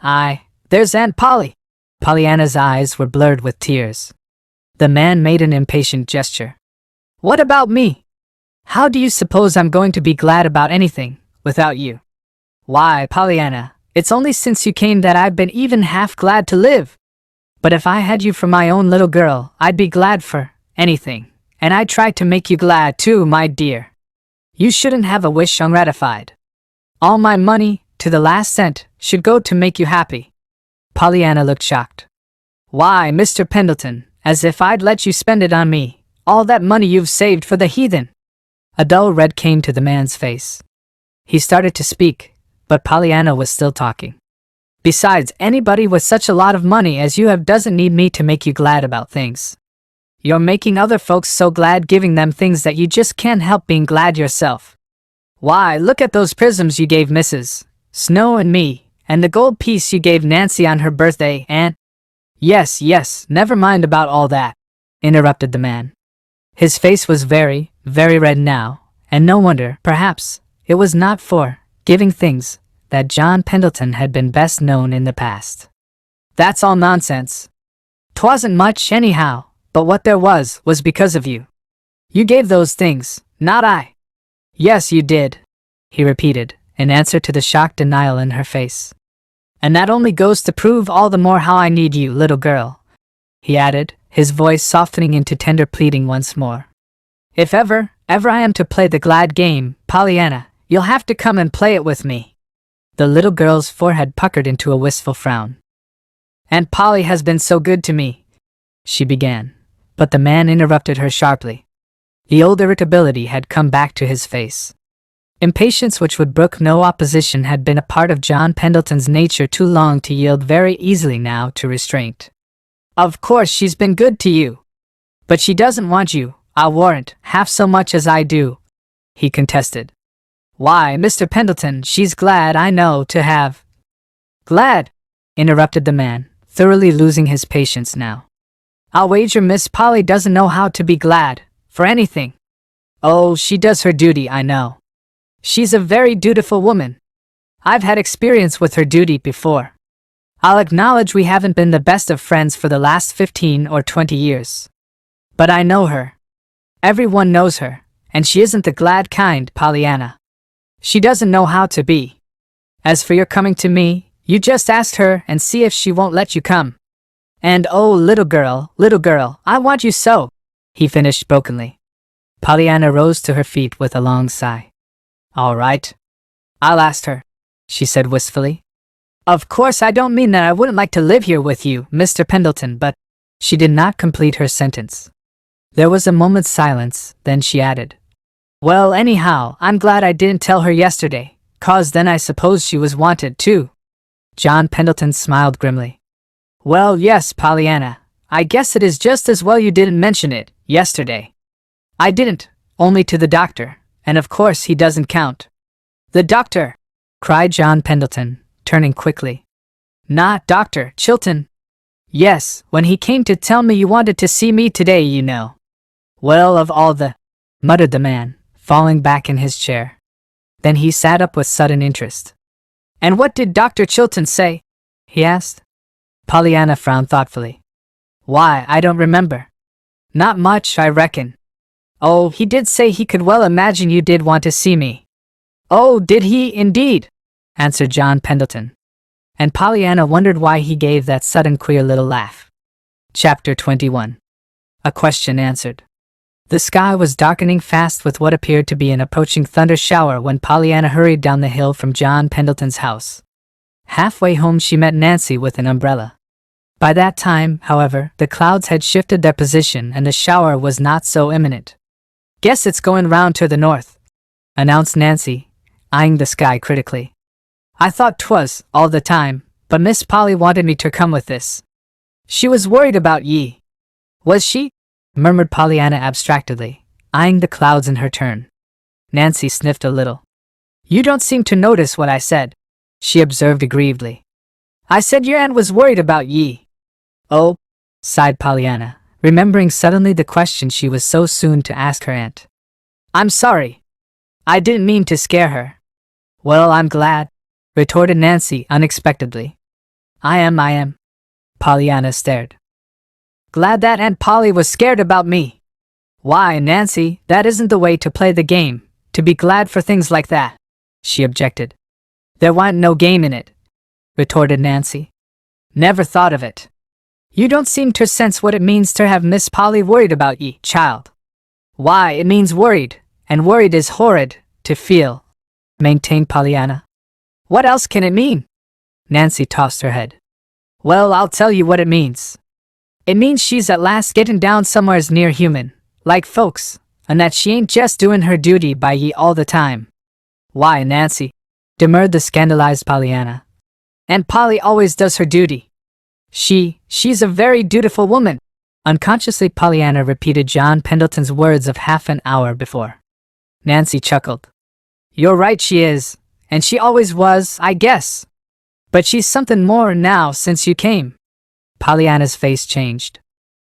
there's Aunt Polly. Pollyanna's eyes were blurred with tears. The man made an impatient gesture. What about me? How do you suppose I'm going to be glad about anything, without you? Why, Pollyanna, it's only since you came that I've been even half glad to live. But if I had you for my own little girl, I'd be glad for anything. And I'd try to make you glad too, my dear. You shouldn't have a wish ungratified. All my money, to the last cent, should go to make you happy. Pollyanna looked shocked. Why, Mr. Pendleton, as if I'd let you spend it on me, all that money you've saved for the heathen. A dull red came to the man's face. He started to speak, but Pollyanna was still talking. Besides, anybody with such a lot of money as you have doesn't need me to make you glad about things. You're making other folks so glad giving them things that you just can't help being glad yourself. Why, look at those prisms you gave Mrs. Snow and me, and the gold piece you gave Nancy on her birthday, and— Yes, never mind about all that, interrupted the man. His face was very, very red now, and no wonder, perhaps, it was not for giving things that John Pendleton had been best known in the past. That's all nonsense. 'Twasn't much anyhow, but what there was because of you. You gave those things, not I. Yes, you did, he repeated, in answer to the shocked denial in her face. And that only goes to prove all the more how I need you, little girl, he added, his voice softening into tender pleading once more. If ever I am to play the glad game, Pollyanna, you'll have to come and play it with me. The little girl's forehead puckered into a wistful frown. Aunt Polly has been so good to me, she began, but the man interrupted her sharply. The old irritability had come back to his face. Impatience which would brook no opposition had been a part of John Pendleton's nature too long to yield very easily now to restraint. Of course she's been good to you. But she doesn't want you, I'll warrant, half so much as I do, he contested. Why, Mr. Pendleton, she's glad, I know, to have— Glad, interrupted the man, thoroughly losing his patience now. I'll wager Miss Polly doesn't know how to be glad, for anything. Oh, she does her duty, I know. She's a very dutiful woman. I've had experience with her duty before. I'll acknowledge we haven't been the best of friends for the last 15 or 20 years. But I know her. Everyone knows her, and she isn't the glad kind, Pollyanna. She doesn't know how to be. As for your coming to me, you just ask her and see if she won't let you come. And oh, little girl, I want you so, he finished brokenly. Pollyanna rose to her feet with a long sigh. All right. I'll ask her, she said wistfully. Of course, I don't mean that I wouldn't like to live here with you, Mr. Pendleton, but she did not complete her sentence. There was a moment's silence, then she added, well, anyhow, I'm glad I didn't tell her yesterday, 'cause then I suppose she was wanted too. John Pendleton smiled grimly. Well, yes, Pollyanna, I guess it is just as well you didn't mention it yesterday. I didn't, only to the doctor, and of course he doesn't count. The doctor, cried John Pendleton, turning quickly. Not Dr. Chilton. Yes, when he came to tell me you wanted to see me today, you know. Well, of all the, muttered the man, falling back in his chair. Then he sat up with sudden interest. And what did Dr. Chilton say? He asked. Pollyanna frowned thoughtfully. Why, I don't remember. Not much, I reckon. Oh, he did say he could well imagine you did want to see me. Oh, did he indeed? Answered John Pendleton. And Pollyanna wondered why he gave that sudden queer little laugh. Chapter 21. A question answered. The sky was darkening fast with what appeared to be an approaching thunder shower when Pollyanna hurried down the hill from John Pendleton's house. Halfway home she met Nancy with an umbrella. By that time, however, the clouds had shifted their position and the shower was not so imminent. Guess it's going round to the north, announced Nancy, eyeing the sky critically. I thought 'twas, all the time, but Miss Polly wanted me to come with this. She was worried about ye. Was she? Murmured Pollyanna abstractedly, eyeing the clouds in her turn. Nancy sniffed a little. You don't seem to notice what I said, she observed aggrievedly. I said your aunt was worried about ye. Oh, sighed Pollyanna, remembering suddenly the question she was so soon to ask her aunt. I'm sorry. I didn't mean to scare her. Well, I'm glad, retorted Nancy unexpectedly. I am. Pollyanna stared. Glad that Aunt Polly was scared about me. Why, Nancy, that isn't the way to play the game, to be glad for things like that, she objected. There wa'n't no game in it, retorted Nancy. Never thought of it. You don't seem to sense what it means to have Miss Polly worried about ye, child. Why, it means worried, and worried is horrid, to feel, maintained Pollyanna. What else can it mean? Nancy tossed her head. Well, I'll tell you what it means. It means she's at last getting down somewheres near human, like folks, and that she ain't just doing her duty by ye all the time. Why, Nancy, demurred the scandalized Pollyanna. Aunt Polly always does her duty. She's a very dutiful woman. Unconsciously, Pollyanna repeated John Pendleton's words of half an hour before. Nancy chuckled. You're right, she is, and she always was, I guess. But she's something more now since you came. Pollyanna's face changed.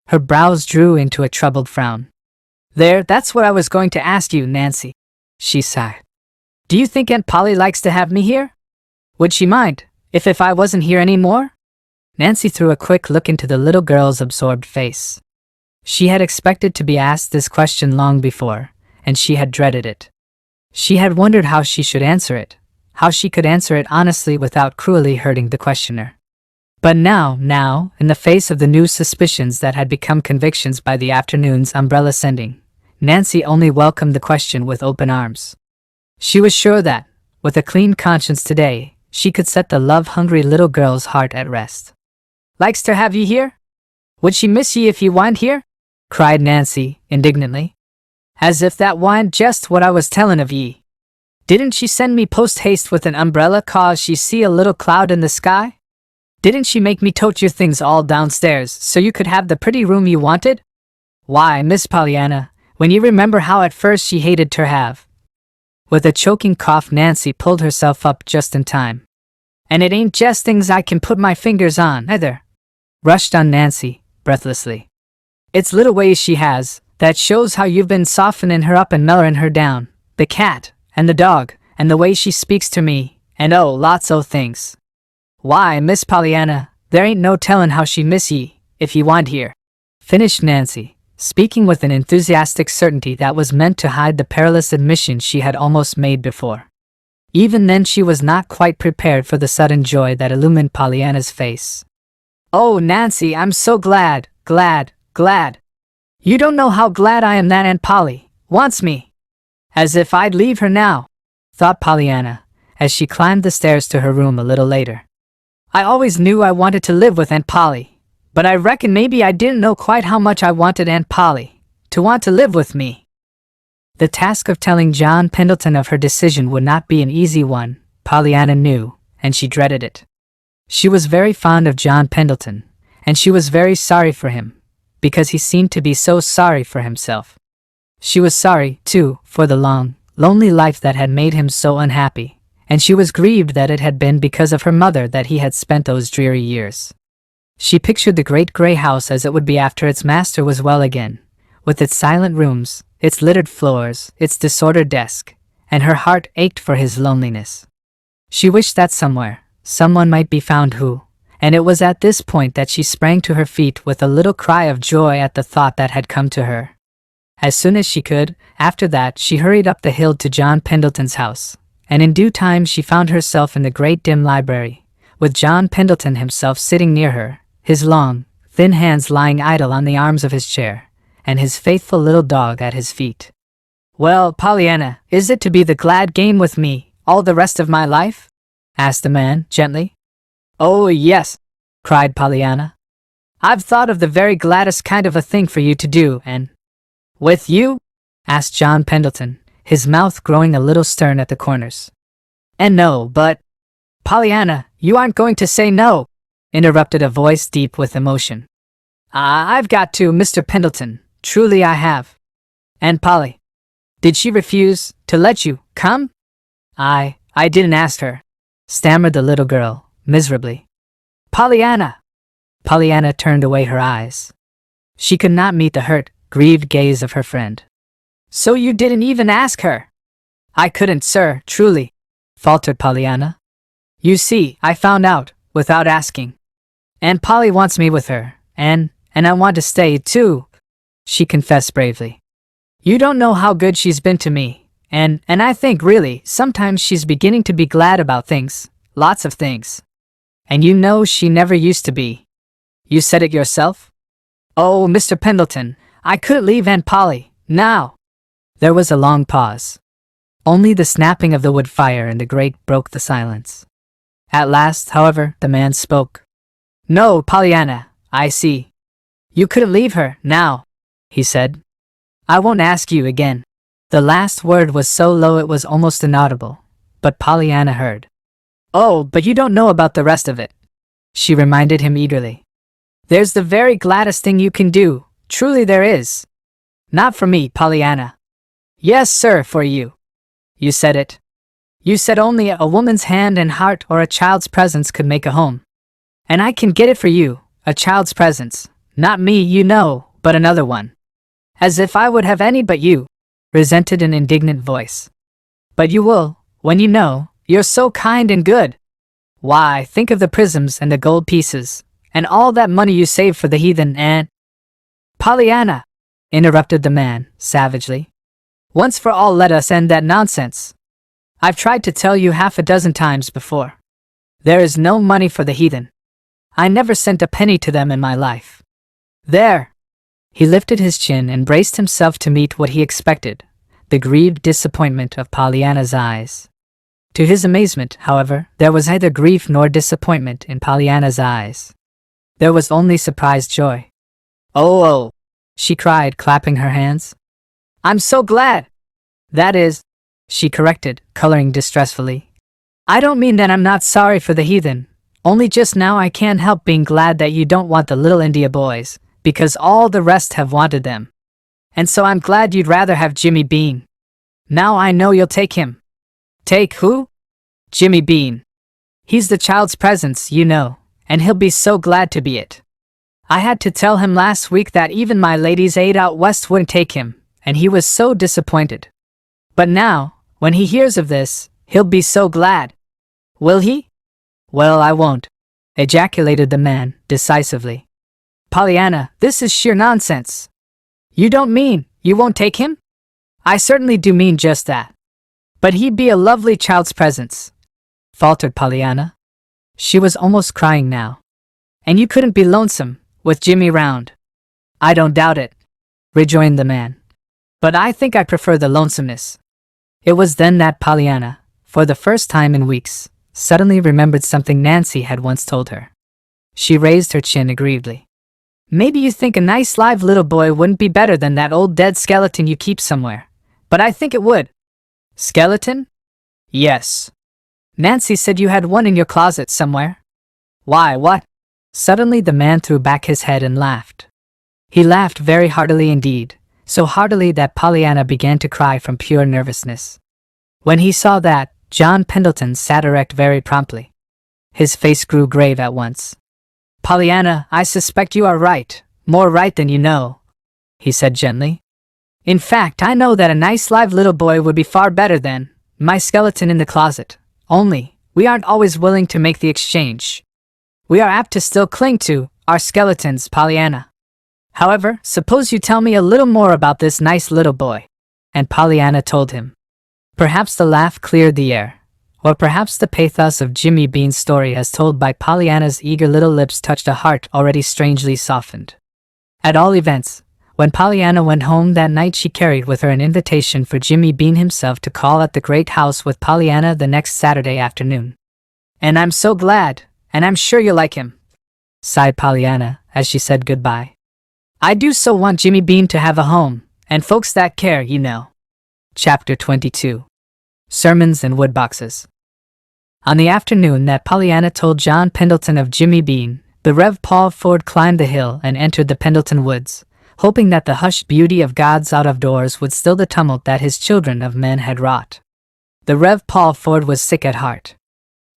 Her brows drew into a troubled frown. That's what I was going to ask you, Nancy, she sighed. Do you think Aunt Polly likes to have me here? Would she mind, if I wasn't here any more? Nancy threw a quick look into the little girl's absorbed face. She had expected to be asked this question long before, and she had dreaded it. She had wondered how she should answer it, how she could answer it honestly without cruelly hurting the questioner. But now, in the face of the new suspicions that had become convictions by the afternoon's umbrella sending, Nancy only welcomed the question with open arms. She was sure that, with a clean conscience today, she could set the love-hungry little girl's heart at rest. Likes to have ye here? Would she miss ye if ye weren't here? Cried Nancy, indignantly. As if that weren't just what I was tellin' of ye. Didn't she send me post-haste with an umbrella 'cause she see a little cloud in the sky? Didn't she make me tote your things all downstairs so you could have the pretty room you wanted? Why, Miss Pollyanna, when you remember how at first she hated to have. With a choking cough, Nancy pulled herself up just in time. And it ain't just things I can put my fingers on, either, rushed on Nancy, breathlessly. It's little ways she has, That shows how you've been softening her up and mellowing her down. The cat, and the dog, and the way she speaks to me, and oh, lots o' things. Why, Miss Pollyanna, there ain't no tellin' how she miss ye, if ye want here," finished Nancy, speaking with an enthusiastic certainty that was meant to hide the perilous admission she had almost made before. Even then she was not quite prepared for the sudden joy that illumined Pollyanna's face. "Oh, Nancy, I'm so glad, glad. You don't know how glad I am that Aunt Polly wants me. As if I'd leave her now," thought Pollyanna, as she climbed the stairs to her room a little later. "I always knew I wanted to live with Aunt Polly, but I reckon maybe I didn't know quite how much I wanted Aunt Polly to want to live with me." The task of telling John Pendleton of her decision would not be an easy one, Pollyanna knew, and she dreaded it. She was very fond of John Pendleton, and she was very sorry for him, because he seemed to be so sorry for himself. She was sorry, too, for the long, lonely life that had made him so unhappy, and she was grieved that it had been because of her mother that he had spent those dreary years. She pictured the great gray house as it would be after its master was well again, with its silent rooms, its littered floors, its disordered desk, and her heart ached for his loneliness. She wished that somewhere, someone might be found who, and it was at this point that she sprang to her feet with a little cry of joy at the thought that had come to her. As soon as she could, after that, she hurried up the hill to John Pendleton's house, and in due time she found herself in the great dim library, with John Pendleton himself sitting near her, his long, thin hands lying idle on the arms of his chair, and his faithful little dog at his feet. "Well, Pollyanna, is it to be the glad game with me all the rest of my life?" asked the man, gently. "Oh, yes," cried Pollyanna. "I've thought of the very gladdest kind of a thing for you to do, and—" "With you?" asked John Pendleton, his mouth growing a little stern at the corners. "And no, but—" "Pollyanna, you aren't going to say no," interrupted a voice deep with emotion. "I've got to, Mr. Pendleton, truly I have." "And Polly, did she refuse to let you come?" I didn't ask her," stammered the little girl, miserably. "Pollyanna!" Pollyanna turned away her eyes. She could not meet the hurt, grieved gaze of her friend. "So you didn't even ask her?" "I couldn't, sir, truly," faltered Pollyanna. "You see, I found out, without asking. And Polly wants me with her, and I want to stay, too," she confessed bravely. "You don't know how good she's been to me, and I think, really, sometimes she's beginning to be glad about things, lots of things. And you know she never used to be. You said it yourself?" "Oh, Mr. Pendleton, I couldn't leave Aunt Polly, now." There was a long pause. Only the snapping of the wood fire in the grate broke the silence. At last, however, the man spoke. "No, Pollyanna, I see. You couldn't leave her, now," he said. "I won't ask you again." The last word was so low it was almost inaudible, but Pollyanna heard. "Oh, but you don't know about the rest of it," she reminded him eagerly. "There's the very gladdest thing you can do, truly there is. Not for me, Pollyanna. Yes, sir, for you. You said it. You said only a woman's hand and heart or a child's presence could make a home. And I can get it for you, a child's presence, not me, you know, but another one. As if I would have any but you," resented an indignant voice. "But you will, when you know, you're so kind and good. Why, think of the prisms and the gold pieces, and all that money you saved for the heathen and—" "Pollyanna," interrupted the man, savagely. "Once for all let us end that nonsense. I've tried to tell you half a dozen times before. There is no money for the heathen. I never sent a penny to them in my life. There." He lifted his chin and braced himself to meet what he expected, the grieved disappointment of Pollyanna's eyes. To his amazement, however, there was neither grief nor disappointment in Pollyanna's eyes. There was only surprised joy. Oh, she cried, clapping her hands. "I'm so glad! That is," she corrected, coloring distressfully, "I don't mean that I'm not sorry for the heathen, only just now I can't help being glad that you don't want the little India boys, because all the rest have wanted them. And so I'm glad you'd rather have Jimmy Bean. Now I know you'll take him." "Take who?" "Jimmy Bean. He's the child's presence, you know, and he'll be so glad to be it." I had to tell him last week that even my lady's aide out west wouldn't take him, and he was so disappointed. But now, when he hears of this, he'll be so glad. Will he? Well, I won't, ejaculated the man, decisively. Pollyanna, this is sheer nonsense. You don't mean you won't take him? I certainly do mean just that. But he'd be a lovely child's presence, faltered Pollyanna. She was almost crying now. And you couldn't be lonesome, with Jimmy round. I don't doubt it, rejoined the man. But I think I prefer the lonesomeness. It was then that Pollyanna, for the first time in weeks, suddenly remembered something Nancy had once told her. She raised her chin aggrievedly. Maybe you think a nice live little boy wouldn't be better than that old dead skeleton you keep somewhere, but I think it would. Skeleton? Yes. Nancy said you had one in your closet somewhere. Why, what? Suddenly the man threw back his head and laughed. He laughed very heartily indeed, so heartily that Pollyanna began to cry from pure nervousness. When he saw that, John Pendleton sat erect very promptly. His face grew grave at once. Pollyanna, I suspect you are right, more right than you know, he said gently. In fact, I know that a nice live little boy would be far better than my skeleton in the closet. Only, we aren't always willing to make the exchange. We are apt to still cling to our skeletons, Pollyanna. However, suppose you tell me a little more about this nice little boy. And Pollyanna told him. Perhaps the laugh cleared the air, or perhaps the pathos of Jimmy Bean's story as told by Pollyanna's eager little lips touched a heart already strangely softened. At all events, when Pollyanna went home that night she carried with her an invitation for Jimmy Bean himself to call at the great house with Pollyanna the next Saturday afternoon. And I'm so glad, and I'm sure you'll like him, sighed Pollyanna as she said goodbye. I do so want Jimmy Bean to have a home, and folks that care, you know. Chapter 22. Sermons and Woodboxes. On the afternoon that Pollyanna told John Pendleton of Jimmy Bean, the Rev. Paul Ford climbed the hill and entered the Pendleton woods, hoping that the hushed beauty of God's out-of-doors would still the tumult that his children of men had wrought. The Rev. Paul Ford was sick at heart.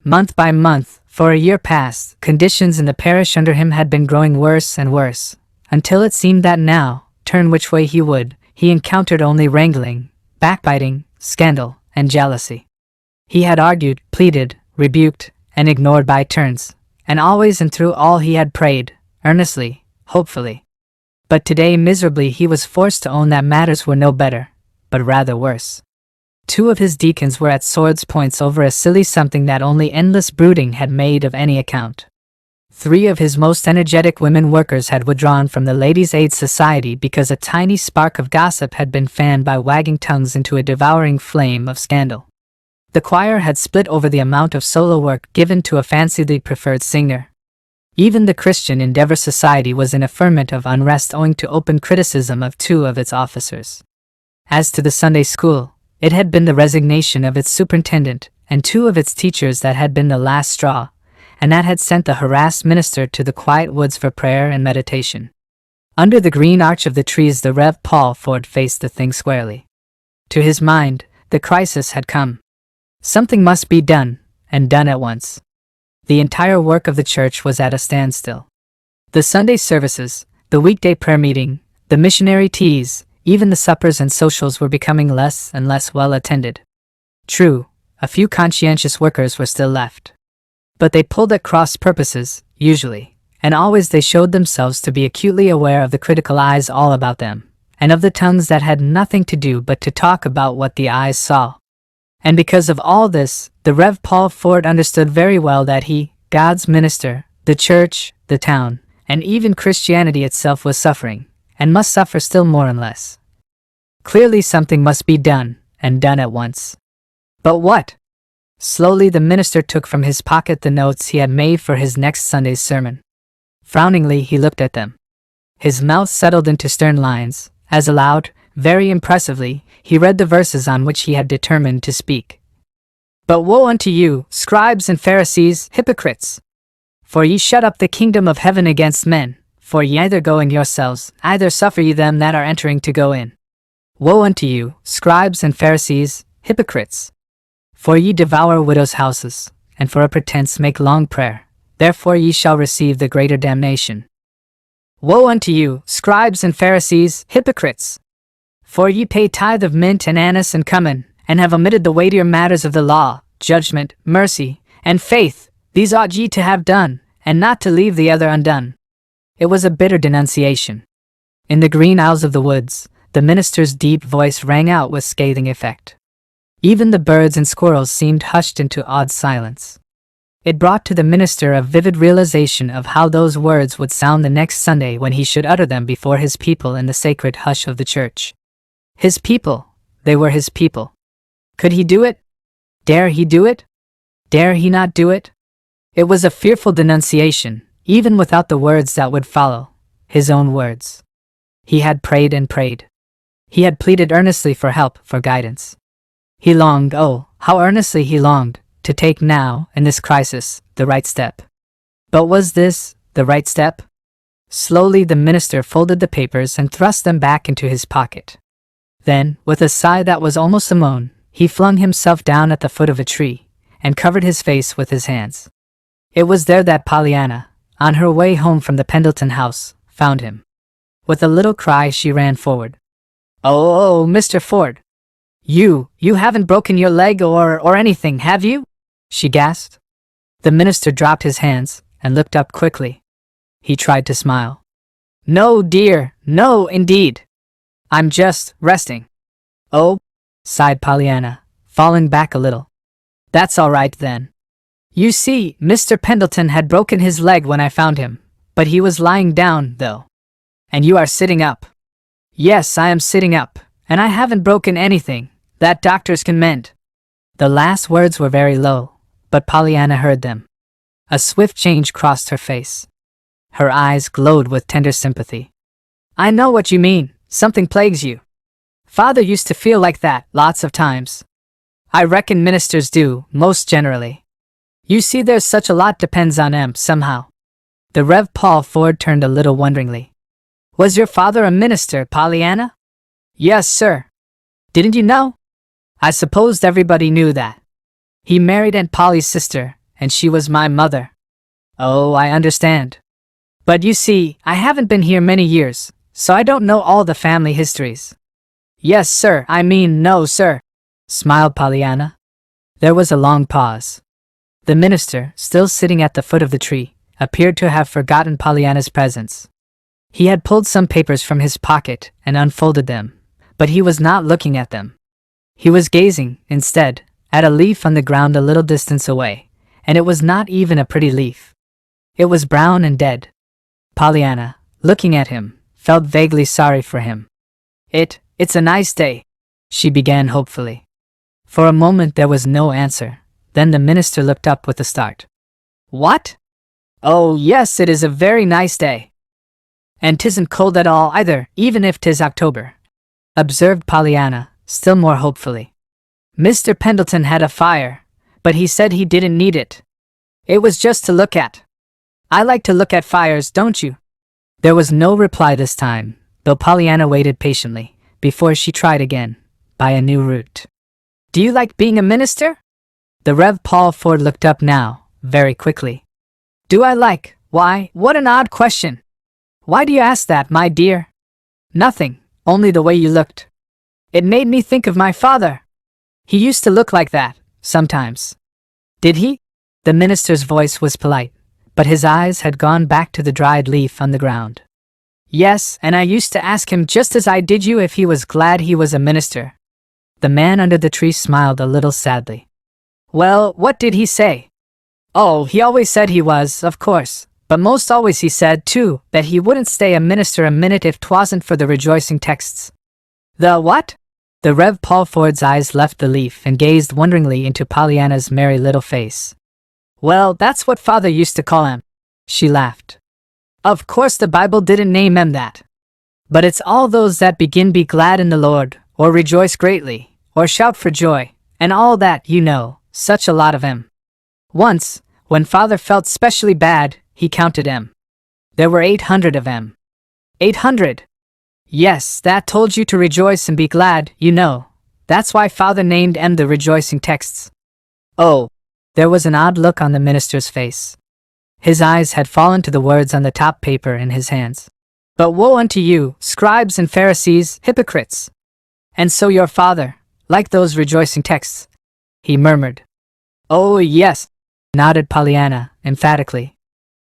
Month by month, for a year past, conditions in the parish under him had been growing worse and worse, until it seemed that now, turn which way he would, he encountered only wrangling, backbiting, scandal, and jealousy. He had argued, pleaded, rebuked, and ignored by turns, and always and through all he had prayed, earnestly, hopefully. But today miserably he was forced to own that matters were no better, but rather worse. 2 of his deacons were at swords' points over a silly something that only endless brooding had made of any account. 3 of his most energetic women workers had withdrawn from the Ladies' Aid Society because a tiny spark of gossip had been fanned by wagging tongues into a devouring flame of scandal. The choir had split over the amount of solo work given to a fancily preferred singer. Even the Christian Endeavor Society was in a ferment of unrest owing to open criticism of 2 of its officers. As to the Sunday school, it had been the resignation of its superintendent and 2 of its teachers that had been the last straw, and that had sent the harassed minister to the quiet woods for prayer and meditation. Under the green arch of the trees the Rev. Paul Ford faced the thing squarely. To his mind, the crisis had come. Something must be done, and done at once. The entire work of the church was at a standstill. The Sunday services, the weekday prayer meeting, the missionary teas, even the suppers and socials were becoming less and less well attended. True, a few conscientious workers were still left. But they pulled at cross purposes, usually, and always they showed themselves to be acutely aware of the critical eyes all about them, and of the tongues that had nothing to do but to talk about what the eyes saw. And because of all this, the Rev. Paul Ford understood very well that he, God's minister, the church, the town, and even Christianity itself was suffering, and must suffer still more unless. Clearly something must be done, and done at once. But what? Slowly the minister took from his pocket the notes he had made for his next Sunday's sermon. Frowningly he looked at them. His mouth settled into stern lines, as aloud, very impressively, he read the verses on which he had determined to speak. But woe unto you, scribes and Pharisees, hypocrites! For ye shut up the kingdom of heaven against men, for ye either go in yourselves, either suffer ye them that are entering to go in. Woe unto you, scribes and Pharisees, hypocrites! For ye devour widows' houses, and for a pretense make long prayer, therefore ye shall receive the greater damnation. Woe unto you, scribes and Pharisees, hypocrites! For ye pay tithe of mint and anise and cumin, and have omitted the weightier matters of the law, judgment, mercy, and faith. These ought ye to have done, and not to leave the other undone. It was a bitter denunciation. In the green aisles of the woods, the minister's deep voice rang out with scathing effect. Even the birds and squirrels seemed hushed into awed silence. It brought to the minister a vivid realization of how those words would sound the next Sunday when he should utter them before his people in the sacred hush of the church. His people, they were his people. Could he do it? Dare he do it? Dare he not do it? It was a fearful denunciation, even without the words that would follow, his own words. He had prayed and prayed. He had pleaded earnestly for help, for guidance. He longed, oh, how earnestly he longed, to take now, in this crisis, the right step. But was this the right step? Slowly the minister folded the papers and thrust them back into his pocket. Then, with a sigh that was almost a moan, he flung himself down at the foot of a tree, and covered his face with his hands. It was there that Pollyanna, on her way home from the Pendleton house, found him. With a little cry she ran forward. Oh, Mr. Ford. You haven't broken your leg or anything, have you? She gasped. The minister dropped his hands and looked up quickly. He tried to smile. No, dear, no, indeed. I'm just resting. Oh, sighed Pollyanna, falling back a little. That's all right then. You see, Mr. Pendleton had broken his leg when I found him, but he was lying down, though. And you are sitting up. Yes, I am sitting up, and I haven't broken anything that doctors can mend. The last words were very low, but Pollyanna heard them. A swift change crossed her face. Her eyes glowed with tender sympathy. I know what you mean. Something plagues you. Father used to feel like that lots of times. I reckon ministers do, most generally. You see, there's such a lot depends on 'em somehow. The Rev. Paul Ford turned a little wonderingly. Was your father a minister, Pollyanna? Yes, sir. Didn't you know? I supposed everybody knew that. He married Aunt Polly's sister, and she was my mother. Oh, I understand. But you see, I haven't been here many years, so I don't know all the family histories. Yes, sir, I mean, no, sir, smiled Pollyanna. There was a long pause. The minister, still sitting at the foot of the tree, appeared to have forgotten Pollyanna's presence. He had pulled some papers from his pocket and unfolded them, but he was not looking at them. He was gazing, instead, at a leaf on the ground a little distance away, and it was not even a pretty leaf. It was brown and dead. Pollyanna, looking at him, felt vaguely sorry for him. It's a nice day, she began hopefully. For a moment there was no answer. Then the minister looked up with a start. What? Oh, yes, it is a very nice day. And 'tisn't cold at all either, even if 'tis October, observed Pollyanna, still more hopefully. Mr. Pendleton had a fire, but he said he didn't need it. It was just to look at. I like to look at fires, don't you? There was no reply this time, though Pollyanna waited patiently, before she tried again, by a new route. Do you like being a minister? The Rev. Paul Ford looked up now, very quickly. Do I like? Why, what an odd question. Why do you ask that, my dear? Nothing, only the way you looked. It made me think of my father. He used to look like that, sometimes. Did he? The minister's voice was polite, but his eyes had gone back to the dried leaf on the ground. Yes, and I used to ask him just as I did you if he was glad he was a minister. The man under the tree smiled a little sadly. Well, what did he say? Oh, he always said he was, of course, but most always he said, too, that he wouldn't stay a minister a minute if 'twasn't for the rejoicing texts. The what? The Rev. Paul Ford's eyes left the leaf and gazed wonderingly into Pollyanna's merry little face. Well, that's what Father used to call him. She laughed. Of course the Bible didn't name him that. But it's all those that begin be glad in the Lord, or rejoice greatly, or shout for joy, and all that, you know, such a lot of 'em. Once, when Father felt specially bad, he counted 'em. There were 800 of 'em. 800! Yes, that told you to rejoice and be glad, you know. That's why Father named 'em the rejoicing texts. Oh, there was an odd look on the minister's face. His eyes had fallen to the words on the top paper in his hands. But woe unto you, scribes and Pharisees, hypocrites! And so your father, like those rejoicing texts, he murmured. Oh yes, nodded Pollyanna, emphatically.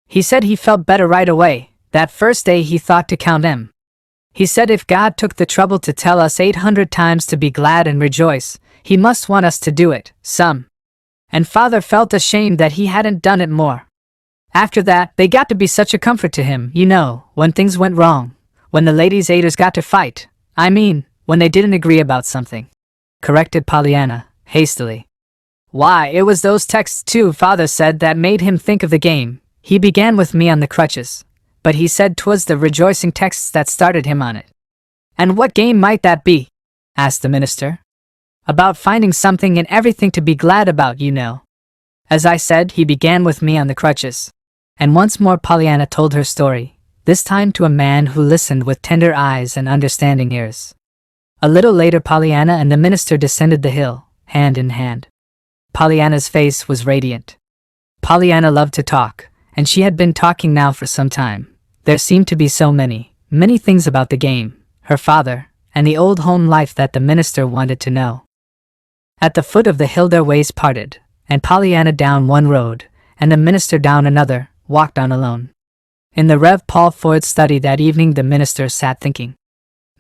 He said he felt better right away, that first day he thought to count them. He said if God took the trouble to tell us 800 times to be glad and rejoice, he must want us to do it, some. And father felt ashamed that he hadn't done it more. After that, they got to be such a comfort to him, you know, when things went wrong, when the ladies' aiders got to fight, when they didn't agree about something, corrected Pollyanna, hastily. Why, it was those texts too, father said, that made him think of the game. He began with me on the crutches, but he said 'twas the rejoicing texts that started him on it. And what game might that be? Asked the minister. About finding something and everything to be glad about, you know. As I said, he began with me on the crutches. And once more Pollyanna told her story, this time to a man who listened with tender eyes and understanding ears. A little later Pollyanna and the minister descended the hill, hand in hand. Pollyanna's face was radiant. Pollyanna loved to talk, and she had been talking now for some time. There seemed to be so many things about the game, her father, and the old home life that the minister wanted to know. At the foot of the hill their ways parted, and Pollyanna down one road, and the minister down another, walked on alone. In the Rev. Paul Ford's study that evening the minister sat thinking.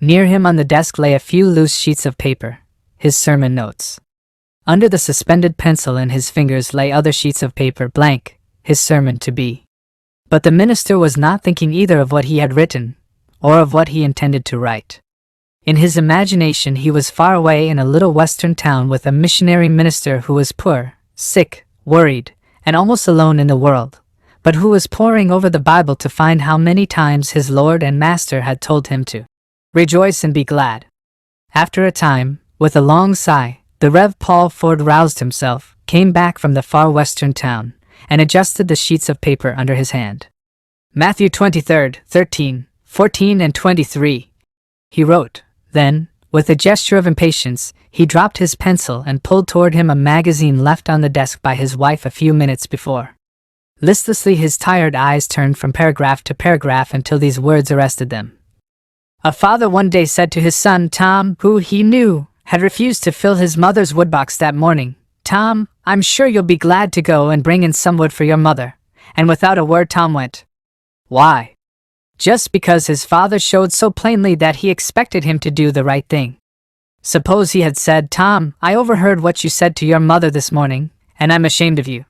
Near him on the desk lay a few loose sheets of paper, his sermon notes. Under the suspended pencil in his fingers lay other sheets of paper, blank, his sermon to be. But the minister was not thinking either of what he had written, or of what he intended to write. In his imagination he was far away in a little western town with a missionary minister who was poor, sick, worried, and almost alone in the world, but who was poring over the Bible to find how many times his Lord and Master had told him to rejoice and be glad. After a time, with a long sigh, the Rev. Paul Ford roused himself, came back from the far western town, and adjusted the sheets of paper under his hand. Matthew 23, 13, 14 and 23, he wrote. Then, with a gesture of impatience, he dropped his pencil and pulled toward him a magazine left on the desk by his wife a few minutes before. Listlessly his tired eyes turned from paragraph to paragraph until these words arrested them. A father one day said to his son Tom, who he knew had refused to fill his mother's woodbox that morning, "Tom, I'm sure you'll be glad to go and bring in some wood for your mother." And without a word Tom went. Why? Just because his father showed so plainly that he expected him to do the right thing. Suppose he had said, "Tom, I overheard what you said to your mother this morning, and I'm ashamed of you.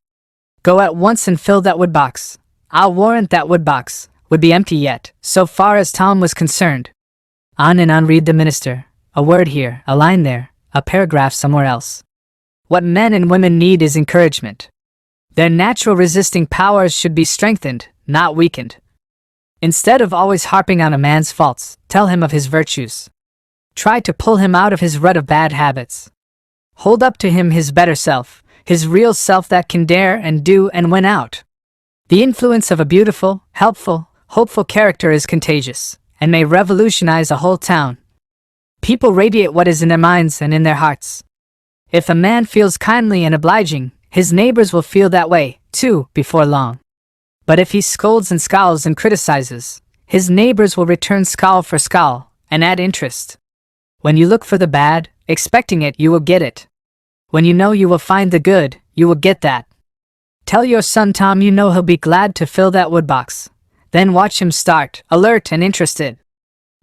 Go at once and fill that woodbox. I'll warrant that woodbox would be empty yet, so far as Tom was concerned." On and on read the minister, a word here, a line there, a paragraph somewhere else. What men and women need is encouragement. Their natural resisting powers should be strengthened, not weakened. Instead of always harping on a man's faults, tell him of his virtues. Try to pull him out of his rut of bad habits. Hold up to him his better self, his real self that can dare and do and win out. The influence of a beautiful, helpful, hopeful character is contagious, and may revolutionize a whole town. People radiate what is in their minds and in their hearts. If a man feels kindly and obliging, his neighbors will feel that way, too, before long. But if he scolds and scowls and criticizes, his neighbors will return scowl for scowl, and add interest. When you look for the bad, expecting it, you will get it. When you know you will find the good, you will get that. Tell your son Tom you know he'll be glad to fill that woodbox. Then watch him start, alert and interested.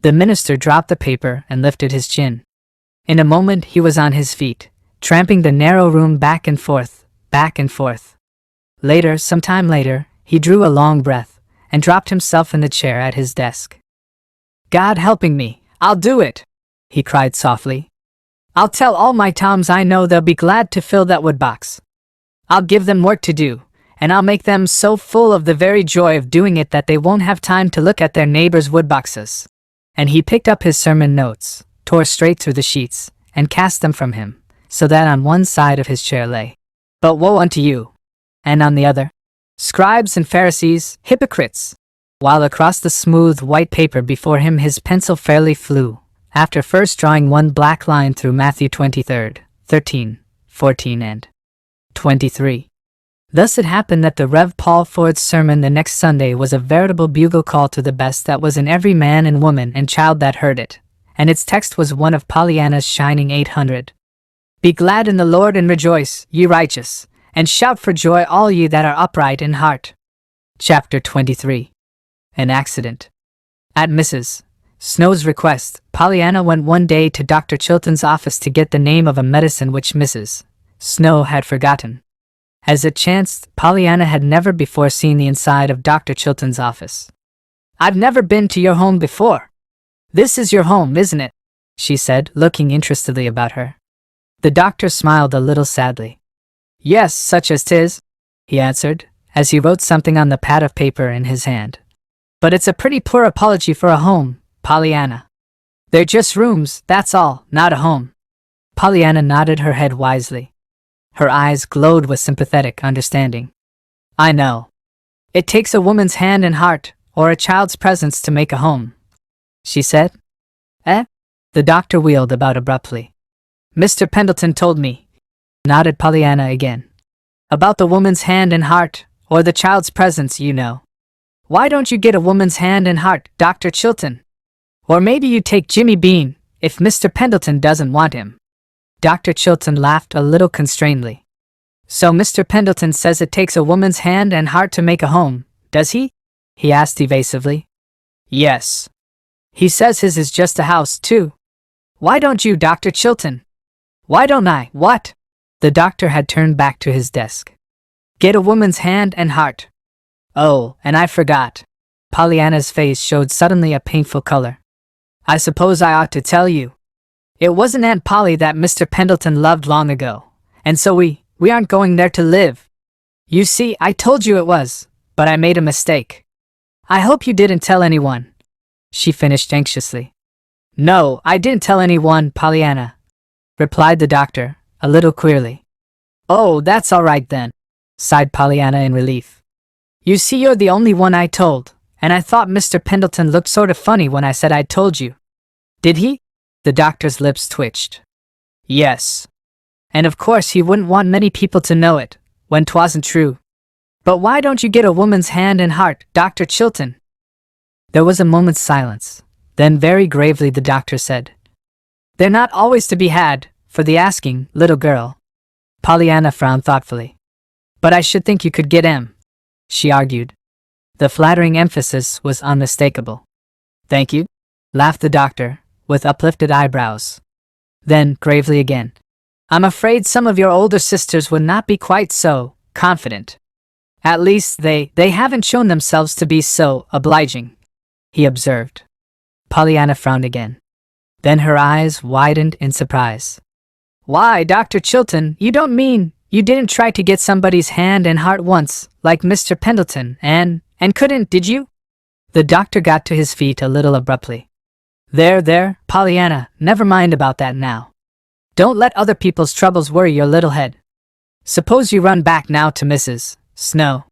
The minister dropped the paper and lifted his chin. In a moment he was on his feet, tramping the narrow room back and forth, back and forth. Later, some time later, he drew a long breath, and dropped himself in the chair at his desk. "God helping me, I'll do it," he cried softly. "I'll tell all my Toms I know they'll be glad to fill that woodbox. I'll give them work to do, and I'll make them so full of the very joy of doing it that they won't have time to look at their neighbors' woodboxes." And he picked up his sermon notes, tore straight through the sheets, and cast them from him, so that on one side of his chair lay, "But woe unto you," and on the other, "Scribes and Pharisees, hypocrites," while across the smooth white paper before him his pencil fairly flew, after first drawing one black line through Matthew 23, 13, 14 and 23. Thus it happened that the Rev. Paul Ford's sermon the next Sunday was a veritable bugle call to the best that was in every man and woman and child that heard it, and its text was one of Pollyanna's shining 800. Be glad in the Lord and rejoice, ye righteous, and shout for joy all ye that are upright in heart. Chapter 23. An accident. At Mrs. Snow's request, Pollyanna went one day to Dr. Chilton's office to get the name of a medicine which Mrs. Snow had forgotten. As it chanced, Pollyanna had never before seen the inside of Dr. Chilton's office. "I've never been to your home before. This is your home, isn't it?" she said, looking interestedly about her. The doctor smiled a little sadly. "Yes, such as 'tis," he answered, as he wrote something on the pad of paper in his hand. "But it's a pretty poor apology for a home, Pollyanna. They're just rooms, that's all, not a home." Pollyanna nodded her head wisely. Her eyes glowed with sympathetic understanding. "I know. It takes a woman's hand and heart, or a child's presence to make a home," she said. "Eh?" The doctor wheeled about abruptly. "Mr. Pendleton told me," nodded Pollyanna again, "about the woman's hand and heart, or the child's presence, you know. Why don't you get a woman's hand and heart, Dr. Chilton? Or maybe you take Jimmy Bean, if Mr. Pendleton doesn't want him." Dr. Chilton laughed a little constrainedly. "So Mr. Pendleton says it takes a woman's hand and heart to make a home, does he?" he asked evasively. "Yes. He says his is just a house, too. Why don't you, Dr. Chilton?" "Why don't I, what?" The doctor had turned back to his desk. "Get a woman's hand and heart. Oh, and I forgot." Pollyanna's face showed suddenly a painful color. "I suppose I ought to tell you. It wasn't Aunt Polly that Mr. Pendleton loved long ago, and so we aren't going there to live. You see, I told you it was, but I made a mistake. I hope you didn't tell anyone," she finished anxiously. "No, I didn't tell anyone, Pollyanna," replied the doctor, a little queerly. "Oh, that's all right then," sighed Pollyanna in relief. "You see, you're the only one I told, and I thought Mr. Pendleton looked sort of funny when I said I'd told you." "Did he?" The doctor's lips twitched. "Yes. And of course he wouldn't want many people to know it, when 'twasn't true. But why don't you get a woman's hand and heart, Dr. Chilton?" There was a moment's silence. Then very gravely the doctor said, "They're not always to be had, for the asking, little girl." Pollyanna frowned thoughtfully. "But I should think you could get 'em," she argued. The flattering emphasis was unmistakable. "Thank you," laughed the doctor, with uplifted eyebrows. Then, gravely again, "I'm afraid some of your older sisters would not be quite so confident. At least they haven't shown themselves to be so obliging," he observed. Pollyanna frowned again. Then her eyes widened in surprise. "Why, Dr. Chilton, you don't mean you didn't try to get somebody's hand and heart once, like Mr. Pendleton, and couldn't, did you?" The doctor got to his feet a little abruptly. There, Pollyanna, never mind about that now. Don't let other people's troubles worry your little head. Suppose you run back now to Mrs. Snow.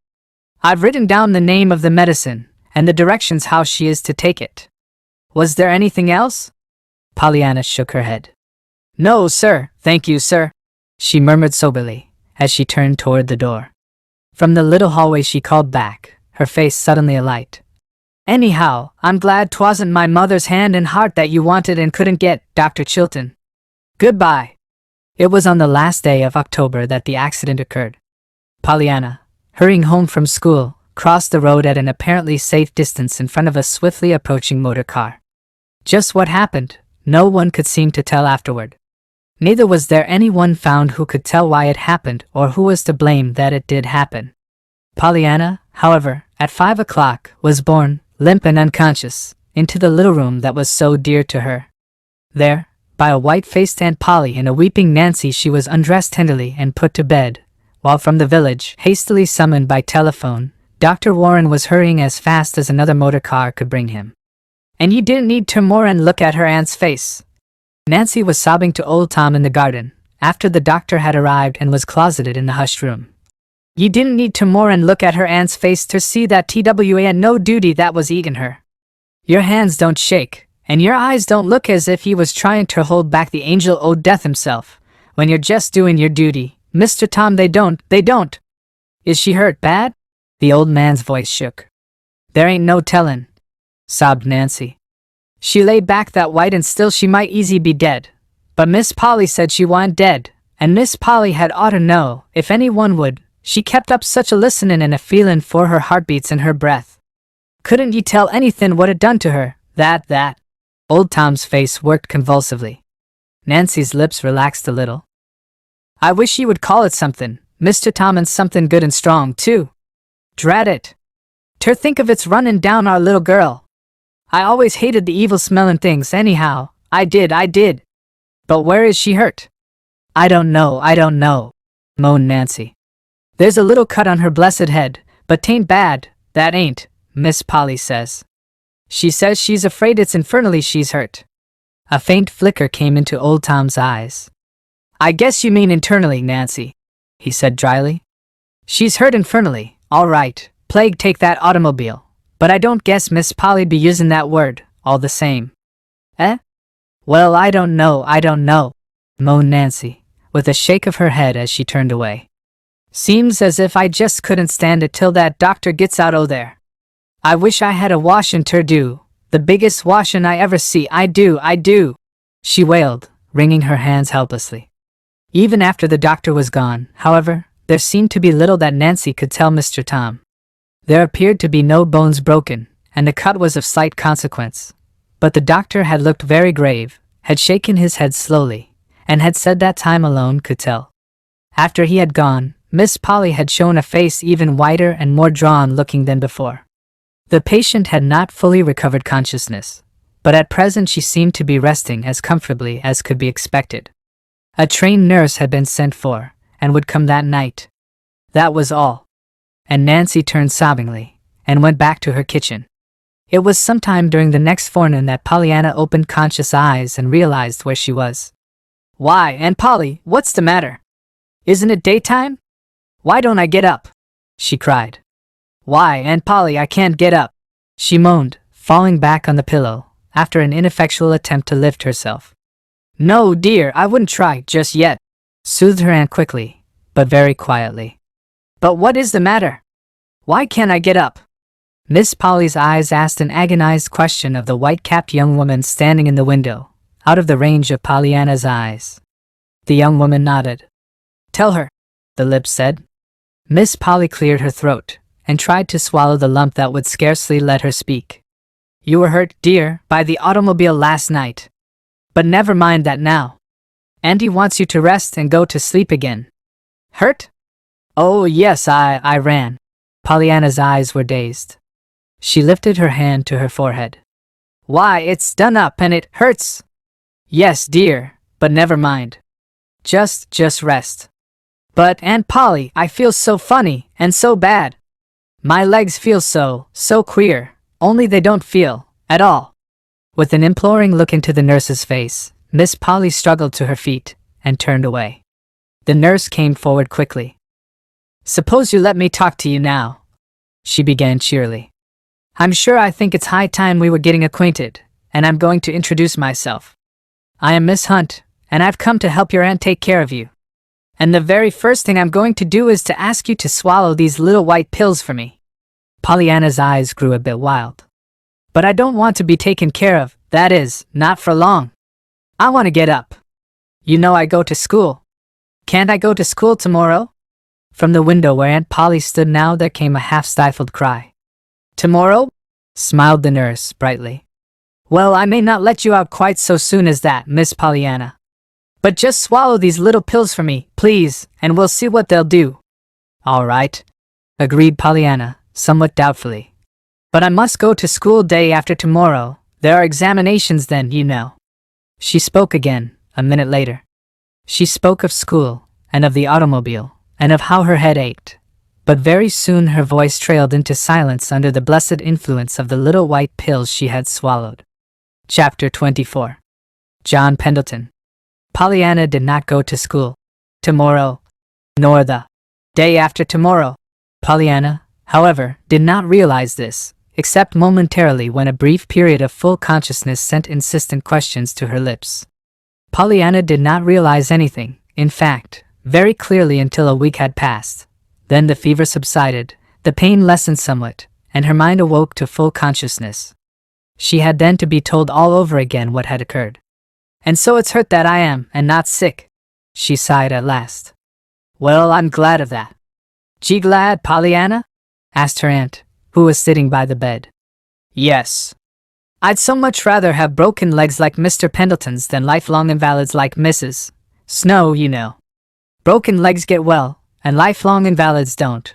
I've written down the name of the medicine, and the directions how she is to take it. Was there anything else?" Pollyanna shook her head. "No, sir, thank you, sir," she murmured soberly, as she turned toward the door. From the little hallway she called back, her face suddenly alight. "Anyhow, I'm glad 'twasn't my mother's hand and heart that you wanted and couldn't get, Dr. Chilton. Goodbye." It was on the last day of October that the accident occurred. Pollyanna, hurrying home from school, crossed the road at an apparently safe distance in front of a swiftly approaching motor car. Just what happened, no one could seem to tell afterward. Neither was there anyone found who could tell why it happened or who was to blame that it did happen. Pollyanna, however, at 5 o'clock, was borne, limp and unconscious, into the little room that was so dear to her. There, by a white-faced Aunt Polly and a weeping Nancy, she was undressed tenderly and put to bed, while from the village, hastily summoned by telephone, Dr. Warren was hurrying as fast as another motor car could bring him. And you didn't need to more and look at her aunt's face. Nancy was sobbing to old Tom in the garden, after the doctor had arrived and was closeted in the hushed room. You didn't need to more and look at her aunt's face to see that TWA had no duty that was eating her. Your hands don't shake, and your eyes don't look as if he was trying to hold back the angel o' death himself, when you're just doing your duty. Mr. Tom, they don't. Is she hurt bad? The old man's voice shook. There ain't no tellin', sobbed Nancy. She lay back that white and still she might easy be dead. But Miss Polly said she wa'n't dead, and Miss Polly had oughter know, if any one would. She kept up such a listenin' and a feelin' for her heartbeats and her breath. Couldn't ye tell anythin' what it done to her, that? Old Tom's face worked convulsively. Nancy's lips relaxed a little. I wish ye would call it somethin', Mr. Tom, and somethin' good and strong, too. Drat it. Ter think of its runnin' down our little girl. I always hated the evil-smellin' things anyhow, I did. But where is she hurt? I don't know, moaned Nancy. There's a little cut on her blessed head, but 'tain't bad, that ain't, Miss Polly says. She says she's afraid it's infernally she's hurt. A faint flicker came into old Tom's eyes. I guess you mean internally, Nancy, he said dryly. She's hurt infernally, all right, plague take that automobile, but I don't guess Miss Polly'd be using that word, all the same. Eh? Well, I don't know, moaned Nancy, with a shake of her head as she turned away. Seems as if I just couldn't stand it till that doctor gets out o' there. I wish I had a washin' ter do, the biggest washin' I ever see, I do, she wailed, wringing her hands helplessly. Even after the doctor was gone, however, there seemed to be little that Nancy could tell Mr. Tom. There appeared to be no bones broken, and the cut was of slight consequence. But the doctor had looked very grave, had shaken his head slowly, and had said that time alone could tell. After he had gone, Miss Polly had shown a face even whiter and more drawn-looking than before. The patient had not fully recovered consciousness, but at present she seemed to be resting as comfortably as could be expected. A trained nurse had been sent for, and would come that night. That was all. And Nancy turned sobbingly, and went back to her kitchen. It was sometime during the next forenoon that Pollyanna opened conscious eyes and realized where she was. Why, Aunt Polly, what's the matter? Isn't it daytime? Why don't I get up? She cried. Why, Aunt Polly, I can't get up, she moaned, falling back on the pillow, after an ineffectual attempt to lift herself. No, dear, I wouldn't try just yet, soothed her aunt quickly, but very quietly. But what is the matter? Why can't I get up? Miss Polly's eyes asked an agonized question of the white-capped young woman standing in the window, out of the range of Pollyanna's eyes. The young woman nodded. Tell her, the lips said. Miss Polly cleared her throat, and tried to swallow the lump that would scarcely let her speak. You were hurt, dear, by the automobile last night. But never mind that now. Auntie wants you to rest and go to sleep again. Hurt? Oh, yes, I ran. Pollyanna's eyes were dazed. She lifted her hand to her forehead. Why, it's done up and it hurts. Yes, dear, but never mind. Just rest. But, Aunt Polly, I feel so funny and so bad. My legs feel so queer, only they don't feel, at all. With an imploring look into the nurse's face, Miss Polly struggled to her feet and turned away. The nurse came forward quickly. Suppose you let me talk to you now, she began cheerily. I'm sure I think it's high time we were getting acquainted, and I'm going to introduce myself. I am Miss Hunt, and I've come to help your aunt take care of you. And the very first thing I'm going to do is to ask you to swallow these little white pills for me. Pollyanna's eyes grew a bit wild. But I don't want to be taken care of, that is, not for long. I want to get up. You know I go to school. Can't I go to school tomorrow? From the window where Aunt Polly stood now there came a half-stifled cry. Tomorrow? Smiled the nurse brightly. Well, I may not let you out quite so soon as that, Miss Pollyanna. But just swallow these little pills for me, please, and we'll see what they'll do. All right, agreed Pollyanna, somewhat doubtfully. But I must go to school day after tomorrow. There are examinations then, you know. She spoke again, a minute later. She spoke of school, and of the automobile, and of how her head ached. But very soon her voice trailed into silence under the blessed influence of the little white pills she had swallowed. Chapter 24. John Pendleton. Pollyanna did not go to school tomorrow, nor the day after tomorrow. Pollyanna, however, did not realize this, except momentarily when a brief period of full consciousness sent insistent questions to her lips. Pollyanna did not realize anything, in fact, very clearly until a week had passed. Then the fever subsided, the pain lessened somewhat, and her mind awoke to full consciousness. She had then to be told all over again what had occurred. "And so it's hurt that I am, and not sick," she sighed at last. "Well, I'm glad of that." "Gee glad, Pollyanna?" asked her aunt, who was sitting by the bed. "Yes. I'd so much rather have broken legs like Mr. Pendleton's than lifelong invalids like Mrs. Snow, you know. Broken legs get well, and lifelong invalids don't."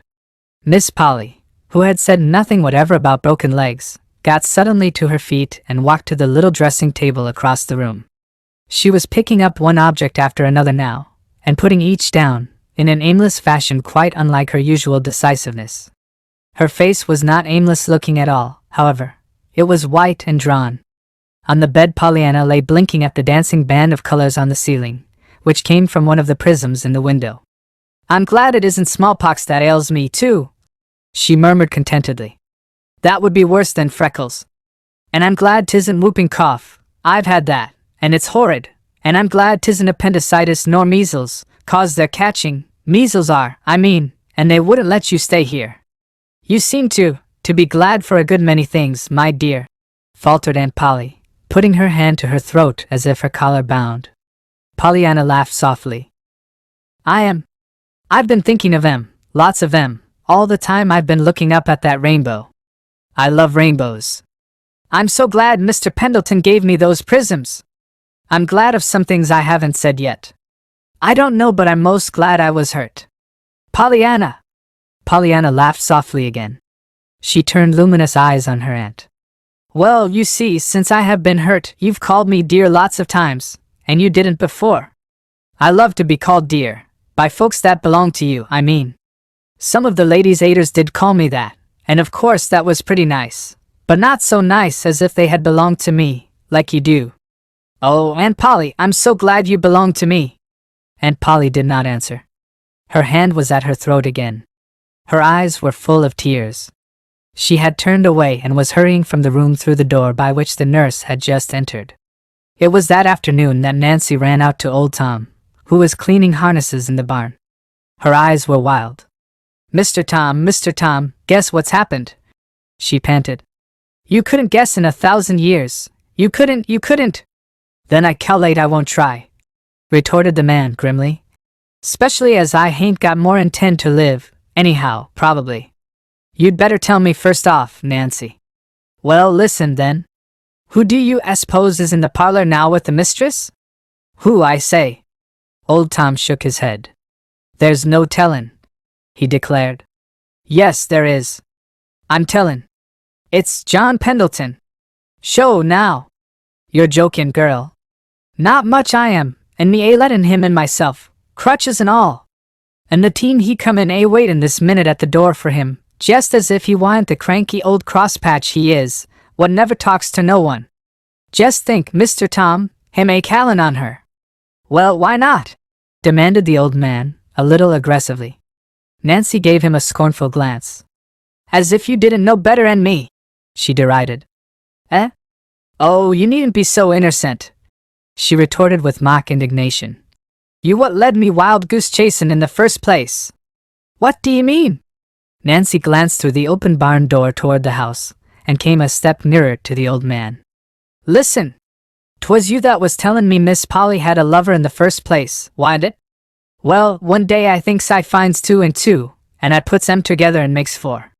Miss Polly, who had said nothing whatever about broken legs, got suddenly to her feet and walked to the little dressing table across the room. She was picking up one object after another now, and putting each down, in an aimless fashion quite unlike her usual decisiveness. Her face was not aimless looking at all, however. It was white and drawn. On the bed Pollyanna lay blinking at the dancing band of colors on the ceiling, which came from one of the prisms in the window. "I'm glad it isn't smallpox that ails me, too," she murmured contentedly. "That would be worse than freckles. And I'm glad 'tisn't whooping cough. I've had that, and it's horrid. And I'm glad 'tisn't appendicitis nor measles, 'cause they're catching. Measles are, I mean, and they wouldn't let you stay here." "You seem to be glad for a good many things, my dear," faltered Aunt Polly, putting her hand to her throat as if her collar bound. Pollyanna laughed softly. I've been thinking of em, lots of em, all the time I've been looking up at that rainbow. I love rainbows. I'm so glad Mr. Pendleton gave me those prisms. I'm glad of some things I haven't said yet. I don't know, but I'm most glad I was hurt. Pollyanna!" Pollyanna laughed softly again. She turned luminous eyes on her aunt. "Well, you see, since I have been hurt, you've called me dear lots of times, and you didn't before. I love to be called dear, by folks that belong to you, I mean. Some of the ladies' aiders did call me that, and of course that was pretty nice, but not so nice as if they had belonged to me, like you do." "Oh, Aunt Polly, I'm so glad you belong to me." Aunt Polly did not answer. Her hand was at her throat again. Her eyes were full of tears. She had turned away and was hurrying from the room through the door by which the nurse had just entered. It was that afternoon that Nancy ran out to old Tom, who was cleaning harnesses in the barn. Her eyes were wild. Mr. Tom, guess what's happened?" she panted. "You couldn't guess in 1,000 years. You couldn't." "Then I calculate I won't try," retorted the man grimly. "'Specially as I hain't got more 'n 10 to live, anyhow, probably. You'd better tell me first off, Nancy." "Well, listen, then. Who do you suppose is in the parlor now with the mistress?" "Who, I say?" Old Tom shook his head. "There's no tellin'," he declared. "Yes, there is. I'm tellin'. It's John Pendleton." "Sho, now. You're jokin', girl." "Not much I am, and me a lettin' him in myself, crutches and all. And the teen he come in a waitin' this minute at the door for him, just as if he wan't the cranky old crosspatch he is, what never talks to no one. Just think, Mr. Tom, him a callin' on her." "Well, why not?" demanded the old man, a little aggressively. Nancy gave him a scornful glance. "As if you didn't know better 'n me," she derided. "Eh? Oh, you needn't be so innocent," she retorted with mock indignation. "You what led me wild goose chasing in the first place." "What do you mean?" Nancy glanced through the open barn door toward the house, and came a step nearer to the old man. "Listen. 'Twas you that was tellin' me Miss Polly had a lover in the first place, wa'n't it? Well, one day I thinks I finds 2 and 2, and I puts 'em together and makes 4.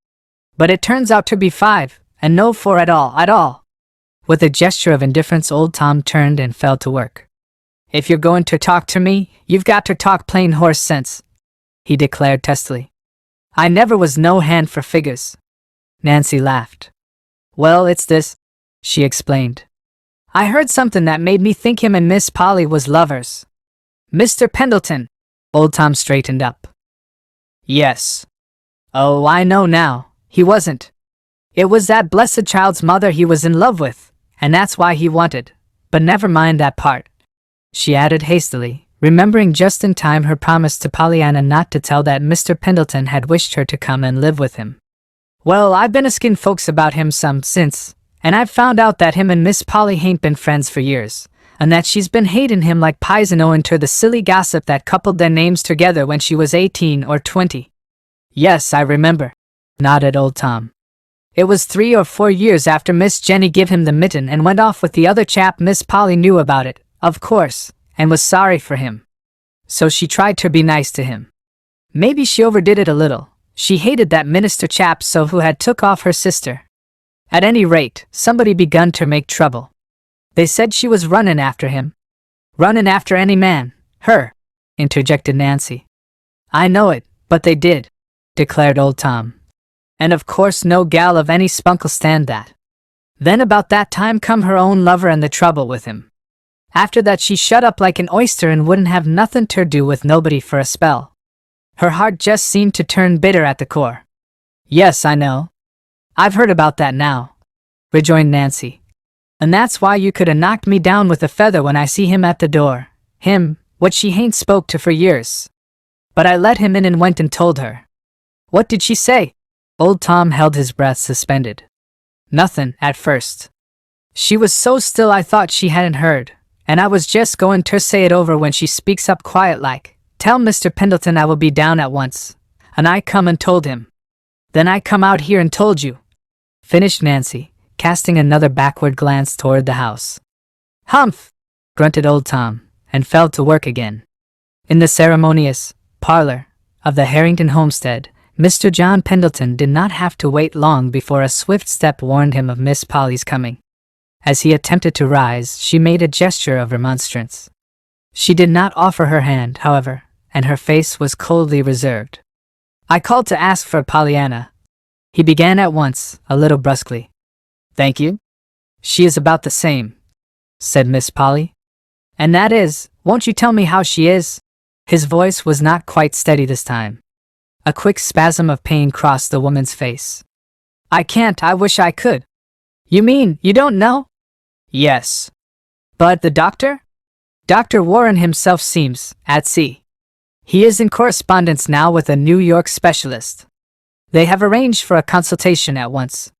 But it turns out to be 5, and no 4 at all. With a gesture of indifference, old Tom turned and fell to work. "If you're going to talk to me, you've got to talk plain horse sense," he declared testily. "I never was no hand for figures." Nancy laughed. "Well, it's this," she explained. "I heard something that made me think him and Miss Polly was lovers." "Mr. Pendleton." Old Tom straightened up. "Yes. Oh, I know now. He wasn't. It was that blessed child's mother he was in love with, and that's why he wanted. But never mind that part," she added hastily, remembering just in time her promise to Pollyanna not to tell that Mr. Pendleton had wished her to come and live with him. "Well, I've been askin' folks about him some since, and I've found out that him and Miss Polly hain't been friends for years, and that she's been hatin' him like pies and owin' to the silly gossip that coupled their names together when she was 18 or 20. Yes, I remember, nodded old Tom. It was 3 or 4 years after Miss Jenny gave him the mitten and went off with the other chap. Miss Polly knew about it, of course, and was sorry for him. So she tried to be nice to him. Maybe she overdid it a little. She hated that minister chap so who had took off her sister. At any rate, somebody begun to make trouble. They said she was running after him. Running after any man. Her, interjected Nancy. I know it, but they did, declared old Tom. And of course no gal of any spunk'll stand that. Then about that time come her own lover and the trouble with him. After that she shut up like an oyster and wouldn't have nothing to do with nobody for a spell. Her heart just seemed to turn bitter at the core. Yes, I know. I've heard about that now, rejoined Nancy. And that's why you could 'a' knocked me down with a feather when I see him at the door. Him, what she hain't spoke to for years. But I let him in and went and told her. What did she say? Old Tom held his breath suspended. Nothin', at first. She was so still I thought she hadn't heard, and I was just going to say it over when she speaks up quiet like, tell Mr. Pendleton I will be down at once. And I come and told him. Then I come out here and told you, finished Nancy, casting another backward glance toward the house. Humph, grunted old Tom, and fell to work again. In the ceremonious parlor of the Harrington homestead, Mr. John Pendleton did not have to wait long before a swift step warned him of Miss Polly's coming. As he attempted to rise, she made a gesture of remonstrance. She did not offer her hand, however, and her face was coldly reserved. I called to ask for Pollyanna. He began at once, a little brusquely. Thank you. She is about the same, said Miss Polly. And that is, won't you tell me how she is? His voice was not quite steady this time. A quick spasm of pain crossed the woman's face. I can't, I wish I could. You mean, you don't know? Yes. But the doctor? Dr. Warren himself seems at sea. He is in correspondence now with a New York specialist. They have arranged for a consultation at once.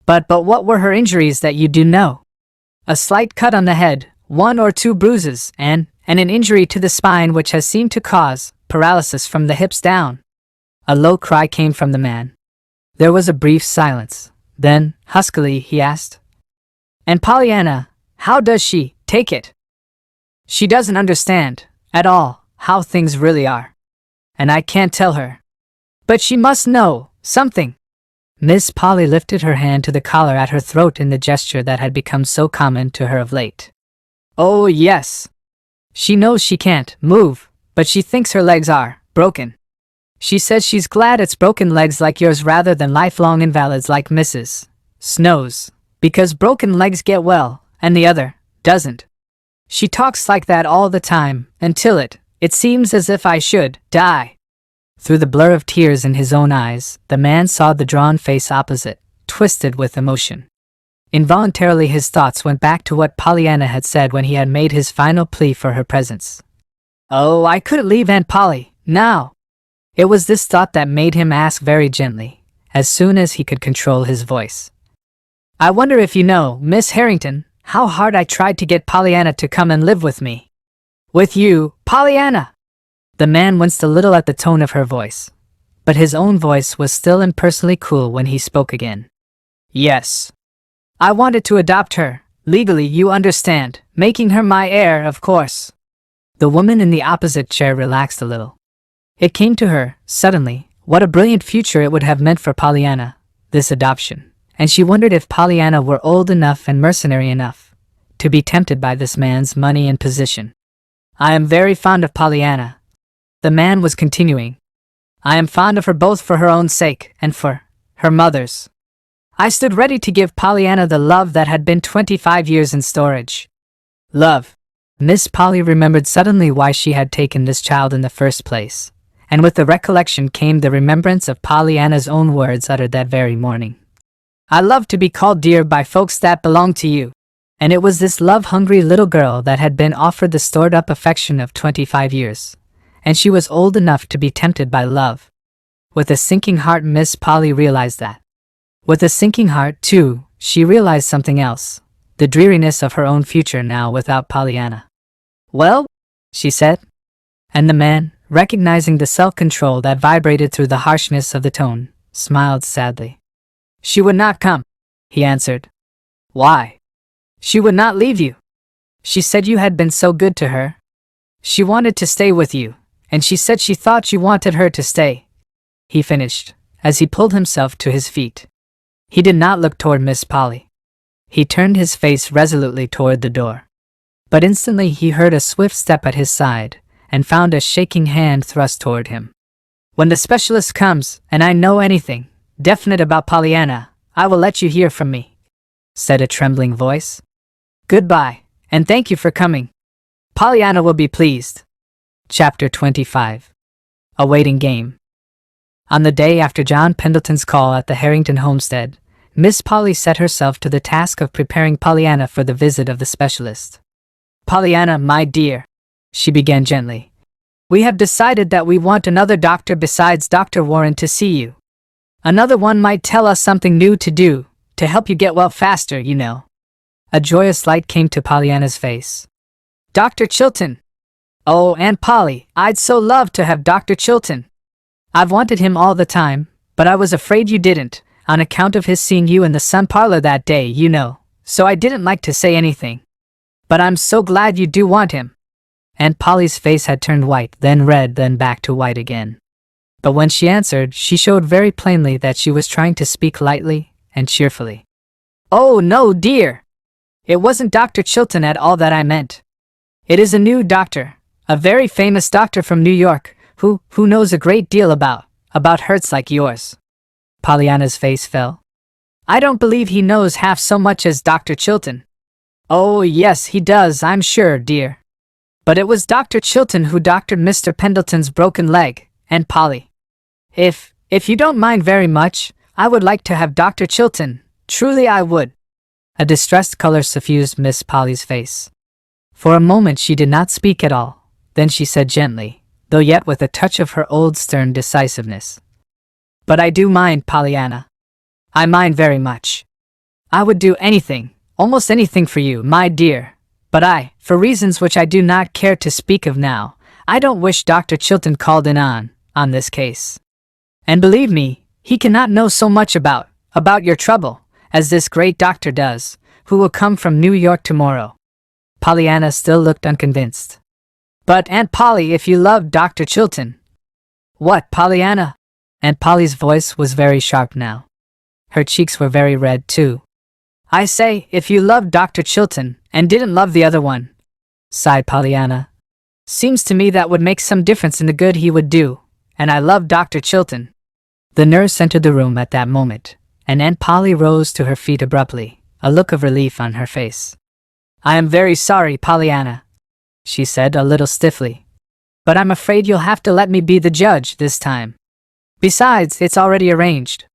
But what were her injuries that you do know? A slight cut on the head, 1 or 2 bruises, and an injury to the spine which has seemed to cause paralysis from the hips down. A low cry came from the man. There was a brief silence. Then, huskily, he asked, And Pollyanna, how does she take it? She doesn't understand, at all, how things really are. And I can't tell her. But she must know something. Miss Polly lifted her hand to the collar at her throat in the gesture that had become so common to her of late. Oh, yes. She knows she can't move, but she thinks her legs are broken. She says she's glad it's broken legs like yours rather than lifelong invalids like Mrs. Snow's, because broken legs get well, and the other doesn't. She talks like that all the time, until it seems as if I should die. Through the blur of tears in his own eyes, the man saw the drawn face opposite, twisted with emotion. Involuntarily his thoughts went back to what Pollyanna had said when he had made his final plea for her presence. Oh, I couldn't leave Aunt Polly, now. It was this thought that made him ask very gently, as soon as he could control his voice. I wonder if you know, Miss Harrington, how hard I tried to get Pollyanna to come and live with me. With you, Pollyanna! The man winced a little at the tone of her voice, but his own voice was still impersonally cool when he spoke again. Yes. I wanted to adopt her, legally, you understand, making her my heir, of course. The woman in the opposite chair relaxed a little. It came to her, suddenly, what a brilliant future it would have meant for Pollyanna, this adoption, and she wondered if Pollyanna were old enough and mercenary enough to be tempted by this man's money and position. I am very fond of Pollyanna. The man was continuing. I am fond of her both for her own sake and for her mother's. I stood ready to give Pollyanna the love that had been 25 years in storage. Love. Miss Polly remembered suddenly why she had taken this child in the first place, and with the recollection came the remembrance of Pollyanna's own words uttered that very morning. I love to be called dear by folks that belong to you. And it was this love-hungry little girl that had been offered the stored-up affection of 25 years. And she was old enough to be tempted by love. With a sinking heart, Miss Polly realized that. With a sinking heart, too, she realized something else, the dreariness of her own future now without Pollyanna. Well, she said. And the man, recognizing the self-control that vibrated through the harshness of the tone, smiled sadly. She would not come, he answered. Why? She would not leave you. She said you had been so good to her. She wanted to stay with you, and she said she thought you wanted her to stay, he finished, as he pulled himself to his feet. He did not look toward Miss Polly. He turned his face resolutely toward the door. But instantly he heard a swift step at his side, and found a shaking hand thrust toward him. When the specialist comes, and I know anything definite about Pollyanna, I will let you hear from me, said a trembling voice. Goodbye, and thank you for coming. Pollyanna will be pleased. Chapter 25. A Waiting Game. On the day after John Pendleton's call at the Harrington homestead, Miss Polly set herself to the task of preparing Pollyanna for the visit of the specialist. Pollyanna, my dear, she began gently, we have decided that we want another doctor besides Dr. Warren to see you. Another one might tell us something new to do, to help you get well faster, you know. A joyous light came to Pollyanna's face. Dr. Chilton! Oh, Aunt Polly, I'd so love to have Dr. Chilton. I've wanted him all the time, but I was afraid you didn't, on account of his seeing you in the sun parlor that day, you know, so I didn't like to say anything. But I'm so glad you do want him. Aunt Polly's face had turned white, then red, then back to white again. But when she answered, she showed very plainly that she was trying to speak lightly and cheerfully. Oh, no, dear! It wasn't Dr. Chilton at all that I meant. It is a new doctor, a very famous doctor from New York, who knows a great deal about hurts like yours. Pollyanna's face fell. I don't believe he knows half so much as Dr. Chilton. Oh, yes, he does, I'm sure, dear. But it was Dr. Chilton who doctored Mr. Pendleton's broken leg, Aunt Polly. If you don't mind very much, I would like to have Dr. Chilton, truly I would. A distressed color suffused Miss Polly's face. For a moment she did not speak at all, then she said gently, though yet with a touch of her old stern decisiveness. But I do mind, Pollyanna. I mind very much. I would do anything, almost anything for you, my dear. But for reasons which I do not care to speak of now, I don't wish Dr. Chilton called in on this case. And believe me, he cannot know so much about your trouble, as this great doctor does, who will come from New York tomorrow. Pollyanna still looked unconvinced. But Aunt Polly, if you love Dr. Chilton. What, Pollyanna? Aunt Polly's voice was very sharp now. Her cheeks were very red too. I say, if you loved Dr. Chilton, and didn't love the other one, sighed Pollyanna. Seems to me that would make some difference in the good he would do, and I love Dr. Chilton. The nurse entered the room at that moment, and Aunt Polly rose to her feet abruptly, a look of relief on her face. I am very sorry, Pollyanna, she said a little stiffly. But I'm afraid you'll have to let me be the judge this time. Besides, it's already arranged.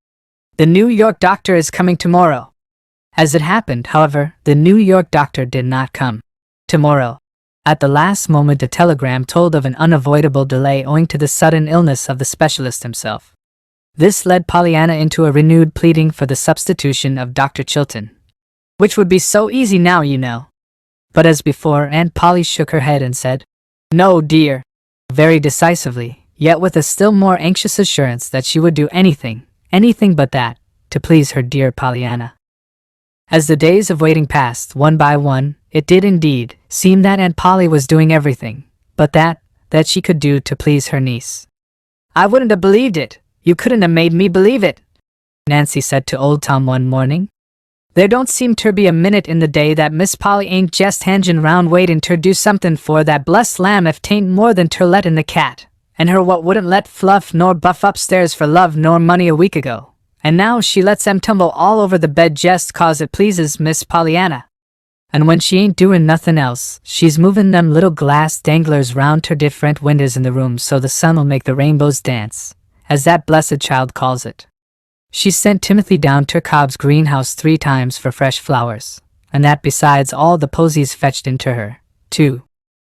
The New York doctor is coming tomorrow. As it happened, however, the New York doctor did not come tomorrow. At the last moment a telegram told of an unavoidable delay owing to the sudden illness of the specialist himself. This led Pollyanna into a renewed pleading for the substitution of Dr. Chilton, which would be so easy now, you know. But as before, Aunt Polly shook her head and said, No, dear, very decisively, yet with a still more anxious assurance that she would do anything but that, to please her dear Pollyanna. As the days of waiting passed, one by one, it did indeed seem that Aunt Polly was doing everything but that she could do to please her niece. I wouldn't have believed it. You couldn't have made me believe it, Nancy said to old Tom one morning. There don't seem to be a minute in the day that Miss Polly ain't jest hanging round waiting ter do something for that blessed lamb if tain't more than ter letting the cat, and her what wouldn't let Fluff nor Buff upstairs for love nor money a week ago. And now she lets them tumble all over the bed just 'cause it pleases Miss Pollyanna. And when she ain't doing nothing else, she's moving them little glass danglers round her different windows in the room so the sun'll make the rainbows dance, as that blessed child calls it. She sent Timothy down to Cobb's greenhouse 3 times for fresh flowers, and that besides all the posies fetched into her, too.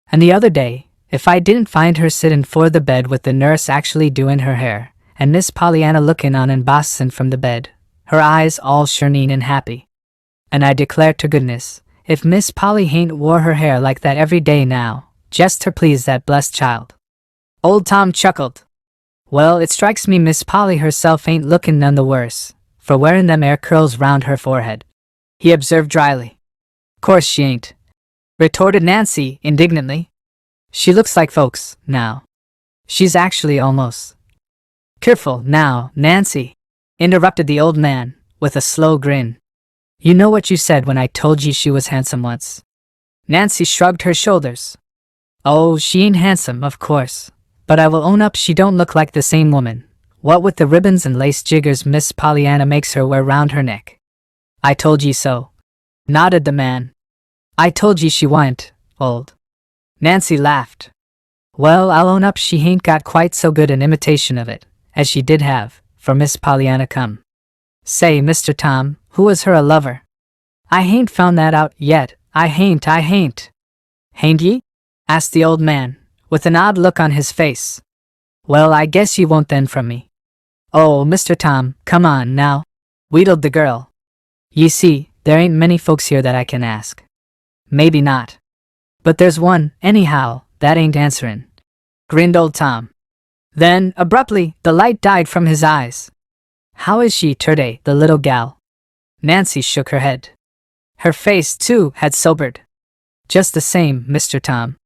And the other day, if I didn't find her sitting for the bed with the nurse actually doing her hair, and Miss Pollyanna looking on and bossing from the bed, her eyes all shireen and happy. And I declare to goodness, if Miss Polly hain't wore her hair like that every day now, just to please that blessed child. Old Tom chuckled. Well, it strikes me Miss Polly herself ain't looking none the worse, for wearing them air curls round her forehead, he observed dryly. Course she ain't, retorted Nancy indignantly. She looks like folks, now. She's actually almost. Careful, now, Nancy, interrupted the old man, with a slow grin. You know what you said when I told you she was handsome once. Nancy shrugged her shoulders. Oh, she ain't handsome, of course, but I will own up she don't look like the same woman, what with the ribbons and lace jiggers Miss Pollyanna makes her wear round her neck. I told ye so, nodded the man. I told ye she wa'n't old. Nancy laughed. Well, I'll own up she hain't got quite so good an imitation of it as she did have, for Miss Pollyanna come. Say, Mr. Tom, who was her a lover? I hain't found that out yet, I hain't. Hain't ye? Asked the old man, with an odd look on his face. Well, I guess ye won't then from me. Oh, Mr. Tom, come on, now, wheedled the girl. Ye see, there ain't many folks here that I can ask. Maybe not. But there's one, anyhow, that ain't answerin', grinned old Tom. Then, abruptly, the light died from his eyes. How is she, today, the little gal? Nancy shook her head. Her face, too, had sobered. Just the same, Mr. Tom.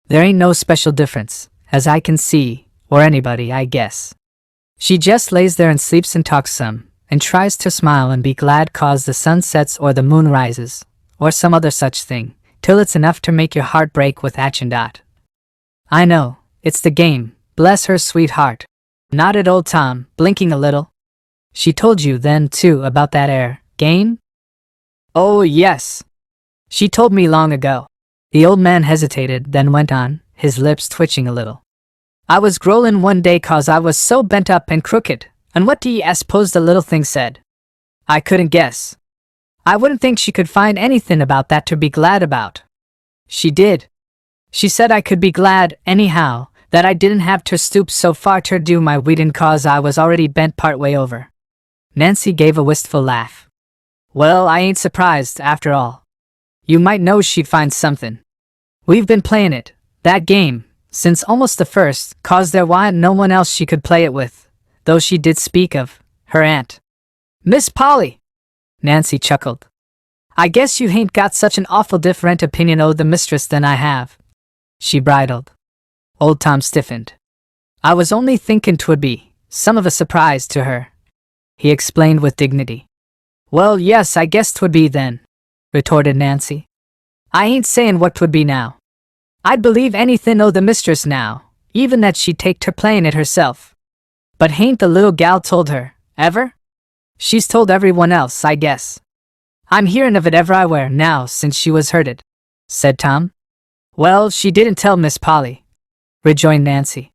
There ain't no special difference, as I can see, or anybody, I guess. She just lays there and sleeps and talks some, and tries to smile and be glad 'cause the sun sets or the moon rises, or some other such thing, till it's enough to make your heart break with action. I know, it's the game, bless her sweet heart, nodded old Tom, blinking a little. She told you then, too, about that game? Oh, yes. She told me long ago. The old man hesitated, then went on, his lips twitching a little. I was growlin' one day 'cause I was so bent up and crooked, and what do ye suppose the little thing said? I couldn't guess. I wouldn't think she could find anything about that to be glad about. She did. She said I could be glad, anyhow, that I didn't have to stoop so far to do my weedin' 'cause I was already bent part way over. Nancy gave a wistful laugh. Well, I ain't surprised, after all. You might know she'd find something. We've been playin' it, that game, since almost the first, 'cause there wa'n't no one else she could play it with, though she did speak of her aunt. Miss Polly! Nancy chuckled. I guess you hain't got such an awful different opinion o' the mistress than I have. She bridled. Old Tom stiffened. I was only thinkin' 'twould be some of a surprise to her, he explained with dignity. Well, yes, I guess 'twould be then, retorted Nancy. I ain't sayin' what 'twould be now. I'd believe anything o' the mistress now, even that she'd take to playin' it herself. But hain't the little gal told her, ever? She's told everyone else, I guess. I'm hearin' of it everywhere now since she was hurted, said Tom. Well, she didn't tell Miss Polly, rejoined Nancy.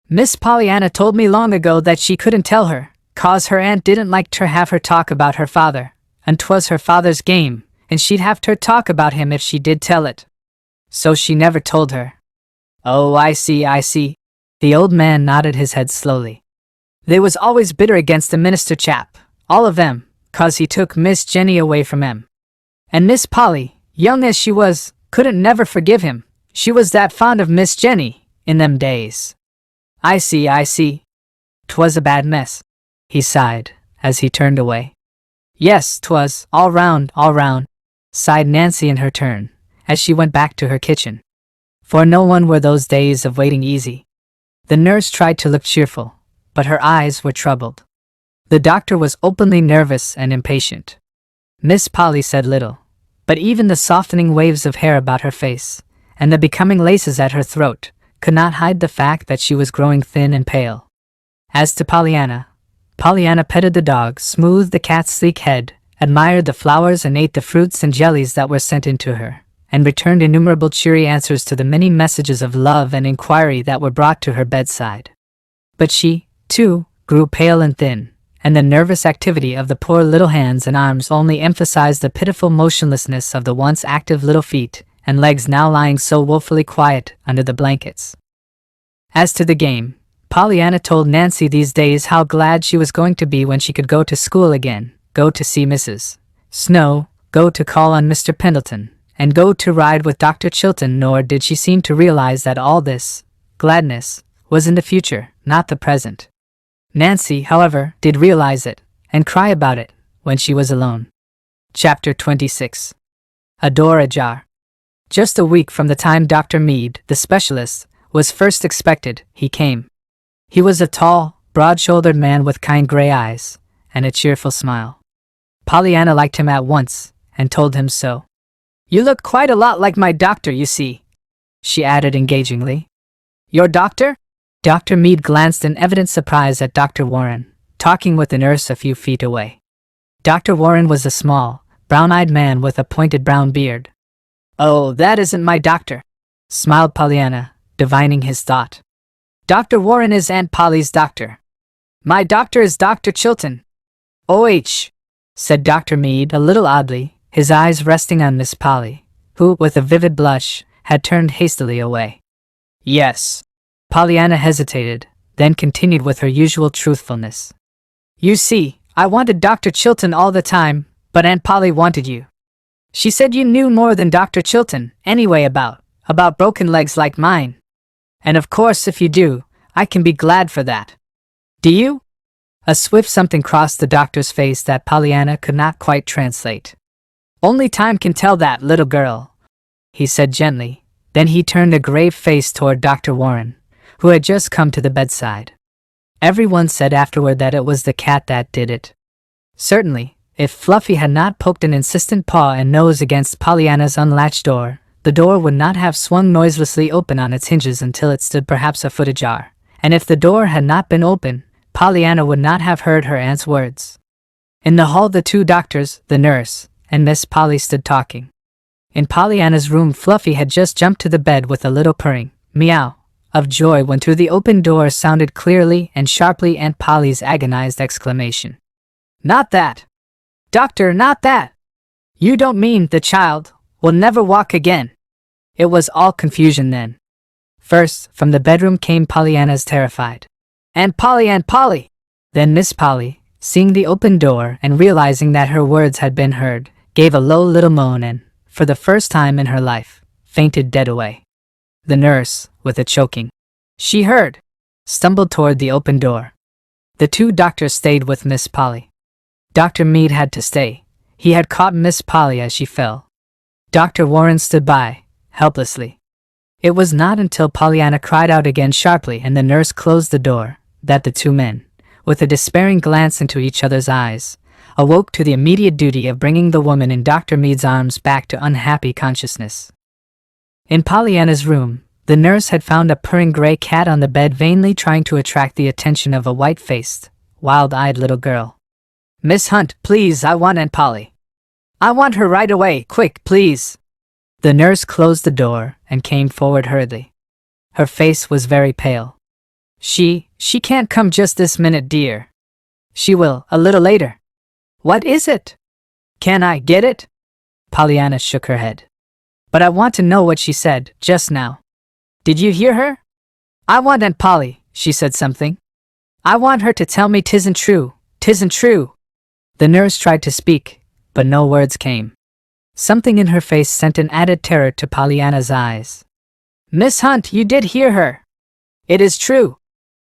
Miss Pollyanna told me long ago that she couldn't tell her, 'cause her aunt didn't like to have her talk about her father, and 'twas her father's game, and she'd have to talk about him if she did tell it. So she never told her. Oh, I see. The old man nodded his head slowly. They was always bitter against the minister chap, all of them, 'cause he took Miss Jenny away from em. And Miss Polly, young as she was, couldn't never forgive him, she was that fond of Miss Jenny, in them days. I see. 'Twas a bad mess, he sighed, as he turned away. Yes, 'twas, all round, sighed Nancy in her turn, as she went back to her kitchen. For no one were those days of waiting easy. The nurse tried to look cheerful, but her eyes were troubled. The doctor was openly nervous and impatient. Miss Polly said little, but even the softening waves of hair about her face, and the becoming laces at her throat, could not hide the fact that she was growing thin and pale. As to Pollyanna petted the dog, smoothed the cat's sleek head, admired the flowers and ate the fruits and jellies that were sent in to her, and returned innumerable cheery answers to the many messages of love and inquiry that were brought to her bedside. But she, too, grew pale and thin, and the nervous activity of the poor little hands and arms only emphasized the pitiful motionlessness of the once active little feet and legs now lying so woefully quiet under the blankets. As to the game, Pollyanna told Nancy these days how glad she was going to be when she could go to school again, go to see Mrs. Snow, go to call on Mr. Pendleton, and go to ride with Dr. Chilton, nor did she seem to realize that all this gladness was in the future, not the present. Nancy, however, did realize it, and cry about it, when she was alone. Chapter 26. A door ajar. Just a week from the time Dr. Mead, the specialist, was first expected, he came. He was a tall, broad-shouldered man with kind gray eyes, and a cheerful smile. Pollyanna liked him at once, and told him so. "You look quite a lot like my doctor, you see," she added engagingly. "Your doctor?" Dr. Mead glanced in evident surprise at Dr. Warren, talking with the nurse a few feet away. Dr. Warren was a small, brown-eyed man with a pointed brown beard. "Oh, that isn't my doctor," smiled Pollyanna, divining his thought. "Dr. Warren is Aunt Polly's doctor. My doctor is Dr. Chilton." "OH," said Dr. Mead a little oddly, his eyes resting on Miss Polly, who, with a vivid blush, had turned hastily away. "Yes." Pollyanna hesitated, then continued with her usual truthfulness. "You see, I wanted Dr. Chilton all the time, but Aunt Polly wanted you. She said you knew more than Dr. Chilton, anyway about broken legs like mine. And of course if you do, I can be glad for that. Do you?" A swift something crossed the doctor's face that Pollyanna could not quite translate. "Only time can tell that, little girl," he said gently. Then he turned a grave face toward Dr. Warren, who had just come to the bedside. Everyone said afterward that it was the cat that did it. Certainly, if Fluffy had not poked an insistent paw and nose against Pollyanna's unlatched door, the door would not have swung noiselessly open on its hinges until it stood perhaps a foot ajar. And if the door had not been open, Pollyanna would not have heard her aunt's words. In the hall the two doctors, the nurse, and Miss Polly stood talking. In Pollyanna's room Fluffy had just jumped to the bed with a little purring meow of joy when through the open door sounded clearly and sharply Aunt Polly's agonized exclamation. "Not that! Doctor, not that! You don't mean the child will never walk again!" It was all confusion then. First, from the bedroom came Pollyanna's terrified, "Aunt Polly, Aunt Polly!" Then Miss Polly, seeing the open door and realizing that her words had been heard, gave a low little moan and, for the first time in her life, fainted dead away. The nurse, with a choking "She heard," stumbled toward the open door. The two doctors stayed with Miss Polly. Dr. Mead had to stay. He had caught Miss Polly as she fell. Dr. Warren stood by, helplessly. It was not until Pollyanna cried out again sharply and the nurse closed the door, that the two men, with a despairing glance into each other's eyes, awoke to the immediate duty of bringing the woman in Dr. Mead's arms back to unhappy consciousness. In Pollyanna's room, the nurse had found a purring gray cat on the bed vainly trying to attract the attention of a white-faced, wild-eyed little girl. "Miss Hunt, please, I want Aunt Polly. I want her right away, quick, please." The nurse closed the door and came forward hurriedly. Her face was very pale. She can't come just this minute, dear. She will, a little later." "What is it? Can I get it?" Pollyanna shook her head. "But I want to know what she said, just now. Did you hear her? I want Aunt Polly, she said something. I want her to tell me 'tisn't true, 'tisn't true." The nurse tried to speak, but no words came. Something in her face sent an added terror to Pollyanna's eyes. "Miss Hunt, you did hear her. It is true."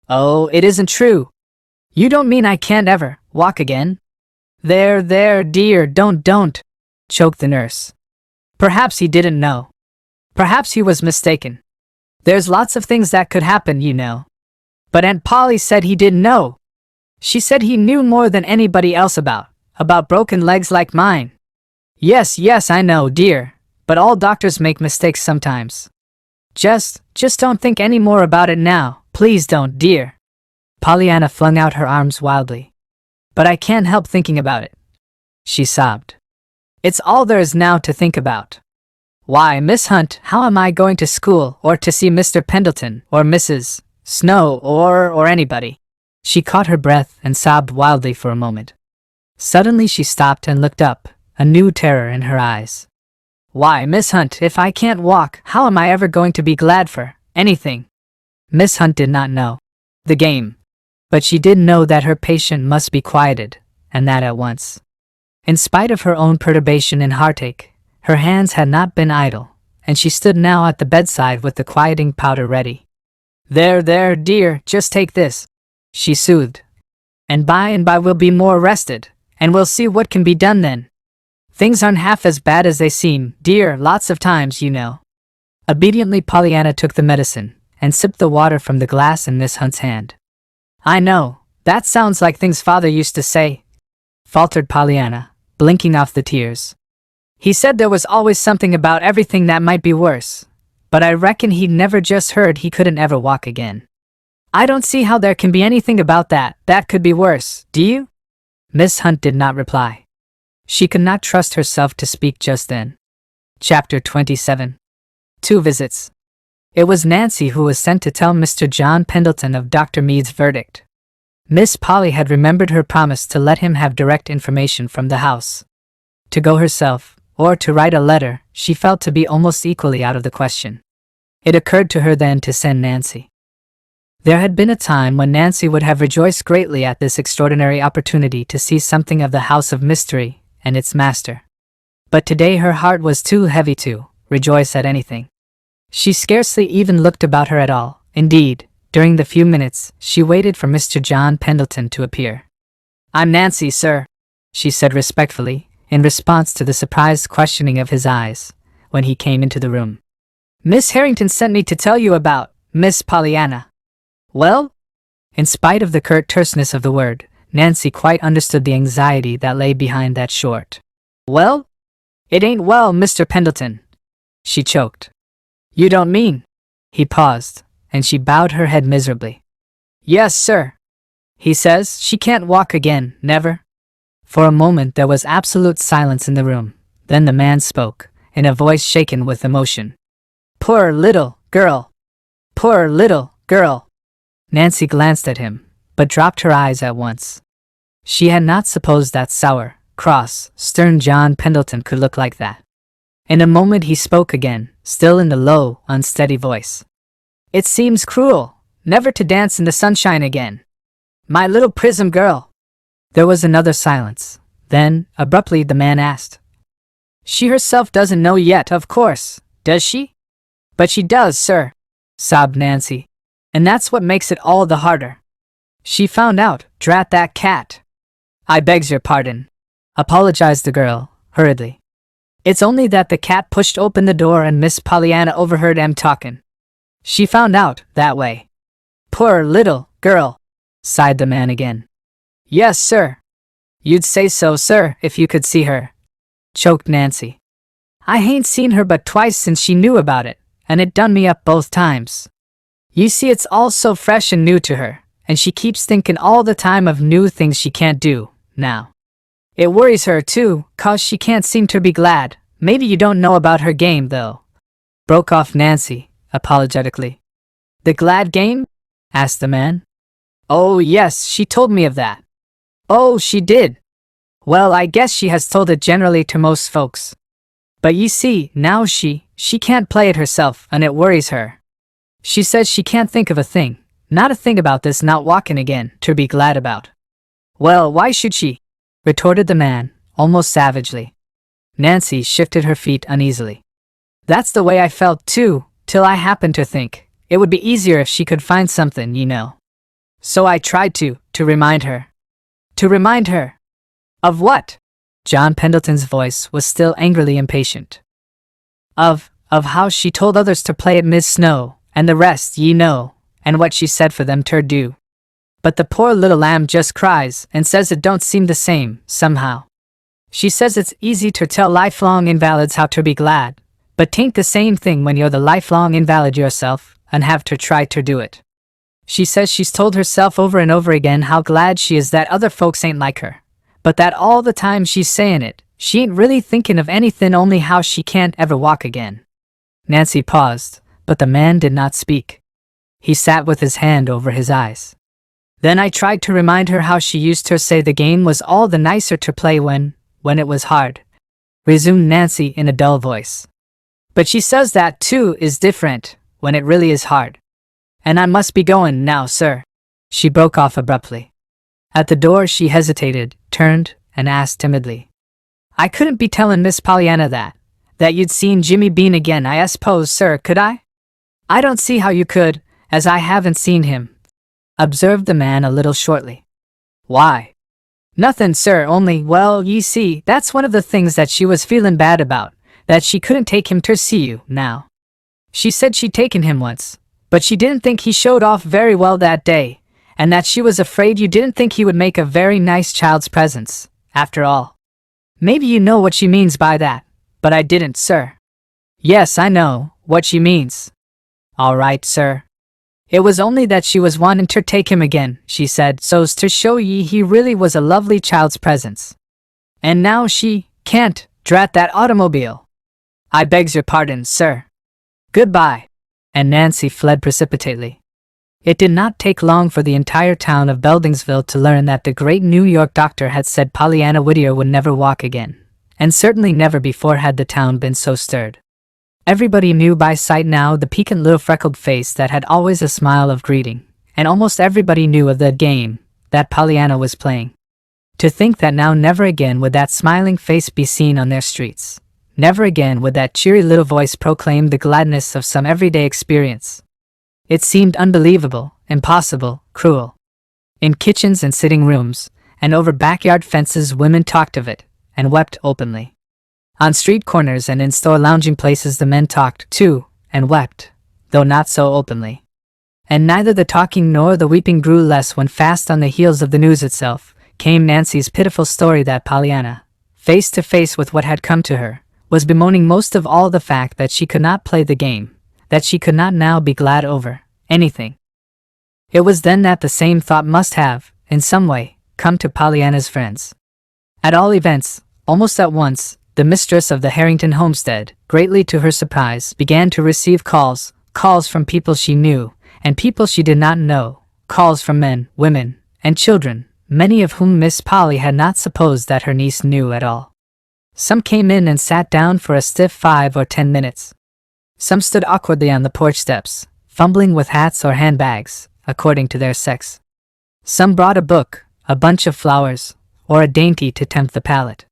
"Oh, it isn't true. You don't mean I can't ever walk again?" There, dear, don't, choked the nurse. "Perhaps he didn't know. Perhaps he was mistaken. There's lots of things that could happen, you know. But Aunt Polly said he didn't know. She said he knew more than anybody else about broken legs like mine." Yes, I know, dear, but all doctors make mistakes sometimes. Just don't think any more about it now, please don't, dear." Pollyanna flung out her arms wildly. "But I can't help thinking about it," she sobbed. "It's all there is now to think about. Why, Miss Hunt, how am I going to school or to see Mr. Pendleton or Mrs. Snow or anybody?" She caught her breath and sobbed wildly for a moment. Suddenly she stopped and looked up, a new terror in her eyes. "Why, Miss Hunt, if I can't walk, how am I ever going to be glad for anything?" Miss Hunt did not know the game, but she did know that her patient must be quieted, and that at once. In spite of her own perturbation and heartache, her hands had not been idle, and she stood now at the bedside with the quieting powder ready. There, dear, just take this," she soothed. And by we'll be more rested, and we'll see what can be done then. Things aren't half as bad as they seem, dear, lots of times, you know." Obediently, Pollyanna took the medicine and sipped the water from the glass in Miss Hunt's hand. "I know, that sounds like things Father used to say," faltered Pollyanna, blinking off the tears. "He said there was always something about everything that might be worse, but I reckon he'd never just heard he couldn't ever walk again. I don't see how there can be anything about that could be worse, do you?" Miss Hunt did not reply. She could not trust herself to speak just then. Chapter 27. 2 Visits. It was Nancy who was sent to tell Mr. John Pendleton of Dr. Meade's verdict. Miss Polly had remembered her promise to let him have direct information from the house. To go herself, or to write a letter, she felt to be almost equally out of the question. It occurred to her then to send Nancy. There had been a time when Nancy would have rejoiced greatly at this extraordinary opportunity to see something of the House of Mystery and its master. But today her heart was too heavy to rejoice at anything. She scarcely even looked about her at all. Indeed, during the few minutes she waited for Mr. John Pendleton to appear. "I'm Nancy, sir," she said respectfully, in response to the surprised questioning of his eyes, when he came into the room. "Miss Harrington sent me to tell you about Miss Pollyanna." "Well?" In spite of the curt terseness of the word, Nancy quite understood the anxiety that lay behind that short "Well?" "It ain't well, Mr. Pendleton," she choked. "You don't mean—" He paused, and she bowed her head miserably. "Yes, sir. He says she can't walk again, never." For a moment there was absolute silence in the room. Then the man spoke, in a voice shaken with emotion. "Poor little girl. Poor little girl." Nancy glanced at him, but dropped her eyes at once. She had not supposed that sour, cross, stern John Pendleton could look like that. In a moment he spoke again, still in the low, unsteady voice. "It seems cruel, never to dance in the sunshine again. My little prism girl." There was another silence. Then, abruptly, the man asked, "She herself doesn't know yet, of course, does she?" "But she does, sir," sobbed Nancy. "And that's what makes it all the harder. She found out, drat that cat." "I begs your pardon," apologized the girl, hurriedly. "It's only that the cat pushed open the door and Miss Pollyanna overheard 'em talkin'. She found out, that way." "Poor little girl," sighed the man again. "Yes, sir. You'd say so, sir, if you could see her," choked Nancy. "I hain't seen her but twice since she knew about it, and it done me up both times. You see, it's all so fresh and new to her, and she keeps thinking all the time of new things she can't do, now. It worries her, too, 'cause she can't seem to be glad. Maybe you don't know about her game, though," broke off Nancy, apologetically. "The glad game?" asked the man. "Oh, yes, she told me of that." "Oh, she did? Well, I guess she has told it generally to most folks. But you see, now she can't play it herself, and it worries her. She says she can't think of a thing, not a thing about this not walking again, to be glad about." "Well, why should she?" retorted the man, almost savagely. Nancy shifted her feet uneasily. "That's the way I felt too, till I happened to think it would be easier if she could find something, you know. So I tried to remind her." "To remind her? Of what?" John Pendleton's voice was still angrily impatient. Of how she told others to play at Miss Snow, and the rest, ye know, and what she said for them ter do. But the poor little lamb just cries and says it don't seem the same, somehow. She says it's easy to tell lifelong invalids how to be glad, but 'tain't the same thing when you're the lifelong invalid yourself and have to try to do it. She says she's told herself over and over again how glad she is that other folks ain't like her, but that all the time she's saying it, she ain't really thinking of anything, only how she can't ever walk again." Nancy paused, but the man did not speak. He sat with his hand over his eyes. "Then I tried to remind her how she used to say the game was all the nicer to play when it was hard," resumed Nancy in a dull voice. "But she says that, too, is different, when it really is hard. And I must be going now, sir," she broke off abruptly. At the door she hesitated, turned, and asked timidly, "I couldn't be telling Miss Pollyanna that you'd seen Jimmy Bean again, I suppose, sir, could I?" "I don't see how you could, as I haven't seen him," observed the man a little shortly. "Why?" "Nothing, sir, only, well, ye see, that's one of the things that she was feelin' bad about, that she couldn't take him ter see you, now. She said she'd taken him once, but she didn't think he showed off very well that day, and that she was afraid you didn't think he would make a very nice child's presents, after all. Maybe you know what she means by that, but I didn't, sir." "Yes, I know what she means." "All right, sir. It was only that she was wantin' ter take him again," she said, "so's ter show ye he really was a lovely child's presents. And now she can't, drat that automobile. I begs your pardon, sir. Goodbye." And Nancy fled precipitately. It did not take long for the entire town of Beldingsville to learn that the great New York doctor had said Pollyanna Whittier would never walk again, and certainly never before had the town been so stirred. Everybody knew by sight now the piquant little freckled face that had always a smile of greeting, and almost everybody knew of the game that Pollyanna was playing. To think that now never again would that smiling face be seen on their streets. Never again would that cheery little voice proclaim the gladness of some everyday experience. It seemed unbelievable, impossible, cruel. In kitchens and sitting rooms, and over backyard fences women talked of it, and wept openly. On street corners and in store lounging places the men talked, too, and wept, though not so openly. And neither the talking nor the weeping grew less when fast on the heels of the news itself came Nancy's pitiful story that Pollyanna, face to face with what had come to her, was bemoaning most of all the fact that she could not play the game, that she could not now be glad over anything. It was then that the same thought must have, in some way, come to Pollyanna's friends. At all events, almost at once, the mistress of the Harrington homestead, greatly to her surprise, began to receive calls from people she knew, and people she did not know, calls from men, women, and children, many of whom Miss Polly had not supposed that her niece knew at all. Some came in and sat down for a stiff 5 or 10 minutes. Some stood awkwardly on the porch steps, fumbling with hats or handbags, according to their sex. Some brought a book, a bunch of flowers, or a dainty to tempt the palate.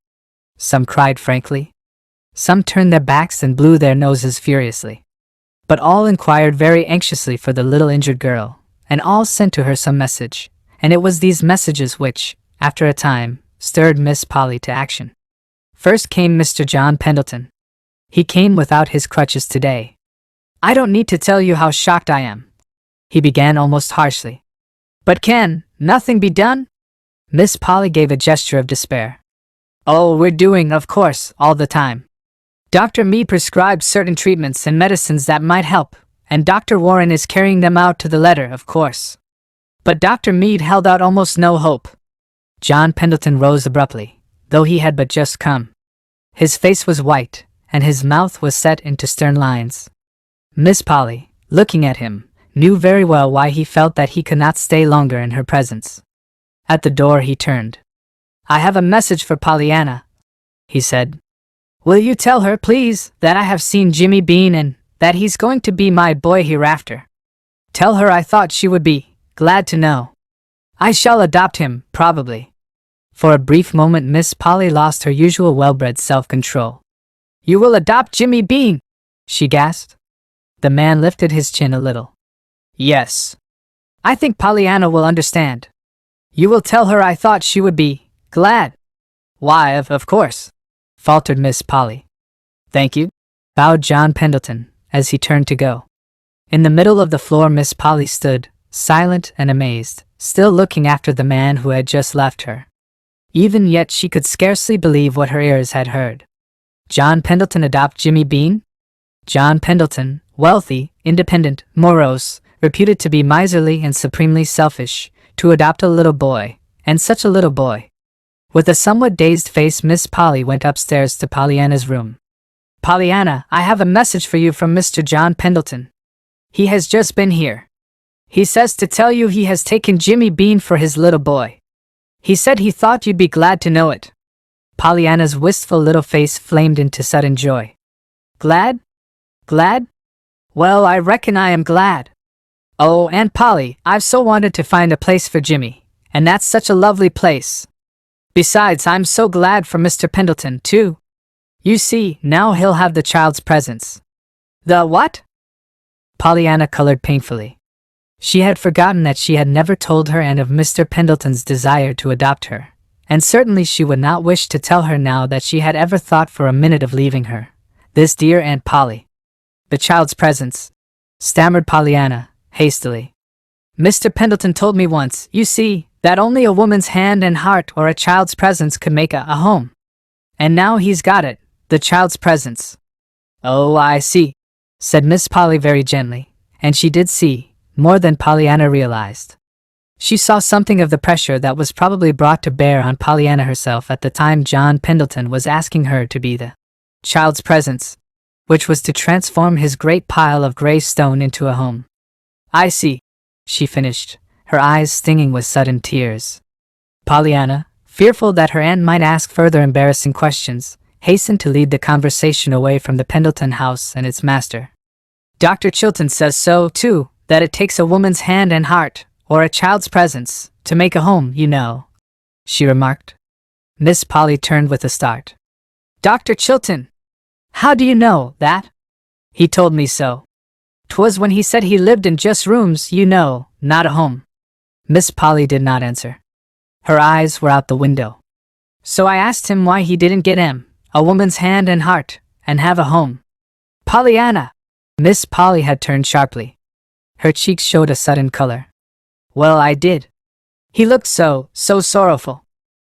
Some cried frankly. Some turned their backs and blew their noses furiously. But all inquired very anxiously for the little injured girl, and all sent to her some message, and it was these messages which, after a time, stirred Miss Polly to action. First came Mr. John Pendleton. He came without his crutches today. "I don't need to tell you how shocked I am," he began almost harshly. "But can nothing be done?" Miss Polly gave a gesture of despair. "Oh, we're doing, of course, all the time. Dr. Mead prescribed certain treatments and medicines that might help, and Dr. Warren is carrying them out to the letter, of course. But Dr. Mead held out almost no hope." John Pendleton rose abruptly, though he had but just come. His face was white, and his mouth was set into stern lines. Miss Polly, looking at him, knew very well why he felt that he could not stay longer in her presence. At the door he turned. "I have a message for Pollyanna," he said. "Will you tell her, please, that I have seen Jimmy Bean and that he's going to be my boy hereafter? Tell her I thought she would be glad to know. I shall adopt him, probably." For a brief moment Miss Polly lost her usual well-bred self-control. "You will adopt Jimmy Bean?" she gasped. The man lifted his chin a little. "Yes. I think Pollyanna will understand. You will tell her I thought she would be glad." "Why, of course," faltered Miss Polly. "Thank you," bowed John Pendleton, as he turned to go. In the middle of the floor Miss Polly stood, silent and amazed, still looking after the man who had just left her. Even yet she could scarcely believe what her ears had heard. John Pendleton adopt Jimmy Bean? John Pendleton, wealthy, independent, morose, reputed to be miserly and supremely selfish, to adopt a little boy, and such a little boy. With a somewhat dazed face Miss Polly went upstairs to Pollyanna's room. "Pollyanna, I have a message for you from Mr. John Pendleton. He has just been here. He says to tell you he has taken Jimmy Bean for his little boy. He said he thought you'd be glad to know it." Pollyanna's wistful little face flamed into sudden joy. "Glad? Glad? Well, I reckon I am glad. Oh, Aunt Polly, I've so wanted to find a place for Jimmy, and that's such a lovely place. Besides, I'm so glad for Mr. Pendleton, too. You see, now he'll have the child's presents." "The what?" Pollyanna colored painfully. She had forgotten that she had never told her aunt of Mr. Pendleton's desire to adopt her, and certainly she would not wish to tell her now that she had ever thought for a minute of leaving her, this dear Aunt Polly. The child's presence, stammered Pollyanna, hastily. Mr. Pendleton told me once, you see, that only a woman's hand and heart or a child's presence could make a home. And now he's got it, the child's presence. Oh, I see, said Miss Polly very gently, and she did see, more than Pollyanna realized. She saw something of the pressure that was probably brought to bear on Pollyanna herself at the time John Pendleton was asking her to be the child's presence, which was to transform his great pile of gray stone into a home. I see, she finished, her eyes stinging with sudden tears. Pollyanna, fearful that her aunt might ask further embarrassing questions, hastened to lead the conversation away from the Pendleton house and its master. Dr. Chilton says so, too, that it takes a woman's hand and heart, or a child's presence, to make a home, you know, she remarked. Miss Polly turned with a start. Dr. Chilton! How do you know that? He told me so. 'Twas when he said he lived in just rooms, you know, not a home. Miss Polly did not answer. Her eyes were out the window. So I asked him why he didn't get a woman's hand and heart, and have a home. Pollyanna! Miss Polly had turned sharply. Her cheeks showed a sudden color. Well, I did. He looked so sorrowful.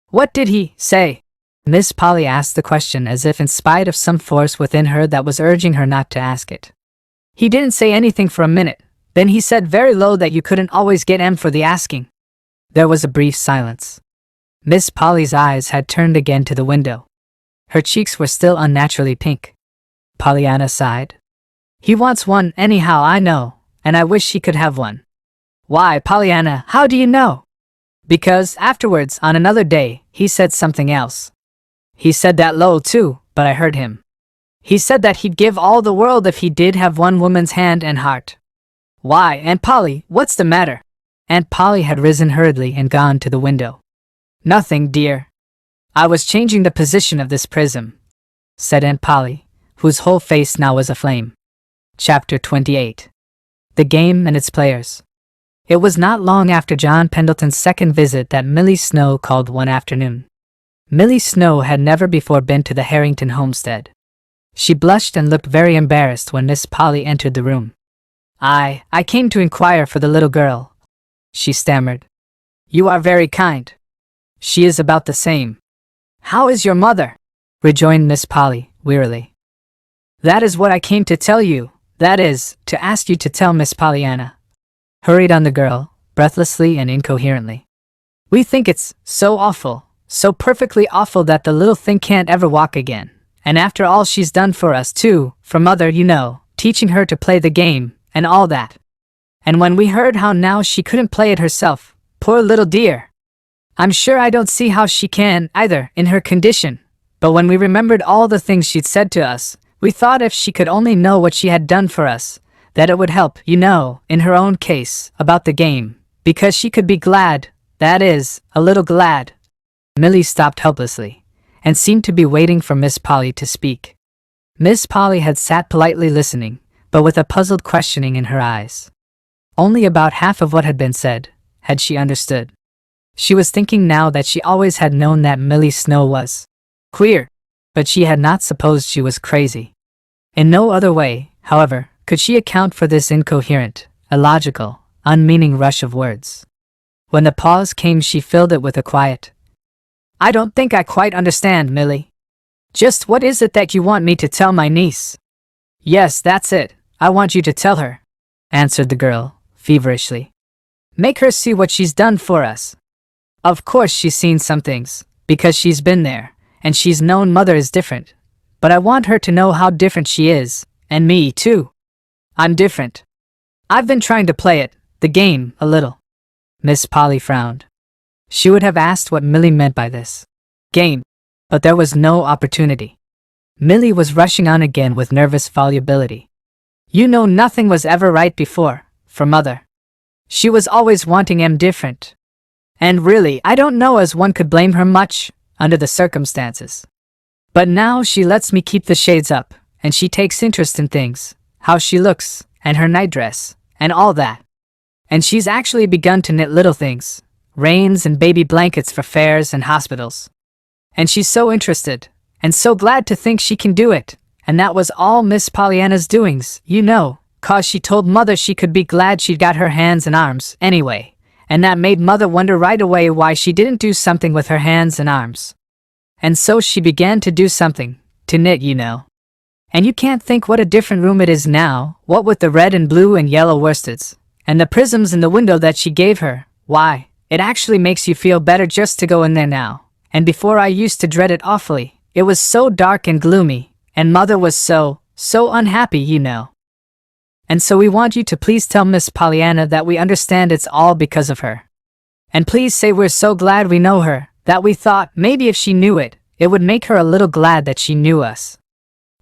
What did he say? Miss Polly asked the question as if in spite of some force within her that was urging her not to ask it. He didn't say anything for a minute, then he said very low that you couldn't always get for the asking. There was a brief silence. Miss Polly's eyes had turned again to the window. Her cheeks were still unnaturally pink. Pollyanna sighed. He wants one anyhow, I know, and I wish he could have one. Why, Pollyanna, how do you know? Because afterwards, on another day, he said something else. He said that low too, but I heard him. He said that he'd give all the world if he did have one woman's hand and heart. Why, Aunt Polly, what's the matter? Aunt Polly had risen hurriedly and gone to the window. Nothing, dear. I was changing the position of this prism, said Aunt Polly, whose whole face now was aflame. Chapter 28. The Game and Its Players. It was not long after John Pendleton's second visit that Millie Snow called one afternoon. Millie Snow had never before been to the Harrington homestead. She blushed and looked very embarrassed when Miss Polly entered the room. I came to inquire for the little girl, she stammered. You are very kind. She is about the same. How is your mother? Rejoined Miss Polly, wearily. That is what I came to tell you, that is, to ask you to tell Miss Pollyanna. Hurried on the girl, breathlessly and incoherently. We think it's so awful, so perfectly awful that the little thing can't ever walk again. And after all she's done for us too, for mother, you know, teaching her to play the game, and all that. And when we heard how now she couldn't play it herself, poor little dear. I'm sure I don't see how she can, either, in her condition. But when we remembered all the things she'd said to us, we thought if she could only know what she had done for us, that it would help, you know, in her own case, about the game, because she could be glad, that is, a little glad. Millie stopped helplessly, and seemed to be waiting for Miss Polly to speak. Miss Polly had sat politely listening, but with a puzzled questioning in her eyes. Only about half of what had been said had she understood. She was thinking now that she always had known that Millie Snow was queer, but she had not supposed she was crazy. In no other way, however, could she account for this incoherent, illogical, unmeaning rush of words. When the pause came, she filled it with a quiet, I don't think I quite understand, Millie. Just what is it that you want me to tell my niece? Yes, that's it, I want you to tell her, answered the girl, feverishly. Make her see what she's done for us. Of course she's seen some things, because she's been there, and she's known mother is different. But I want her to know how different she is, and me too. I'm different. I've been trying to play it, the game, a little. Miss Polly frowned. She would have asked what Millie meant by this game, but there was no opportunity. Millie was rushing on again with nervous volubility. You know, nothing was ever right before, for mother. She was always wanting different. And really, I don't know as one could blame her much, under the circumstances. But now she lets me keep the shades up, and she takes interest in things, how she looks, and her nightdress, and all that. And she's actually begun to knit little things, reins and baby blankets for fairs and hospitals. And she's so interested, and so glad to think she can do it. And that was all Miss Pollyanna's doings, 'cause she told Mother she could be glad she'd got her hands and arms, anyway. And that made Mother wonder right away why she didn't do something with her hands and arms. And so she began to do something, to knit, And you can't think what a different room it is now, what with the red and blue and yellow worsteds, and the prisms in the window that she gave her. Why, it actually makes you feel better just to go in there now. And before I used to dread it awfully. It was so dark and gloomy, and Mother was so unhappy, And so we want you to please tell Miss Pollyanna that we understand it's all because of her. And please say we're so glad we know her, that we thought maybe if she knew it, it would make her a little glad that she knew us.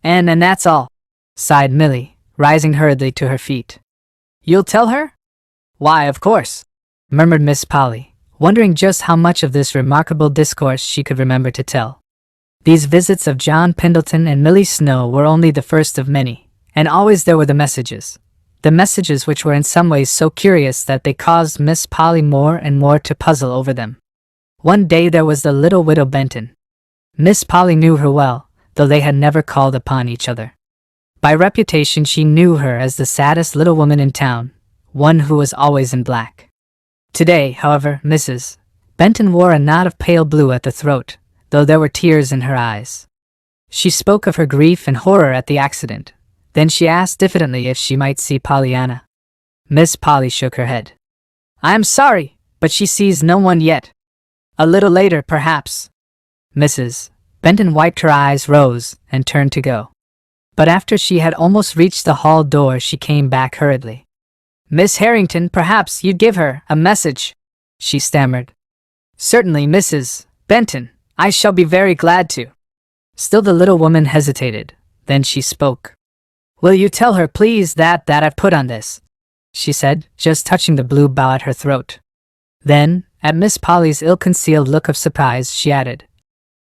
And that's all, sighed Millie, rising hurriedly to her feet. You'll tell her? Why, of course, murmured Miss Polly, wondering just how much of this remarkable discourse she could remember to tell. These visits of John Pendleton and Millie Snow were only the first of many. And always there were the messages which were in some ways so curious that they caused Miss Polly more and more to puzzle over them. One day there was the little widow Benton. Miss Polly knew her well, though they had never called upon each other. By reputation she knew her as the saddest little woman in town, one who was always in black. Today, however, Mrs. Benton wore a knot of pale blue at the throat, though there were tears in her eyes. She spoke of her grief and horror at the accident. Then she asked diffidently if she might see Pollyanna. Miss Polly shook her head. I am sorry, but she sees no one yet. A little later, perhaps. Mrs. Benton wiped her eyes, rose, and turned to go. But after she had almost reached the hall door, she came back hurriedly. Miss Harrington, perhaps you'd give her a message, she stammered. Certainly, Mrs. Benton, I shall be very glad to. Still the little woman hesitated. Then she spoke. Will you tell her, please, that I've put on this, she said, just touching the blue bow at her throat. Then, at Miss Polly's ill-concealed look of surprise, she added,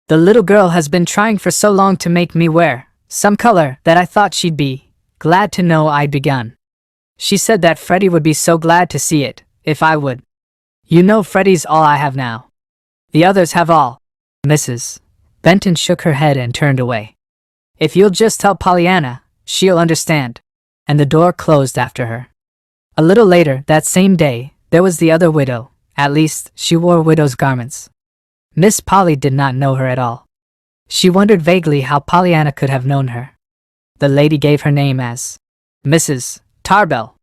the little girl has been trying for so long to make me wear some color that I thought she'd be glad to know I'd begun. She said that Freddie would be so glad to see it, if I would. Freddie's all I have now. The others have all. Mrs. Benton shook her head and turned away. If you'll just tell Pollyanna, she'll understand. And the door closed after her. A little later, that same day, there was the other widow. At least, she wore widow's garments. Miss Polly did not know her at all. She wondered vaguely how Pollyanna could have known her. The lady gave her name as Mrs. Tarbell.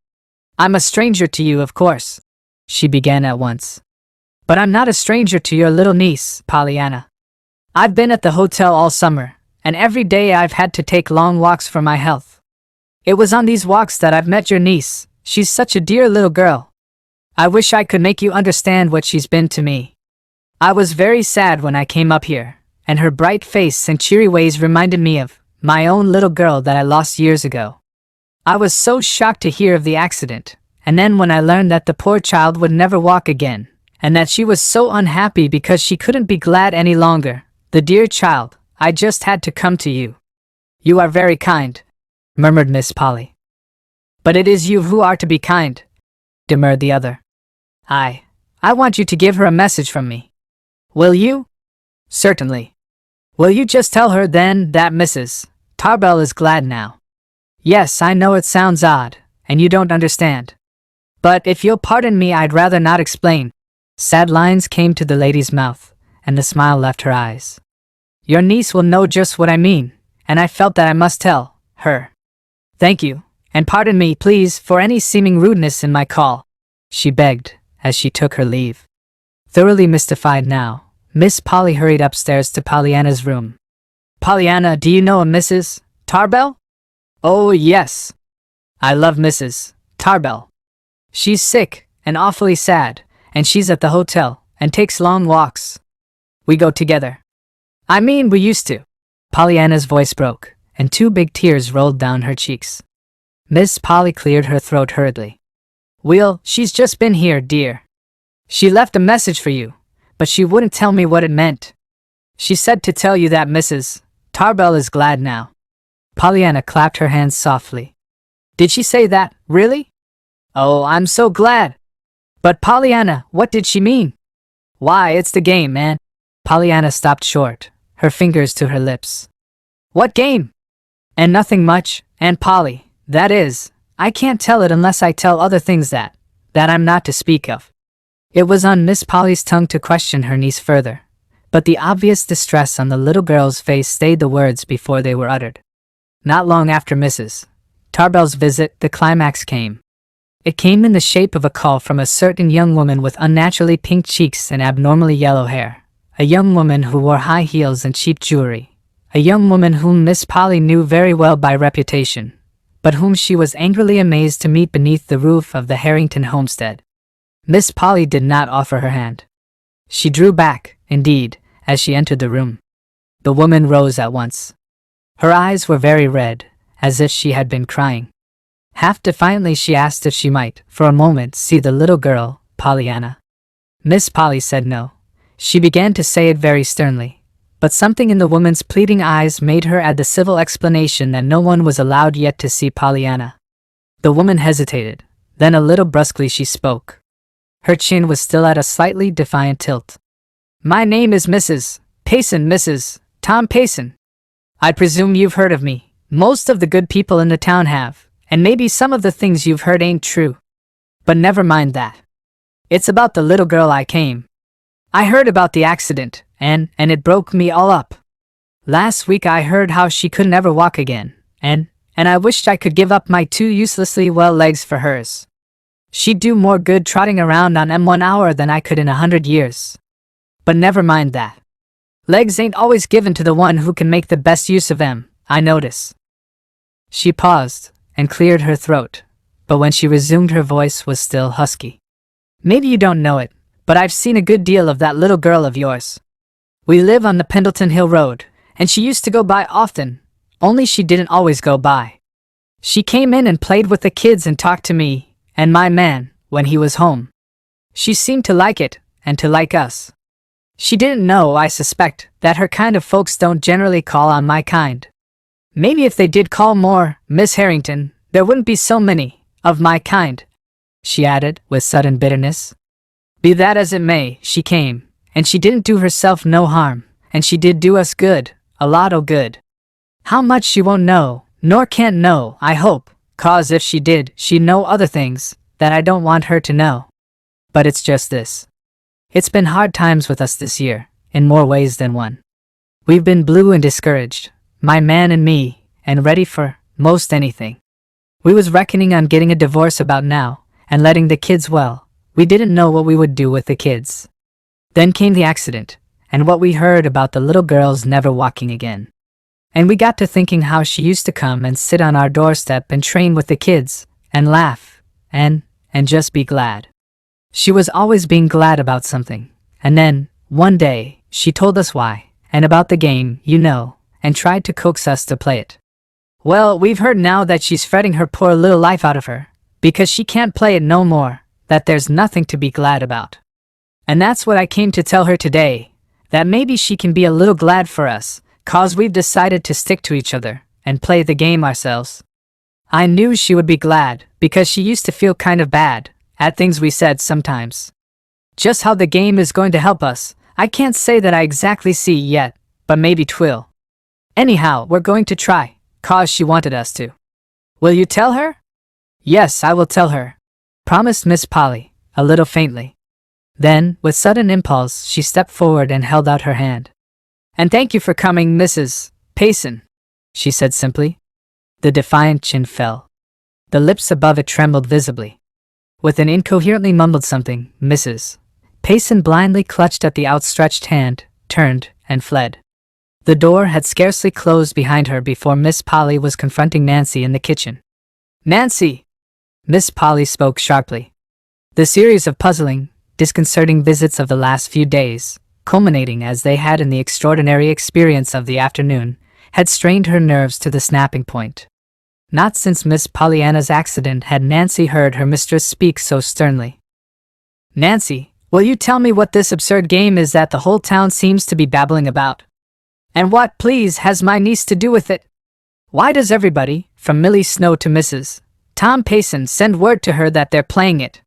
I'm a stranger to you, of course, she began at once. But I'm not a stranger to your little niece, Pollyanna. I've been at the hotel all summer, and every day I've had to take long walks for my health. It was on these walks that I've met your niece. She's such a dear little girl. I wish I could make you understand what she's been to me. I was very sad when I came up here, and her bright face and cheery ways reminded me of my own little girl that I lost years ago. I was so shocked to hear of the accident, and then when I learned that the poor child would never walk again, and that she was so unhappy because she couldn't be glad any longer, the dear child, I just had to come to you. You are very kind, murmured Miss Polly. But it is you who are to be kind, demurred the other. I want you to give her a message from me. Will you? Certainly. Will you just tell her then that Mrs. Tarbell is glad now? Yes, I know it sounds odd, and you don't understand. But if you'll pardon me, I'd rather not explain. Sad lines came to the lady's mouth, and the smile left her eyes. Your niece will know just what I mean, and I felt that I must tell her. Thank you, and pardon me, please, for any seeming rudeness in my call, she begged, as she took her leave. Thoroughly mystified now, Miss Polly hurried upstairs to Pollyanna's room. Pollyanna, do you know a Mrs. Tarbell? Oh, yes. I love Mrs. Tarbell. She's sick, and awfully sad, and she's at the hotel, and takes long walks. We go together. I mean, we used to. Pollyanna's voice broke, and 2 big tears rolled down her cheeks. Miss Polly cleared her throat hurriedly. Will, she's just been here, dear. She left a message for you, but she wouldn't tell me what it meant. She said to tell you that Mrs. Tarbell is glad now. Pollyanna clapped her hands softly. Did she say that, really? Oh, I'm so glad. But Pollyanna, what did she mean? Why, it's the game, man. Pollyanna stopped short, her fingers to her lips. What game? And nothing much, and Polly, that is, I can't tell it unless I tell other things that I'm not to speak of. It was on Miss Polly's tongue to question her niece further, but the obvious distress on the little girl's face stayed the words before they were uttered. Not long after Mrs. Tarbell's visit, the climax came. It came in the shape of a call from a certain young woman with unnaturally pink cheeks and abnormally yellow hair, a young woman who wore high heels and cheap jewelry, a young woman whom Miss Polly knew very well by reputation, but whom she was angrily amazed to meet beneath the roof of the Harrington homestead. Miss Polly did not offer her hand. She drew back, indeed, as she entered the room. The woman rose at once. Her eyes were very red, as if she had been crying. Half defiantly she asked if she might, for a moment, see the little girl, Pollyanna. Miss Polly said no. She began to say it very sternly, but something in the woman's pleading eyes made her add the civil explanation that no one was allowed yet to see Pollyanna. The woman hesitated, then a little brusquely she spoke. Her chin was still at a slightly defiant tilt. My name is Mrs. Payson, Mrs. Tom Payson. I presume you've heard of me. Most of the good people in the town have, and maybe some of the things you've heard ain't true. But never mind that. It's about the little girl I came. I heard about the accident, and it broke me all up. Last week I heard how she could never walk again, and I wished I could give up my two uselessly well legs for hers. She'd do more good trotting around on them 1 hour than I could in 100 years. But never mind that. Legs ain't always given to the one who can make the best use of them, I notice. She paused and cleared her throat, but when she resumed her voice was still husky. Maybe you don't know it, but I've seen a good deal of that little girl of yours. We live on the Pendleton Hill Road, and she used to go by often, only she didn't always go by. She came in and played with the kids and talked to me, and my man, when he was home. She seemed to like it, and to like us. She didn't know, I suspect, that her kind of folks don't generally call on my kind. Maybe if they did call more, Miss Harrington, there wouldn't be so many of my kind, she added with sudden bitterness. Be that as it may, she came, and she didn't do herself no harm, and she did do us good, a lot o' good. How much she won't know, nor can't know, I hope, 'cause if she did, she'd know other things that I don't want her to know. But it's just this. It's been hard times with us this year, in more ways than one. We've been blue and discouraged, my man and me, and ready for most anything. We was reckoning on getting a divorce about now, and letting the kids well. We didn't know what we would do with the kids. Then came the accident, and what we heard about the little girl's never walking again. And we got to thinking how she used to come and sit on our doorstep and train with the kids, and laugh, and just be glad. She was always being glad about something, and then, one day, she told us why, and about the game, you know, and tried to coax us to play it. Well, we've heard now that she's fretting her poor little life out of her, because she can't play it no more, that there's nothing to be glad about. And that's what I came to tell her today, that maybe she can be a little glad for us, 'cause we've decided to stick to each other, and play the game ourselves. I knew she would be glad, because she used to feel kind of bad at things we said sometimes. Just how the game is going to help us, I can't say that I exactly see yet, but maybe 'twill. Anyhow, we're going to try, 'cause she wanted us to. Will you tell her? Yes, I will tell her, promised Miss Polly, a little faintly. Then, with sudden impulse, she stepped forward and held out her hand. And thank you for coming, Mrs. Payson, she said simply. The defiant chin fell. The lips above it trembled visibly. With an incoherently mumbled something, Mrs. Payson blindly clutched at the outstretched hand, turned, and fled. The door had scarcely closed behind her before Miss Polly was confronting Nancy in the kitchen. Nancy! Miss Polly spoke sharply. The series of puzzling, disconcerting visits of the last few days, culminating as they had in the extraordinary experience of the afternoon, had strained her nerves to the snapping point. Not since Miss Pollyanna's accident had Nancy heard her mistress speak so sternly. Nancy, will you tell me what this absurd game is that the whole town seems to be babbling about? And what, please, has my niece to do with it? Why does everybody, from Millie Snow to Mrs. Tom Payson, send word to her that they're playing it?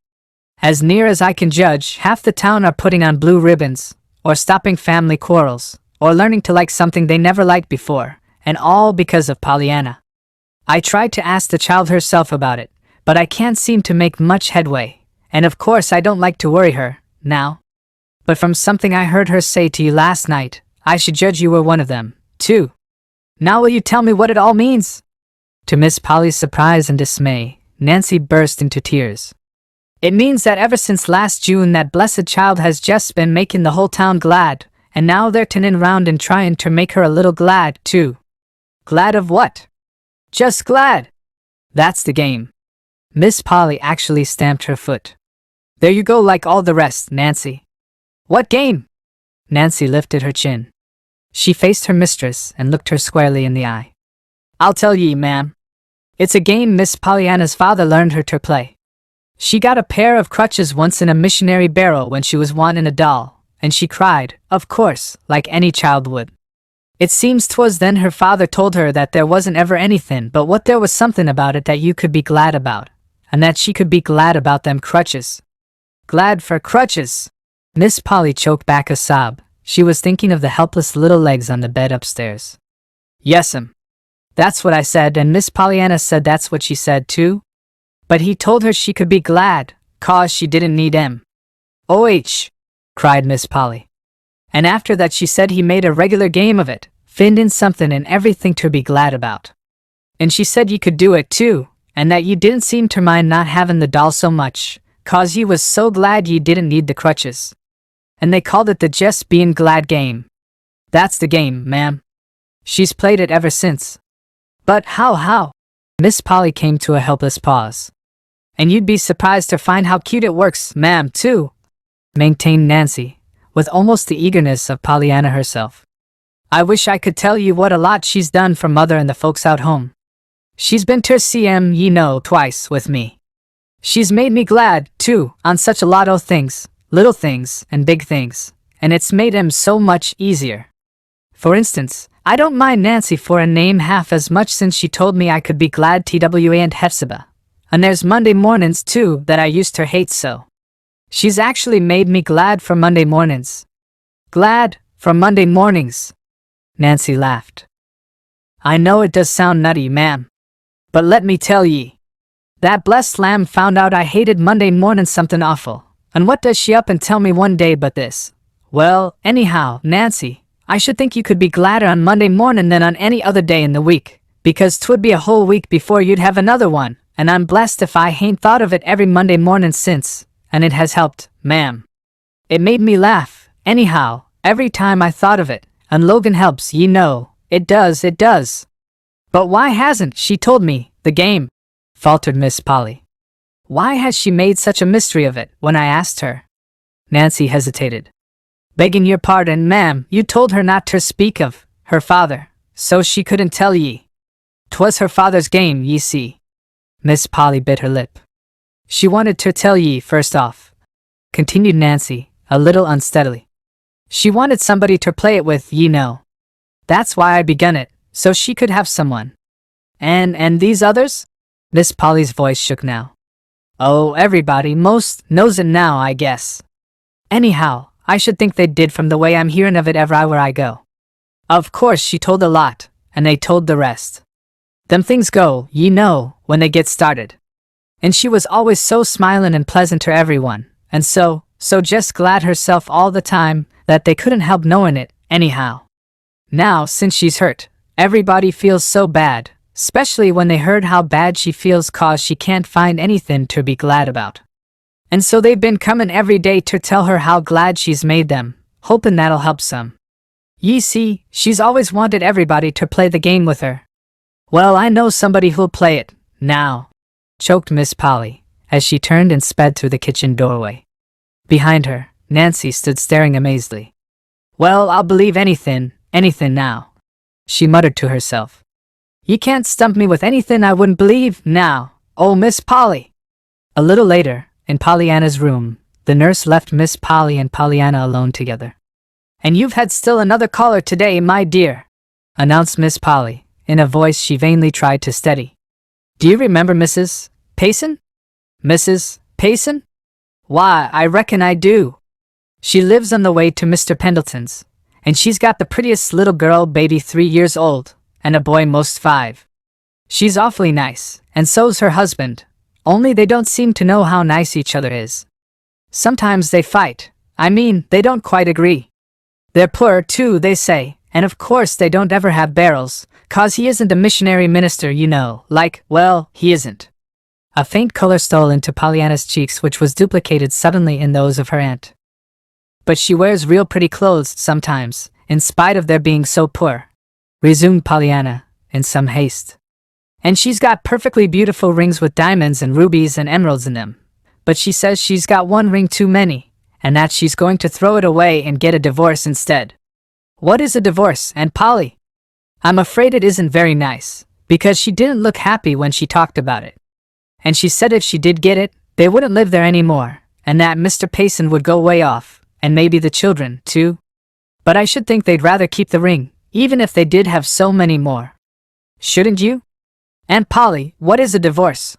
As near as I can judge, half the town are putting on blue ribbons, or stopping family quarrels, or learning to like something they never liked before, and all because of Pollyanna. I tried to ask the child herself about it, but I can't seem to make much headway, and of course I don't like to worry her, now. But from something I heard her say to you last night, I should judge you were one of them, too. Now will you tell me what it all means? To Miss Polly's surprise and dismay, Nancy burst into tears. It means that ever since last June that blessed child has just been making the whole town glad, and now they're turning round and trying to make her a little glad, too. Glad of what? Just glad. That's the game. Miss Polly actually stamped her foot. There you go, like all the rest, Nancy. What game? Nancy lifted her chin. She faced her mistress and looked her squarely in the eye. I'll tell ye, ma'am. It's a game Miss Pollyanna's father learned her to play. She got a pair of crutches once in a missionary barrel when she was wanting a doll, and she cried, of course, like any child would. It seems 'twas then her father told her that there wasn't ever anything but what there was something about it that you could be glad about, and that she could be glad about them crutches. Glad for crutches! Miss Polly choked back a sob. She was thinking of the helpless little legs on the bed upstairs. Yes'm. That's what I said, and Miss Pollyanna said that's what she said too. But he told her she could be glad, 'cause she didn't need him. OH! Cried Miss Polly. And after that she said he made a regular game of it, finding something and everything to be glad about. And she said you could do it too, and that you didn't seem to mind not having the doll so much, 'cause you was so glad you didn't need the crutches. And they called it the just being glad game. That's the game, ma'am. She's played it ever since. But how? Miss Polly came to a helpless pause. And you'd be surprised to find how cute it works, ma'am, too, maintained Nancy, with almost the eagerness of Pollyanna herself. I wish I could tell you what a lot she's done for Mother and the folks out home. She's been to see 'em, ye know, twice with me. She's made me glad, too, on such a lot o' things, little things and big things, and it's made 'em so much easier. For instance, I don't mind Nancy for a name half as much since she told me I could be glad TWA and Hephzibah. And there's Monday mornings, too, that I used to hate so. She's actually made me glad for Monday mornings. Glad for Monday mornings. Nancy laughed. I know it does sound nutty, ma'am. But let me tell ye. That blessed lamb found out I hated Monday mornings something awful. And what does she up and tell me one day but this? Well, anyhow, Nancy, I should think you could be gladder on Monday morning than on any other day in the week, because 'twould be a whole week before you'd have another one, and I'm blessed if I hain't thought of it every Monday morning since, and it has helped, ma'am. It made me laugh, anyhow, every time I thought of it, and Logan helps, ye know, it does. But why hasn't she told me, the game? Faltered Miss Polly. Why has she made such a mystery of it when I asked her? Nancy hesitated. Begging your pardon, ma'am, you told her not to speak of her father, so she couldn't tell ye. 'Twas her father's game, ye see. Miss Polly bit her lip. She wanted to tell ye first off, continued Nancy, a little unsteadily. She wanted somebody to play it with, ye know. That's why I begun it, so she could have someone. And these others? Miss Polly's voice shook now. Oh, everybody most knows it now, I guess. Anyhow, I should think they did from the way I'm hearing of it everywhere I go. Of course she told a lot, and they told the rest. Them things go, ye know, when they get started. And she was always so smiling and pleasant to everyone, and so just glad herself all the time, that they couldn't help knowing it, anyhow. Now, since she's hurt, everybody feels so bad, especially when they heard how bad she feels 'cause she can't find anything to be glad about. And so they've been coming every day to tell her how glad she's made them, hoping that'll help some. Ye see, she's always wanted everybody to play the game with her. Well, I know somebody who'll play it, now, choked Miss Polly, as she turned and sped through the kitchen doorway. Behind her, Nancy stood staring amazedly. Well, I'll believe anything now, she muttered to herself. You can't stump me with anything I wouldn't believe, now, oh Miss Polly. A little later, in Pollyanna's room, the nurse left Miss Polly and Pollyanna alone together. And you've had still another caller today, my dear, announced Miss Polly, in a voice she vainly tried to steady. Do you remember Mrs. Payson? Mrs. Payson? Why, I reckon I do. She lives on the way to Mr. Pendleton's, and she's got the prettiest little girl baby 3 years old, and a boy most 5. She's awfully nice, and so's her husband, only they don't seem to know how nice each other is. Sometimes they fight, they don't quite agree. They're poor too, they say, and of course they don't ever have barrels, 'cause he isn't a missionary minister, you know, well, he isn't. A faint color stole into Pollyanna's cheeks, which was duplicated suddenly in those of her aunt. But she wears real pretty clothes sometimes, in spite of their being so poor, resumed Pollyanna, in some haste. And she's got perfectly beautiful rings with diamonds and rubies and emeralds in them. But she says she's got one ring too many, and that she's going to throw it away and get a divorce instead. What is a divorce, Aunt Polly? I'm afraid it isn't very nice, because she didn't look happy when she talked about it. And she said if she did get it, they wouldn't live there anymore, and that Mr. Payson would go way off, and maybe the children, too. But I should think they'd rather keep the ring, even if they did have so many more. Shouldn't you? Aunt Polly, what is a divorce?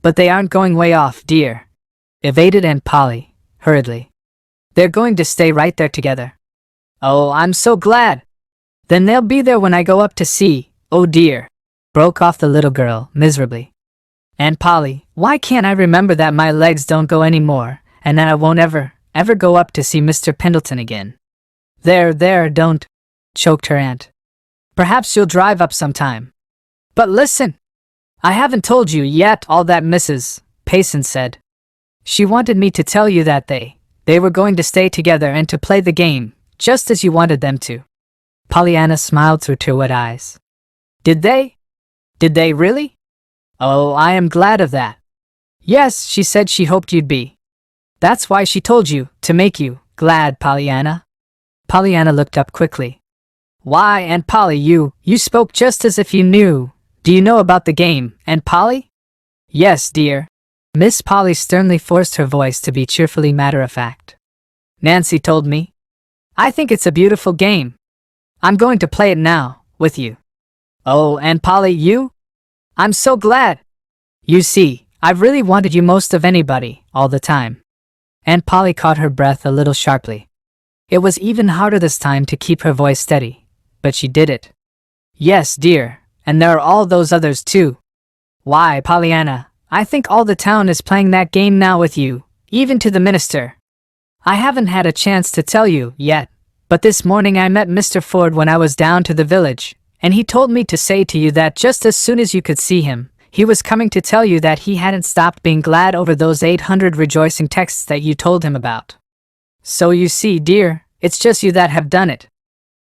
But they aren't going way off, dear, evaded Aunt Polly, hurriedly. They're going to stay right there together. Oh, I'm so glad. Then they'll be there when I go up to see, oh dear, broke off the little girl, miserably. Aunt Polly, why can't I remember that my legs don't go anymore, and that I won't ever go up to see Mr. Pendleton again? There, don't, choked her aunt. Perhaps you'll drive up sometime. But listen, I haven't told you yet all that Mrs. Payson said. She wanted me to tell you that they were going to stay together and to play the game, just as you wanted them to. Pollyanna smiled through tear-wet eyes. Did they? Did they really? Oh, I am glad of that. Yes, she said she hoped you'd be. That's why she told you, to make you glad, Pollyanna. Pollyanna looked up quickly. Why, Aunt Polly, you spoke just as if you knew. Do you know about the game, Aunt Polly? Yes, dear. Miss Polly sternly forced her voice to be cheerfully matter-of-fact. Nancy told me. I think it's a beautiful game. I'm going to play it now, with you. Oh, Aunt Polly, you? I'm so glad. You see, I've really wanted you most of anybody, all the time. Aunt Polly caught her breath a little sharply. It was even harder this time to keep her voice steady, but she did it. Yes, dear, and there are all those others too. Why, Pollyanna, I think all the town is playing that game now with you, even to the minister. I haven't had a chance to tell you yet, but this morning I met Mr. Ford when I was down to the village, and he told me to say to you that just as soon as you could see him, he was coming to tell you that he hadn't stopped being glad over those 800 rejoicing texts that you told him about. So you see, dear, it's just you that have done it.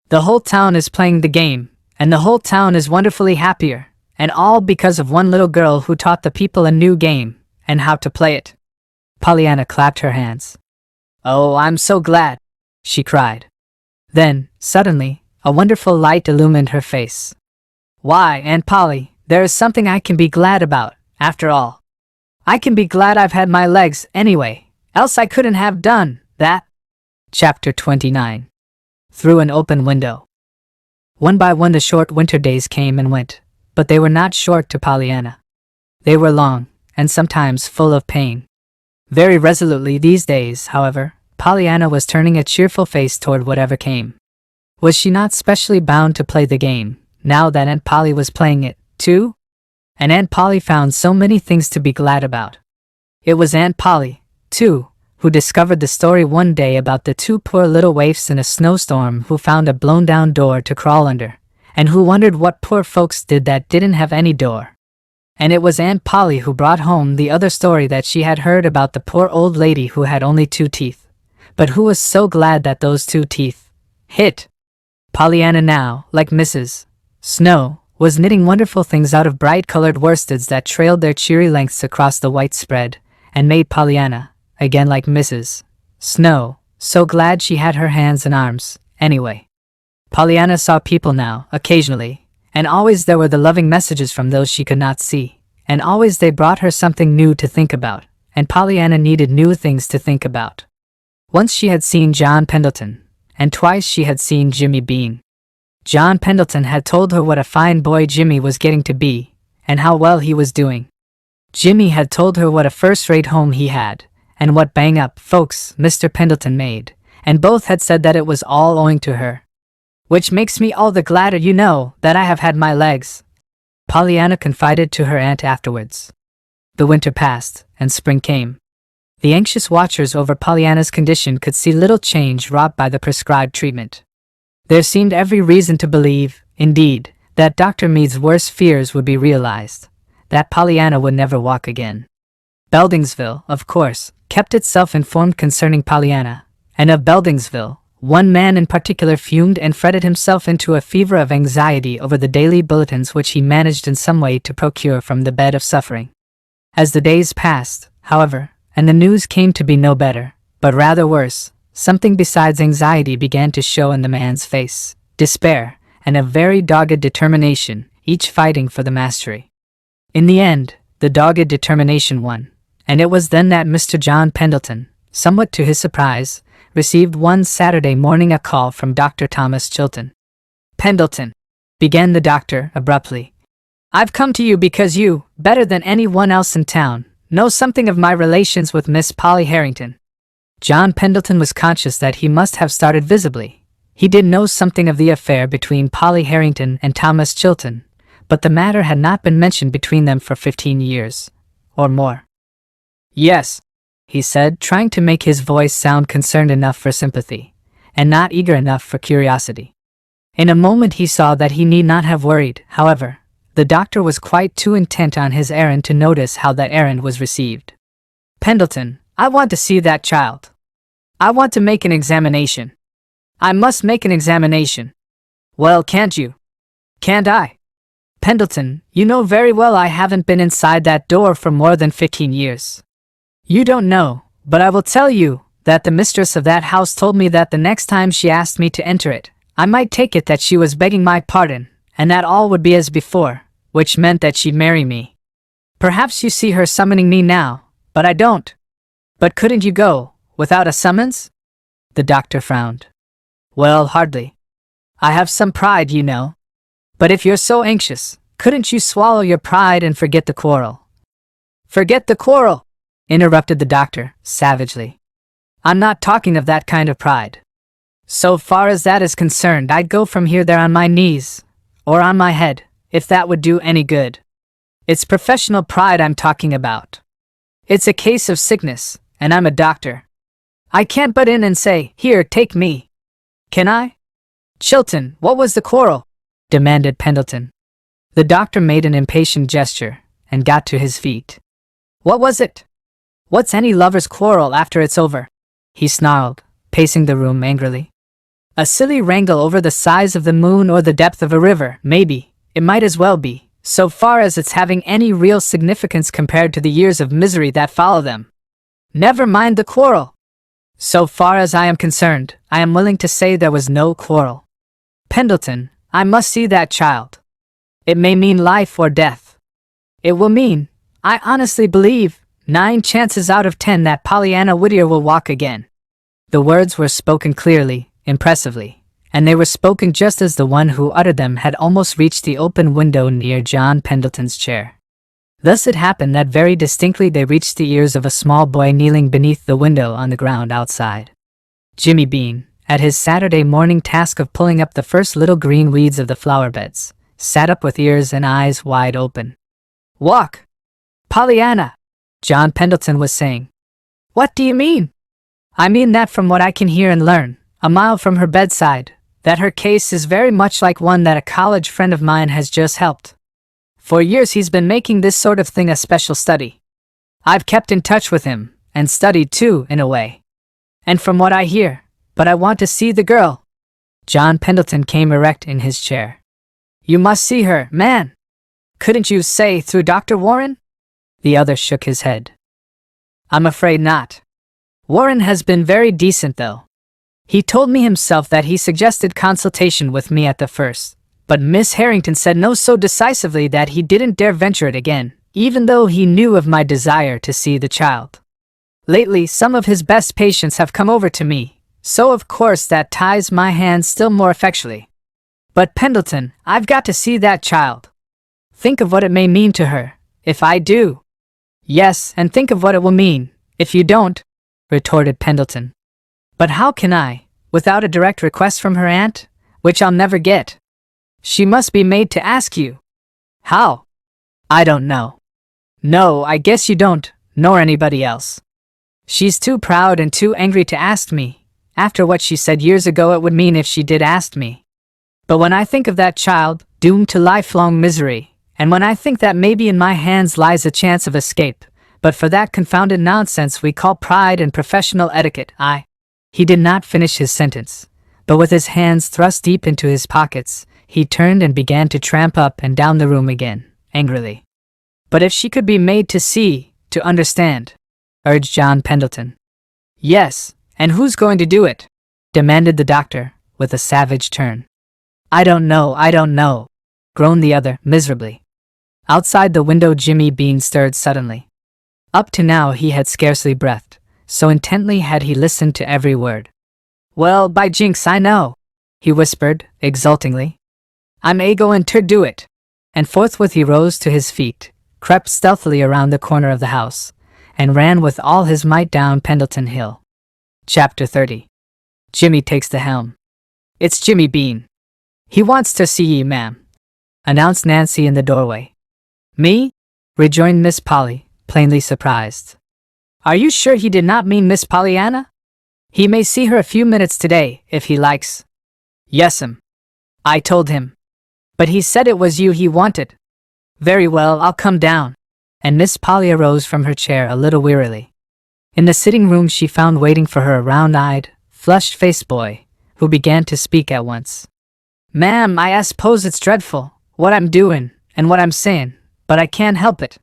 The whole town is playing the game, and the whole town is wonderfully happier, and all because of one little girl who taught the people a new game, and how to play it. Pollyanna clapped her hands. Oh, I'm so glad, she cried. Then, suddenly, a wonderful light illumined her face. Why, Aunt Polly, there is something I can be glad about, after all. I can be glad I've had my legs, anyway, else I couldn't have done that. Chapter 29. Through an open window. One by one the short winter days came and went, but they were not short to Pollyanna. They were long, and sometimes full of pain. Very resolutely these days, however, Pollyanna was turning a cheerful face toward whatever came. Was she not specially bound to play the game, now that Aunt Polly was playing it, too? And Aunt Polly found so many things to be glad about. It was Aunt Polly, too, who discovered the story one day about the 2 poor little waifs in a snowstorm who found a blown-down door to crawl under, and who wondered what poor folks did that didn't have any door. And it was Aunt Polly who brought home the other story that she had heard about the poor old lady who had only 2 teeth, but who was so glad that those 2 teeth hit. Pollyanna now, like Mrs. Snow, was knitting wonderful things out of bright-colored worsteds that trailed their cheery lengths across the white spread, and made Pollyanna, again like Mrs. Snow, so glad she had her hands and arms, anyway. Pollyanna saw people now, occasionally, and always there were the loving messages from those she could not see, and always they brought her something new to think about, and Pollyanna needed new things to think about. Once she had seen John Pendleton, and twice she had seen Jimmy Bean. John Pendleton had told her what a fine boy Jimmy was getting to be, and how well he was doing. Jimmy had told her what a first-rate home he had, and what bang-up folks Mr. Pendleton made, and both had said that it was all owing to her. Which makes me all the gladder, you know, that I have had my legs, Pollyanna confided to her aunt afterwards. The winter passed, and spring came. The anxious watchers over Pollyanna's condition could see little change wrought by the prescribed treatment. There seemed every reason to believe, indeed, that Dr. Meade's worst fears would be realized, that Pollyanna would never walk again. Beldingsville, of course, kept itself informed concerning Pollyanna, and of Beldingsville, one man in particular fumed and fretted himself into a fever of anxiety over the daily bulletins which he managed in some way to procure from the bed of suffering. As the days passed, however, and the news came to be no better, but rather worse, something besides anxiety began to show in the man's face, despair, and a very dogged determination, each fighting for the mastery. In the end, the dogged determination won, and it was then that Mr. John Pendleton, somewhat to his surprise, received one Saturday morning a call from Dr. Thomas Chilton. "Pendleton," began the doctor abruptly, "I've come to you because you, better than anyone else in town, know something of my relations with Miss Polly Harrington." John Pendleton was conscious that he must have started visibly. He did know something of the affair between Polly Harrington and Thomas Chilton, but the matter had not been mentioned between them for 15 years, or more. "Yes," he said, trying to make his voice sound concerned enough for sympathy, and not eager enough for curiosity. In a moment he saw that he need not have worried, however. The doctor was quite too intent on his errand to notice how that errand was received. "Pendleton, I want to see that child. I want to make an examination. I must make an examination." "Well, can't you?" "Can't I?" "Pendleton, you know very well I haven't been inside that door for more than 15 years. You don't know, but I will tell you, that the mistress of that house told me that the next time she asked me to enter it, I might take it that she was begging my pardon, and that all would be as before, which meant that she'd marry me. Perhaps you see her summoning me now, but I don't." "But couldn't you go, without a summons?" The doctor frowned. "Well, hardly. I have some pride, you know. But if you're so anxious, couldn't you swallow your pride and forget the quarrel?" "Forget the quarrel!" interrupted the doctor, savagely. "I'm not talking of that kind of pride. So far as that is concerned, I'd go from here there on my knees, or on my head, if that would do any good. It's professional pride I'm talking about. It's a case of sickness, and I'm a doctor. I can't butt in and say, 'Here, take me.' Can I?" "Chilton, what was the quarrel?" demanded Pendleton. The doctor made an impatient gesture, and got to his feet. "What was it? What's any lover's quarrel after it's over?" he snarled, pacing the room angrily. "A silly wrangle over the size of the moon or the depth of a river, maybe. It might as well be, so far as it's having any real significance compared to the years of misery that follow them. Never mind the quarrel. So far as I am concerned, I am willing to say there was no quarrel. Pendleton, I must see that child. It may mean life or death. It will mean, I honestly believe, 9 chances out of 10 that Pollyanna Whittier will walk again." The words were spoken clearly, impressively, and they were spoken just as the one who uttered them had almost reached the open window near John Pendleton's chair. Thus it happened that very distinctly they reached the ears of a small boy kneeling beneath the window on the ground outside. Jimmy Bean, at his Saturday morning task of pulling up the first little green weeds of the flower beds, sat up with ears and eyes wide open. "Walk! Pollyanna!" John Pendleton was saying. "What do you mean?" "I mean that from what I can hear and learn, a mile from her bedside, that her case is very much like one that a college friend of mine has just helped. For years he's been making this sort of thing a special study. I've kept in touch with him, and studied too, in a way. And from what I hear, but I want to see the girl." John Pendleton came erect in his chair. "You must see her, man. Couldn't you say through Dr. Warren?" The other shook his head. "I'm afraid not. Warren has been very decent, though. He told me himself that he suggested consultation with me at the first, but Miss Harrington said no so decisively that he didn't dare venture it again, even though he knew of my desire to see the child. Lately, some of his best patients have come over to me, so of course that ties my hands still more effectually. But Pendleton, I've got to see that child. Think of what it may mean to her, if I do. Yes, and think of what it will mean, if you don't." retorted Pendleton. But how can I, without a direct request from her aunt, which I'll never get? She must be made to ask you. How? I don't know. No, I guess you don't, nor anybody else. She's too proud and too angry to ask me, after what she said years ago it would mean if she did ask me. But when I think of that child, doomed to lifelong misery, and when I think that maybe in my hands lies a chance of escape, but for that confounded nonsense we call pride and professional etiquette, He did not finish his sentence, but with his hands thrust deep into his pockets, he turned and began to tramp up and down the room again, angrily. But if she could be made to see, to understand, urged John Pendleton. Yes, and who's going to do it? Demanded the doctor, with a savage turn. I don't know, groaned the other, miserably. Outside the window Jimmy Bean stirred suddenly. Up to now he had scarcely breathed, so intently had he listened to every word. Well, by jinx, I know, he whispered, exultingly. I'm a-goin' ter do it. And forthwith he rose to his feet, crept stealthily around the corner of the house, and ran with all his might down Pendleton Hill. Chapter 30. Jimmy takes the helm. It's Jimmy Bean. He wants to see ye, ma'am, announced Nancy in the doorway. Me? Rejoined Miss Polly, plainly surprised. Are you sure he did not mean Miss Pollyanna? He may see her a few minutes today, if he likes. Yes'm. I told him. But he said it was you he wanted. Very well, I'll come down. And Miss Polly arose from her chair a little wearily. In the sitting room she found waiting for her a round-eyed, flushed-faced boy, who began to speak at once. Ma'am, I suppose it's dreadful, what I'm doing, and what I'm saying, but I can't help it.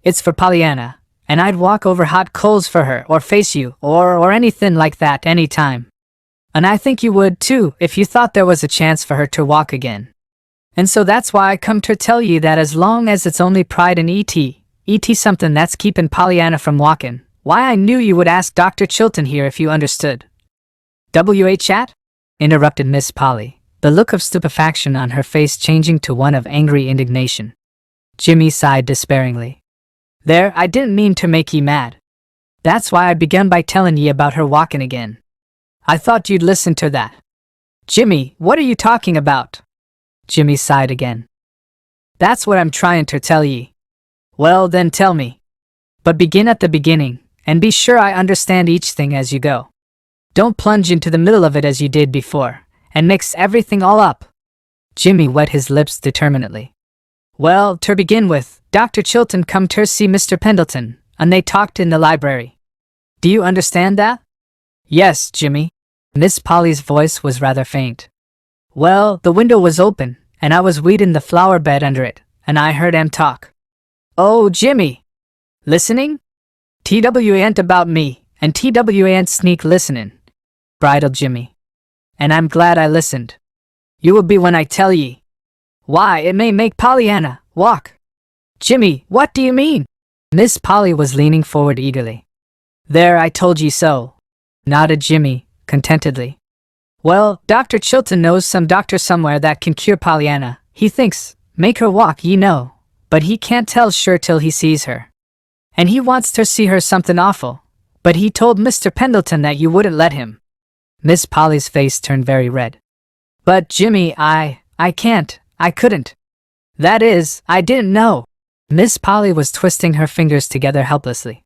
It's for Pollyanna, and I'd walk over hot coals for her, or face you, or anything like that any time. And I think you would, too, if you thought there was a chance for her to walk again. And so that's why I come to tell ye that as long as it's only pride and E.T. something that's keepin' Pollyanna from walkin', why I knew you would ask Dr. Chilton here if you understood. W.A. Chat? Interrupted Miss Polly, the look of stupefaction on her face changing to one of angry indignation. Jimmy sighed despairingly. There, I didn't mean to make ye mad. That's why I begun by tellin' ye about her walkin' again. I thought you'd listen to that. Jimmy, what are you talking about? Jimmy sighed again. That's what I'm tryin' to tell ye. Well, then tell me. But begin at the beginning, and be sure I understand each thing as you go. Don't plunge into the middle of it as you did before, and mix everything all up. Jimmy wet his lips determinedly. Well, ter begin with, Dr. Chilton come ter see Mr. Pendleton, and they talked in the library. Do you understand that? Yes, Jimmy. Miss Polly's voice was rather faint. Well, the window was open, and I was weedin' the flower bed under it, and I heard 'em talk. Oh, Jimmy! Listening? TW ain't about me, and TW ain't sneak listenin', bridled Jimmy. And I'm glad I listened. You will be when I tell ye. Why, it may make Pollyanna walk. Jimmy, what do you mean? Miss Polly was leaning forward eagerly. There, I told ye so, nodded Jimmy, contentedly. Well, Dr. Chilton knows some doctor somewhere that can cure Pollyanna, he thinks, make her walk, ye know, but he can't tell sure till he sees her. And he wants to see her something awful, but he told Mr. Pendleton that you wouldn't let him. Miss Polly's face turned very red. But Jimmy, I couldn't. That is, I didn't know. Miss Polly was twisting her fingers together helplessly.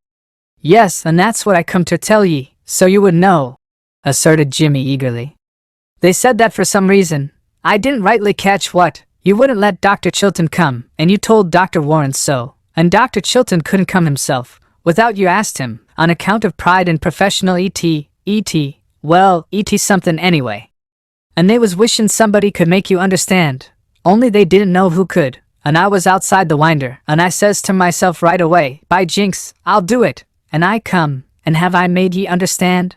Yes, and that's what I come to tell ye, so you would know, asserted Jimmy eagerly. They said that for some reason, I didn't rightly catch what, you wouldn't let Dr. Chilton come, and you told Dr. Warren so, and Dr. Chilton couldn't come himself, without you asked him, on account of pride and professional E.T., well, E.T. something anyway. And they was wishin' somebody could make you understand, only they didn't know who could, and I was outside the winder, and I says to myself right away, by jinx, I'll do it, and I come, and have I made ye understand?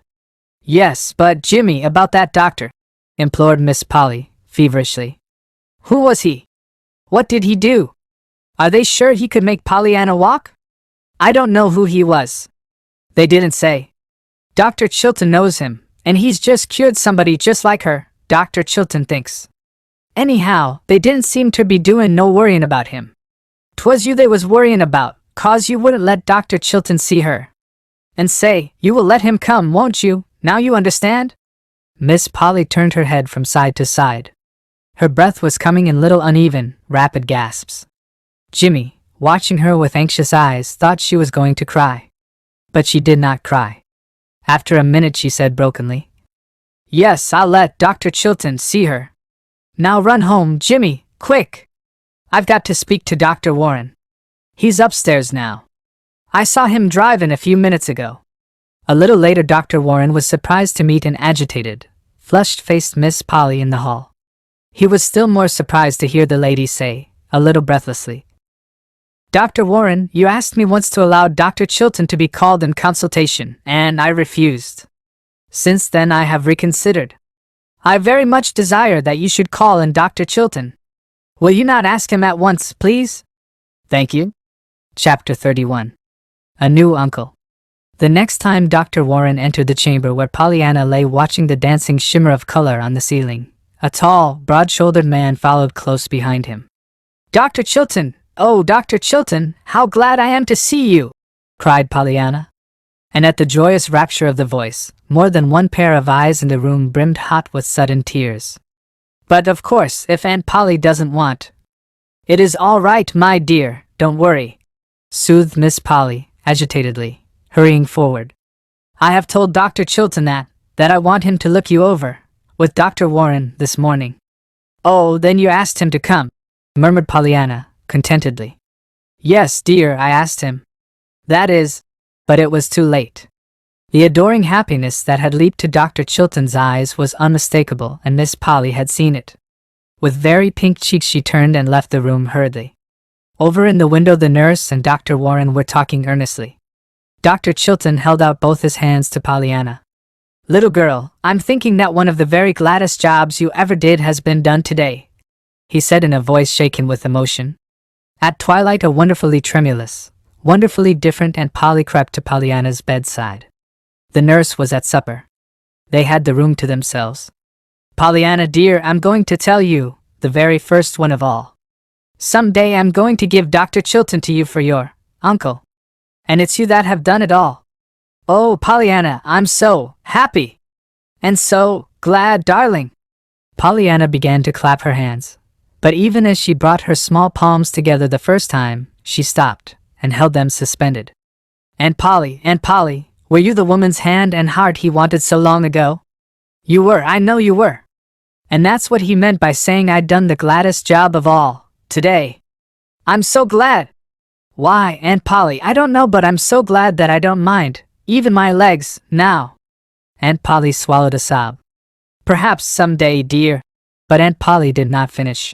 Yes, but Jimmy, about that doctor, implored Miss Polly, feverishly. Who was he? What did he do? Are they sure he could make Pollyanna walk? I don't know who he was. They didn't say. Dr. Chilton knows him, and he's just cured somebody just like her, Dr. Chilton thinks. Anyhow, they didn't seem to be doing no worryin' about him. 'Twas you they was worryin' about, 'cause you wouldn't let Dr. Chilton see her. And say, you will let him come, won't you? Now you understand? Miss Polly turned her head from side to side. Her breath was coming in little uneven, rapid gasps. Jimmy, watching her with anxious eyes, thought she was going to cry. But she did not cry. After a minute she said brokenly, "Yes, I'll let Dr. Chilton see her. Now run home, Jimmy, quick! I've got to speak to Dr. Warren. He's upstairs now. I saw him drive in a few minutes ago." A little later Dr. Warren was surprised to meet an agitated, flushed-faced Miss Polly in the hall. He was still more surprised to hear the lady say, a little breathlessly, "Dr. Warren, you asked me once to allow Dr. Chilton to be called in consultation, and I refused. Since then I have reconsidered. I very much desire that you should call in Dr. Chilton. Will you not ask him at once, please? Thank you." Chapter 31. A New Uncle. The next time Dr. Warren entered the chamber where Pollyanna lay watching the dancing shimmer of color on the ceiling, a tall, broad-shouldered man followed close behind him. "Dr. Chilton! Oh, Dr. Chilton, how glad I am to see you!" cried Pollyanna. And at the joyous rapture of the voice, more than one pair of eyes in the room brimmed hot with sudden tears. "But of course, if Aunt Polly doesn't want—" "It is all right, my dear, don't worry," soothed Miss Polly, agitatedly, hurrying forward. "I have told Dr. Chilton that I want him to look you over, with Dr. Warren, this morning." "Oh, then you asked him to come," murmured Pollyanna, contentedly. "Yes, dear, I asked him. That is, but it was too late." The adoring happiness that had leaped to Dr. Chilton's eyes was unmistakable, and Miss Polly had seen it. With very pink cheeks she turned and left the room hurriedly. Over in the window the nurse and Dr. Warren were talking earnestly. Dr. Chilton held out both his hands to Pollyanna. "Little girl, I'm thinking that one of the very gladdest jobs you ever did has been done today," he said in a voice shaken with emotion. At twilight a wonderfully tremulous, wonderfully different Aunt Polly crept to Pollyanna's bedside. The nurse was at supper. They had the room to themselves. "Pollyanna dear, I'm going to tell you, the very first one of all. Someday I'm going to give Dr. Chilton to you for your uncle. And it's you that have done it all. Oh, Pollyanna, I'm so happy. And so glad, darling." Pollyanna began to clap her hands. But even as she brought her small palms together the first time, she stopped and held them suspended. Aunt Polly, were you the woman's hand and heart he wanted so long ago? You were, I know you were. And that's what he meant by saying I'd done the gladdest job of all, today. I'm so glad. Why, Aunt Polly, I don't know, but I'm so glad that I don't mind, even my legs, now. Aunt Polly swallowed a sob. "Perhaps someday, dear." But Aunt Polly did not finish.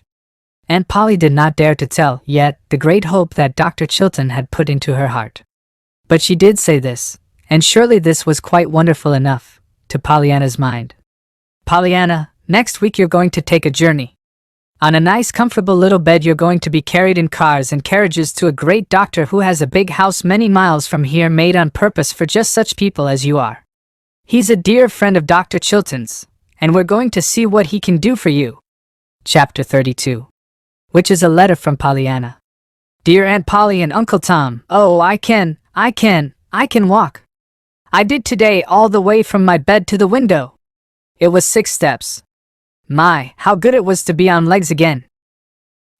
Aunt Polly did not dare to tell, yet, the great hope that Dr. Chilton had put into her heart. But she did say this, and surely this was quite wonderful enough, to Pollyanna's mind. "Pollyanna, next week you're going to take a journey. On a nice comfortable little bed you're going to be carried in cars and carriages to a great doctor who has a big house many miles from here made on purpose for just such people as you are. He's a dear friend of Dr. Chilton's, and we're going to see what he can do for you." Chapter 32. Which is a letter from Pollyanna. "Dear Aunt Polly and Uncle Tom, oh, I can walk. I did today all the way from my bed to the window. It was 6 steps. My, how good it was to be on legs again.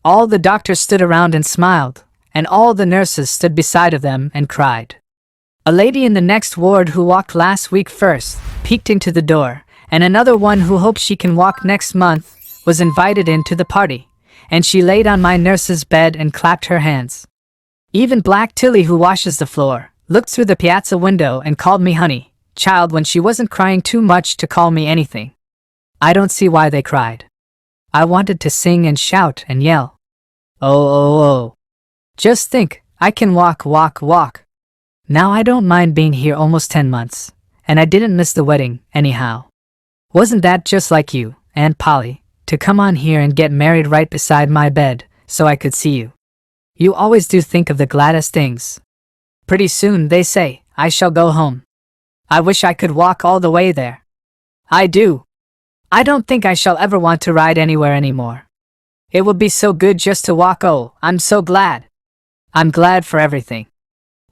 All the doctors stood around and smiled, and all the nurses stood beside of them and cried. A lady in the next ward who walked last week first peeked into the door, and another one who hopes she can walk next month was invited into the party, and she laid on my nurse's bed and clapped her hands. Even Black Tilly, who washes the floor, looked through the piazza window and called me honey, child, when she wasn't crying too much to call me anything. I don't see why they cried. I wanted to sing and shout and yell. Oh. Just think, I can walk. Now I don't mind being here almost 10 months, and I didn't miss the wedding, anyhow. Wasn't that just like you, Aunt Polly, to come on here and get married right beside my bed, so I could see you? You always do think of the gladdest things. Pretty soon, they say, I shall go home. I wish I could walk all the way there. I do. I don't think I shall ever want to ride anywhere anymore. It will be so good just to walk. Oh, I'm so glad. I'm glad for everything.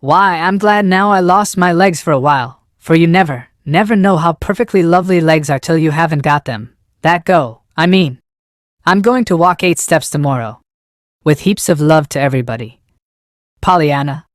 Why, I'm glad now I lost my legs for a while, for you never know how perfectly lovely legs are till you haven't got them. I'm going to walk 8 steps tomorrow. With heaps of love to everybody. Pollyanna.